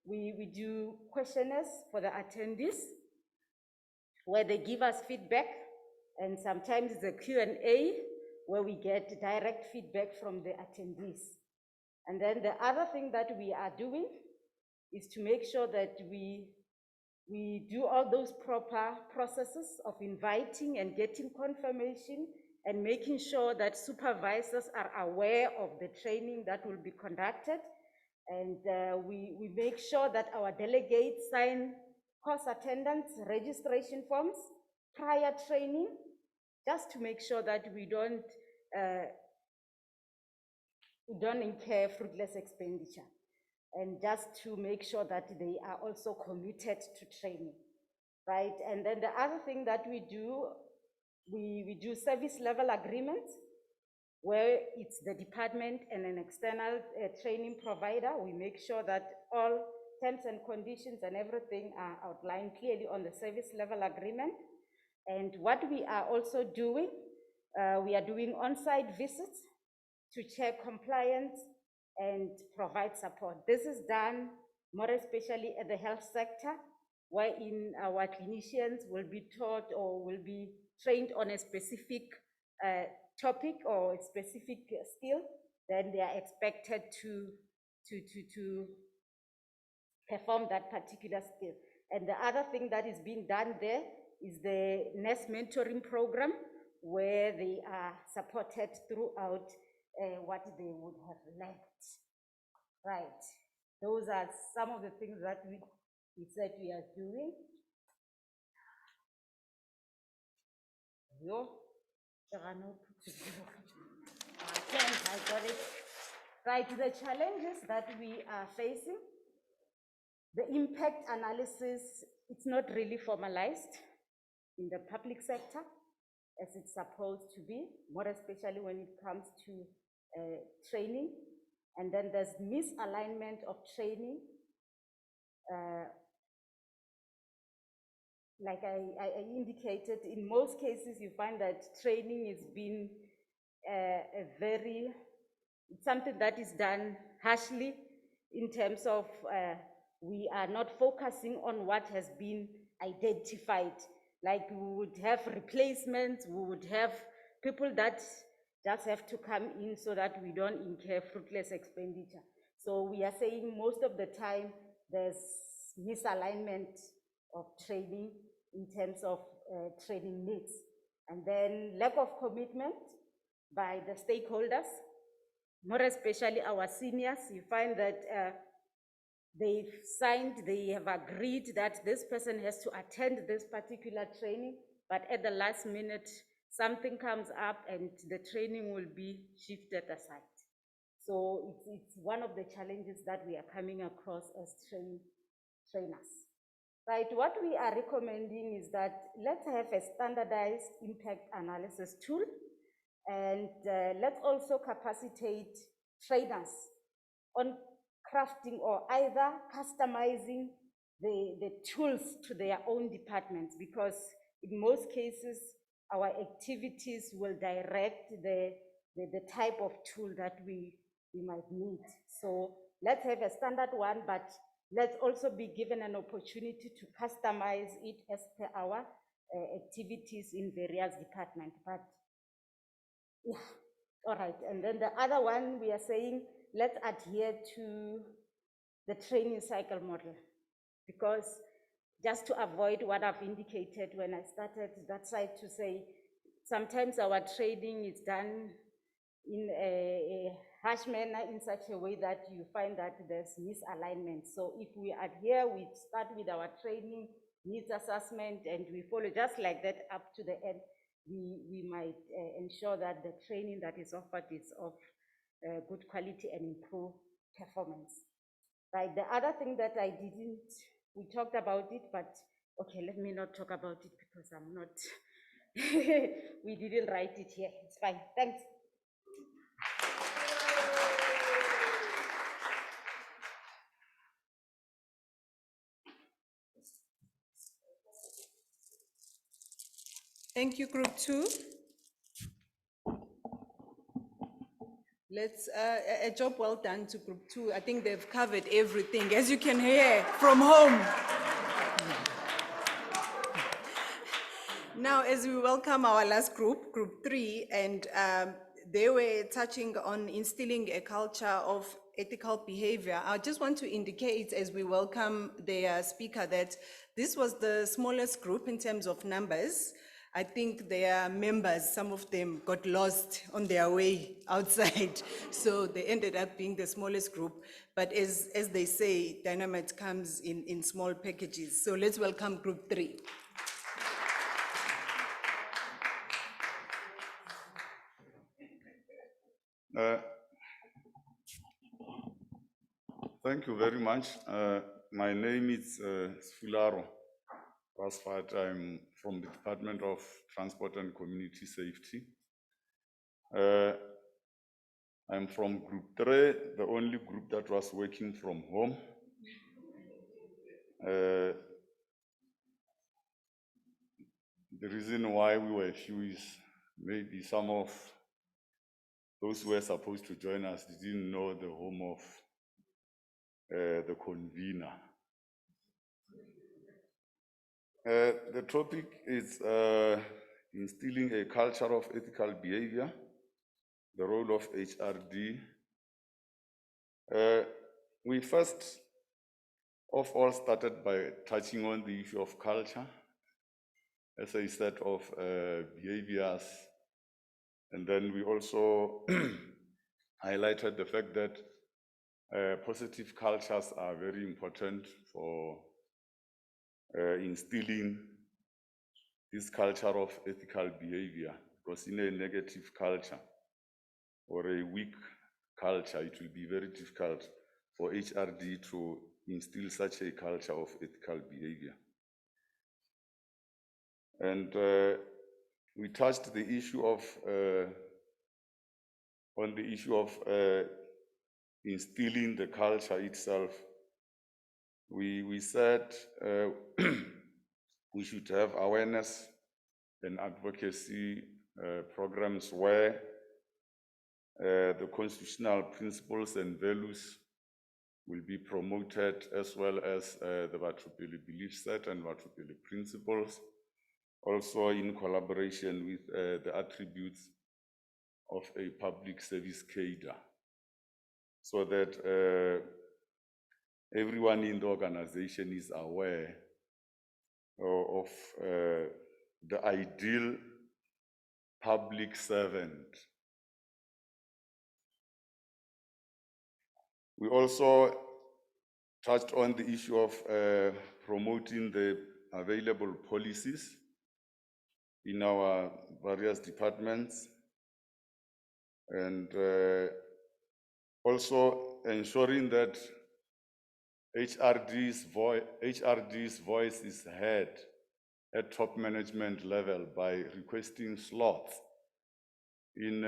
[SPEAKER 11] We do questionnaires for the attendees where they give us feedback, and sometimes the Q&A where we get direct feedback from the attendees. And then the other thing that we are doing is to make sure that we do all those proper processes of inviting and getting confirmation and making sure that supervisors are aware of the training that will be conducted. And we make sure that our delegates sign course attendance registration forms prior training, just to make sure that we don't incur fruitless expenditure, and just to make sure that they are also committed to training, right? And then the other thing that we do service level agreements, where it's the department and an external training provider. We make sure that all terms and conditions and everything are outlined clearly on the service level agreement. And what we are also doing, we are doing on-site visits to check compliance and provide support. This is done more especially at the health sector, wherein our clinicians will be taught or will be trained on a specific topic or a specific skill. Then they are expected to perform that particular skill. And the other thing that is being done there is the nurse mentoring program, where they are supported throughout what they would have learned. Right. Those are some of the things that we said we are doing. I got it. Right, the challenges that we are facing, the impact analysis, it's not really formalized in the public sector as it's supposed to be, more especially when it comes to training. And then there's misalignment of training. Like I indicated, in most cases, you find that training is being something that is done harshly, in terms of we are not focusing on what has been identified. Like, we would have replacements, we would have people that just have to come in so that we don't incur fruitless expenditure. So we are saying most of the time there's misalignment of training in terms of training needs. And then lack of commitment by the stakeholders, more especially our seniors. You find that they've signed, they have agreed that this person has to attend this particular training, but at the last minute, something comes up and the training will be shifted aside. So it's one of the challenges that we are coming across as trainers. Right, what we are recommending is that let's have a standardized impact analysis tool, and let's also capacitate trainers on crafting or either customizing the tools to their own departments, because in most cases, our activities will direct the type of tool that we might need. So let's have a standard one, but let's also be given an opportunity to customize it as per our activities in various departments. But yeah, all right. And then the other one, we are saying, let's adhere to the training cycle model, because just to avoid what I've indicated when I started that side, to say sometimes our training is done in a harsh manner, in such a way that you find that there's misalignment. So if we adhere, we start with our training needs assessment and we follow just like that up to the end, we might ensure that the training that is offered is of good quality and improve performance. Right. The other thing that I didn't
[SPEAKER 8] We talked about it, but okay, let me not talk about it because I'm not, we didn't write it here. It's fine. Thanks.
[SPEAKER 14] Thank you, Group 2. Let's, a job well done to Group 2. I think they've covered everything, as you can hear from home. Now, as we welcome our last group, Group 3, and they were touching on instilling a culture of ethical behavior. I just want to indicate, as we welcome their speaker, that this was the smallest group in terms of numbers. I think their members, some of them got lost on their way outside, so they ended up being the smallest group. But as they say, dynamite comes in small packages. So let's welcome Group 3.
[SPEAKER 16] Thank you very much. My name is Sfularo Rasfat. I'm from the Department of Transport and Community Safety. I'm from Group 3, the only group that was working from home. The reason why we were few is maybe some of those who were supposed to join us didn't know the home of the convener. The topic is instilling a culture of ethical behavior, the role of HRD. We first of all started by touching on the issue of culture as a set of behaviors, and then we also highlighted the fact that positive cultures are very important for instilling this culture of ethical behavior, because in a negative culture or a weak culture, it will be very difficult for HRD to instill such a culture of ethical behavior. And we touched the issue of on the issue of instilling the culture itself. We said we should have awareness and advocacy programs where the constitutional principles and values will be promoted, as well as the Batupili belief set and Batupili principles, also in collaboration with the attributes of a public service cadre, so that everyone in the organization is aware of the ideal public servant. We also touched on the issue of promoting the available policies in our various departments, and also ensuring that HRD's voice is heard at top management level by requesting slots in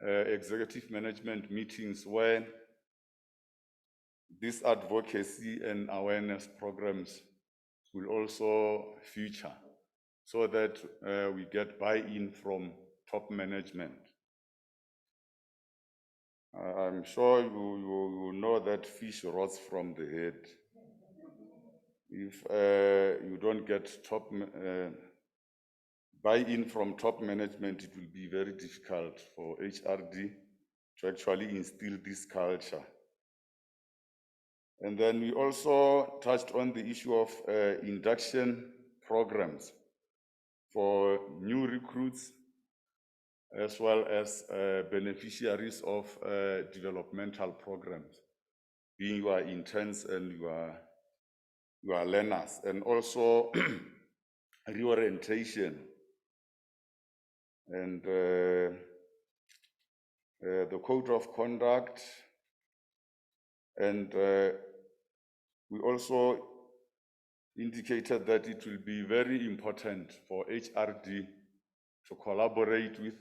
[SPEAKER 16] executive management meetings where this advocacy and awareness programs will also feature, so that we get buy-in from top management. I'm sure you know that fish rots from the head. If you don't get top buy-in from top management, it will be very difficult for HRD to actually instill this culture. And then we also touched on the issue of induction programs for new recruits, as well as beneficiaries of developmental programs, being your interns and your learners, and also reorientation and the code of conduct, and We also indicated that it will be very important for HRD to collaborate with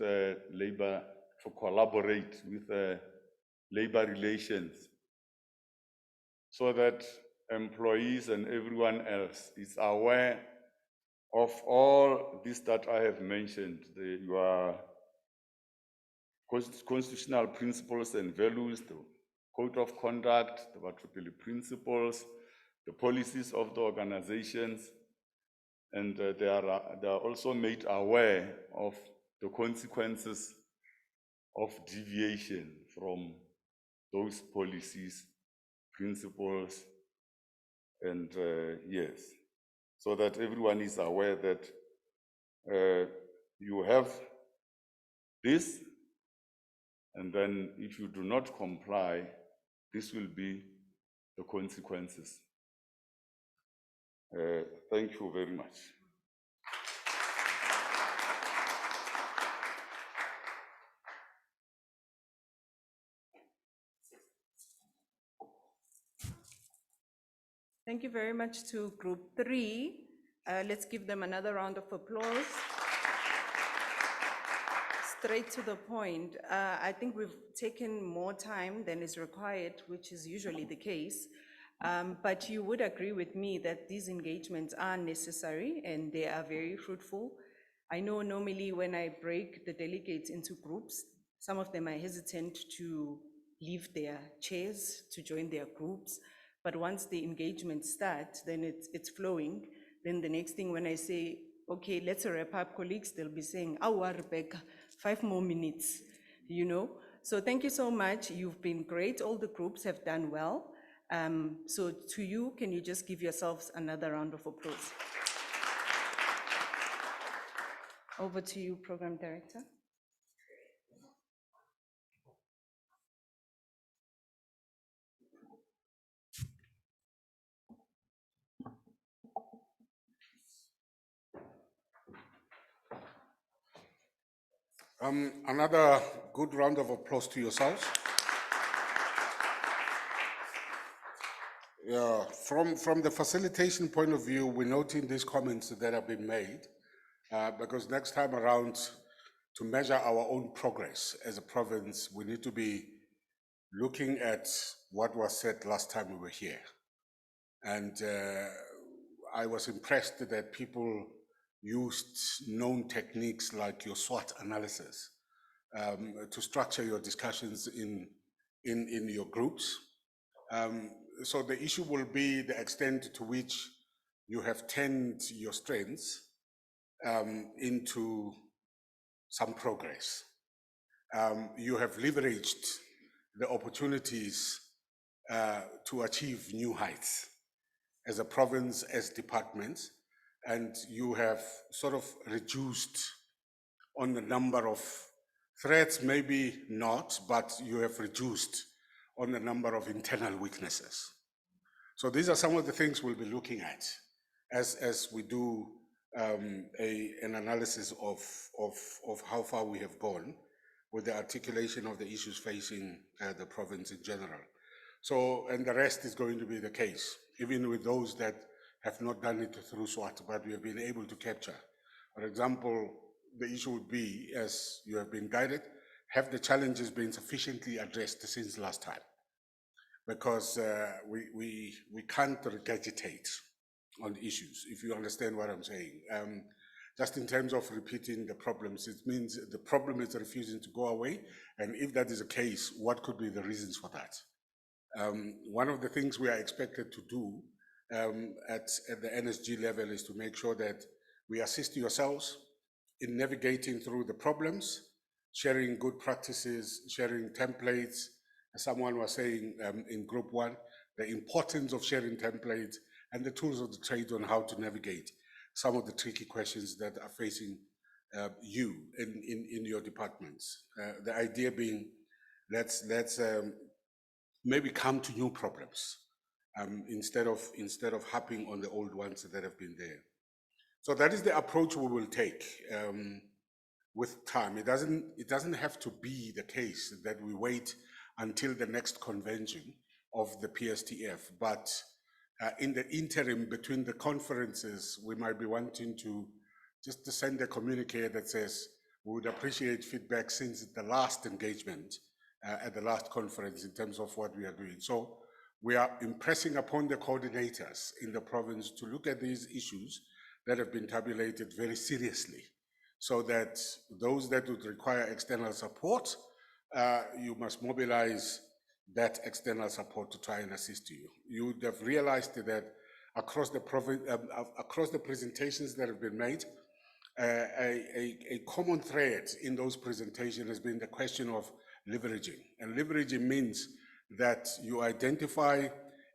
[SPEAKER 16] labor relations, so that employees and everyone else is aware of all this that I have mentioned, your constitutional principles and values, the code of conduct, the PLE principles, the policies of the organizations, and they are also made aware of the consequences of deviation from those policies, principles, and yes, so that everyone is aware that you have this, and then if you do not comply, this will be the consequences. Thank you very much.
[SPEAKER 14] Thank you very much to Group 3. Let's give them another round of applause. Straight to the point. I think we've taken more time than is required, which is usually the case. But you would agree with me that these engagements are necessary and they are very fruitful. I know normally when I break the delegates into groups, some of them are hesitant to leave their chairs to join their groups. But once the engagement starts, then it's flowing. Then the next thing when I say, okay, let's wrap up, colleagues, they'll be saying, oh, Rebecca, 5 more minutes, you know? So thank you so much. You've been great. All the groups have done well. So to you, can you just give yourselves another round of applause? Over to you, Program Director.
[SPEAKER 1] Another good round of applause to yourselves. Yeah, from the facilitation point of view, we're noting these comments that have been made, because next time around, to measure our own progress as a province, we need to be looking at what was said last time we were here. And I was impressed that people used known techniques like your SWOT analysis to structure your discussions in your groups. So the issue will be the extent to which you have turned your strengths into some progress. You have leveraged the opportunities to achieve new heights as a province, as departments, and you have sort of reduced on the number of threats, maybe not, but you have reduced on the number of internal weaknesses. So these are some of the things we'll be looking at as we do an analysis of how far we have gone with the articulation of the issues facing the province in general. So, and the rest is going to be the case, even with those that have not done it through SWOT, but we have been able to capture. For example, the issue would be, as you have been guided, have the challenges been sufficiently addressed since last time? Because we can't regurgitate on issues, if you understand what I'm saying. Just in terms of repeating the problems, it means the problem is refusing to go away, and if that is the case, what could be the reasons for that? One of the things we are expected to do at the NSG level is to make sure that we assist yourselves in navigating through the problems, sharing good practices, sharing templates. As someone was saying in Group 1, the importance of sharing templates and the tools of the trade on how to navigate some of the tricky questions that are facing you in your departments. The idea being, let's maybe come to new problems instead of harping on the old ones that have been there. So that is the approach we will take with time. It doesn't have to be the case that we wait until the next convention of the PSTF, but in the interim between the conferences, we might be wanting to just to send a communique that says we would appreciate feedback since the last engagement at the last conference in terms of what we are doing. So we are impressing upon the coordinators in the province to look at these issues that have been tabulated very seriously, so that those that would require external support, you must mobilize that external support to try and assist you. You would have realized that across the across the presentations that have been made, a common thread in those presentations has been the question of leveraging. And leveraging means that you identify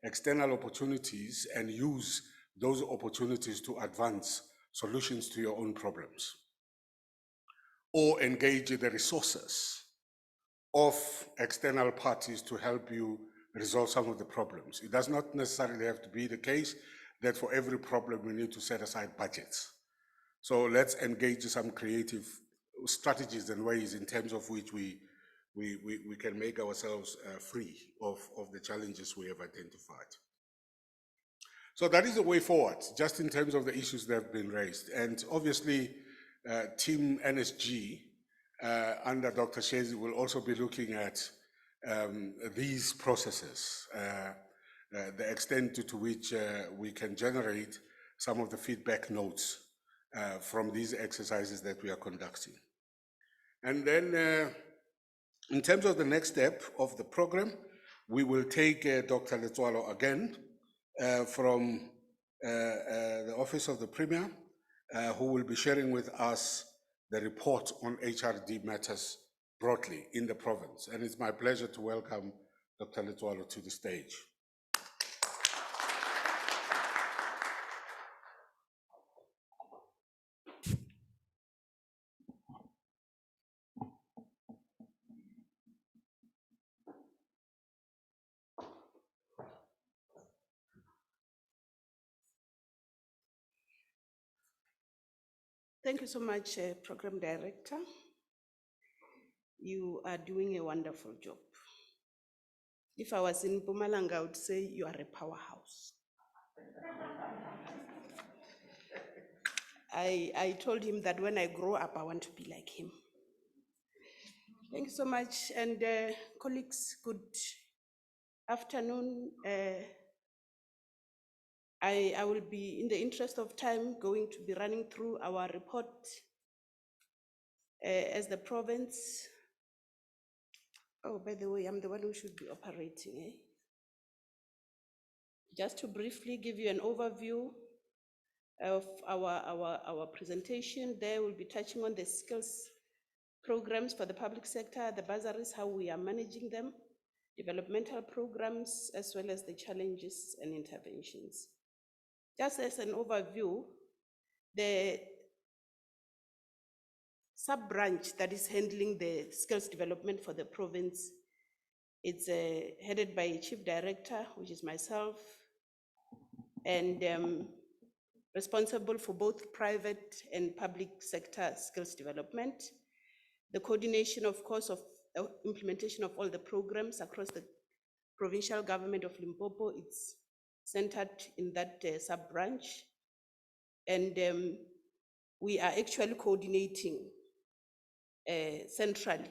[SPEAKER 1] external opportunities and use those opportunities to advance solutions to your own problems, or engage the resources of external parties to help you resolve some of the problems. It does not necessarily have to be the case that for every problem we need to set aside budgets. So let's engage some creative strategies and ways in terms of which we can make ourselves free of the challenges we have identified. So that is the way forward, just in terms of the issues that have been raised. And obviously, Team NSG under Dr. Shezi will also be looking at these processes, the extent to which we can generate some of the feedback notes from these exercises that we are conducting. And then in terms of the next step of the program, we will take Dr. Letsoalo again from the Office of the Premier, who will be sharing with us the report on HRD matters broadly in the province. And it's my pleasure to welcome Dr. Letsoalo to the stage.
[SPEAKER 17] Thank you so much, Program Director. You are doing a wonderful job. If I was in Mpumalanga, I would say you are a powerhouse. I told him that when I grow up, I want to be like him. Thank you so much. And colleagues, good afternoon. I will be, in the interest of time, going to be running through our report as the province. Oh, by the way, I'm the one who should be operating. Just to briefly give you an overview of our presentation, there we'll be touching on the skills programs for the public sector, the bursaries, how we are managing them, developmental programs, as well as the challenges and interventions. Just as an overview, the sub-branch that is handling the skills development for the province, it's headed by a chief director, which is myself, and responsible for both private and public sector skills development. The coordination, of course, of implementation of all the programs across the provincial government of Limpopo, it's centered in that sub-branch. And we are actually coordinating centrally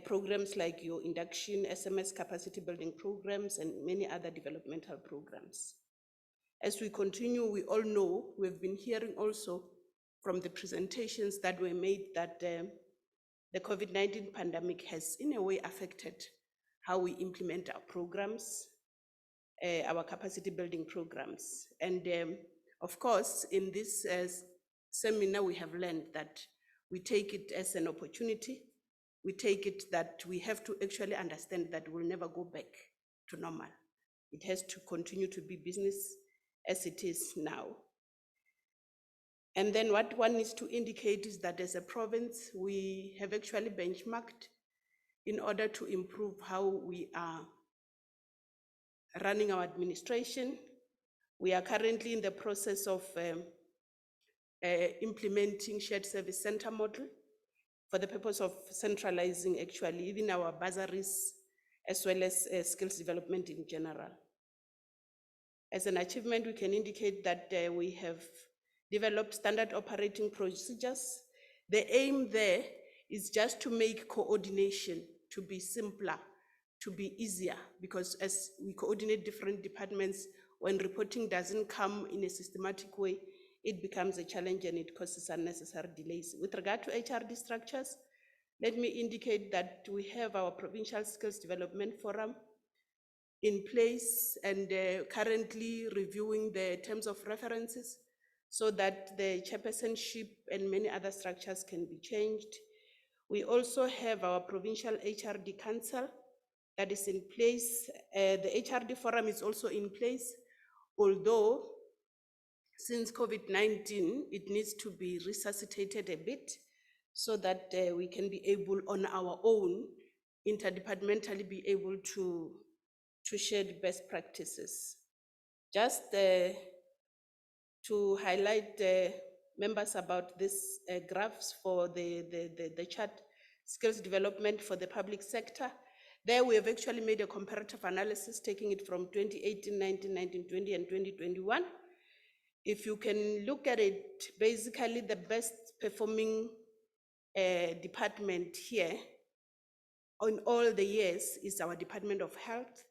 [SPEAKER 17] programs like your induction, SMS capacity building programs, and many other developmental programs. As we continue, we all know, we've been hearing also from the presentations that were made that the COVID-19 pandemic has in a way affected how we implement our programs, our capacity building programs. And of course, in this seminar, we have learned that we take it as an opportunity. We take it that we have to actually understand that we'll never go back to normal. It has to continue to be business as it is now. And then what one needs to indicate is that as a province, we have actually benchmarked in order to improve how we are running our administration. We are currently in the process of implementing shared service center model for the purpose of centralizing actually even our bursaries as well as skills development in general. As an achievement, we can indicate that we have developed standard operating procedures. The aim there is just to make coordination to be simpler, to be easier, because as we coordinate different departments, when reporting doesn't come in a systematic way, it becomes a challenge and it causes unnecessary delays. With regard to HRD structures, let me indicate that we have our Provincial Skills Development Forum in place and currently reviewing the terms of references so that the chairpersonship and many other structures can be changed. We also have our Provincial HRD Council that is in place. The HRD Forum is also in place, although since COVID-19, it needs to be resuscitated a bit so that we can be able on our own, interdepartmentally be able to share the best practices. Just to highlight members about this graphs for the chart skills development for the public sector. There we have actually made a comparative analysis taking it from 2018, 19, 19, 20 and 2021. If you can look at it, basically the best performing department here on all the years is our Department of Health.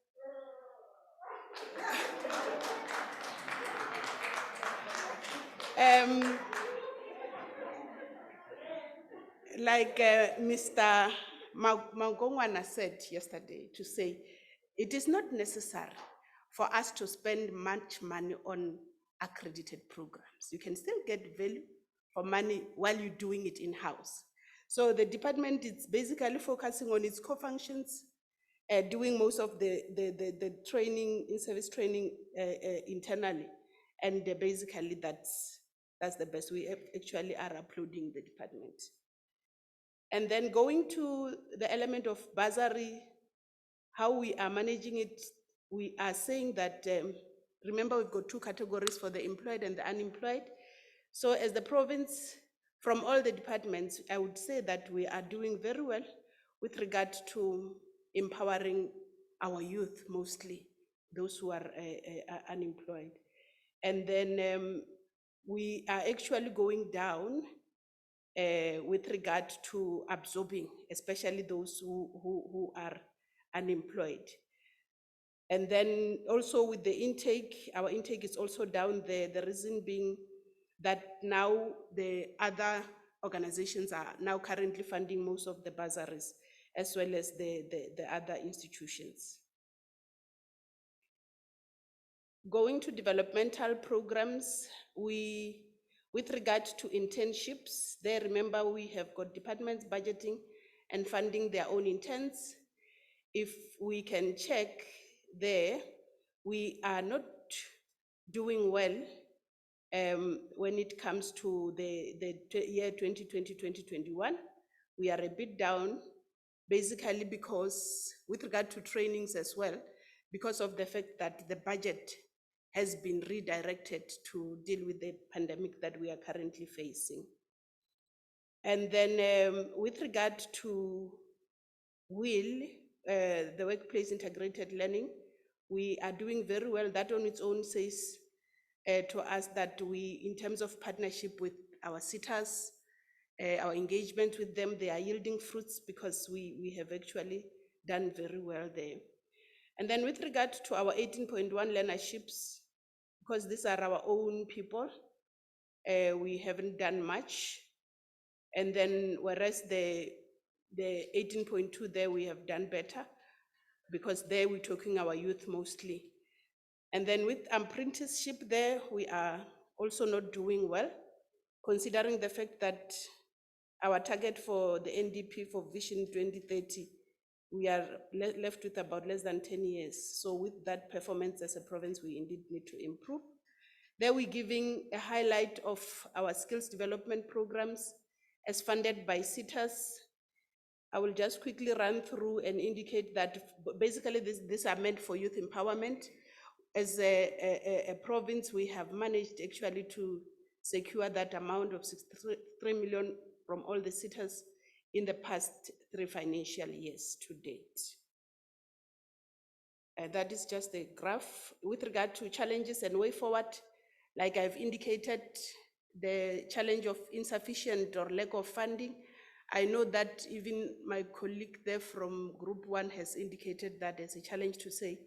[SPEAKER 17] Like Mr. Mangongwana said yesterday, to say, it is not necessary for us to spend much money on accredited programs. You can still get value for money while you're doing it in-house. So the department is basically focusing on its core functions, doing most of the training, in-service training internally. And basically that's the best. We actually are uploading the department. And then going to the element of bursary, how we are managing it, we are saying that, remember we've got two categories for the employed and the unemployed. So as the province, from all the departments, I would say that we are doing very well with regard to empowering our youth, mostly those who are unemployed. And then we are actually going down with regard to absorbing, especially those who are unemployed. And then also with the intake, our intake is also down there. The reason being that now the other organizations are now currently funding most of the bursaries, as well as the other institutions. Going to developmental programs, with regard to internships, there remember we have got departments budgeting and funding their own interns. If we can check there, we are not doing well when it comes to the year 2020-2021. We are a bit down, basically because, with regard to trainings as well, because of the fact that the budget has been redirected to deal with the pandemic that we are currently facing. And then with regard to WIL, the workplace integrated learning, we are doing very well. That on its own says to us that we, in terms of partnership with our sitters, our engagement with them, they are yielding fruits because we have actually done very well there. And then with regard to our 18.1 learnerships, because these are our own people, we haven't done much. And then whereas the 18.2 there, we have done better because there we're talking our youth mostly. And then with apprenticeship there, we are also not doing well, considering the fact that our target for the NDP for Vision 2030, we are left with about less than 10 years. So with that performance as a province, we indeed need to improve. There we're giving a highlight of our skills development programs as funded by sitters. I will just quickly run through and indicate that basically these are meant for youth empowerment. As a province, we have managed actually to secure that amount of 63 million from all the sitters in the past 3 financial years to date. That is just a graph. With regard to challenges and way forward, like I've indicated, the challenge of insufficient or lack of funding. I know that even my colleague there from Group 1 has indicated that as a challenge to say,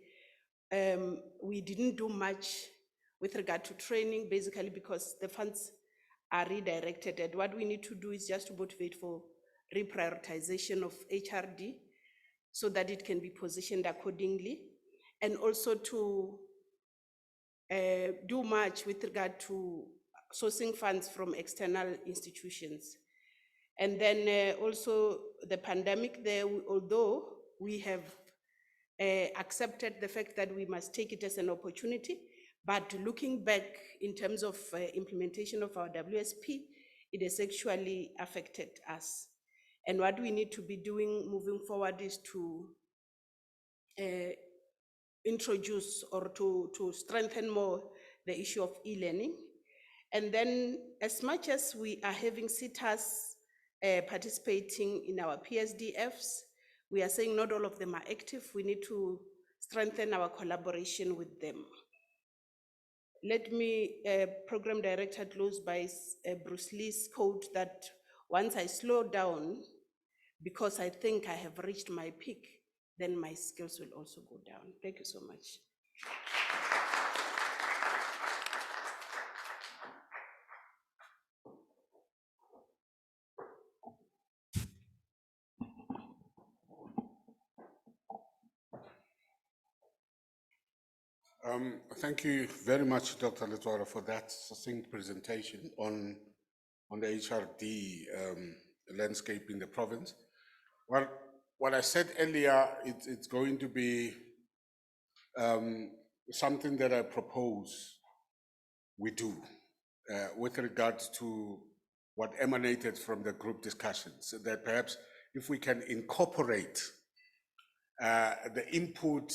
[SPEAKER 17] we didn't do much with regard to training, basically because the funds are redirected. And what we need to do is just to motivate for reprioritization of HRD so that it can be positioned accordingly, and also to do much with regard to sourcing funds from external institutions. And then also the pandemic there, although we have accepted the fact that we must take it as an opportunity, but looking back in terms of implementation of our WSP, it has actually affected us. And what we need to be doing moving forward is to introduce or to strengthen more the issue of e-learning. And then as much as we are having sitters participating in our PSDFs, we are saying not all of them are active. We need to strengthen our collaboration with them. Let me, Program Director, close by Bruce Lee's quote that once I slow down, because I think I have reached my peak, then my skills will also go down. Thank you so much.
[SPEAKER 1] Thank you very much, Dr. Letwala, for that succinct presentation on the HRD landscape in the province. Well, what I said earlier, it's going to be something that I propose we do with regard to what emanated from the group discussions, so that perhaps if we can incorporate the input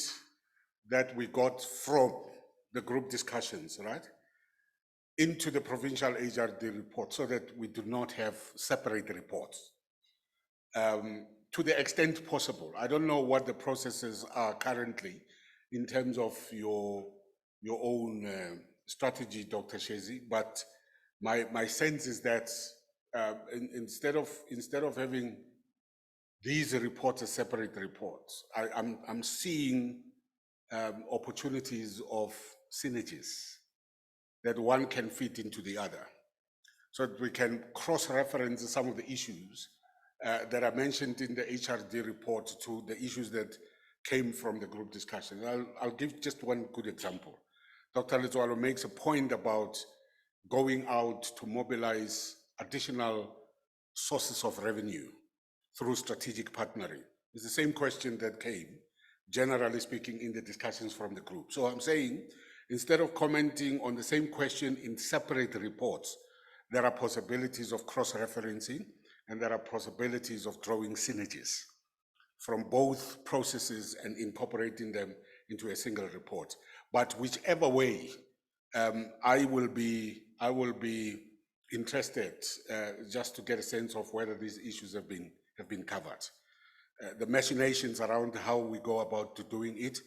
[SPEAKER 1] that we got from the group discussions, right, into the provincial HRD report, so that we do not have separate reports. To the extent possible. I don't know what the processes are currently in terms of your own strategy, Dr. Shezi, but my sense is that instead of having these reports as separate reports, I'm seeing opportunities of synergies that one can fit into the other, so that we can cross-reference some of the issues that are mentioned in the HRD report to the issues that came from the group discussion. I'll give just one good example. Dr. Letwala makes a point about going out to mobilize additional sources of revenue through strategic partnering. It's the same question that came, generally speaking, in the discussions from the group. So I'm saying, instead of commenting on the same question in separate reports, there are possibilities of cross-referencing, and there are possibilities of drawing synergies from both processes and incorporating them into a single report. But whichever way, I will be interested just to get a sense of whether these issues have been covered. The machinations around how we go about doing it,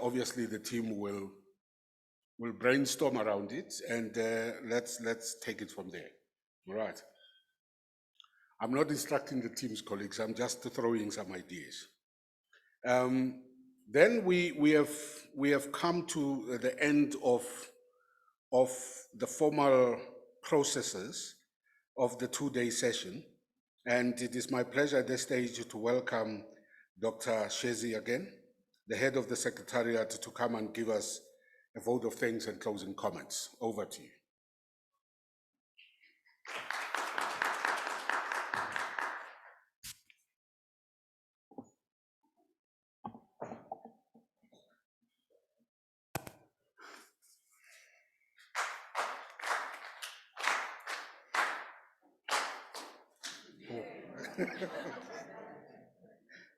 [SPEAKER 1] obviously the team will brainstorm around it, and let's take it from there. All right. I'm not instructing the team's colleagues, I'm just throwing some ideas. Then we have come to the end of the formal processes of the two-day session, and it is my pleasure at this stage to welcome Dr. Shezi again, the head of the Secretariat, to come and give us a vote of thanks and closing comments. Over to you.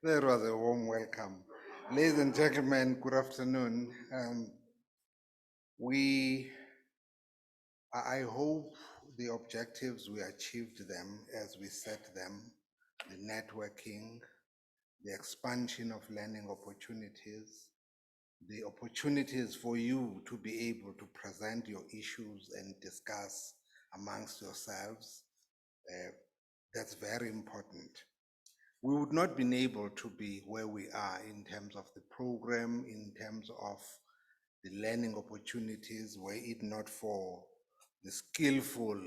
[SPEAKER 10] There was a warm welcome. Ladies and gentlemen, good afternoon. I hope the objectives, we achieved them as we set them, the networking, the expansion of learning opportunities, the opportunities for you to be able to present your issues and discuss amongst yourselves. That's very important. We would not been able to be where we are in terms of the program, in terms of the learning opportunities, were it not for the skillful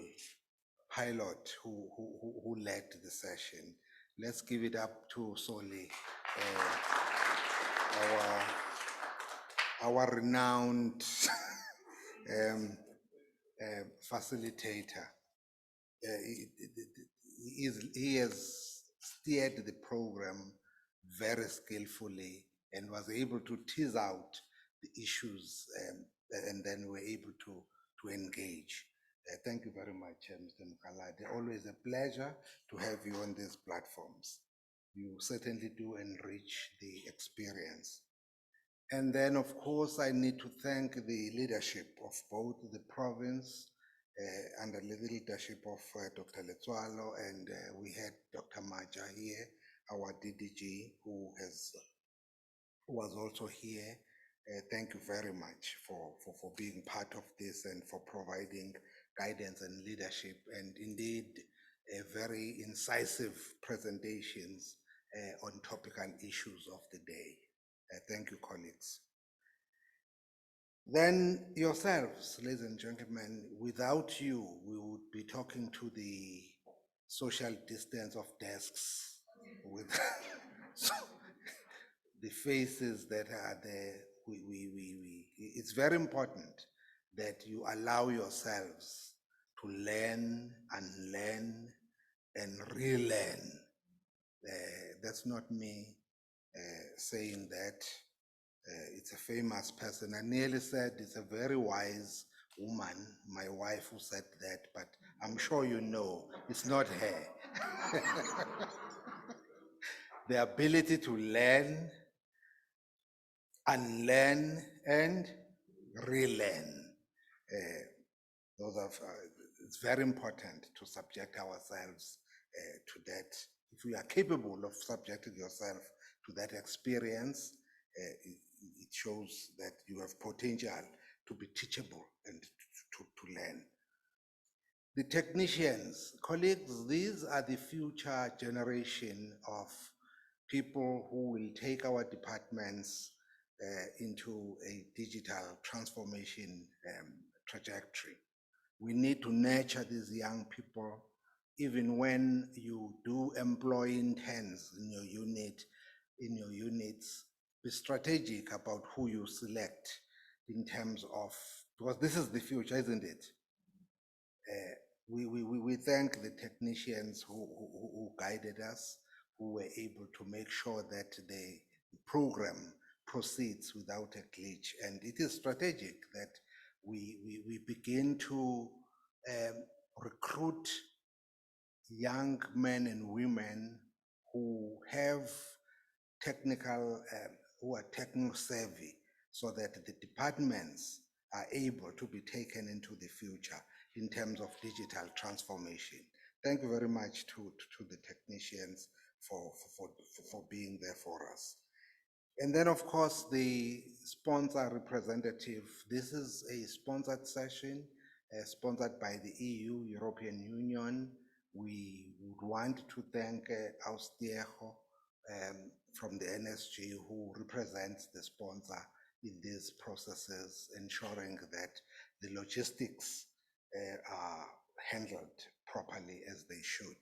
[SPEAKER 10] pilot who led the session. Let's give it up to Soli, our renowned facilitator. He has steered the program very skillfully and was able to tease out the issues, and then we're able to engage. Thank you very much, Mr. Mkalade. Always a pleasure to have you on these platforms. You certainly do enrich the experience. And then, of course, I need to thank the leadership of both the province under the leadership of Dr. Letsoalo, and we had Dr. Maja here, our DDG, who was also here. Thank you very much for being part of this and for providing guidance and leadership, and indeed very incisive presentations on topical issues of the day. Thank you, colleagues. Then yourselves, ladies and gentlemen, without you, we would be talking to the social distance of desks with the faces that are there. It's very important that you allow yourselves to learn, unlearn, and relearn. That's not me saying that. It's a famous person. I nearly said it's a very wise woman, my wife, who said that, but I'm sure you know it's not her. The ability to learn, unlearn, and relearn. It's very important to subject ourselves to that. If we are capable of subjecting yourself to that experience, it shows that you have potential to be teachable and to learn. The technicians, colleagues, these are the future generation of people who will take our departments into a digital transformation trajectory. We need to nurture these young people, even when you do employ interns in your unit, in your units. Be strategic about who you select in terms of, because this is the future, isn't it? We thank the technicians who guided us, who were able to make sure that the program proceeds without a glitch. And it is strategic that we begin to recruit young men and women who have technical, who are techno savvy, so that the departments are able to be taken into the future in terms of digital transformation. Thank you very much to the technicians for being there for us. And then, of course, the sponsor representative. This is a sponsored session, sponsored by the EU, European Union. We would want to thank Austiejo from the NSG, who represents the sponsor in these processes, ensuring that the logistics are handled properly as they should.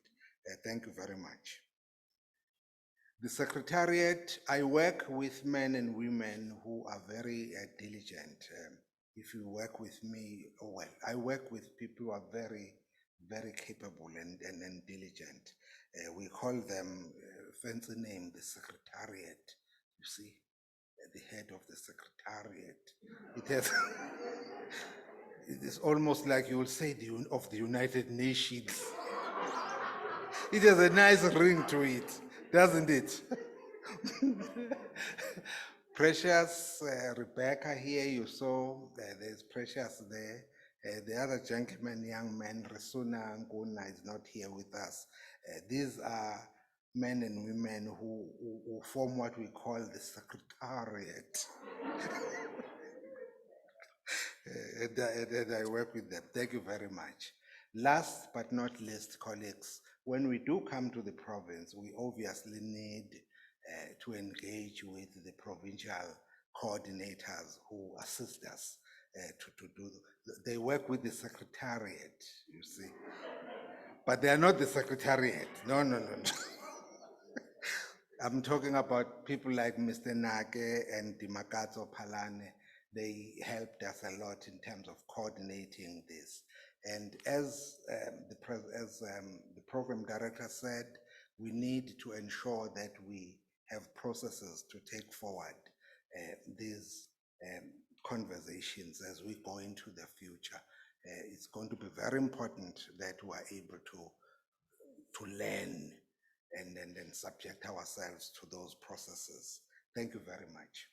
[SPEAKER 10] Thank you very much. The Secretariat, I work with men and women who are very diligent. If you work with me, well, I work with people who are very, very capable and diligent. We call them, fancy name, the Secretariat. You see, the head of the Secretariat. It has, it is almost like you will say of the United Nations. It has a nice ring to it, doesn't it? Precious Rebecca here, you saw there's Precious there. The other gentleman, young man, Resuna Nguna, is not here with us. These are men and women who form what we call the Secretariat. And I work with them. Thank you very much. Last but not least, colleagues, when we do come to the province, we obviously need to engage with the provincial coordinators who assist us to do. They work with the secretariat, you see, but they are not the secretariat. No, no, no, no. I'm talking about people like Mr. Nake and Dimakato Palane. They helped us a lot in terms of coordinating this. And as the program director said, we need to ensure that we have processes to take forward these conversations as we go into the future. It's going to be very important that we are able to learn and then subject ourselves to those processes. Thank you very much.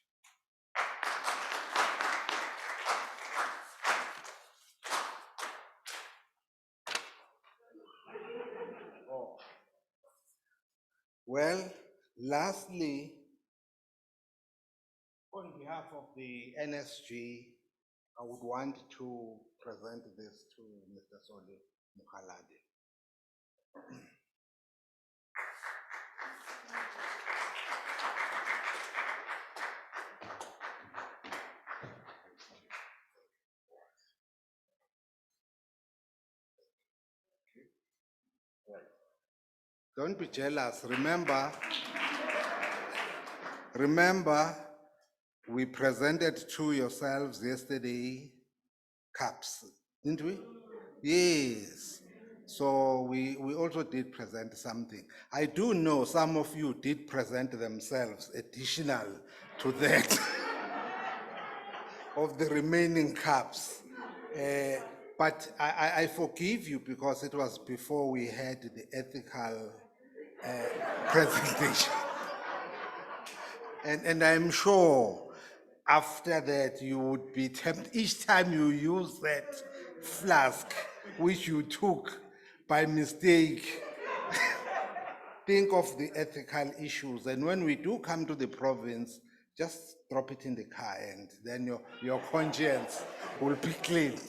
[SPEAKER 10] Well, lastly, on behalf of the NSG, I would want to present this to Mr. Soli Mukhalade. Don't be jealous. Remember, we presented to yourselves yesterday cups, didn't we? Yes. So we also did present something. I do know some of you did present themselves additional to that of the remaining cups. But I forgive you because it was before we had the ethical presentation. And I'm sure after that you would be tempted each time you use that flask which you took by mistake. Think of the ethical issues, and when we do come to the province, just drop it in the car and then your conscience will be clean.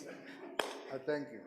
[SPEAKER 10] Thank you.